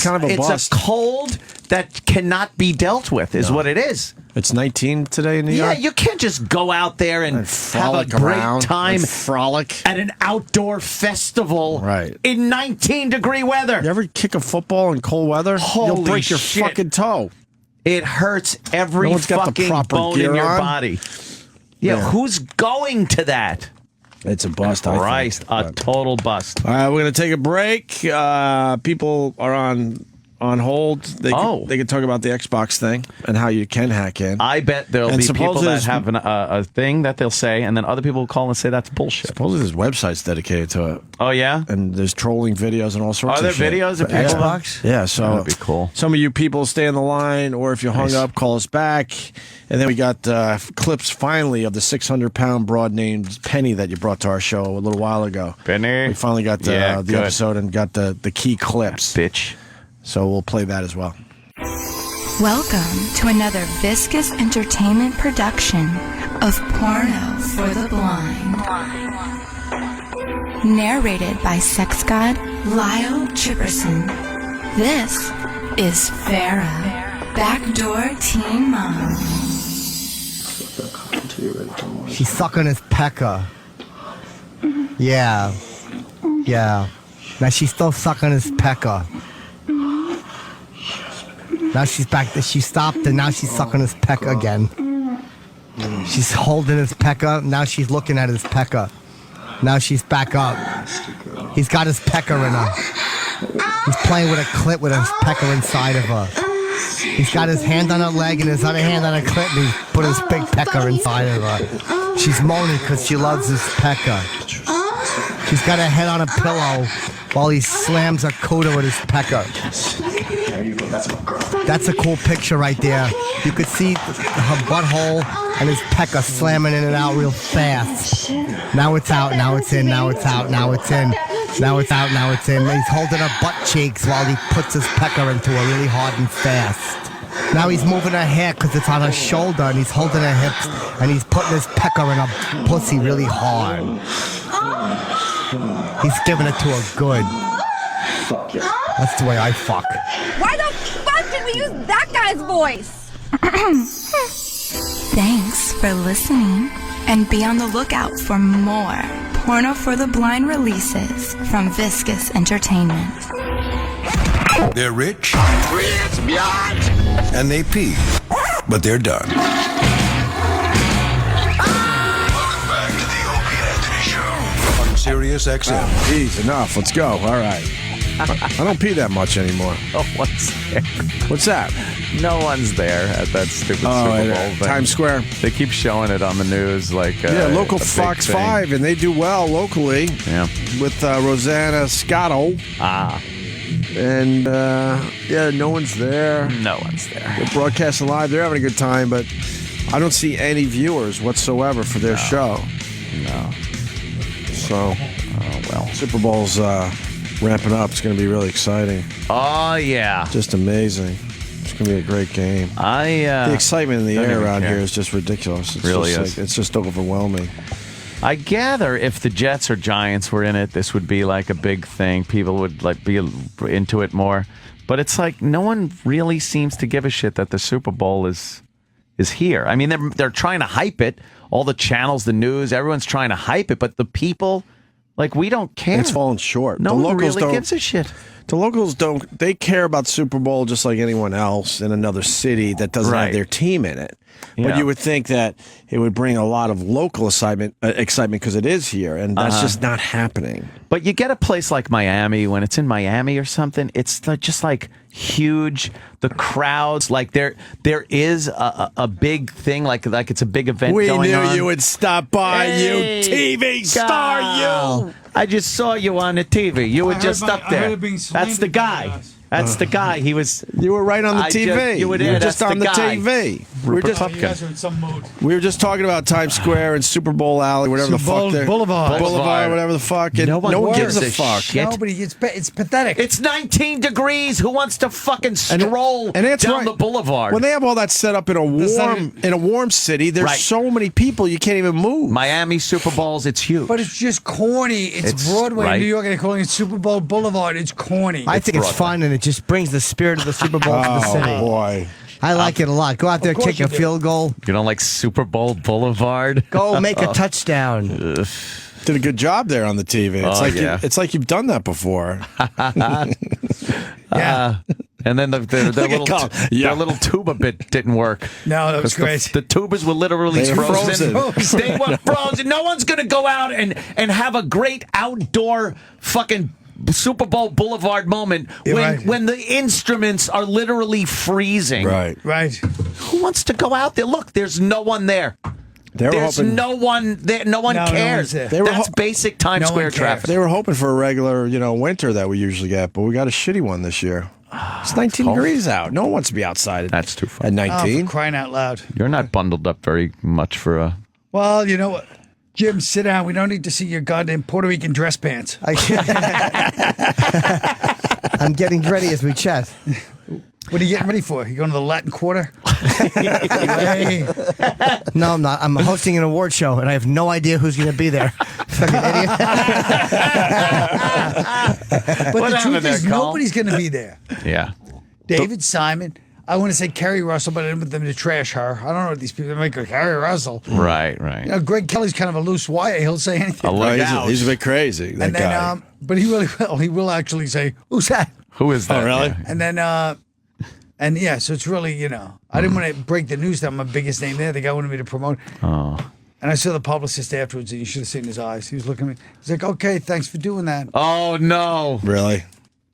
S4: kind of a bust.
S6: It's a cold that cannot be dealt with, is what it is.
S4: It's 19 today in New
S6: Yeah,
S4: York.
S6: you can't just go out there and have a
S4: frolic
S6: great
S4: around,
S6: time
S4: and frolic
S6: at an outdoor festival
S4: Right.
S6: in 19-degree weather.
S4: You ever kick a football in cold weather? You'll
S6: Holy
S4: break your
S6: shit.
S4: fucking toe.
S6: It hurts every
S4: No one's got the
S6: fucking
S4: proper
S6: bone in
S4: gear
S6: your
S4: on.
S6: body. Yeah, who's going to that?
S4: It's a bust, I
S6: Christ,
S4: think.
S6: a total bust.
S4: All right, we're going to take a break. People are on on hold. They could talk about the Xbox thing and how you can hack in.
S6: I bet there'll
S4: And
S6: be people
S4: supposedly
S6: that have a thing that they'll say, and then other people will call and say that's bullshit.
S4: Supposedly there's websites dedicated to it.
S6: Oh, yeah?
S4: And there's trolling videos and all sorts
S6: Are
S4: of
S6: there
S4: shit.
S6: videos of
S4: Yeah.
S6: people?
S5: Xbox?
S4: Yeah, so
S6: That'd be cool.
S4: Some of you people stay on the line, or if you hung up, call us back. And then we got clips finally of the 600-pound broad named Penny that you brought to our show a little while ago.
S6: Penny.
S4: We finally got the
S6: good.
S4: episode and got the key clips.
S6: Bitch.
S4: So we'll play that as well.
S10: Welcome to another viscous entertainment production of Porno for the Blind. Narrated by sex god Lyle Chipperson. This is Farrah, Backdoor Teen Mom.
S5: She's sucking his pecker. Yeah. Yeah. Now she's still sucking his pecker. Now she's back. She stopped and now she's sucking his pecker again. She's holding his pecker. Now she's looking at his pecker. Now she's back up. He's got his pecker in her. He's playing with a clit with his pecker inside of her. He's got his hand on her leg and his other hand on her clit, and he's put his big pecker inside of her. She's moaning because she loves his pecker. She's got her head on a pillow while he slams her cooter with his pecker. That's a cool picture right there. You could see her butthole and his pecker slamming in and out real fast. Now it's out, now it's in, now it's out, now it's in. Now it's out, now it's in. He's holding her butt cheeks while he puts his pecker into her really hard and fast. Now he's moving her hair because it's on her shoulder, and he's holding her hips, and he's putting his pecker in her pussy really hard. He's giving it to her good. That's the way I fuck.
S20: Why the fuck did we use that guy's voice?
S10: Thanks for listening, and be on the lookout for more Porno for the Blind releases from Viscous Entertainment.
S18: They're rich, and they pee, but they're done. Welcome back to the Opie and Anthony Show on Sirius XM.
S4: Jeez, enough. Let's go. All right. I don't pee that much anymore.
S6: No one's there.
S4: What's that?
S6: No one's there at that stupid Super Bowl thing.
S4: Times Square.
S6: They keep showing it on the news, like
S4: local
S6: a big
S4: Fox
S6: thing.
S4: 5, and they do well locally.
S6: Yeah,
S4: with Rosanna Scotto. And no one's there.
S6: No one's there.
S4: They're broadcasting live. They're having a good time, but I don't see any viewers whatsoever for their show.
S6: No.
S4: So, Super Bowl's ramping up. It's going to be really exciting.
S6: Oh, yeah.
S4: Just amazing. It's going to be a great game. The excitement in the air around here is just ridiculous. It's
S6: really
S4: just it's just overwhelming.
S6: I gather if the Jets or Giants were in it, this would be like a big thing. People would like be into it more. But it's like no one really seems to give a shit that the Super Bowl is here. I mean, they're trying to hype it. All the channels, the news, everyone's trying to hype it. But the people, like, we don't care.
S4: It's fallen short.
S6: No
S4: the
S6: one
S4: locals
S6: really
S4: don't,
S6: gives a shit.
S4: The locals don't. They care about Super Bowl just like anyone else in another city that doesn't have their team in it. But
S6: Yeah.
S4: you would think that it would bring a lot of local excitement because it is here, and that's just not happening.
S6: But you get a place like Miami, when it's in Miami or something, it's just like huge. The crowds, like there is a big thing, like it's a big event
S4: We
S6: going
S4: knew
S6: on.
S4: you would stop by,
S6: Hey,
S4: you TV star, you.
S6: I just saw you on the TV. You were just up there. That's the guy. That's the guy. He was.
S4: You were right on the TV.
S6: You were there.
S4: just
S6: That's
S4: on the
S6: guy.
S4: TV. We were just.
S1: You guys are in some mood.
S4: We were just talking about Times Square and Super Bowl Alley, whatever the
S1: Super Bowl
S4: fuck.
S1: Boulevard.
S4: Whatever the fuck. And no one gives a fuck.
S1: Nobody. It's pathetic.
S6: It's 19 degrees. Who wants to fucking stroll
S4: And that's
S6: down
S4: right.
S6: the boulevard?
S4: When they have all that set up in a warm city, there's
S6: Right.
S4: so many people you can't even move.
S6: Miami Super Bowls, it's huge.
S1: But it's just corny. It's Broadway,
S6: right.
S1: New York, and they're calling it Super Bowl Boulevard. It's corny.
S5: I think it's fun, and it just brings the spirit of the Super Bowl to the city.
S4: Oh boy.
S5: I like it a lot. Go out there, kick a field goal.
S6: You don't like Super Bowl Boulevard?
S5: Go make a touchdown.
S4: Did a good job there on the TV. It's
S6: Oh,
S4: like you've done that before.
S1: Yeah.
S6: And then their
S4: Colin.
S6: their little tuba bit didn't work.
S1: No, that was
S6: 'Cause
S1: great.
S6: The tubas were literally
S4: They were
S6: frozen.
S4: frozen.
S6: They were frozen. No one's going to go out and have a great outdoor fucking Super Bowl Boulevard moment when the instruments are literally freezing.
S4: Right.
S6: Who wants to go out there? Look, there's no one there. There's no one there. No one cares. That's basic Times Square traffic.
S4: They were hoping for a regular, winter that we usually get, but we got a shitty one this year. It's 19 degrees out. No one wants to be outside.
S6: That's too far.
S4: At 19.
S1: Oh, for crying out loud.
S6: You're not bundled up very much for a...
S1: Well, you know what? Jim, sit down. We don't need to see your goddamn Puerto Rican dress pants.
S5: I'm getting ready as we chat.
S1: What are you getting ready for? You going to the Latin Quarter?
S5: No, I'm not. I'm hosting an award show, and I have no idea who's going to be there. Fucking idiot.
S1: But the truth is, nobody's going to be there.
S6: Yeah.
S1: David Simon. I want to say Kerry Russell, but I didn't want them to trash her. I don't know what these people make her Kerry Russell.
S6: Right.
S1: Greg Kelly's kind of a loose wire. He'll say anything.
S4: He's a bit crazy, that guy.
S1: But he really will. He will actually say, "Who's that?
S6: Who is that?"
S4: Oh, really?
S6: Yeah.
S1: And then, and yeah, so it's really, I didn't want to break the news that I'm my biggest name there. The guy wanted me to promote.
S6: Oh.
S1: And I saw the publicist afterwards, and you should have seen his eyes. He was looking at me. He's like, "Okay, thanks for doing that."
S6: Oh, no.
S4: Really?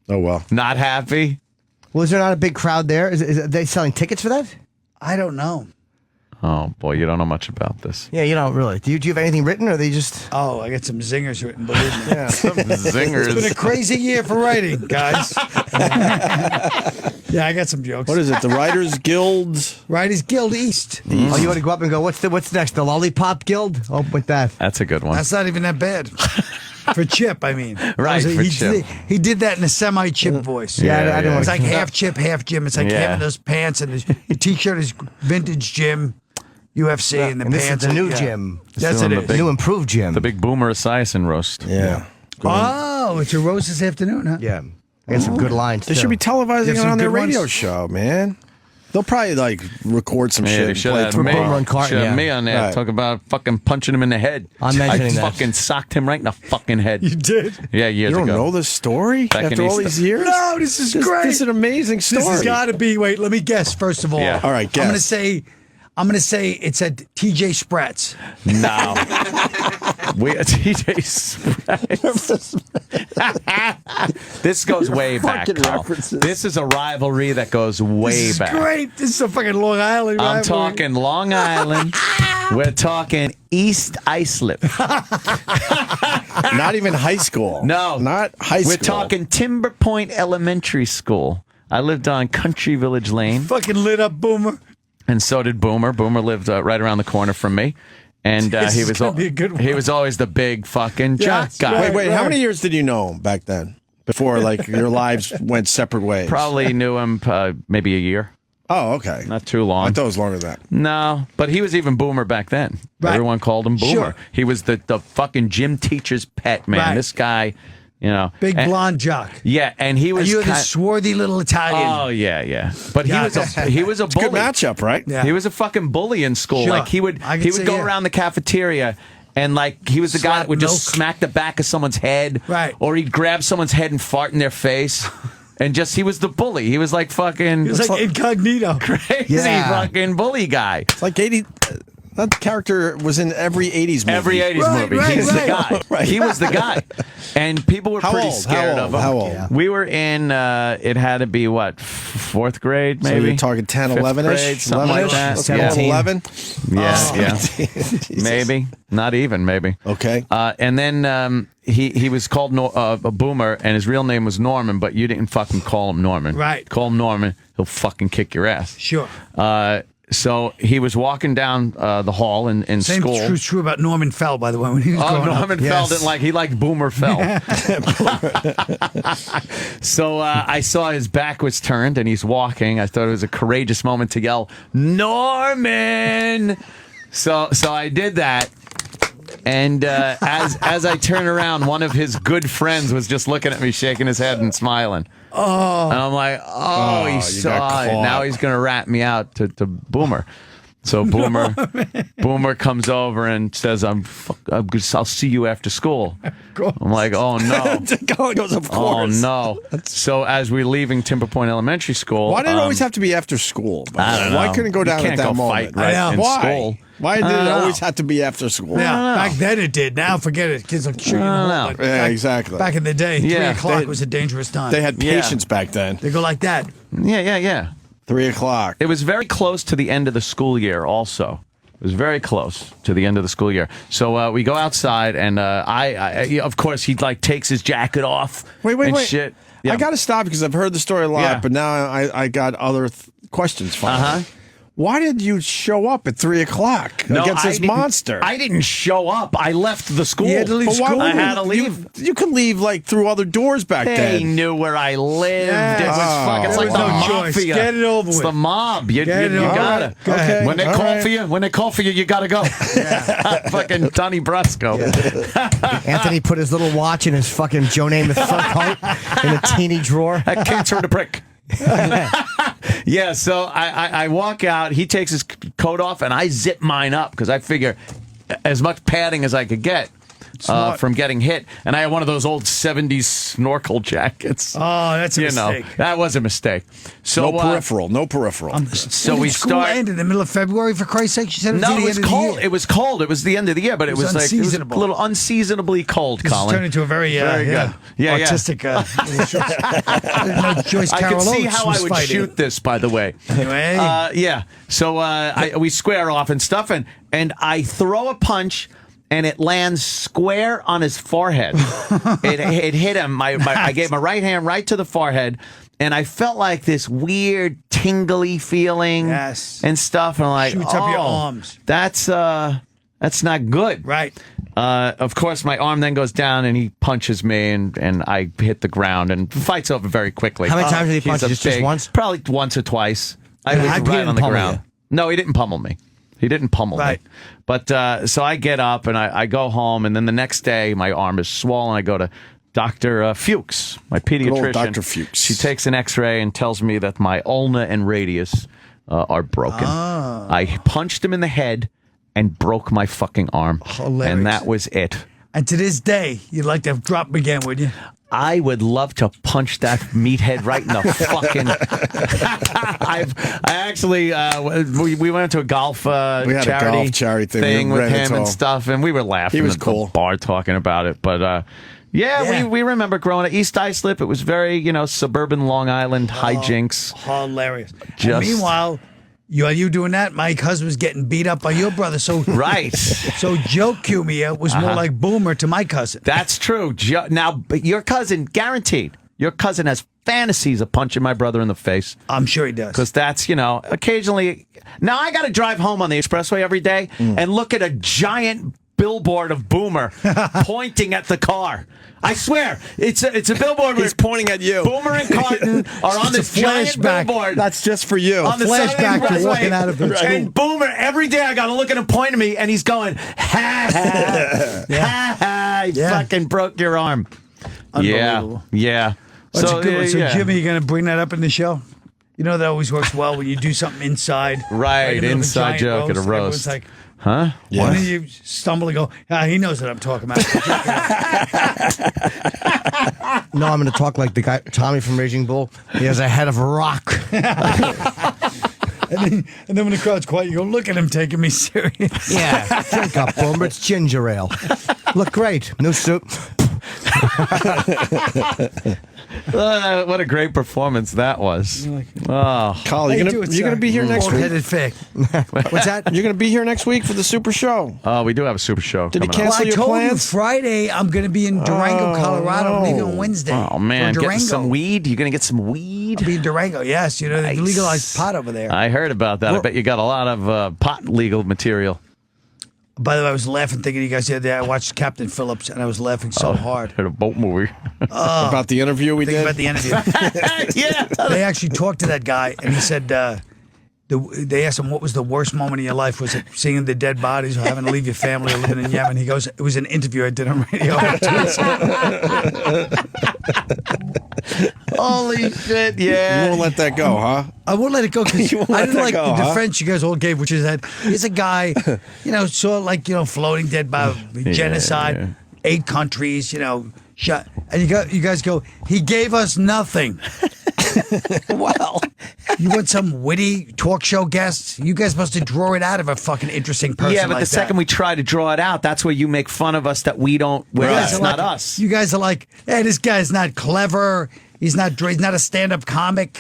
S4: Oh, well.
S6: Not happy?
S5: Was there not a big crowd there? Are they selling tickets for that?
S1: I don't know.
S6: Oh, boy, you don't know much about this.
S5: Yeah, you don't really. Do you have anything written, or are they just...
S1: Oh, I got some zingers written, believe me.
S5: Yeah.
S6: Some zingers.
S1: It's been a crazy year for writing, guys. Yeah, I got some jokes.
S4: What is it? The Writers Guild?
S1: Writers Guild East.
S5: Oh, you want to go up and go, what's next? The Lollipop Guild? Oh, with that.
S6: That's a good one.
S1: That's not even that bad. For Chip, I mean.
S6: Right, for Chip.
S1: He did that in a semi-Chip voice.
S5: Yeah, I didn't want
S1: It's like half Chip, half Jim. It's like having those pants and the T-shirt is vintage Jim, UFC, and the
S5: and
S1: pants.
S5: This is the new Jim.
S1: That's it.
S5: New improved Jim.
S6: The big Boomer Esiason roast.
S4: Yeah.
S1: Oh, it's a roast this afternoon, huh?
S5: Yeah. I got some good lines.
S4: They should be televising it
S1: some
S4: on their
S1: good
S4: radio
S1: ones?
S4: show, man. They'll probably record some
S6: Yeah,
S4: shit.
S6: they
S4: and
S6: should
S4: play it
S6: have
S4: for
S6: me,
S5: Boomer and Carton,
S6: should have
S5: yeah.
S6: me on there.
S4: Right.
S6: Talk about fucking punching him in the head.
S5: I'm mentioning that.
S6: I fucking socked him right in the fucking head.
S1: You did?
S6: Yeah, years
S4: You don't
S6: ago.
S4: know this story
S6: Back in
S4: after all
S6: East-
S4: these years?
S1: No, this is great.
S4: This is an amazing story.
S1: This has got to be. Wait, let me guess. First of all,
S6: Yeah.
S4: All right, guess.
S1: I'm gonna say it's at TJ Spratt's.
S6: No. We TJ Spratt. This goes way back, Carl. This is a rivalry that goes way
S1: This is
S6: back.
S1: great. This is a fucking Long Island.
S6: I'm
S1: rivalry.
S6: talking Long Island. We're talking East Islip.
S4: Not even high school.
S6: No.
S4: Not high school.
S6: We're talking Timber Point Elementary School. I lived on Country Village Lane.
S1: Fucking lit up, Boomer.
S6: And so did Boomer. Boomer lived right around the corner from me. And
S1: This
S6: he
S1: is
S6: was
S1: gonna be a good one.
S6: he was always the big fucking jock
S1: Yes,
S6: guy.
S1: right.
S4: Wait, how many years did you know him back then? Before your lives went separate ways?
S6: Probably knew him maybe a year.
S4: Oh, okay.
S6: Not too long.
S4: I thought it was longer than that.
S6: No, but he was even Boomer back then.
S1: Right.
S6: Everyone called him Boomer.
S1: Sure.
S6: He was the fucking gym teacher's pet, man.
S1: Right.
S6: This guy,
S1: Big blonde jock.
S6: Yeah, and he was.
S1: Are you the swarthy little Italian?
S6: Oh yeah. But
S1: Yeah.
S6: he was a bully.
S4: Good matchup, right?
S1: Yeah.
S6: He was a fucking bully in school.
S1: Sure.
S6: Like he would
S1: I could say,
S6: go
S1: yeah.
S6: around the cafeteria. And he was the guy
S1: Slap
S6: that would just
S1: milk.
S6: smack the back of someone's head,
S1: Right.
S6: Or he'd grab someone's head and fart in their face, and he was the bully. He was like fucking
S1: He was like incognito.
S6: crazy fucking bully guy.
S4: It's like 80. That character was in every 80s movie.
S6: Every 80s
S1: Right,
S6: movie.
S1: right,
S6: He's
S1: right.
S6: the guy.
S4: Right.
S6: He was the guy. And people were
S4: How
S6: pretty
S4: old?
S6: scared
S4: How
S6: of
S4: old?
S6: him.
S4: How old?
S5: Yeah.
S6: We were in, it had to be, what, fourth grade,
S4: So
S6: maybe?
S4: you're talking 10, 11-ish?
S6: 11-ish? Something like
S4: 11-ish?
S6: that.
S4: Let's go
S6: Yeah.
S4: 11?
S6: Yeah.
S4: Jesus.
S6: Maybe. Not even, maybe.
S4: Okay.
S6: And then he was called a Boomer, and his real name was Norman, but you didn't fucking call him Norman.
S1: Right.
S6: Call him Norman, he'll fucking kick your ass.
S1: Sure.
S6: So he was walking down the hall in
S1: Same
S6: school.
S1: true about Norman Fell, by the way, when he was
S6: Oh,
S1: growing up.
S6: Norman Fell didn't he liked Boomer Fell. So I saw his back was turned and he's walking. I thought it was a courageous moment to yell, Norman! So I did that. And as I turned around, one of his good friends was just looking at me, shaking his head and smiling. Oh. And I'm like, he
S4: you
S6: saw
S4: got
S6: it.
S4: caught.
S6: Now he's going to rat me out to Boomer. So Boomer comes over and says, I'll see you after school. I'm like, oh no.
S4: Colin goes, of course.
S6: Oh no. So as we're leaving Timber Point Elementary School.
S4: Why did it always have to be after school?
S6: I don't know.
S4: Why couldn't it go down at that moment?
S6: Fight, right? In
S4: Why?
S6: school.
S4: Why did it always have to be after school?
S1: Yeah, back then it did. Now forget it. Kids will shoot you in the hole. But
S4: Yeah, exactly.
S1: Back in the day, 3
S6: Yeah.
S1: o'clock was a dangerous time.
S4: They had patience back then.
S1: They go like that.
S6: Yeah.
S4: 3 o'clock.
S6: It was very close to the end of the school year also. It was very close to the end of the school year. So we go outside, and I of course, he like takes his jacket off.
S4: Wait.
S6: Shit. Yeah.
S4: I got to stop because I've heard the story a lot,
S6: Yeah.
S4: but now I got other questions for you. Why did you show up at 3 o'clock against this monster?
S6: I didn't show up. I left the school.
S4: You had to leave school?
S6: I had to leave.
S4: You could leave like through other doors back
S6: They
S4: then.
S6: knew where I lived.
S4: Yes.
S6: It was fucking. It's like
S1: There
S6: the
S1: was no choice.
S6: mafia.
S1: Get it over
S6: It's
S1: with.
S6: the mob. You
S1: Get it over
S6: gotta.
S1: with. Go ahead.
S6: When they
S4: All
S6: call
S4: right.
S6: for you, you gotta go. Fucking Donnie Brasco.
S5: Anthony put his little watch in his fucking Joe Namath fur coat in a teeny drawer.
S6: I can't turn a prick. Yeah, so I walk out. He takes his coat off, and I zip mine up because I figure as much padding as I could get from getting hit. And I had one of those old 70s snorkel jackets.
S1: Oh, that's a mistake.
S6: That was a mistake. So
S4: No peripheral.
S6: So we
S1: school
S6: start.
S1: end in the middle of February, for Christ's sake. You said it was
S6: No,
S1: the
S6: it was
S1: end of the
S6: cold.
S1: year.
S6: It was cold. It was the end of the year, but it was like it was a
S1: unseasonable.
S6: little unseasonably cold.
S1: This
S6: Colin,
S1: turned into a very
S6: good.
S1: artistic. I didn't know Joyce
S6: I
S1: Carol
S6: could see
S1: Oates
S6: how
S1: was
S6: I would
S1: fighting.
S6: shoot this, by the way.
S1: Anyway.
S6: Yeah. So we square off and stuff, and I throw a punch, and it lands square on his forehead. it hit him. I gave my right hand right to the forehead, and I felt like this weird tingly feeling and stuff. And I'm like,
S1: Shoots up your arms.
S6: That's not good.
S1: Right.
S6: Of course, my arm then goes down, and he punches me, and I hit the ground, and the fight's over very quickly.
S5: How many times did he punch you? Just once?
S6: Probably once or twice. I
S5: And
S6: was
S5: he
S6: right
S5: didn't
S6: on the
S5: pummel
S6: ground.
S5: you?
S6: No, he didn't pummel me. He didn't pummel me. But so I get up, and I go home, and then the next day, my arm is swollen. I go to Dr. Fuchs, my pediatrician.
S4: old Dr. Fuchs.
S6: She takes an X-ray and tells me that my ulna and radius are broken. I punched him in the head and broke my fucking arm.
S1: Hilarious.
S6: And that was it.
S1: And to this day, you'd like to drop him again, would you?
S6: I would love to punch that meathead right in the fucking. We went to a golf
S4: We had a golf charity thing. We
S6: with
S4: ran
S6: him
S4: into
S6: and
S4: him.
S6: stuff, and we were laughing.
S4: He was
S6: at
S4: cool.
S6: the bar talking about it, but we remember growing up East Islip. It was very suburban Long Island hijinks.
S1: Hilarious.
S6: Just-
S1: And meanwhile, you doing that? My cousin was getting beat up by your brother. So
S6: Right.
S1: So Joe Cumia was more like Boomer to my cousin.
S6: That's true. Now, but your cousin, guaranteed, your cousin has fantasies of punching my brother in the face.
S1: I'm sure he does.
S6: Because that's, occasionally. Now, I got to drive home on the expressway every day and look at a giant billboard of Boomer pointing at the car. I swear, it's a billboard.
S4: He's pointing at you.
S6: Boomer and Carton are on this giant billboard.
S4: That's just for you.
S6: On the side of the
S1: Flashback to
S6: expressway.
S1: walking out of the school.
S6: And Boomer, every day I got to look at him point at me, and he's going, ha ha, ha ha, you fucking broke your arm.
S1: Unbelievable.
S6: Yeah.
S1: That's a good one. So,
S6: yeah.
S1: Jimmy, you going to bring that up in the show? You know that always works well when you do something inside.
S6: Right,
S1: in the middle of a
S6: inside
S1: giant
S6: joke at a
S1: Everyone's
S6: roast.
S1: like,
S6: Huh?
S1: And then you stumble and go, he knows what I'm talking about.
S5: No, I'm going to talk like the guy, Tommy from Raging Bull. He has a head of a rock.
S1: And then when the crowd's quiet, you go, look at him taking me serious.
S5: Yeah, drink up, Boomer. It's ginger ale. Look great. No soup.
S6: What a great performance that was. Oh,
S4: Colin, you're gonna be here next week.
S1: Headed fake. What's that?
S4: You're gonna be here next week for the Super Show.
S6: Oh, we do have a Super Show.
S4: Did he
S6: coming up.
S4: cancel
S1: I
S4: your
S1: told you
S4: plans?
S1: Friday I'm going to be in Durango, Colorado. I'm leaving on Wednesday.
S6: Oh man,
S1: for
S6: getting
S1: Durango.
S6: some weed. You gonna get some weed?
S1: I'll be in Durango. Yes, they
S6: Nice.
S1: legalized pot over there.
S6: I heard about that. I
S1: Well-
S6: bet you got a lot of pot legal material.
S1: By the way, I was laughing thinking you guys the other day. I watched Captain Phillips and I was laughing so hard.
S6: At a boat movie.
S4: About the interview we
S1: Thinking
S4: did.
S1: about the interview.
S6: Yeah.
S1: They actually talked to that guy and he said they asked him what was the worst moment in your life. Was it seeing the dead bodies or having to leave your family or living in Yemen? He goes, it was an interview I did on radio.
S6: Holy shit, yeah.
S4: You won't let that go, huh?
S1: I won't let it go because
S4: You won't
S1: I
S4: let
S1: didn't
S4: that
S1: like
S4: go,
S1: the
S4: huh?
S1: defense you guys all gave, which is that he's a guy, saw floating dead by genocide, 8 countries, shot, and you guys go, he gave us nothing. Well, you want some witty talk show guests? You guys supposed to draw it out of a fucking interesting person.
S6: Yeah, but
S1: like
S6: the second we try to draw it out, that's where you make fun of us that we don't. It's not us.
S1: You guys are like, hey, this guy's not clever. He's not a stand-up comic.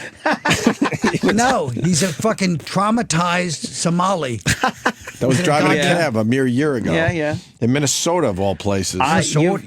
S1: No, he's a fucking traumatized Somali.
S4: That was driving a cab a mere year ago.
S6: Yeah.
S4: In Minnesota, of all places.
S1: That's where all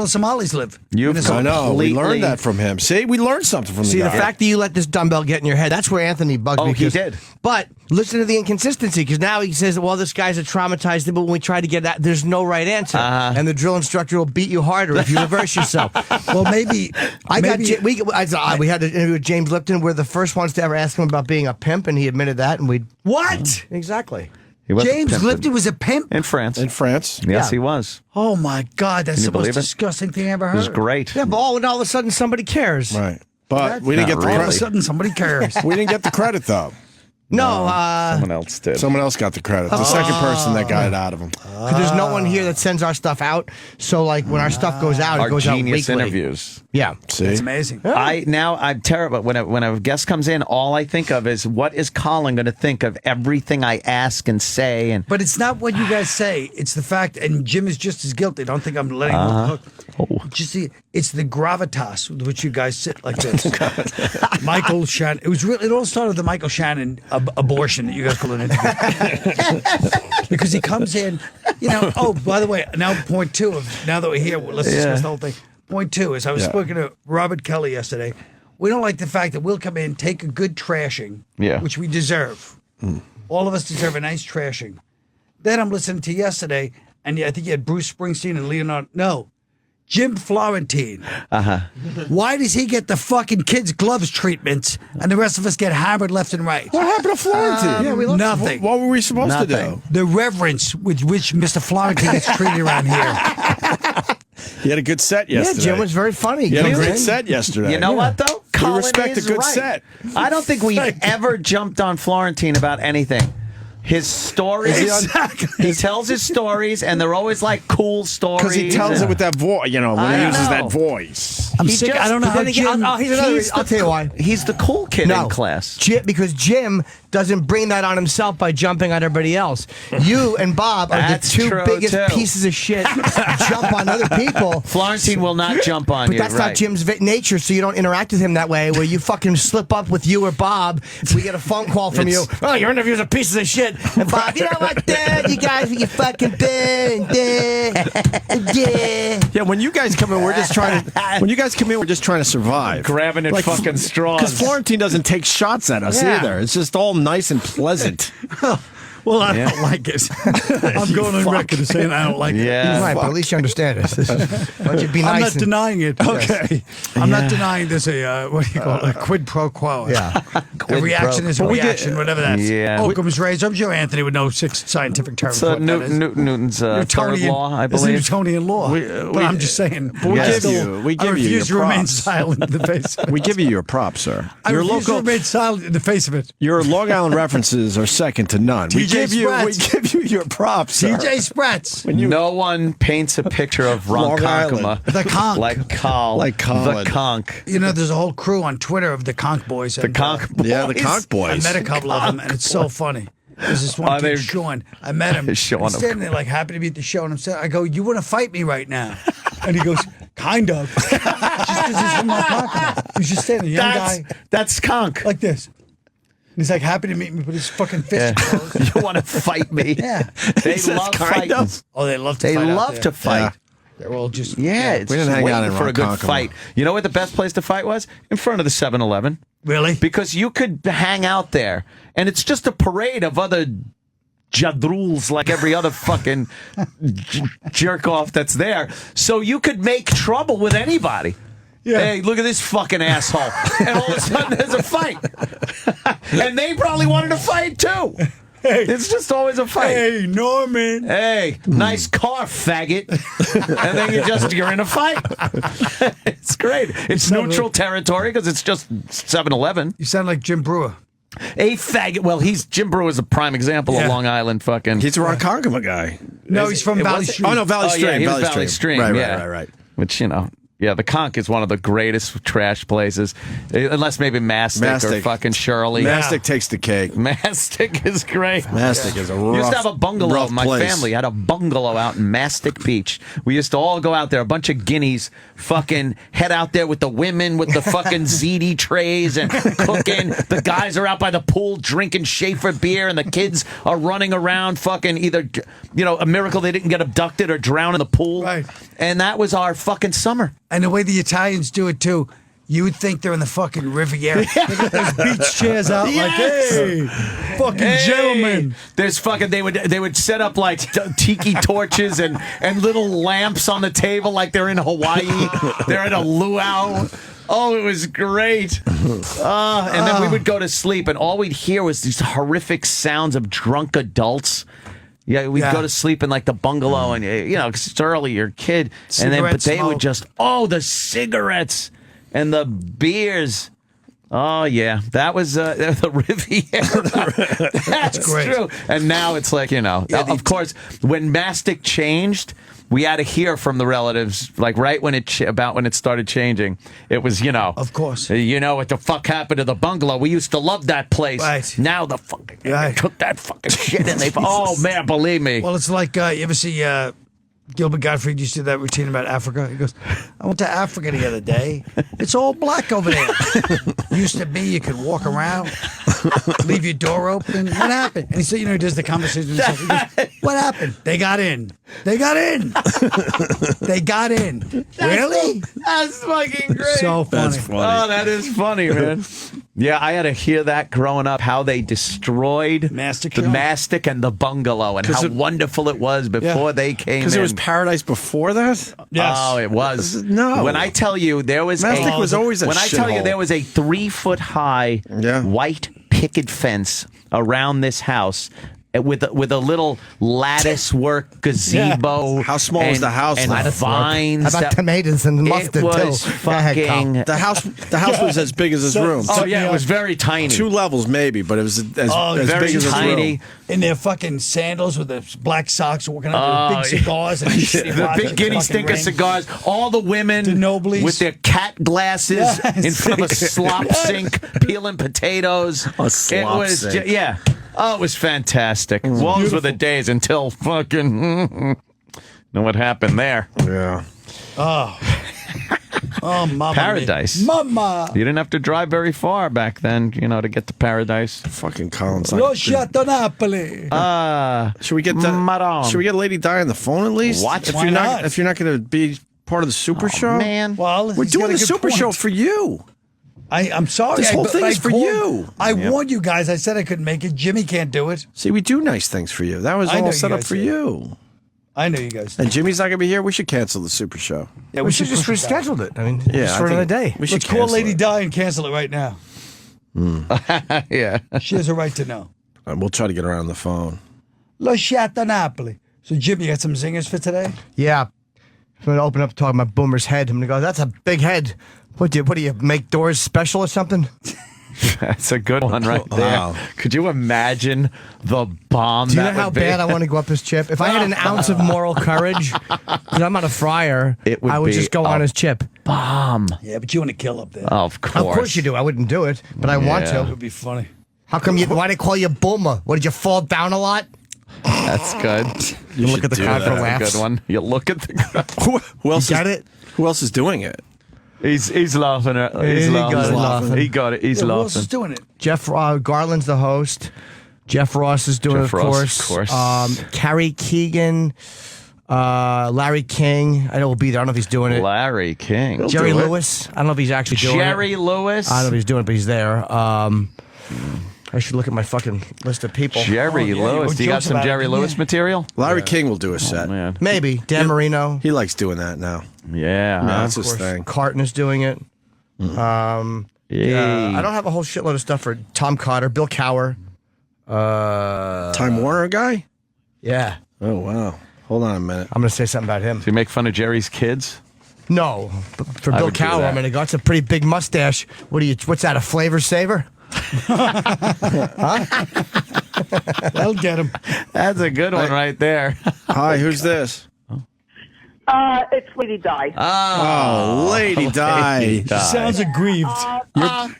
S1: the Somalis live.
S4: I know. We learned that from him. See, we learned something from
S5: See,
S4: the
S5: the
S4: guy.
S5: fact that you let this dumbbell get in your head, that's where Anthony bugged me.
S6: He did.
S5: But listen to the inconsistency, because now he says, well, this guy's a traumatized, but when we try to get that, there's no right answer. And the drill instructor will beat you harder if you reverse yourself.
S1: Well, maybe.
S5: We had an interview with James Lipton. We're the first ones to ever ask him about being a pimp, and he admitted that. And we
S1: What?
S5: Exactly.
S1: James Lipton was a pimp?
S6: In France. Yes, he was.
S1: Oh, my God. That's
S6: Can you
S1: the most
S6: believe it?
S1: disgusting thing I ever heard.
S6: It was great.
S5: Yeah, but all of a sudden somebody cares.
S4: Right. But we didn't get the
S1: All of a
S4: credit.
S1: sudden, somebody cares.
S4: We didn't get the credit, though.
S5: No,
S6: someone else did.
S4: Someone else got the credit. The second person that got it out of him.
S5: Because there's no one here that sends our stuff out. So, like, when our stuff goes out,
S6: Our
S5: it goes out
S6: genius
S5: weekly.
S6: interviews.
S5: Yeah.
S4: See?
S1: That's amazing.
S6: I'm terrible. When a guest comes in, all I think of is what is Colin going to think of everything I ask and say. And
S1: But it's not what you guys say. It's the fact, and Jim is just as guilty. Don't think I'm letting him off the hook. Just see, it's the gravitas with which you guys sit like this. Michael Shannon. It all started with the Michael Shannon abortion that you guys call an interview. Because he comes in, oh, by the way, now point 2 of, now that we're here, let's discuss the whole thing. Point 2 is I was speaking to Robert Kelly yesterday. We don't like the fact that we'll come in, take a good trashing, which we deserve. All of us deserve a nice trashing. Then I'm listening to yesterday, and I think you had Bruce Springsteen and Leonardo. No, Jim Florentine. Why does he get the fucking kids' gloves treatments and the rest of us get hammered left and right?
S4: What happened to Florentine?
S1: We nothing.
S4: What were we supposed to do?
S1: The reverence with which Mr. Florentine gets treated around here.
S4: He had a good set yesterday.
S5: Yeah, Jim was very funny.
S4: He had a great set yesterday.
S6: You know what, though?
S4: We respect a good set.
S6: I don't think we've ever jumped on Florentine about anything. His stories, he tells his stories, and they're always like cool stories.
S4: Because he tells it with that voice, when he uses that voice.
S1: I'm sick. I don't know how Jim.
S5: I'll tell you why.
S6: He's the cool kid in class.
S5: Because Jim doesn't bring that on himself by jumping on everybody else. You and Bob are the two biggest pieces of shit jump on other people.
S6: Florentine will not jump on you.
S5: But that's not Jim's nature, so you don't interact with him that way, where you fucking slip up with you or Bob. We get a phone call from you. Oh, your interview's a piece of shit. And Bob, you know what, Dad? You guys, you fucking
S4: Yeah, when you guys come in, we're just trying to. When you guys come in, we're just trying to survive.
S6: Grabbing at fucking straws.
S4: Because Florentine doesn't take shots at us either. It's just all nice and pleasant.
S1: Well, I don't like it. I'm going on record as saying I don't like it.
S5: He's right, but at least you understand us. Why don't you be nice?
S1: I'm not denying it. Okay. I'm not denying there's a, what do you call it, a quid pro quo.
S5: Yeah.
S1: A reaction is a reaction, whatever that's.
S6: Yeah.
S1: Occam's razor. I'm sure Anthony would know 6 scientific terms.
S6: So
S1: what that is.
S6: Newton's third law, I believe.
S1: It's Newtonian law. But I'm just saying.
S4: We give
S1: I
S4: you
S1: refuse to
S4: your
S1: remain
S4: props.
S1: silent in the face of it.
S4: We give you your props, sir.
S1: I refuse to remain silent in the face of it.
S4: Your Long Island references are second to none. We give you your props, sir.
S1: TJ Spratz.
S6: No one paints a picture of Ronkonkoma
S1: The conch.
S6: like Colin. The conch.
S1: You know, there's a whole crew on Twitter of the conch boys.
S6: The conch boys.
S4: Yeah, the conch boys.
S1: I met a couple of them, and it's so funny. There's this one kid, Sean. I met him.
S6: Sean,
S1: He's standing there like happy to be at the show, and I go, "You want to fight me right now?" And he goes, "Kind of." Just because he's from Ronkonkoma. He's just standing, young guy.
S6: That's conch.
S1: Like this. And he's like happy to meet me, but his fucking fist closed.
S6: You want to fight me?
S1: Yeah.
S6: They love fighting.
S1: Oh, they love to
S6: They
S1: fight.
S6: love to fight.
S1: Yeah. They're all just
S6: It's
S4: we didn't hang out in
S6: waiting for a good
S4: Ronkonkoma.
S6: fight. You know what the best place to fight was? In front of the 7-Eleven.
S1: Really?
S6: Because you could hang out there, and it's just a parade of other jadruls like every other fucking jerk off that's there. So you could make trouble with anybody.
S1: Yeah.
S6: Hey, look at this fucking asshole. And all of a sudden there's a fight. And they probably wanted to fight too. It's just always a fight.
S1: Hey, Norman.
S6: Hey, nice car, faggot. And then you're in a fight. It's great. It's neutral territory because it's just 7-Eleven.
S1: You sound like Jim Brewer.
S6: A faggot. Well, Jim Brewer is a prime example of Long Island fucking.
S4: He's a Ronkonkoma guy.
S1: No, he's from Valley Stream.
S4: Oh, no, Valley Stream.
S6: Yeah, he was Valley Stream.
S4: Right.
S6: Which, yeah, the Conch is one of the greatest trash places. Unless maybe Mastic or fucking Shirley.
S4: Mastic takes the cake.
S6: Mastic is great.
S4: Mastic is a rough,
S6: used to have a bungalow. My
S4: place.
S6: family had a bungalow out in Mastic Beach. We used to all go out there, a bunch of guineas, fucking head out there with the women with the fucking ziti trays and cooking. The guys are out by the pool drinking Schaefer beer, and the kids are running around fucking either, a miracle they didn't get abducted or drown in the pool.
S1: Right.
S6: And that was our fucking summer.
S1: And the way the Italians do it, too, you would think they're in the fucking Riviera. They got those beach chairs out like, hey, fucking gentlemen.
S6: There's fucking, they would set up like tiki torches and little lamps on the table like they're in Hawaii. They're at a luau. Oh, it was great. And then we would go to sleep, and all we'd hear was these horrific sounds of drunk adults. Yeah, we'd go to sleep in like the bungalow, and because it's early, you're a kid, but they would just the cigarettes and the beers. Oh yeah, that was the Riviera. That's
S1: great.
S6: True. And now it's like of course, when Mastic changed, we had to hear from the relatives, like right when it started changing. It was of
S1: course,
S6: what the fuck happened to the bungalow? We used to love that place.
S1: Right.
S6: Now the fucking they took that fucking shit and they. Oh man, believe me.
S1: Well, it's like you ever see Gilbert Gottfried used to do that routine about Africa. He goes, I went to Africa the other day. It's all black over there. Used to be you could walk around, leave your door open. What happened? And he said, he does the conversation. He goes, what happened? They got in. They got in. They got in. Really?
S6: That's fucking great.
S1: So funny.
S4: That's funny.
S6: Oh, that is funny, man. Yeah, I had to hear that growing up, how they destroyed the Mastic and the bungalow and how wonderful it was before they came in.
S4: Because it was paradise before that?
S1: Yes.
S6: Oh, it was.
S4: No.
S6: When I tell you there was
S4: Mastic was always a
S6: When I tell you
S4: shithole.
S6: there was a 3-foot-high white picket fence around this house with a little lattice work gazebo.
S4: How small was the house?
S6: And
S4: though?
S6: vines.
S5: How about tomatoes and mustard
S6: It was
S5: too?
S6: fucking.
S4: The house was as big as his room.
S6: Oh yeah, it was very tiny.
S4: 2 levels maybe, but it was as
S6: very
S4: big as his
S6: tiny.
S4: room.
S1: In their fucking sandals with the black socks, walking out with big cigars and
S6: the big guinea stinker cigars. All the women with their cat glasses in front of a slop sink, peeling potatoes.
S4: A slop sink.
S6: Oh, it was fantastic. Those were the days until fucking. Know what happened there?
S4: Yeah.
S1: Oh, mama.
S6: Paradise.
S1: Mama.
S6: You didn't have to drive very far back then, to get to paradise.
S4: Fucking Colin's
S1: Lasciato Napoli.
S4: Should we get Lady Di on the phone at least?
S6: What?
S4: If
S1: Why
S4: you're
S1: not?
S4: If you're not going to be part of the Super Show,
S6: man.
S1: Well,
S4: we're doing the Super Show for you.
S1: I'm sorry.
S4: This whole thing is for you.
S1: I warned you guys. I said I couldn't make it. Jimmy can't do it.
S4: See, we do nice things for you. That was
S1: I know
S4: all
S1: you
S4: set up
S1: guys
S4: for
S1: do.
S4: you.
S1: I know you guys.
S4: And Jimmy's not going to be here. We should cancel the Super Show.
S1: Yeah,
S5: We should just
S1: push it back.
S5: reschedule it. I mean,
S4: Yeah,
S5: just
S4: I
S5: for another
S4: think
S5: day.
S4: We should
S1: Let's call
S4: cancel
S1: Lady
S4: it.
S1: Di and cancel it right now.
S6: Yeah.
S1: She has a right to know.
S4: We'll try to get her on the phone.
S1: Lasciato Napoli. So, Jimmy, you got some zingers for today?
S5: Yeah. I'm going to open up talking about Boomer's head. I'm going to go, that's a big head. What do you make doors special or something?
S6: That's a good one right there.
S4: Wow.
S6: Could you imagine the bomb
S5: Do you know
S6: that
S5: how
S6: would be?
S5: bad I want to go up his chip? If I had an ounce of moral courage, because I'm not a friar, I would
S6: be
S5: just go on his chip.
S6: Bomb.
S1: Yeah, but you want to kill up there.
S6: Of course.
S5: Of course you do. I wouldn't do it, but I want
S6: Yeah.
S1: It
S5: to.
S1: would be funny.
S5: How come you? Why they call you Boomer? What, did you fall down a lot?
S6: That's good.
S5: You look at the crowd for
S6: That's a
S5: laughs.
S6: good one. You look at the crowd.
S4: Who else
S5: You got it?
S4: Who else is doing it?
S6: He's laughing. He's
S5: He
S6: laughing.
S5: got it.
S6: He got it. He's
S1: Yeah, who else
S6: laughing.
S1: is doing it?
S5: Jeff Garland's the host. Jeff Ross is doing
S6: Jeff
S5: it,
S6: Ross, of course.
S5: Carrie Keegan, Larry King. I know will be there. I don't know if he's doing it.
S6: Larry King.
S5: Jerry
S4: do it.
S5: Lewis. I don't know if he's actually doing it.
S6: Jerry Lewis.
S5: I don't know if he's doing it, but he's there. I should look at my fucking list of people.
S6: Jerry Lewis. Do you got
S1: jokes
S6: some
S1: about
S6: Jerry
S1: it,
S6: Lewis
S1: yeah.
S6: material?
S4: Larry King will do a set.
S6: Man.
S5: Maybe. Dan Marino.
S4: He likes doing that now.
S6: Yeah.
S4: No,
S6: huh?
S4: that's his thing.
S5: Carton is doing it.
S6: Yay.
S5: I don't have a whole shitload of stuff for Tom Cotter, Bill Cower.
S4: Time Warner guy?
S5: Yeah.
S4: Oh, wow. Hold on a minute.
S5: I'm going to say something about him.
S6: Do you make fun of Jerry's kids?
S5: No. For
S6: I
S5: Bill
S6: would do
S5: Cowell,
S6: that.
S5: I'm going to go, it's a pretty big mustache. What's that, a flavor saver? Huh?
S1: That'll get him.
S6: That's a good one right there.
S4: Hi, who's this?
S16: It's Lady Di.
S4: Oh, Lady Di.
S6: Di.
S1: Sounds aggrieved.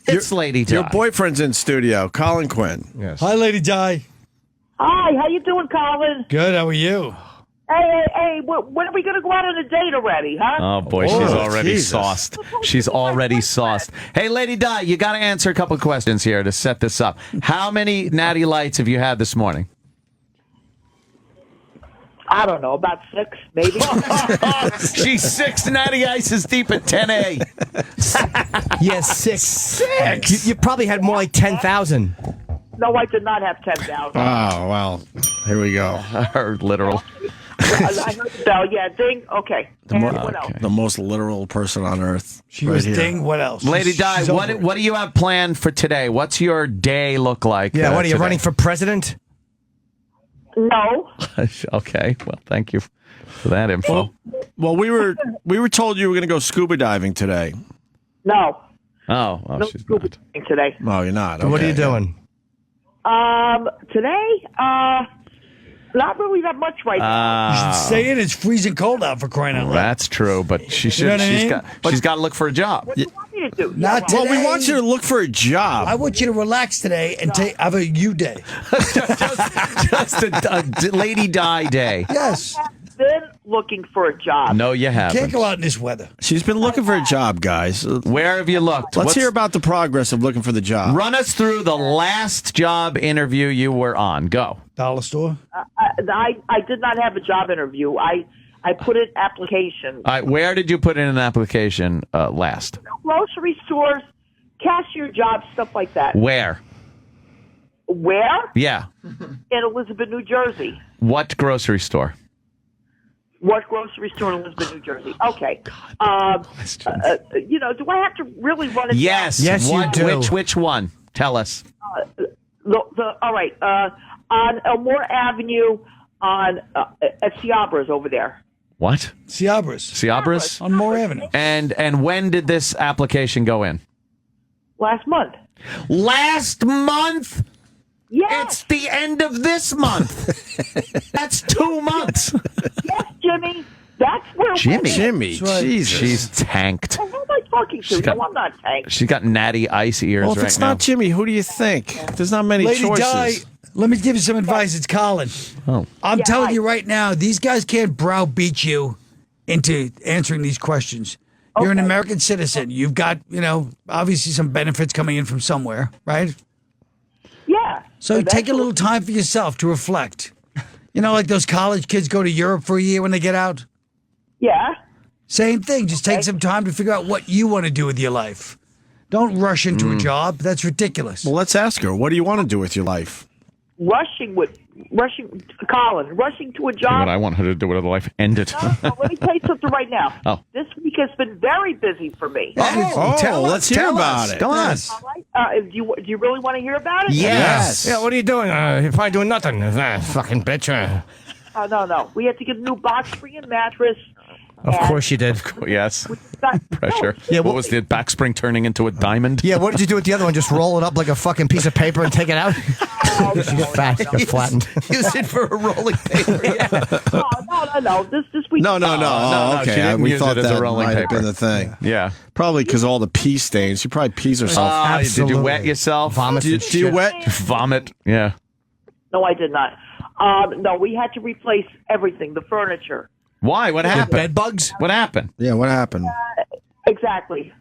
S6: It's Lady Di.
S4: Your boyfriend's in studio, Colin Quinn.
S5: Yes.
S1: Hi, Lady Di.
S16: Hi, how you doing, Colin?
S1: Good. How are you?
S16: Hey, when are we going to go out on a date already, huh?
S6: Oh, boy, she's already sauced. She's already sauced. Hey, Lady Di, you got to answer a couple of questions here to set this up. How many Natty Lights have you had this morning?
S16: I don't know, about 6, maybe.
S6: She's 6 Natty Ices deep at 10A.
S5: Yes, 6. You probably had more like 10,000.
S16: No, I did not have 10,000.
S4: Oh, well, here we go.
S6: Her literal.
S16: I heard the bell. Yeah, ding. Okay. What else?
S4: The most literal person on earth.
S1: She
S4: right
S1: was
S4: here.
S1: ding. What else?
S6: Lady Di,
S1: She's over it.
S6: what do you have planned for today? What's your day look like?
S5: Yeah, what are you,
S6: today?
S5: running for president?
S16: No.
S6: Okay, well, thank you for that info.
S4: Well, we were told you were going to go scuba diving today.
S16: No.
S6: Oh,
S16: No
S6: she's
S16: scuba
S6: not.
S16: diving today.
S4: No, you're not.
S5: So what are
S4: Okay.
S5: you doing?
S16: Today, not really that much right now.
S1: You should say it. It's freezing cold out for crying out loud.
S6: That's true, but she should.
S1: know what I
S6: She's
S1: mean?
S6: got. She's got to look for a job.
S16: What do you want me to do?
S1: Not
S4: Well,
S1: today.
S4: we want you to look for a job.
S1: I want you to relax today and have a you day.
S6: Just a Lady Di day.
S1: Yes.
S16: I've been looking for a job.
S6: No, you haven't.
S1: Can't go out in this weather.
S4: She's been looking for a job, guys.
S6: Where have you looked?
S4: Let's hear about the progress of looking for the job.
S6: Run us through the last job interview you were on. Go.
S1: Dollar store.
S16: I did not have a job interview. I put in application.
S6: All right, where did you put in an application last?
S16: Grocery stores, cashier jobs, stuff like that.
S6: Where?
S16: Where?
S6: Yeah.
S16: In Elizabeth, New Jersey.
S6: What grocery store?
S16: What grocery store in Elizabeth, New Jersey? Okay. Do I have to really run it
S6: Yes.
S16: down?
S5: Yes,
S6: What-
S5: you do.
S6: Which one? Tell us.
S16: All right. On Elmore Avenue at Ciabra's over there.
S6: What?
S1: Ciabras on Moore Avenue.
S6: And when did this application go in?
S16: Last month.
S6: Last month?
S16: Yes.
S6: It's the end of this month. That's 2 months.
S16: Yes, Jimmy. That's where
S4: Jimmy, Jesus.
S6: She's tanked.
S16: Who am I talking to?
S6: got-
S16: No, I'm not tanked.
S6: She's got natty ice ears
S4: Well, if
S6: right
S4: it's
S6: now.
S4: not Jimmy, who do you think? There's not many
S1: Lady
S4: choices.
S1: Di, let me give you some advice. It's Colin.
S6: Oh.
S1: I'm telling you right now, these guys can't browbeat you into answering these questions. You're an American citizen. You've got, obviously some benefits coming in from somewhere, right?
S16: Yeah.
S1: So take a little time for yourself to reflect. Like those college kids go to Europe for a year when they get out.
S16: Yeah.
S1: Same thing. Just take some time to figure out what you want to do with your life. Don't rush into a job. That's ridiculous.
S4: Well, let's ask her. What do you want to do with your life?
S16: Rushing to a job.
S6: What I want her to do with her life, end it.
S16: No, let me tell you something right now.
S6: Oh.
S16: This week has been very busy for me.
S4: Let's hear about it.
S6: Come on.
S16: All right. Do you really want to hear about it?
S6: Yes.
S5: Yeah, what are you doing? If I doing nothing, fucking bitch.
S16: No. We had to get a new box spring and mattress.
S5: Of course you did.
S6: Yes.
S16: Got-
S6: Pressure.
S5: Yeah,
S6: What was the back spring turning into a diamond?
S5: Yeah, what did you do with the other one? Just roll it up like a fucking piece of paper and take it out? She's fat. Got flattened.
S6: Use it for a rolling paper.
S16: No. This week.
S4: No.
S6: no, she
S4: Okay,
S6: didn't
S4: we
S6: use
S4: thought
S6: it as a
S4: that
S6: rolling
S4: might have
S6: paper.
S4: been the thing.
S6: Yeah.
S4: Probably because all the pee stains. She probably pees herself.
S6: Did you wet yourself?
S5: Vomit.
S4: Do you wet?
S6: Vomit. Yeah.
S16: No, I did not. No, we had to replace everything, the furniture.
S6: Why? What happened?
S5: Bed bugs?
S6: What happened?
S4: Yeah, what happened?
S16: Exactly.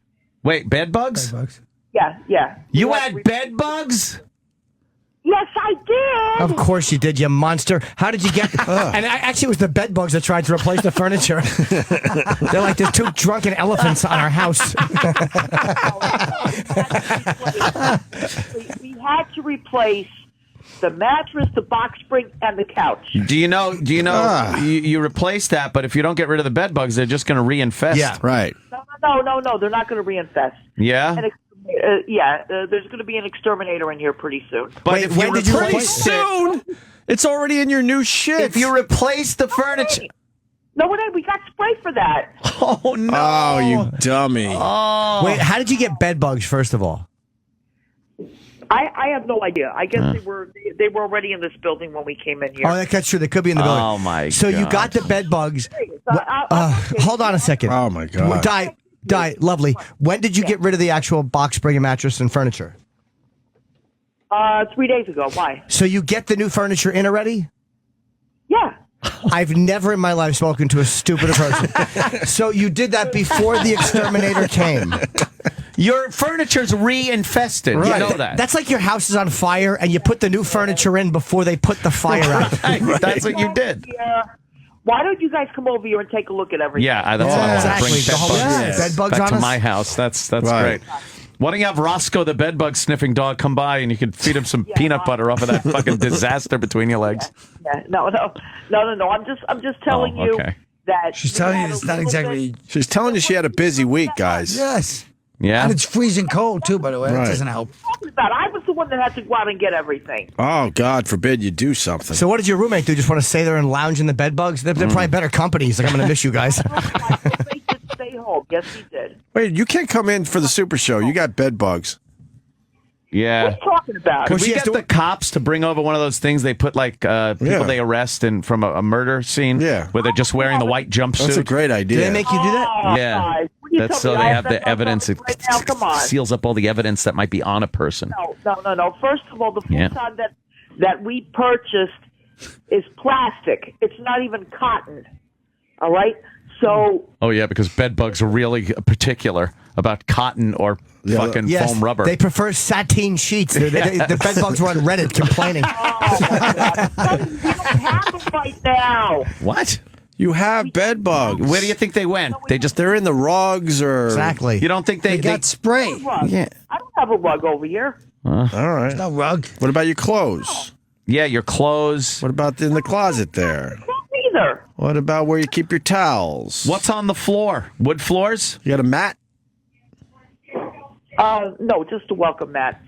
S6: Wait, bed bugs?
S16: Yeah.
S6: You
S16: We
S6: had bed bugs?
S16: Yes, I did.
S5: Of course you did, you monster. How did you get... And actually, it was the bed bugs that tried to replace the furniture. They're like, there's 2 drunken elephants on our house.
S16: We had to replace the mattress, the box spring, and the couch.
S6: Do you know, you replace that, but if you don't get rid of the bed bugs, they're just going to reinfest.
S5: Yeah.
S4: Right.
S16: No, they're not going to reinfest.
S6: Yeah?
S16: And There's going to be an exterminator in here pretty soon.
S6: But if
S4: when
S6: you
S4: did you
S6: replace
S4: soon? It's already in your new shit.
S13: If you replace the furniture.
S16: No, we got spray for that.
S6: Oh, no.
S4: Oh, you dummy.
S6: Oh.
S5: Wait, how did you get bed bugs, first of all?
S16: I have no idea. I guess they were already in this building when we came in here.
S5: Oh, that's true. They could be in the building.
S6: Oh, my
S5: So you
S6: God.
S5: got the bed bugs. Hold on a second.
S4: Oh, my God.
S5: Die, lovely. When did you get rid of the actual box spring and mattress and furniture?
S16: 3 days ago. Why?
S5: So you get the new furniture in already?
S16: Yeah.
S5: I've never in my life spoken to a stupider person. So you did that before the exterminator came.
S6: Your furniture's reinfested.
S5: Right.
S6: You know that.
S5: That's like your house is on fire and you put the new furniture in before they put the fire out.
S6: Right. That's what you did.
S16: Yeah. Why don't you guys come over here and take a look at everything?
S6: Yeah, that's what I want to bring
S5: Exactly.
S6: bed bugs
S5: Bed bugs
S6: back
S5: on
S6: to
S5: us?
S6: my house. That's
S4: Right.
S6: great. Why don't you have Roscoe, the bed bug sniffing dog, come by and you can feed him some peanut butter off of that fucking disaster between your legs?
S16: Yeah. No. I'm just telling you that
S1: She's telling you it's not exactly.
S4: She's telling you she had a busy week, guys.
S1: Yes.
S6: Yeah.
S1: And it's freezing cold, too, by the way.
S4: Right.
S1: That doesn't help.
S16: I was the one that had to go out and get everything.
S4: Oh, God forbid you do something.
S5: So what did your roommate do? Just want to stay there and lounge in the bed bugs? They're probably better company. He's like, I'm going to miss you guys.
S16: Stay home. Yes, he did.
S4: Wait, you can't come in for the Super Show. You got bed bugs.
S6: Yeah.
S16: What are you talking about?
S6: Could we get the cops to bring over one of those things they put like people they arrest in from a murder scene?
S4: Yeah.
S6: Where they're just wearing the white jumpsuit.
S4: That's a great idea.
S5: Did they make you do that?
S6: Yeah.
S16: Guys, will you
S6: That's
S16: tell
S6: so
S16: me
S6: they
S16: I
S6: have
S16: that
S6: the evidence. It
S16: right now? Come on.
S6: seals up all the evidence that might be on a person.
S16: No. First of all, the futon that we purchased is plastic. It's not even cotton. All right? So...
S6: Oh, yeah, because bed bugs are really particular about cotton or fucking foam rubber.
S5: They prefer sateen sheets. The bed bugs were on Reddit complaining.
S16: We don't have them right now.
S6: What?
S4: You have bed bugs.
S6: Where do you think they went?
S4: They're in the rugs or...
S5: Exactly.
S6: You don't think
S1: They got spray.
S4: Yeah.
S16: I don't have a rug over here.
S4: All right.
S1: No rug.
S4: What about your clothes?
S6: Yeah, your clothes.
S4: What about in the closet there?
S16: Neither.
S4: What about where you keep your towels?
S6: What's on the floor? Wood floors?
S4: You got a mat?
S16: No, just a welcome mat.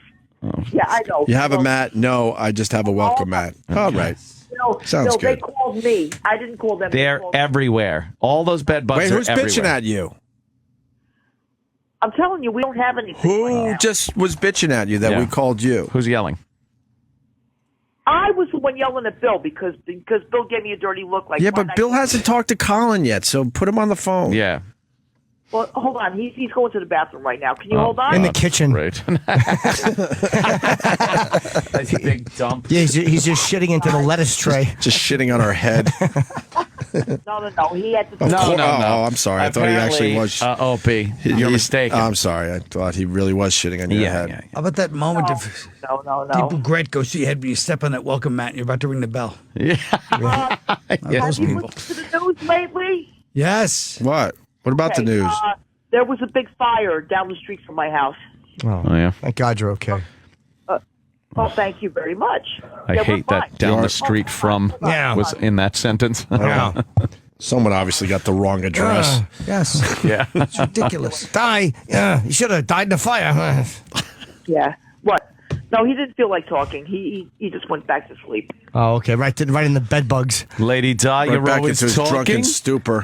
S16: Yeah, I know.
S4: You have a mat? No, I just have a welcome mat. All right. Sounds
S16: They
S4: good.
S16: called me. I didn't call them.
S6: They're everywhere. All those bed bugs
S4: Wait,
S6: are
S4: who's
S6: everywhere.
S4: bitching at you?
S16: I'm telling you, we don't have anything.
S4: Who just was bitching at you that we called you?
S6: Who's yelling?
S16: I was the one yelling at Bill because Bill gave me a dirty look. Like,
S4: Yeah, but Bill hasn't talked to Colin yet, so put him on the phone.
S6: Yeah.
S16: Well, hold on. He's going to the bathroom right now. Can you hold on?
S5: In the kitchen.
S6: Right. That's a big dump.
S5: Yeah, he's just shitting into the lettuce tray.
S4: Just shitting on our head.
S16: No. He had to.
S6: No.
S4: Oh, I'm sorry. I thought he actually was.
S6: Opie, you're mistaken.
S4: I'm sorry. I thought he really was shitting on your head.
S1: How about that moment of
S16: No.
S1: deep regret goes through your head when you step on that welcome mat and you're about to ring the bell?
S6: Yeah.
S16: Have you listened to the news lately?
S1: Yes.
S4: What? What about the news?
S16: There was a big fire down the street from my house.
S5: Oh,
S6: yeah.
S5: Thank God you're okay.
S16: Well, thank you very much.
S6: I hate that down the street from was in that sentence.
S4: Yeah. Someone obviously got the wrong address.
S1: Yes.
S6: Yeah.
S1: It's ridiculous.
S5: Die. Yeah, you should have died in the fire.
S16: Yeah. What? No, he didn't feel like talking. He just went back to sleep.
S5: Oh, okay. Right in the bed bugs.
S6: Lady Di, you're
S4: back
S6: always
S4: into his
S6: talking.
S4: drunken stupor.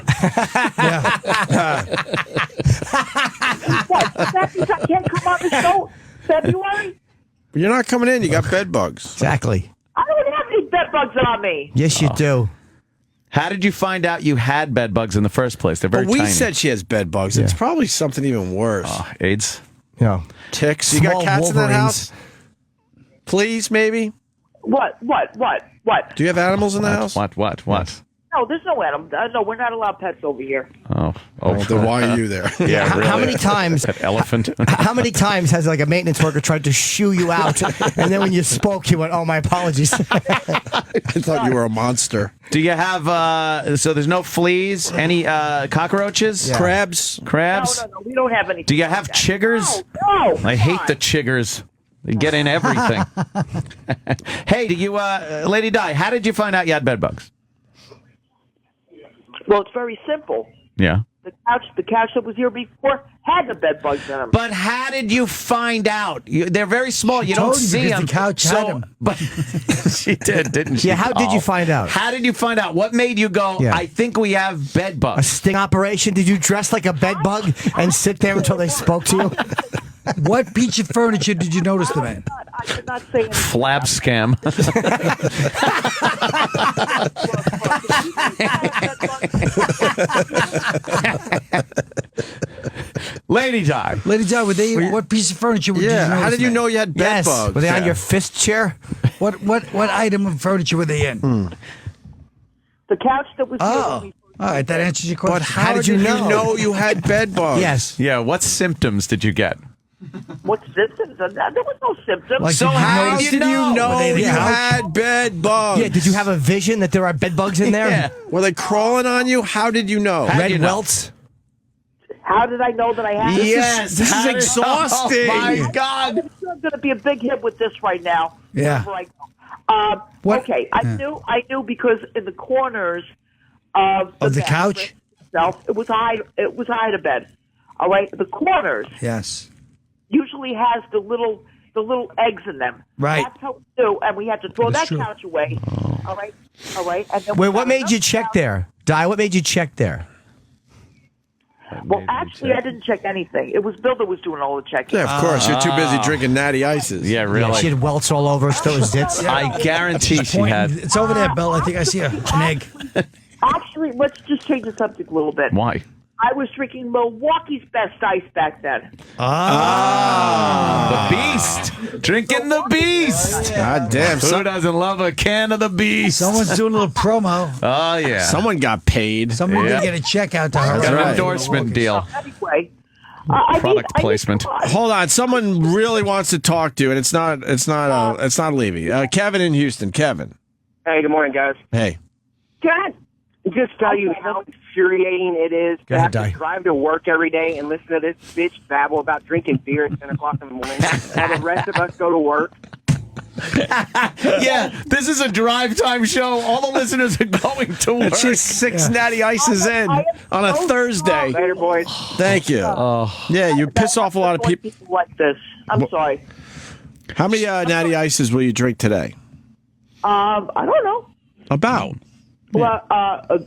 S16: What? That can't come on the show February?
S4: You're not coming in. You got bed bugs.
S5: Exactly.
S16: I don't have any bed bugs on me.
S5: Yes, you do.
S6: How did you find out you had bed bugs in the first place? They're very
S4: But we
S6: tiny.
S4: said she has bed bugs. It's probably something even worse.
S6: AIDS?
S5: Yeah.
S4: Ticks. You got
S5: Small
S4: cats in that
S5: Wolverines.
S4: house? Fleas, maybe?
S16: What?
S4: Do you have animals in the house?
S6: What?
S16: No, there's no animal. No, we're not allowed pets over here.
S6: Oh,
S4: then why are you there?
S6: Yeah, really.
S5: How many times?
S6: That elephant.
S5: How many times has like a maintenance worker tried to shoo you out, and then when you spoke, you went, "Oh, my apologies."
S4: I thought you were a monster.
S6: Do you have, so there's no fleas? Any
S4: Crabs?
S6: cockroaches? Crabs?
S16: No, we don't have any.
S6: Do you have chiggers?
S16: No.
S6: I hate the chiggers. They get in everything. Hey, do you, Lady Di, how did you find out you had bed bugs?
S16: Well, it's very simple.
S6: Yeah.
S16: The couch that was here before had the bed bugs in them.
S6: But how did you find out? They're very small. You don't see them.
S1: The couch had them.
S6: But she did, didn't she?
S5: Yeah, how did you find out?
S6: How did you find out? What made you go,
S5: Yeah.
S6: I think we have bed
S5: A
S6: bugs?
S5: sting operation? Did you dress like a bed bug and sit there until they spoke to you?
S1: What piece of furniture did you notice them in?
S16: I did not say anything.
S6: Flab scam. Lady Di.
S1: Lady Di, were they? What piece of furniture? Did you notice
S4: how did you
S1: them
S4: know you had bed bugs?
S5: Were they on your fist chair?
S1: What item of furniture were they in?
S16: The couch that was here.
S1: Oh, all right, that answers your question.
S4: But how did you know you had bed bugs?
S5: Yes.
S6: Yeah, what symptoms did you get?
S16: What symptoms? There was no symptoms.
S1: Like,
S6: So how did you know?
S4: know
S1: Were they in the
S4: you
S1: couch?
S4: had bed bugs?
S5: Yeah, did you have a vision that there are bed bugs in there?
S6: Yeah.
S4: Were they crawling on you? How did you know?
S6: How
S5: Red
S6: you know?
S5: welts?
S16: How did I know that I had it?
S4: Yes, this is exhausting.
S6: Oh, my God.
S16: I'm going to be a big hit with this right now.
S1: Yeah.
S16: Wherever I go.
S1: What?
S16: Okay, I knew because in the corners of
S1: Of the
S16: bed
S1: couch?
S16: itself, it was hide a bed. All right, the corners
S1: Yes.
S16: usually has the little eggs in them.
S1: Right.
S16: That's how we do, and we had to throw
S1: That's
S16: that
S1: true.
S16: couch away. All right. And then
S5: Wait,
S16: we
S5: what
S16: got
S5: made you
S16: another
S5: check
S16: couch.
S5: there? Di, what made you check there?
S16: Well, actually, I didn't check anything. It was Bill that was doing all the checking.
S4: Yeah, of course. You're too busy drinking natty ices.
S6: Yeah, really.
S5: Yeah, she had welts all over, still was zits.
S6: I guarantee she had.
S1: It's over there, Bill. I think I see an egg.
S16: Actually, let's just change the subject a little bit.
S6: Why?
S16: I was drinking Milwaukee's Best Ice back then.
S6: The Beast. Drinking the Beast.
S4: God damn.
S6: Who doesn't love a can of the Beast?
S1: Someone's doing a little promo.
S6: Oh, yeah.
S4: Someone got paid.
S1: Someone
S6: Yeah.
S1: did get a check out to her.
S6: Got an
S4: right.
S6: endorsement deal.
S16: Anyway,
S6: Product placement.
S4: Hold on, someone really wants to talk to you, and it's not Levy. Kevin in Houston. Kevin.
S3: Hey, good morning, guys.
S4: Hey.
S3: Can I just tell you how infuriating it is
S5: Go
S3: to
S5: ahead,
S3: have to
S5: Di.
S3: drive to work every day and listen to this bitch babble about drinking beer at 10 o'clock in the morning, and the rest of us go to work?
S6: Yeah, this is a drive time show. All the listeners are going to work.
S4: It's just 6 natty ices in on a Thursday.
S3: Later, boys.
S4: Thank you. Yeah, you piss off a lot of people.
S16: People like this. I'm sorry.
S4: How many natty ices will you drink today?
S16: I don't know.
S4: About.
S16: Well,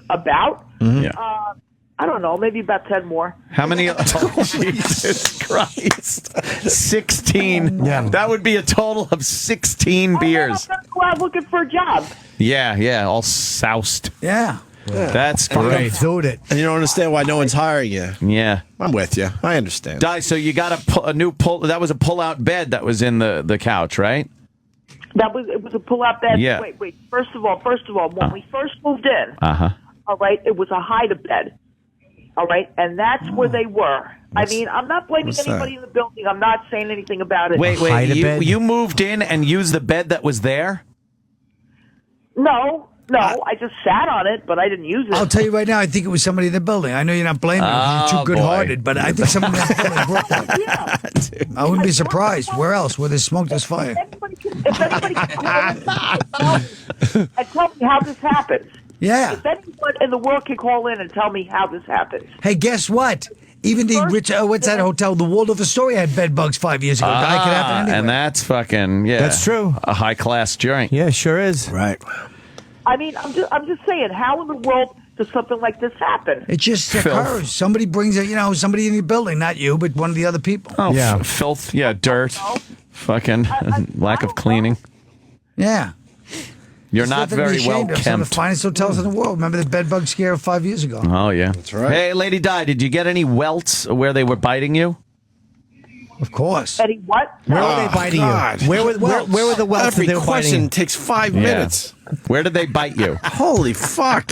S16: about?
S6: Yeah.
S16: I don't know. Maybe about 10 more.
S6: How many? Oh, Jesus Christ. 16.
S5: Yeah.
S6: That would be a total of 16 beers.
S16: I'm going to go out looking for a job.
S6: Yeah, all soused.
S1: Yeah.
S6: That's
S5: Fucking
S6: great.
S5: dude it.
S4: And you don't understand why no one's hiring you.
S6: Yeah.
S4: I'm with you. I understand.
S6: Di, so you got a new pull. That was a pull-out bed that was in the couch, right?
S16: It was a pull-out bed.
S6: Yeah.
S16: Wait. First of all, when we first moved in,
S6: Uh-huh.
S16: all right, it was a hide-a-bed. All right, and that's where they were. I mean, I'm not blaming
S4: what's
S16: anybody in the building. I'm not saying anything about it.
S6: Wait.
S5: Hide-a-bed?
S6: You moved in and used the bed that was there?
S16: No, I just sat on it, but I didn't use it.
S1: I'll tell you right now, I think it was somebody in the building. I know you're not blaming them. You're too good-hearted, but I think someone in the building brought that. I wouldn't be surprised. Where else? Where there's smoke, there's fire.
S16: If anybody can call in and tell me how this happens.
S1: Yeah.
S16: If anyone in the world can call in and tell me how this happens.
S1: Hey, guess what? Even the rich, what's that hotel? The Waldorf Astoria had bed bugs 5 years ago. That could happen anywhere.
S6: And that's fucking, yeah.
S5: That's true.
S6: A high-class joint.
S5: Yeah, sure is.
S4: Right.
S16: I mean, I'm just saying, how in the world does something like this happen?
S1: It just occurs. Somebody brings it, somebody in the building, not you, but one of the other people.
S6: Oh,
S5: Yeah.
S6: filth. Yeah, dirt. Fucking lack of cleaning.
S1: Yeah.
S6: You're
S1: It's
S6: not
S1: nothing to be
S6: very well
S1: ashamed of. Some of
S6: kempt.
S1: the finest hotels in the world. Remember the bed bug scare of 5 years ago?
S6: Oh, yeah.
S4: That's right.
S6: Hey, Lady Di, did you get any welts where they were biting you?
S1: Of course.
S16: Eddie, what?
S5: Where were they biting
S4: God.
S5: you? Where were the welts
S4: Every
S5: that they were biting
S4: question
S5: you?
S4: takes 5
S6: Yeah.
S4: minutes.
S6: Where did they bite you?
S4: Holy fuck.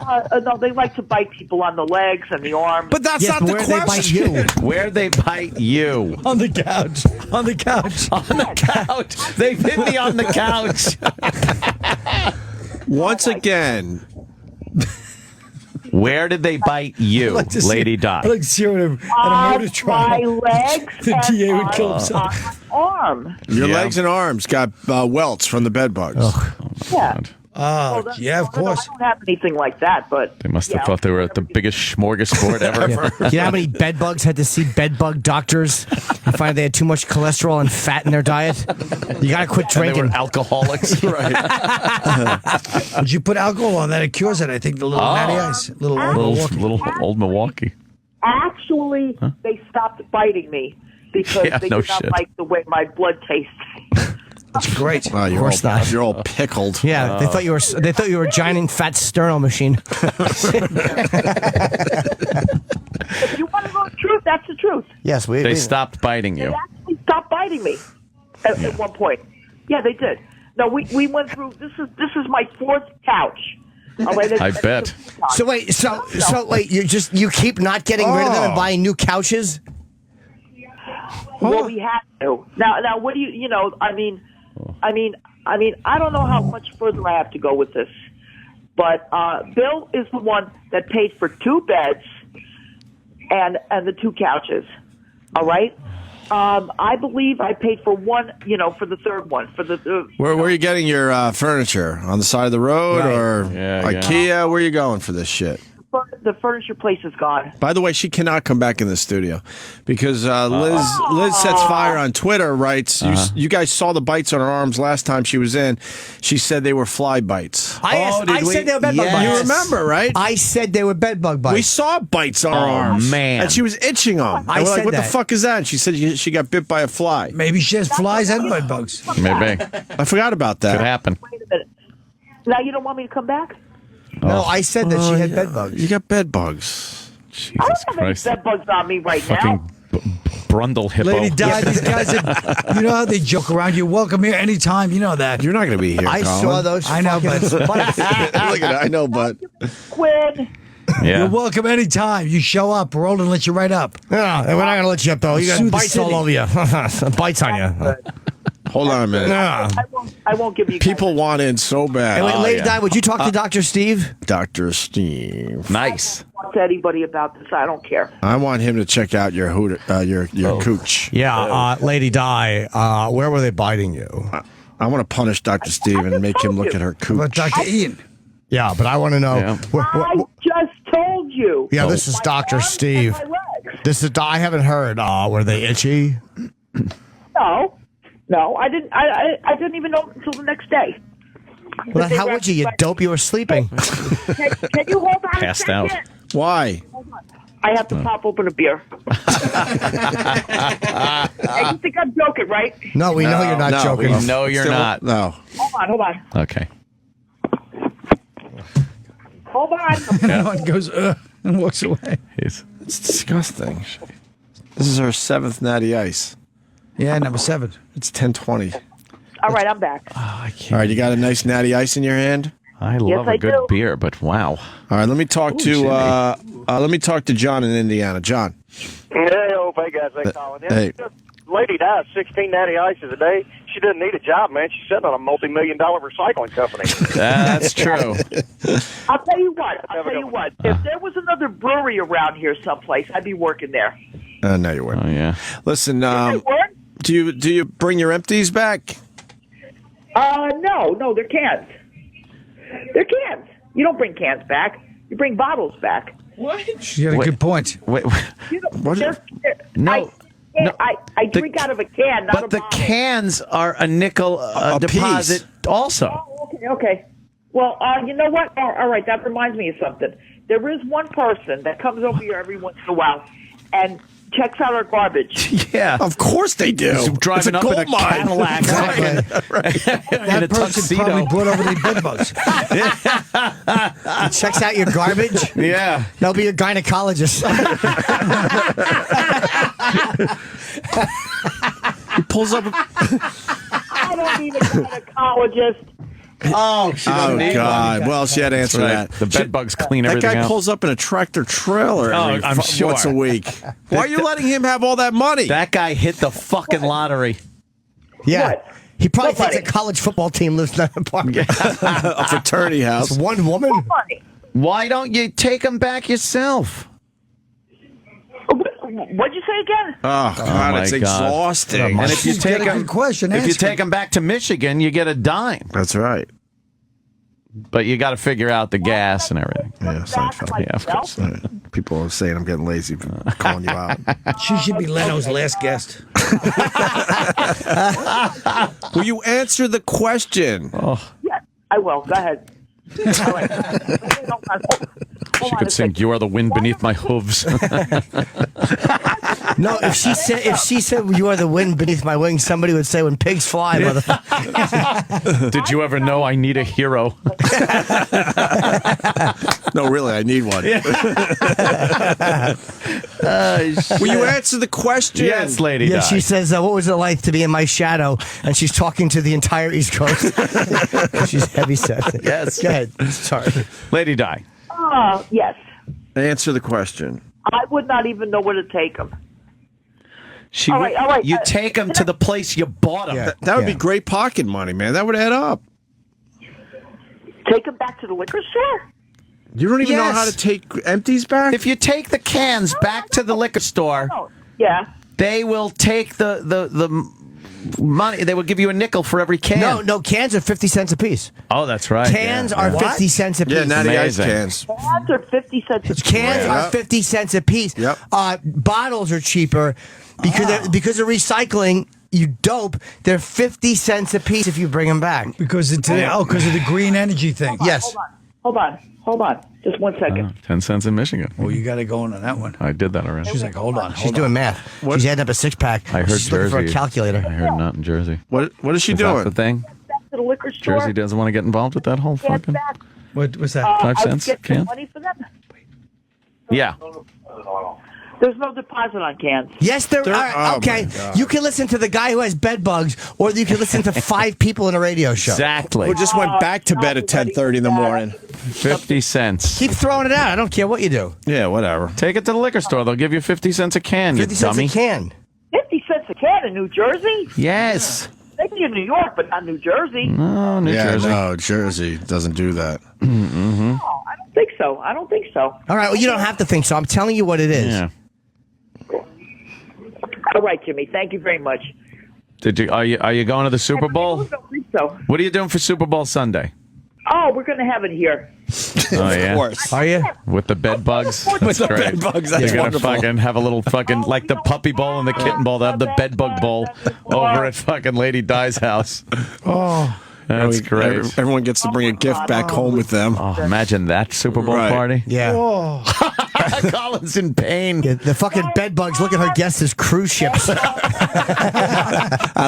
S16: No, they like to bite people on the legs and the arms.
S4: But that's
S5: Yes,
S4: not
S5: but
S4: the
S5: where they bite
S4: question.
S5: you?
S6: Where they bite you?
S1: On the couch. On the couch.
S6: On the couch. They hit me on the couch.
S4: Once again.
S6: Where did they bite you,
S1: I'd like to see-
S6: Lady Di?
S1: I'd like to see her at a murder trial.
S16: My legs
S1: The
S16: and
S1: DA would kill himself.
S16: on my arm.
S4: Your
S6: Yeah.
S4: legs and arms got welts from the bed bugs.
S16: Yeah.
S1: Oh, yeah, of course.
S16: I don't have anything like that, but
S6: They must have thought they were at the biggest smorgasbord ever.
S5: You know how many bed bugs had to see bed bug doctors and find they had too much cholesterol and fat in their diet? You got to quit drinking.
S6: And they were alcoholics.
S1: Right. Would you put alcohol on that? It cures it. I think the little natty ice. Little
S6: old Milwaukee.
S16: actually, they stopped biting me because
S6: Yeah,
S16: they
S6: no
S16: did not
S6: shit.
S16: like the way my blood tastes.
S1: That's great.
S4: Wow,
S5: Of course not.
S4: You're all pickled.
S5: Yeah, they thought you were. They thought you were a giant fat sterno machine.
S16: If you want to know the truth, that's the truth.
S5: Yes,
S6: They stopped biting you.
S16: They actually stopped biting me at one point. Yeah, they did. No, we went through. This is my fourth couch. All right,
S6: I bet.
S5: So wait, so wait, you keep not getting rid of them and buying new couches?
S16: Well, we had to. Now, what do you know? I mean, I don't know how much further I have to go with this, but Bill is the one that paid for 2 beds and the 2 couches. All right. I believe I paid for one. For the third one. For the
S4: Where are you getting your furniture? On the side of the road or IKEA? Where are you going for this shit?
S16: the furniture place is gone.
S4: By the way, she cannot come back in the studio because Liz Sets Fire on Twitter writes, you guys saw the bites on her arms last time she was in. She said they were fly bites.
S5: I said they were bed bug bites.
S4: You remember, right?
S5: I said they were bed bug bites.
S4: We saw bites on her arms.
S6: Man.
S4: And she was itching them.
S5: I
S4: we're like,
S5: said
S4: what the
S5: that.
S4: fuck is that? And she said she got bit by a fly.
S1: Maybe she has flies and bed bugs.
S6: Maybe.
S4: I forgot about that.
S6: Could happen.
S16: Wait a minute. Now you don't want me to come back?
S5: No, I said that she had bed bugs.
S4: You got bed bugs.
S16: I don't have any bed bugs on me right now.
S6: Brundle hippo.
S1: Lady Di, these guys, you know how they joke around. You're welcome here anytime. You know that.
S4: You're not going to be here,
S5: I
S4: Colin.
S5: saw those.
S1: I know, but
S4: Look at it. I know, but
S16: Quinn.
S6: Yeah.
S1: you're welcome anytime. You show up. We're rolling, let you right up.
S5: Yeah, we're not going to let you up, though. You
S1: Sue
S5: got
S1: the
S5: bites all
S1: city.
S5: over you. Bites on you.
S4: hold on a minute.
S5: Yeah.
S16: I won't give you guys
S4: People want in so bad.
S5: Hey, wait, Lady Di, would you talk to Dr. Steve?
S4: Dr. Steve.
S6: Nice.
S16: talk to anybody about this. I don't care.
S4: I want him to check out your cooch.
S5: Yeah, Lady Di, where were they biting you?
S4: I want to punish Dr. Steve and make him look at her cooch.
S1: But Dr. Ian.
S5: Yeah, but I want to know.
S6: Yeah.
S16: I just told you.
S5: Yeah, this is Dr.
S16: arms
S5: Steve.
S16: and my legs.
S5: This is. I haven't heard. Were they itchy?
S16: No, I didn't. I didn't even know until the next day.
S5: Well, how would you? You dope. You were sleeping.
S16: Can you hold on
S6: Passed
S16: a second?
S6: out.
S4: Why?
S16: I have to pop open a beer. Hey, you think I'm joking, right?
S5: No, we know you're not
S4: No,
S5: joking.
S6: We know you're not.
S4: No.
S16: Hold on.
S6: Okay.
S16: Hold on.
S1: Everyone goes, and walks away.
S4: It's disgusting. This is her 7th natty ice.
S1: Yeah, number 7.
S4: It's 10:20.
S16: All right, I'm back.
S4: All right, you got a nice natty ice in your hand?
S6: I love
S16: I
S6: a good
S16: do.
S6: beer, but wow.
S4: All right, let me talk to John in Indiana. John.
S8: Hey, hey guys, hey Colin. Yeah,
S4: Hey.
S8: Lady dies 16 natty ices a day. She doesn't need a job, man. She's sitting on a multi-million-dollar recycling company.
S6: That's true.
S16: I'll tell you what. If there was another brewery around here someplace, I'd be working there.
S4: No, you weren't.
S6: Oh yeah.
S4: Listen, do you bring your empties back?
S16: No, they're cans. They're cans. You don't bring cans back. You bring bottles back.
S1: She had a good point.
S6: Wait.
S4: What?
S6: No.
S16: I drink out of a can, not
S6: But
S16: a
S6: the
S16: bottle.
S6: cans are a nickel deposit also.
S16: Okay. Well, you know what? All right, that reminds me of something. There is one person that comes over here every once in a while and checks out our garbage.
S6: Yeah.
S4: Of course they do.
S6: Driving
S4: it's
S6: up
S4: a
S6: in a
S4: gold mine.
S6: Cadillac.
S1: That person probably brought over the bed bugs.
S5: He checks out your garbage.
S6: Yeah.
S5: That'll be a gynecologist.
S4: He pulls up.
S16: I don't need a gynecologist.
S6: Oh,
S4: God. Well, she had to answer that.
S6: The bed bugs clean
S4: That
S6: everything
S4: guy
S6: out.
S4: pulls up in a tractor trailer
S6: I'm sure.
S4: once a week. Why are you letting him have all that money?
S6: That guy hit the fucking lottery.
S5: Yeah.
S16: What?
S5: He probably
S16: Nobody.
S5: thinks a college football team lives in that apartment.
S4: A fraternity house.
S5: It's one woman.
S16: Funny.
S6: Why don't you take him back yourself?
S16: What'd you say again?
S4: Oh, God,
S6: my
S4: it's
S6: God.
S4: exhausting.
S6: And if you
S1: She's got
S6: take
S1: a
S6: him,
S1: good question.
S6: if you
S1: Answer
S6: take
S1: it.
S6: him back to Michigan, you get a dime.
S4: That's right.
S6: But you got to figure out the gas and everything.
S4: Yeah, Seinfeld.
S6: Yeah, of course.
S4: People are saying I'm getting lazy for calling you out.
S1: She should be Leno's last guest.
S4: Will you answer the question?
S16: Yeah, I will. Go ahead. All right.
S6: She could sing "You Are the Wind Beneath My Hooves."
S5: No, if she said "You are the wind beneath my wings," somebody would say "When pigs fly, motherfucker."
S6: Did you ever know I need a hero?
S4: No, really, I need one. Will you answer the question?
S6: Yes, lady.
S5: Yeah, she says, "What was it like to be in my shadow?" And she's talking to the entire East Coast. She's heavy set.
S6: Yes.
S5: Go ahead. Sorry,
S6: Lady Di.
S16: Yes.
S4: Answer the question.
S16: I would not even know where to take them.
S6: All right. You take them to the place you bought them.
S4: Yeah. That would be great pocket money, man. That would add up.
S16: Take them back to the liquor store?
S4: You don't even know how to take empties back?
S6: If you take the cans back to the liquor store,
S16: Yeah.
S6: they will take the money. They will give you a nickel for every can.
S5: no, cans are 50 cents a piece.
S6: Oh, that's right.
S5: Cans are 50 cents a piece.
S4: Yeah, Natty Ice cans.
S16: Cans are 50 cents a piece.
S5: Cans are 50 cents a piece.
S4: Yep.
S5: Bottles are cheaper because of recycling. You dope. They're 50 cents a piece if you bring them back.
S1: Because of the green energy thing.
S5: Yes.
S16: Hold on. Just 1 second.
S6: 10 cents in Michigan.
S1: Well, you got to go on that one.
S6: I did that already.
S1: She's like, hold on.
S5: She's doing math. She's adding up a 6-pack.
S6: I heard
S5: She's looking
S6: Jersey.
S5: for a calculator.
S6: I heard not in Jersey.
S4: What is she
S6: Is
S4: doing?
S6: that the thing?
S16: Back to the liquor store.
S6: Jersey doesn't want to get involved with that whole
S16: Cans
S6: fucking.
S16: back.
S1: What's that?
S6: 5
S16: I
S6: cents
S16: get
S6: can?
S16: some money for them.
S6: Yeah.
S16: There's no deposit on cans.
S5: Yes, there are. Okay. You can listen to the guy who has bed bugs, or you can listen to 5 people in a radio show.
S6: Exactly.
S4: Who just went back to bed at 10:30 in the morning.
S6: 50 cents.
S5: Keep throwing it out. I don't care what you do.
S4: Yeah, whatever.
S6: Take it to the liquor store. They'll give you 50 cents a can,
S5: 50
S6: you
S5: cents
S6: dummy.
S5: a can.
S16: 50 cents a can in New Jersey?
S6: Yes.
S16: Maybe in New York, but not New Jersey.
S6: No, New Jersey.
S4: No, Jersey doesn't do that.
S6: Mm-hmm.
S16: No, I don't think so.
S5: All right. Well, you don't have to think so. I'm telling you what it is.
S6: Yeah.
S16: All right, Jimmy. Thank you very much.
S6: Are you going to the Super Bowl?
S16: I don't think so.
S6: What are you doing for Super Bowl Sunday?
S16: Oh, we're going to have it here.
S6: Oh, yeah.
S4: Of course.
S5: Are you?
S6: With the bed bugs?
S4: With the
S6: great.
S4: bed bugs, that's
S6: You're going to
S4: wonderful.
S6: fucking have a little fucking, like the puppy bowl and the kitten bowl, they have the bed bug bowl over at fucking Lady Di's house.
S4: Oh.
S6: That's great.
S4: Everyone gets to bring a gift back home with them.
S6: Oh, imagine that Super Bowl party.
S5: Yeah.
S6: Colin's in pain.
S5: Yeah, the fucking bed bugs look at her guests as cruise ships.
S4: Out of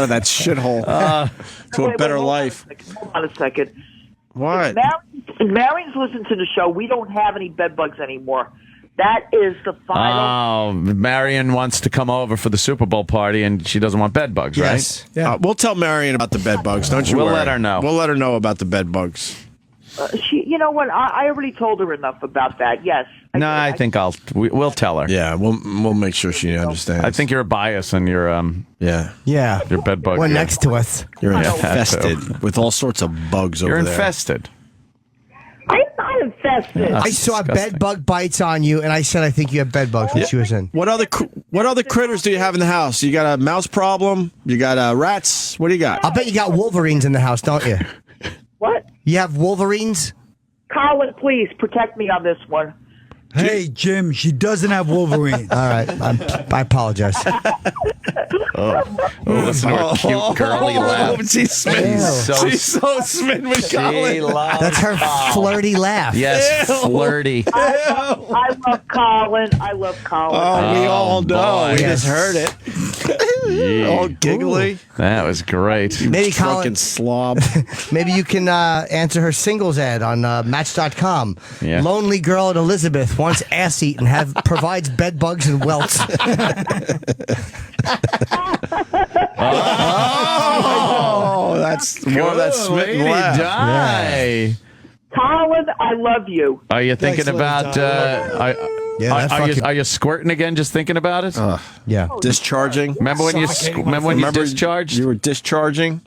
S4: that shithole to a better life.
S16: Hold on a second.
S4: What?
S16: Marion's listening to the show. We don't have any bed bugs anymore. That is the final.
S6: Oh, Marion wants to come over for the Super Bowl party, and she doesn't want bed bugs,
S4: Yes.
S6: right?
S4: Yeah. We'll tell Marion about the bed bugs. Don't you
S6: We'll
S4: worry.
S6: let her know.
S4: We'll let her know about the bed bugs.
S16: You know what? I already told her enough about that. Yes.
S6: No, I think we'll tell her.
S4: Yeah, we'll make sure she understands.
S6: I think you're a bias and you're
S4: yeah.
S6: your bed bug.
S5: One next to us.
S4: You're
S6: Yeah,
S4: infested with all sorts of bugs over
S6: You're
S4: there.
S6: infested.
S16: I'm not infested.
S5: I saw bed bug bites on you, and I said I think you have bed bugs when she was in.
S4: What other critters do you have in the house? You got a mouse problem? You got rats? What do you got?
S5: I'll bet you got Wolverines in the house, don't you?
S16: What?
S5: You have Wolverines?
S16: Colin, please protect me on this one.
S1: Hey, Jim, she doesn't have Wolverine.
S5: All right. I apologize.
S6: Listen to her cute, girly laugh.
S4: She's smitten. She's so smitten with Colin.
S5: That's her flirty laugh.
S6: Yes, flirty.
S16: I love Colin. I love Colin.
S4: We all know.
S6: boy.
S4: We
S5: Yes.
S4: just heard it. All giggly.
S6: That was great.
S5: Maybe
S4: Drunken
S5: Colin,
S4: slob.
S5: maybe you can answer her singles ad on Match.com.
S6: Yeah.
S5: Lonely girl in Elizabeth wants ass eaten, provides bed bugs and welts.
S4: Oh, that's more of that smitten
S6: Lady
S4: laugh.
S6: Di.
S16: Colin, I love you.
S6: Are you thinking about? Are you squirting again? Just thinking about it?
S5: Yeah.
S4: Discharging.
S6: Remember when you discharged?
S4: You were discharging.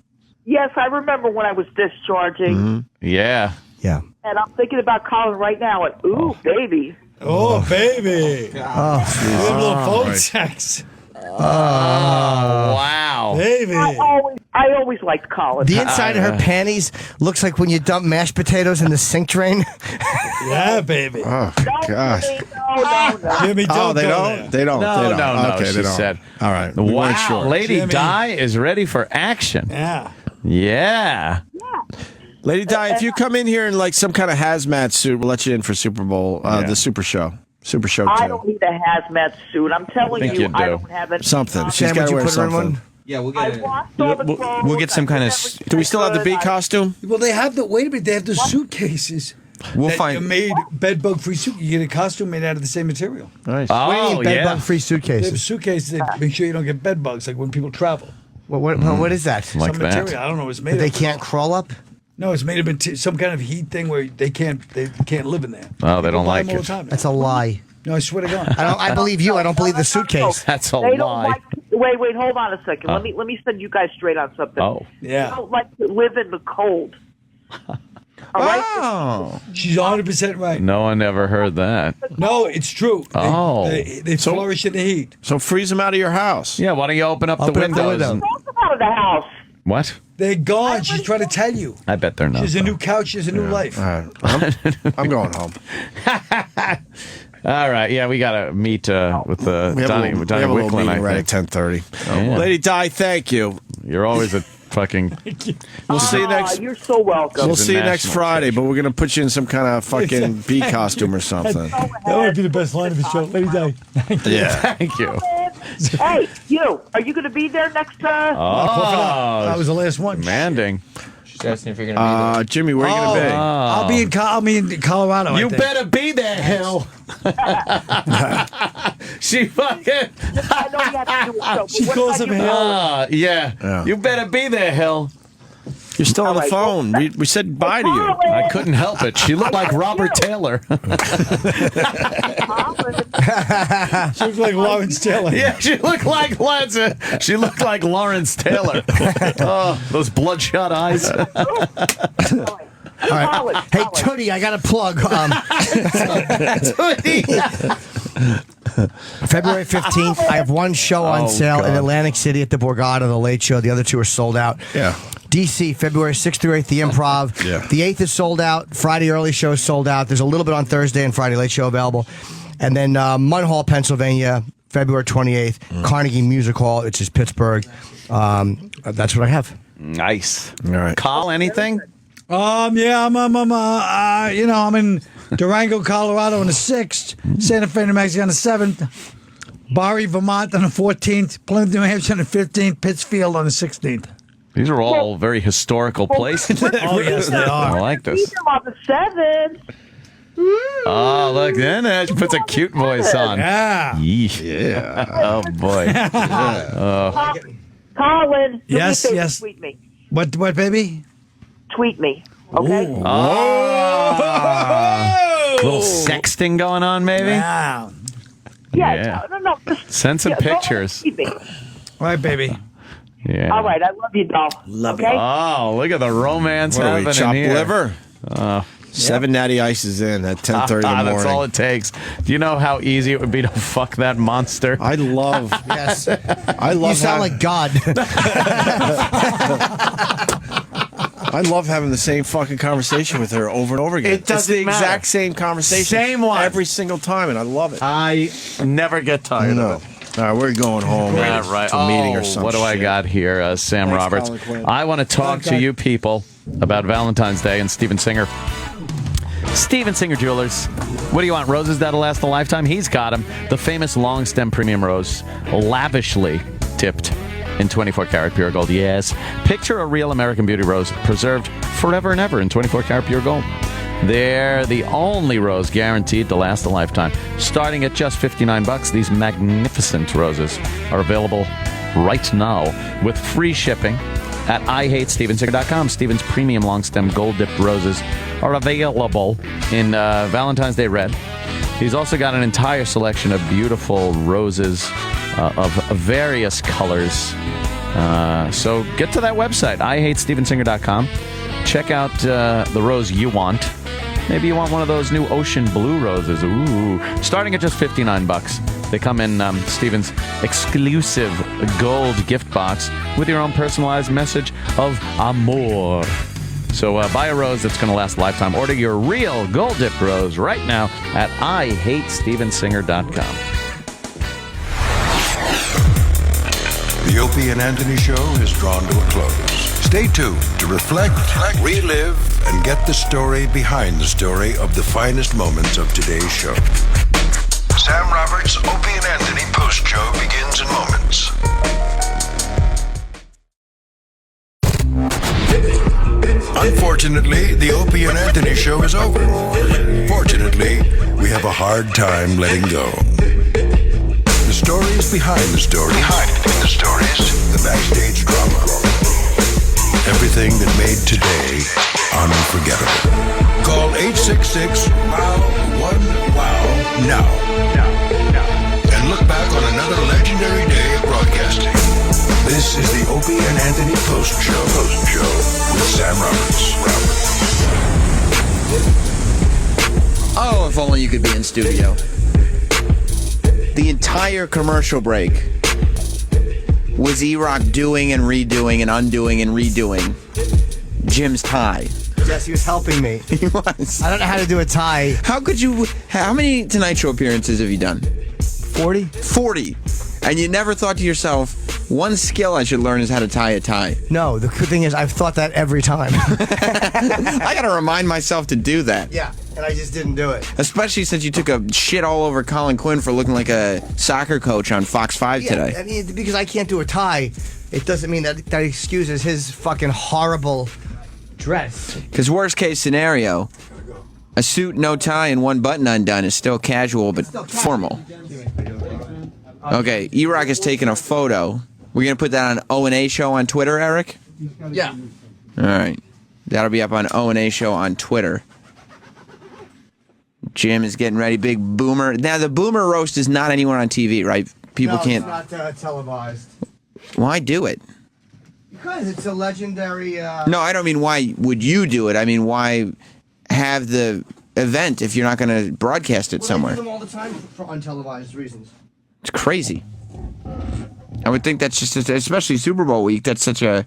S16: Yes, I remember when I was discharging.
S6: Yeah.
S5: Yeah.
S16: And I'm thinking about Colin right now. And ooh, baby.
S1: Oh, baby.
S5: Oh,
S1: Good little phone sex.
S6: Oh, wow.
S1: Baby.
S16: I always liked Colin.
S5: The inside of her panties looks like when you dump mashed potatoes in the sink drain.
S1: Yeah, baby.
S4: Oh, gosh.
S16: No.
S1: Jimmy,
S4: Oh, they
S1: go
S4: don't?
S1: there.
S4: They don't.
S6: No,
S4: they don't.
S6: no,
S4: Okay,
S6: she
S4: they don't.
S6: said.
S4: All right. We weren't
S6: Wow,
S4: sure.
S6: Lady
S1: Jimmy.
S6: Di is ready for action.
S1: Yeah.
S6: Yeah.
S4: Lady Di, if you come in here in like some kind of hazmat suit, we'll let you in for Super Bowl, the Super Show. Super Show 2.
S16: I don't need a hazmat suit. I'm telling
S6: think
S16: you,
S6: you do.
S16: I don't have it.
S4: Something. She's
S5: Sam,
S4: got
S5: would
S4: to
S5: you
S4: wear
S5: put her in
S4: something.
S5: one?
S13: Yeah, we'll
S16: I
S13: get
S16: washed all the clothes.
S13: we'll get some kind of.
S4: Do we still have the bee costume?
S1: Well, they have the. Wait a minute. They have the suitcases.
S13: We'll
S1: that
S13: find.
S1: are made bed bug free suit. You get a costume made out of the same material.
S4: Nice.
S5: What do you
S6: Oh,
S5: mean bed
S6: yeah.
S5: bug free
S1: They have
S5: suitcases?
S1: suitcases that make sure you don't get bed bugs, like when people travel.
S5: What is that?
S6: Like
S1: Some
S6: that.
S1: material. I don't know what it's made
S5: They
S1: of.
S5: can't crawl up?
S1: No, it's made of some kind of heat thing where they can't live in there.
S6: Oh, they
S1: People
S6: don't
S1: buy
S6: like
S1: them all
S6: it.
S1: the time.
S5: That's a lie.
S1: No, I swear to God.
S5: I believe you. I don't believe the suitcase.
S6: That's a
S16: They don't
S6: lie.
S16: like. Wait, hold on a second. Let me send you guys straight on something.
S6: Oh.
S1: Yeah.
S16: They don't like to live in the cold. All right?
S13: Oh,
S1: She's 100% right.
S6: No one ever heard that.
S1: No, it's true.
S6: Oh.
S1: They flourish in the heat.
S4: So freeze them out of your house.
S6: Yeah, why don't you open up the
S5: Open up the
S6: windows?
S5: window.
S6: and-
S16: Don't come out of the house.
S6: What?
S1: They're gone. She's trying to tell you.
S6: I bet they're not.
S1: She has a
S6: though.
S1: new couch. She has a new life.
S4: All right. I'm going home.
S6: All right, yeah, we got to meet with
S4: We have
S6: Donnie
S4: a little
S6: Wicklin,
S4: meeting
S6: I
S4: right
S6: think.
S4: at 10:30.
S6: Yeah.
S4: Lady Di, thank you.
S6: You're always a fucking...
S4: We'll see you next.
S16: You're so welcome.
S4: We'll
S6: She's a
S4: see you next
S6: national
S4: Friday, but we're gonna put you in some kind of fucking bee costume or something.
S1: That would be the best line of the show. Lady Di.
S4: Yeah.
S6: Thank you.
S16: Hey, you. Are you going to be there next?
S6: Oh,
S1: That was the last one.
S6: demanding.
S13: she's asking if you're gonna be
S4: Jimmy, where are you gonna be?
S1: I'll be in Colorado. I
S6: You
S1: think.
S6: better be there, Hill. She fucking...
S16: I know you have to do it. So, but
S1: She
S16: what
S1: calls
S16: about
S1: him
S16: you?
S1: Hill.
S6: Yeah. You better be there, Hill.
S4: You're still on the
S16: right,
S4: phone. We said bye to you.
S6: I couldn't help it. She looked like Robert Taylor.
S1: She looks like Lawrence Taylor.
S6: Yeah, she looked like Lawrence Taylor. Oh, those bloodshot eyes.
S5: All right. Hey, Tootie, I got a plug. February 15th, I have one show on sale in Atlantic City at the Borgata, The Late Show. The other two are sold out.
S4: Yeah.
S5: DC, February 6th through 8th, The Improv.
S4: Yeah.
S5: The 8th is sold out. Friday early show is sold out. There's a little bit on Thursday and Friday late show available. And then Munhall, Pennsylvania, February 28th, Carnegie Music Hall, which is Pittsburgh. That's what I have.
S6: Nice.
S4: All right.
S6: Call anything?
S1: Yeah, I'm in Durango, Colorado on the 6th, Santa Fe, New Mexico on the 7th, Barre, Vermont on the 14th, Plymouth, New Hampshire on the 15th, Pittsfield on the 16th.
S6: These are all very historical places.
S1: Oh, yes, they are.
S6: I like
S16: Meet
S6: this.
S16: them on the 7th.
S6: Oh, look, then she puts a cute voice on.
S1: Yeah.
S6: Yeah. Oh, boy.
S16: Colin, do me a
S1: Yes,
S16: favor,
S1: yes.
S16: Tweet me.
S1: What, baby?
S16: Tweet me. Okay.
S6: Little sexting going on, maybe?
S1: Wow.
S16: Yeah. No. Just,
S6: Send some
S16: go ahead and
S6: pictures.
S16: tweet me.
S1: All right, baby.
S6: Yeah.
S16: All right. I love you, doll.
S1: Love
S16: okay?
S1: you.
S6: Oh, look at the romance
S4: What are we,
S6: happening
S4: chopped
S6: here.
S4: liver? 7 natty ices in at 10:30 in the morning.
S6: That's all it takes. Do you know how easy it would be to fuck that monster?
S4: I love.
S5: Yes.
S4: I love.
S5: You sound like God.
S4: I love having the same fucking conversation with her over and over again.
S6: It doesn't
S4: It's the
S6: matter.
S4: exact same conversation.
S6: Same one.
S4: Every single time, and I love it.
S6: I never get tired
S4: No.
S6: of it.
S4: All right, we're going home.
S6: Yeah, right.
S4: To a meeting or something.
S6: What do I got here? Sam
S4: Thanks,
S6: Roberts.
S4: Colin Quinn.
S6: I want to talk to you people about Valentine's Day and Steven Singer. Steven Singer Jewelers. What do you want? Roses that'll last a lifetime? He's got them. The famous long stem premium rose, lavishly tipped in 24-karat pure gold. Yes. Picture a real American beauty rose preserved forever and ever in 24-karat pure gold. They're the only rose guaranteed to last a lifetime. Starting at just $59, these magnificent roses are available right now with free shipping at IHateStevenSinger.com. Steven's premium long stem gold dipped roses are available in Valentine's Day red. He's also got an entire selection of beautiful roses of various colors. So get to that website, IHateStevenSinger.com. Check out the rose you want. Maybe you want one of those new ocean blue roses. Ooh. Starting at just $59. They come in Steven's exclusive gold gift box with your own personalized message of amour. So buy a rose that's going to last a lifetime. Order your real gold dip rose right now at IHateStevenSinger.com.
S18: The Opie and Anthony Show is drawn to a close. Stay tuned to reflect, relive, and get the story behind the story of the finest moments of today's show. Sam Roberts' Opie and Anthony post-show begins in moments. Unfortunately, the Opie and Anthony Show is over. Fortunately, we have a hard time letting go. The stories behind the stories. The backstage drama. Everything that made today unforgettable. Call 866-WOW-1-WOW now. And look back on another legendary day of broadcasting. This is the Opie and Anthony Post Show with Sam Roberts.
S13: Oh, if only you could be in studio. The entire commercial break was E-Rock doing and redoing and undoing and redoing Jim's tie.
S5: Yes, he was helping me.
S13: He was.
S5: I don't know how to do a tie.
S13: How could you... How many Tonight Show appearances have you done?
S5: 40.
S13: 40. And you never thought to yourself, one skill I should learn is how to tie a tie.
S5: No, the good thing is I've thought that every time.
S13: I got to remind myself to do that.
S5: Yeah, and I just didn't do it.
S13: Especially since you took a shit all over Colin Quinn for looking like a soccer coach on Fox 5 today.
S5: I mean, because I can't do a tie, it doesn't mean that excuses his fucking horrible dress.
S13: Because worst case scenario, a suit, no tie, and one button undone is still casual but formal. Okay, E-Rock has taken a photo. We're going to put that on O&A Show on Twitter, Eric?
S7: Yeah.
S13: All right. That'll be up on O&A Show on Twitter. Jim is getting ready. Big Boomer. Now, the Boomer roast is not anywhere on TV, right? People can't...
S5: it's not televised.
S13: Why do it?
S5: Because it's a legendary...
S13: No, I don't mean why would you do it. I mean, why have the event if you're not going to broadcast it somewhere?
S5: They do them all the time for untelevised reasons.
S13: It's crazy. I would think that's just, especially Super Bowl week, that's such a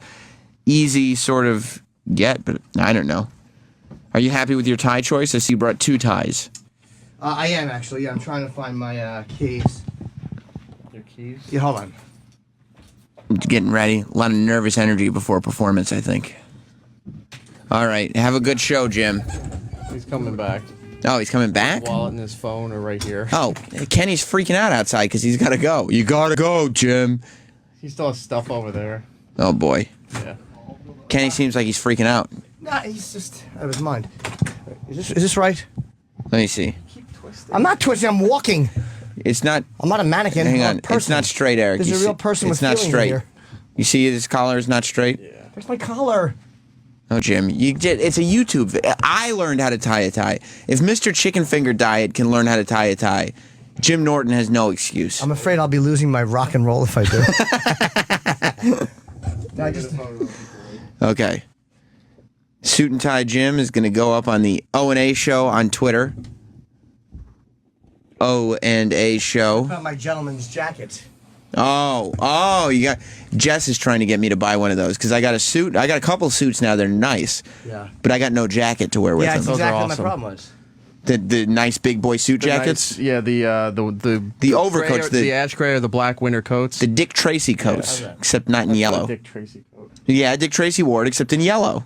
S13: easy sort of get, but I don't know. Are you happy with your tie choice? I see you brought 2 ties.
S5: I am, actually. Yeah, I'm trying to find my keys.
S7: Your keys?
S5: Yeah, hold on.
S13: Getting ready. A lot of nervous energy before performance, I think. All right. Have a good show, Jim.
S7: He's coming back.
S13: Oh, he's coming back?
S7: His wallet and his phone are right here.
S13: Oh, Kenny's freaking out outside because he's got to go. You got to go, Jim.
S7: He still has stuff over there.
S13: Oh, boy.
S7: Yeah.
S13: Kenny seems like he's freaking out.
S5: Nah, he's just out of his mind. Is this right?
S13: Let me see.
S5: I'm not twisting. I'm walking.
S13: It's not...
S5: I'm not a mannequin.
S13: Hang
S5: I'm
S13: on.
S5: a person.
S13: It's not straight, Eric.
S5: There's a real person with
S13: It's not
S5: feelings
S13: straight.
S5: here.
S13: You see his collar is not straight?
S7: Yeah.
S5: Where's my collar?
S13: Oh, Jim, you did. It's a YouTube video. I learned how to tie a tie. If Mr. Chicken Finger Diet can learn how to tie a tie, Jim Norton has no excuse.
S5: I'm afraid I'll be losing my rock and roll if I do.
S13: Okay. Suit and Tie Jim is going to go up on the O&A Show on Twitter. O&A Show.
S5: I found my gentleman's jacket.
S13: Oh, you got... Jess is trying to get me to buy one of those because I got a suit. I got a couple suits now. They're nice.
S5: Yeah.
S13: But I got no jacket to wear with
S5: Yeah,
S13: them.
S5: that's exactly what my problem was.
S13: The nice big boy suit jackets?
S7: Nice, yeah,
S13: the overcoats.
S7: The ash gray or the black winter coats.
S13: The Dick Tracy coats, except not in yellow.
S7: Dick Tracy coat.
S13: Yeah, Dick Tracy wore it, except in yellow.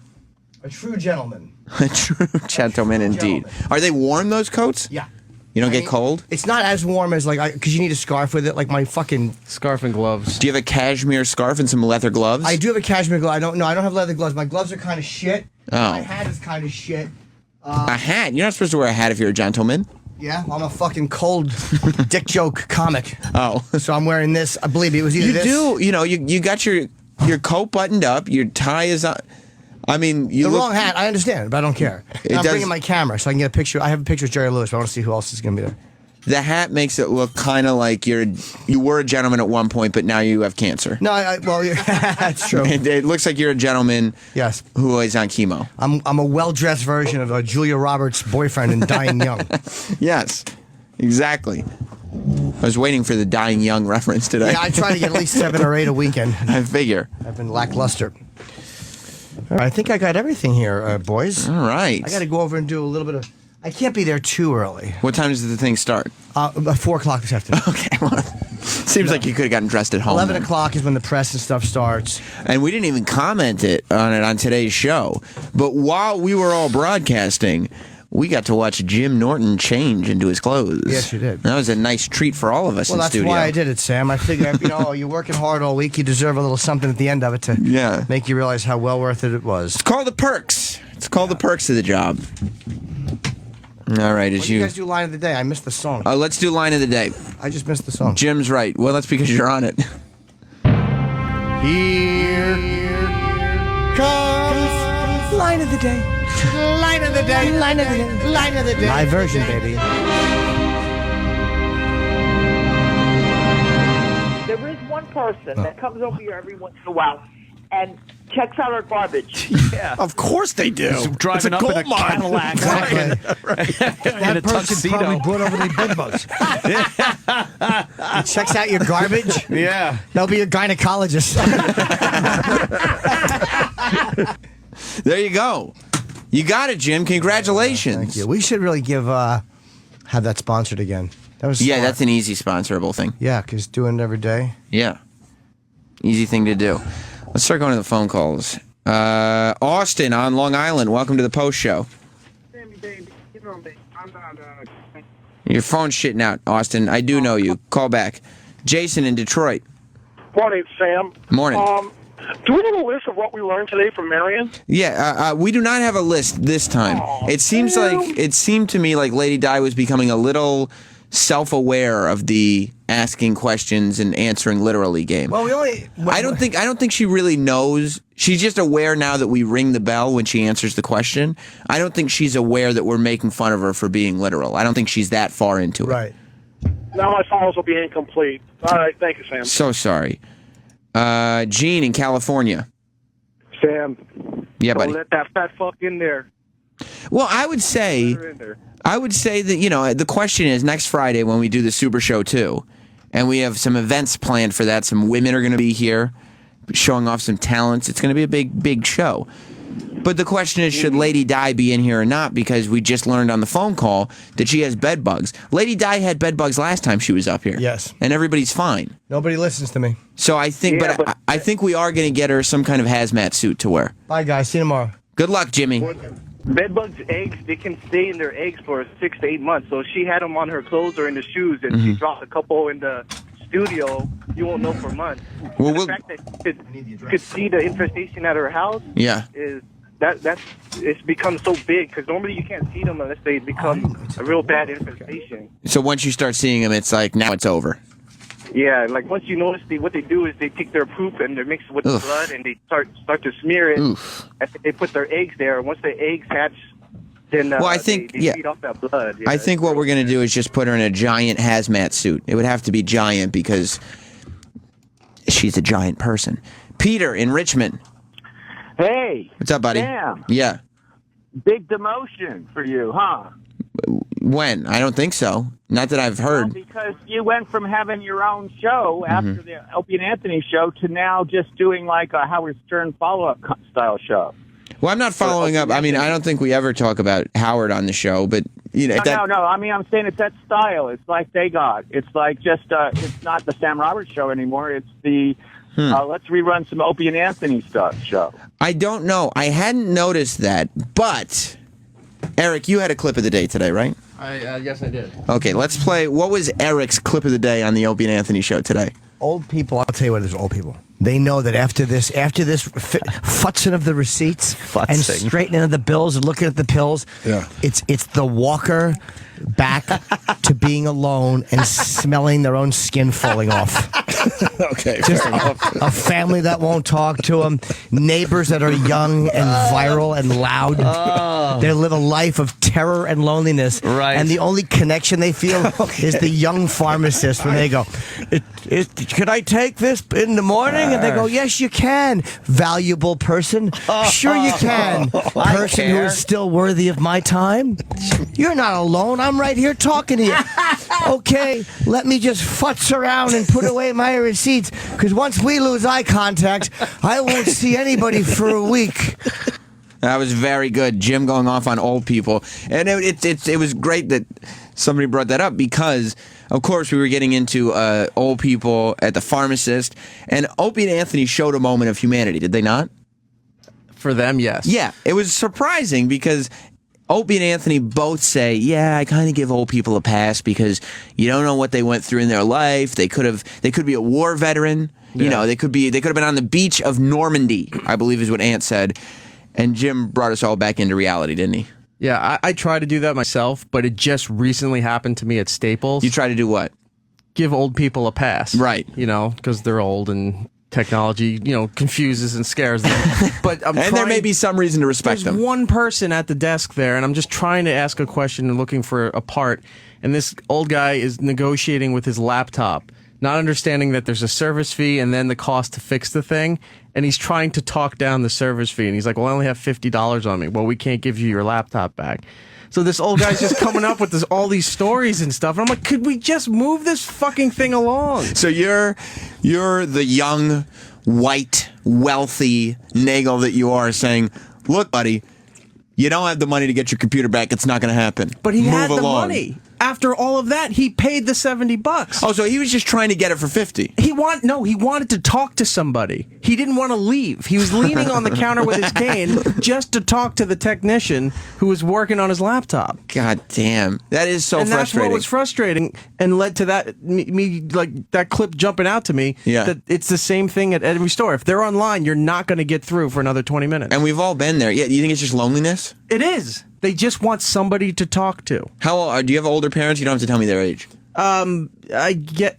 S5: A true gentleman.
S13: A true gentleman indeed. Are they warm, those coats?
S5: Yeah.
S13: You don't get cold?
S5: It's not as warm as, like, because you need a scarf with it, like my fucking...
S7: Scarf and gloves.
S13: Do you have a cashmere scarf and some leather gloves?
S5: I do have a cashmere glove. I don't have leather gloves. My gloves are kind of shit.
S13: Oh.
S5: My hat is kind of shit.
S13: A hat? You're not supposed to wear a hat if you're a gentleman.
S5: Yeah, I'm a fucking cold dick joke comic.
S13: Oh.
S5: So I'm wearing this. I believe it was either
S13: You
S5: this...
S13: do. You know, you got your coat buttoned up. Your tie is on... I mean, you
S5: wrong hat. I understand, but I don't care. I'm bringing my camera so I can get a picture. I have a picture of Jerry Lewis. But I want to see who else is going to be there.
S13: The hat makes it look kind of like you were a gentleman at one point, but now you have cancer.
S5: No, well, that's true.
S13: It looks like you're a gentleman.
S5: Yes.
S13: Who is on chemo.
S5: I'm a well-dressed version of Julia Roberts' boyfriend in Dying Young.
S13: Yes, exactly. I was waiting for the dying young reference today.
S5: Yeah, I try to get at least 7 or 8 a weekend.
S13: I figure.
S5: I've been lackluster. All right, I think I got everything here, boys.
S13: All right.
S5: I got to go over and do a little bit of... I can't be there too early.
S13: What time does the thing start?
S5: 4 o'clock this afternoon.
S13: Okay, well, seems like you could have gotten dressed at home.
S5: 11 o'clock is when the press and stuff starts.
S13: And we didn't even comment on today's show. But while we were all broadcasting, we got to watch Jim Norton change into his clothes.
S5: Yes, you did.
S13: That was a nice treat for all of us in studio.
S5: Well, that's why I did it, Sam. I figured, you're working hard all week. You deserve a little something at the end of it to make you realize how well worth it was.
S13: It's called the perks. It's called the perks of the job. All right,
S5: When do you guys do line of the day? I missed the song.
S13: Let's do line of the day.
S5: I just missed the song.
S13: Jim's right. Well, that's because you're on it.
S5: Here comes line of the day. Line of the day. Line of the day. Line of the day. My version, baby.
S16: There is one person that comes over here every once in a while and checks out our garbage.
S6: Yeah.
S13: Of course they do.
S6: Driving up in a Cadillac.
S1: That person probably brought over the bed bugs.
S5: He checks out your garbage.
S6: Yeah.
S5: That'll be your gynecologist.
S13: There you go. You got it, Jim. Congratulations.
S5: Thank you. We should really have that sponsored again. That was smart.
S13: That's an easy sponsorable thing.
S5: Yeah, because doing it every day.
S13: Yeah. Easy thing to do. Let's start going to the phone calls. Austin on Long Island. Welcome to the post show. Your phone's shitting out, Austin. I do know you. Call back. Jason in Detroit.
S8: Morning, Sam.
S13: Morning.
S8: Do we have a list of what we learned today from Marion?
S13: Yeah, we do not have a list this time. It seemed to me like Lady Di was becoming a little self-aware of the asking questions and answering literally game.
S5: Well,
S13: I don't think she really knows. She's just aware now that we ring the bell when she answers the question. I don't think she's aware that we're making fun of her for being literal. I don't think she's that far into it.
S5: Right.
S8: Now my files will be incomplete. All right, thank you, Sam.
S13: So sorry. Gene in California.
S8: Sam.
S13: Yeah, buddy.
S8: Don't let that fat fuck in there.
S13: Well, I would say that, the question is next Friday when we do the Super Show 2, and we have some events planned for that. Some women are going to be here showing off some talents. It's going to be a big, big show. But the question is, should Lady Di be in here or not? Because we just learned on the phone call that she has bed bugs. Lady Di had bed bugs last time she was up here.
S5: Yes.
S13: And everybody's fine.
S5: Nobody listens to me.
S13: So I think, I think we are going to get her some kind of hazmat suit to wear.
S5: Bye, guys. See you tomorrow.
S13: Good luck, Jimmy.
S3: Bedbugs' eggs, they can stay in their eggs for 6 to 8 months. So if she had them on her clothes or in the shoes and she dropped a couple in the studio, you won't know for months.
S13: Well,
S3: the fact that you could see the infestation at her house is it's become so big because normally you can't see them unless they become a real bad infestation.
S13: So once you start seeing them, it's like, now it's over.
S3: Yeah, like once you notice, what they do is they take their poop and they mix it with the blood and they start to smear it. And they put their eggs there. Once the eggs hatch, then
S13: I think
S3: they feed off that blood. Yeah,
S13: I think what we're going to do is just put her in a giant hazmat suit. It would have to be giant because she's a giant person. Peter in Richmond.
S17: Hey.
S13: What's up, buddy?
S17: Sam.
S13: Yeah.
S17: Big demotion for you, huh?
S13: When? I don't think so. Not that I've heard.
S17: Well, because you went from having your own show after the Opie and Anthony show to now just doing like a Howard Stern follow-up style show.
S13: Well, I'm not following up. I mean, I don't think we ever talk about Howard on the show, but, you know.
S17: No. I mean, I'm saying it's that style. It's like they got. It's like just, it's not the Sam Roberts show anymore. It's the, let's rerun some Opie and Anthony show.
S13: I don't know. I hadn't noticed that, but, Eric, you had a clip of the day today, right?
S7: Yes, I did.
S13: Okay, let's play. What was Eric's clip of the day on the Opie and Anthony show today?
S5: Old people, I'll tell you what it is, old people. They know that after this futzing of the receipts and straightening of the bills and looking at the pills, it's the walker back to being alone and smelling their own skin falling off.
S4: Okay,
S5: just a family that won't talk to them, neighbors that are young and viral and loud. They live a life of terror and loneliness.
S6: Right.
S5: And the only connection they feel is the young pharmacist when they go, can I take this in the morning? And they go, yes, you can. Valuable person. Sure you can. Person who is still worthy of my time. You're not alone. I'm right here talking to you. Okay, let me just futz around and put away my receipts, because once we lose eye contact, I won't see anybody for a week.
S13: That was very good. Jim going off on old people. And it was great that somebody brought that up because, of course, we were getting into old people at the pharmacist. And Opie and Anthony showed a moment of humanity, did they not?
S7: For them, yes.
S13: Yeah, it was surprising because Opie and Anthony both say, yeah, I kind of give old people a pass because you don't know what they went through in their life. They could be a war veteran. You know, they could have been on the beach of Normandy, I believe is what Ant said. And Jim brought us all back into reality, didn't he?
S7: Yeah, I try to do that myself, but it just recently happened to me at Staples.
S13: You try to do what?
S7: Give old people a pass.
S13: Right.
S7: You know, because they're old and technology, confuses and scares them. But
S13: there may be some reason to respect them.
S7: There's one person at the desk there, and I'm just trying to ask a question and looking for a part, and this old guy is negotiating with his laptop, not understanding that there's a service fee and then the cost to fix the thing, and he's trying to talk down the service fee, and he's like, well, I only have $50 on me. Well, we can't give you your laptop back. So this old guy's just coming up with all these stories and stuff. And I'm like, could we just move this fucking thing along?
S13: So you're the young, white, wealthy Nagel that you are saying, look, buddy, you don't have the money to get your computer back. It's not going to happen.
S7: But he had the
S13: along.
S7: money. After all of that, he paid the $70.
S13: Oh, so he was just trying to get it for $50.
S7: He wanted to talk to somebody. He didn't want to leave. He was leaning on the counter with his cane just to talk to the technician who was working on his laptop.
S13: God damn. That is so frustrating.
S7: And that's what was frustrating and led to that me like that clip jumping out to me.
S13: Yeah.
S7: That it's the same thing at every store. If they're online, you're not going to get through for another 20 minutes.
S13: And we've all been there. Yeah, do you think it's just loneliness?
S7: It is. They just want somebody to talk to.
S13: How old do you have older parents? You don't have to tell me their age.
S7: I guess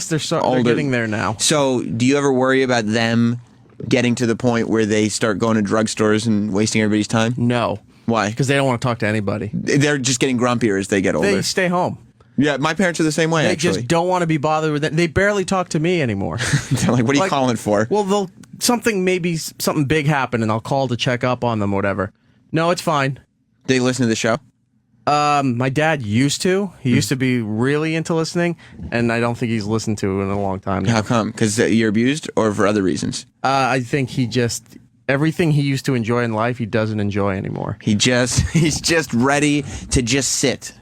S7: they're getting there now.
S13: So, do you ever worry about them getting to the point where they start going to drugstores and wasting everybody's time?
S7: No.
S13: Why?
S7: Because they don't want to talk to anybody.
S13: They're just getting grumpier as they get older.
S7: They stay home.
S13: Yeah, my parents are the same way,
S7: They
S13: actually.
S7: just don't want to be bothered with it. They barely talk to me anymore.
S13: They're like, what are you calling for?
S7: Well, something big happened, and I'll call to check up on them, whatever. No, it's fine.
S13: They listen to the show?
S7: My dad used to. He used to be really into listening, and I don't think he's listened to it in a long time now.
S13: How come? Because you're abused or for other reasons?
S7: I think everything he used to enjoy in life, he doesn't enjoy anymore.
S13: He's just ready to just sit.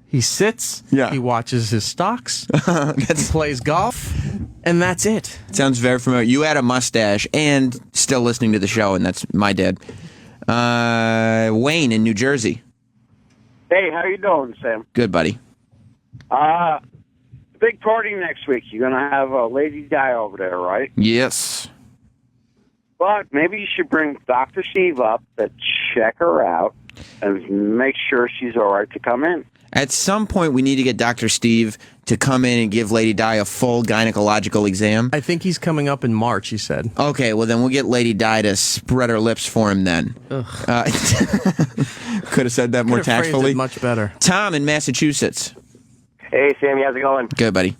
S7: He sits, he watches his stocks, he plays golf, and that's it.
S13: Sounds very familiar. You had a mustache and still listening to the show, and that's my dad. Wayne in New Jersey.
S19: Hey, how you doing, Sam?
S13: Good, buddy.
S19: Big party next week. You're going to have a Lady Di over there, right?
S13: Yes.
S19: But maybe you should bring Dr. Steve up to check her out and make sure she's all right to come in.
S13: At some point, we need to get Dr. Steve to come in and give Lady Di a full gynecological exam.
S7: I think he's coming up in March, he said.
S13: Okay, well, then we'll get Lady Di to spread her lips for him then. Could have said that more tactfully.
S7: Much better.
S13: Tom in Massachusetts.
S22: Hey, Sammy, how's it going?
S13: Good, buddy.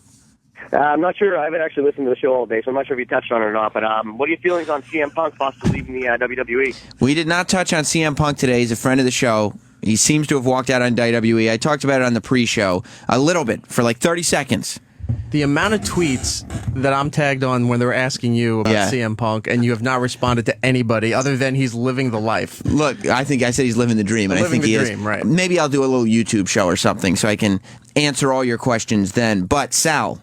S22: I'm not sure. I haven't actually listened to the show all day, so I'm not sure if you touched on it or not. But what are your feelings on CM Punk possibly leaving the WWE?
S13: We did not touch on CM Punk today. He's a friend of the show. He seems to have walked out on WWE. I talked about it on the pre-show a little bit for like 30 seconds.
S7: The amount of tweets that I'm tagged on when they're asking you about CM Punk, and you have not responded to anybody other than he's living the life.
S13: Look, I think I said he's living the dream, and I think he is.
S7: Right.
S13: Maybe I'll do a little YouTube show or something so I can answer all your questions then. But Sal,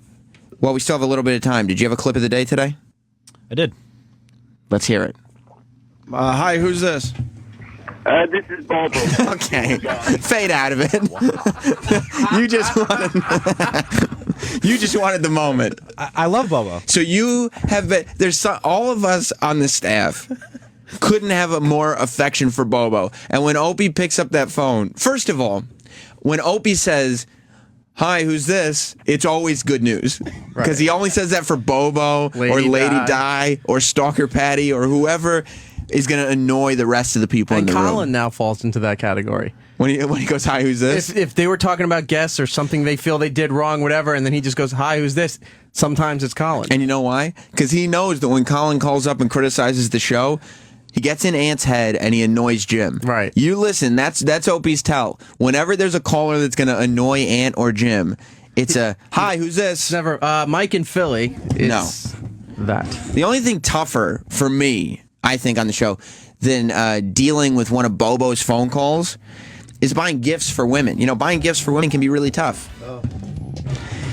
S13: well, we still have a little bit of time. Did you have a clip of the day today?
S23: I did.
S13: Let's hear it.
S4: Hi, who's this?
S22: This is Bobo.
S13: Okay. Fade out of it. You just wanted the moment.
S23: I love Bobo.
S13: So you have been, all of us on the staff couldn't have a more affection for Bobo. And when Opie picks up that phone, first of all, when Opie says, hi, who's this? It's always good news. Because he only says that for Bobo or Lady Di or Stalker Patty or whoever is going to annoy the rest of the people in the room.
S7: And Colin now falls into that category.
S13: When he goes, hi, who's this?
S7: If they were talking about guests or something they feel they did wrong, whatever, and then he just goes, hi, who's this? Sometimes it's Colin.
S13: And you know why? Because he knows that when Colin calls up and criticizes the show, he gets in Ant's head and he annoys Jim.
S7: Right.
S13: You listen, that's Opie's tell. Whenever there's a caller that's going to annoy Ant or Jim, It's a, hi, who's this?
S7: Never, Mike in Philly. It's that.
S13: The only thing tougher for me, I think, on the show than dealing with one of Bobo's phone calls is buying gifts for women. You know, buying gifts for women can be really tough. Oh.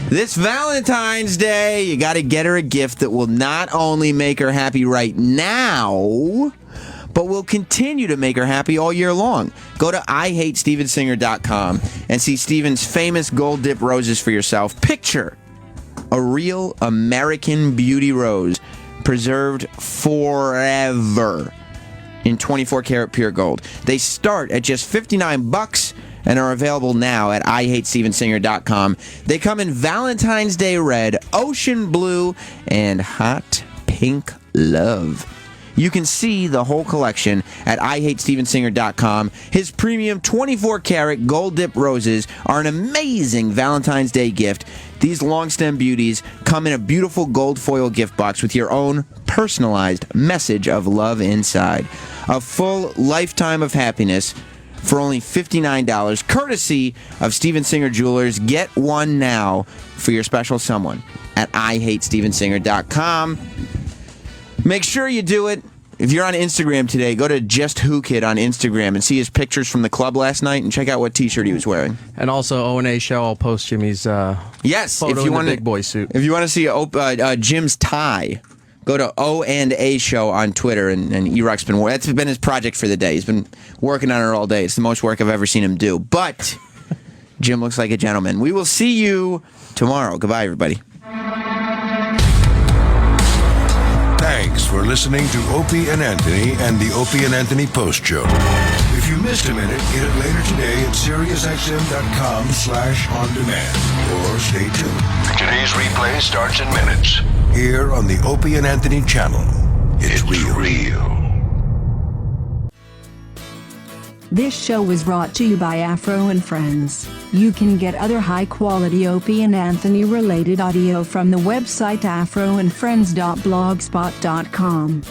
S13: This Valentine's Day, you got to get her a gift that will not only make her happy right now, but will continue to make her happy all year long. Go to IHateStevenSinger.com and see Steven's famous gold dip roses for yourself. Picture a real American beauty rose preserved forever in 24 karat pure gold. They start at just $59 and are available now at IHateStevenSinger.com. They come in Valentine's Day red, ocean blue, and hot pink love. You can see the whole collection at IHateStevenSinger.com. His premium 24-karat gold dip roses are an amazing Valentine's Day gift. These long stem beauties come in a beautiful gold foil gift box with your own personalized message of love inside. A full lifetime of happiness for only $59, courtesy of Steven Singer Jewelers. Get one now for your special someone at IHateStevenSinger.com. Make sure you do it. If you're on Instagram today, go to Just Who Kid on Instagram and see his pictures from the club last night and check out what T-shirt he was wearing.
S7: And also O&A show, I'll post Jimmy's photo
S13: if you want
S7: in the big boy suit.
S13: If you want to see Jim's tie, go to O&A show on Twitter, and E-Rock's that's been his project for the day. He's been working on it all day. It's the most work I've ever seen him do. But Jim looks like a gentleman. We will see you tomorrow. Goodbye, everybody.
S18: Thanks for listening to Opie and Anthony and the Opie and Anthony Post Show. If you missed a minute, get it later today at SiriusXM.com/on-demand. Or stay tuned. Today's replay starts in minutes. Here on the Opie and Anthony channel. It's real.
S2: This show was brought to you by Afro and Friends. You can get other high-quality Opie and Anthony-related audio from the website afroandfriends.blogspot.com.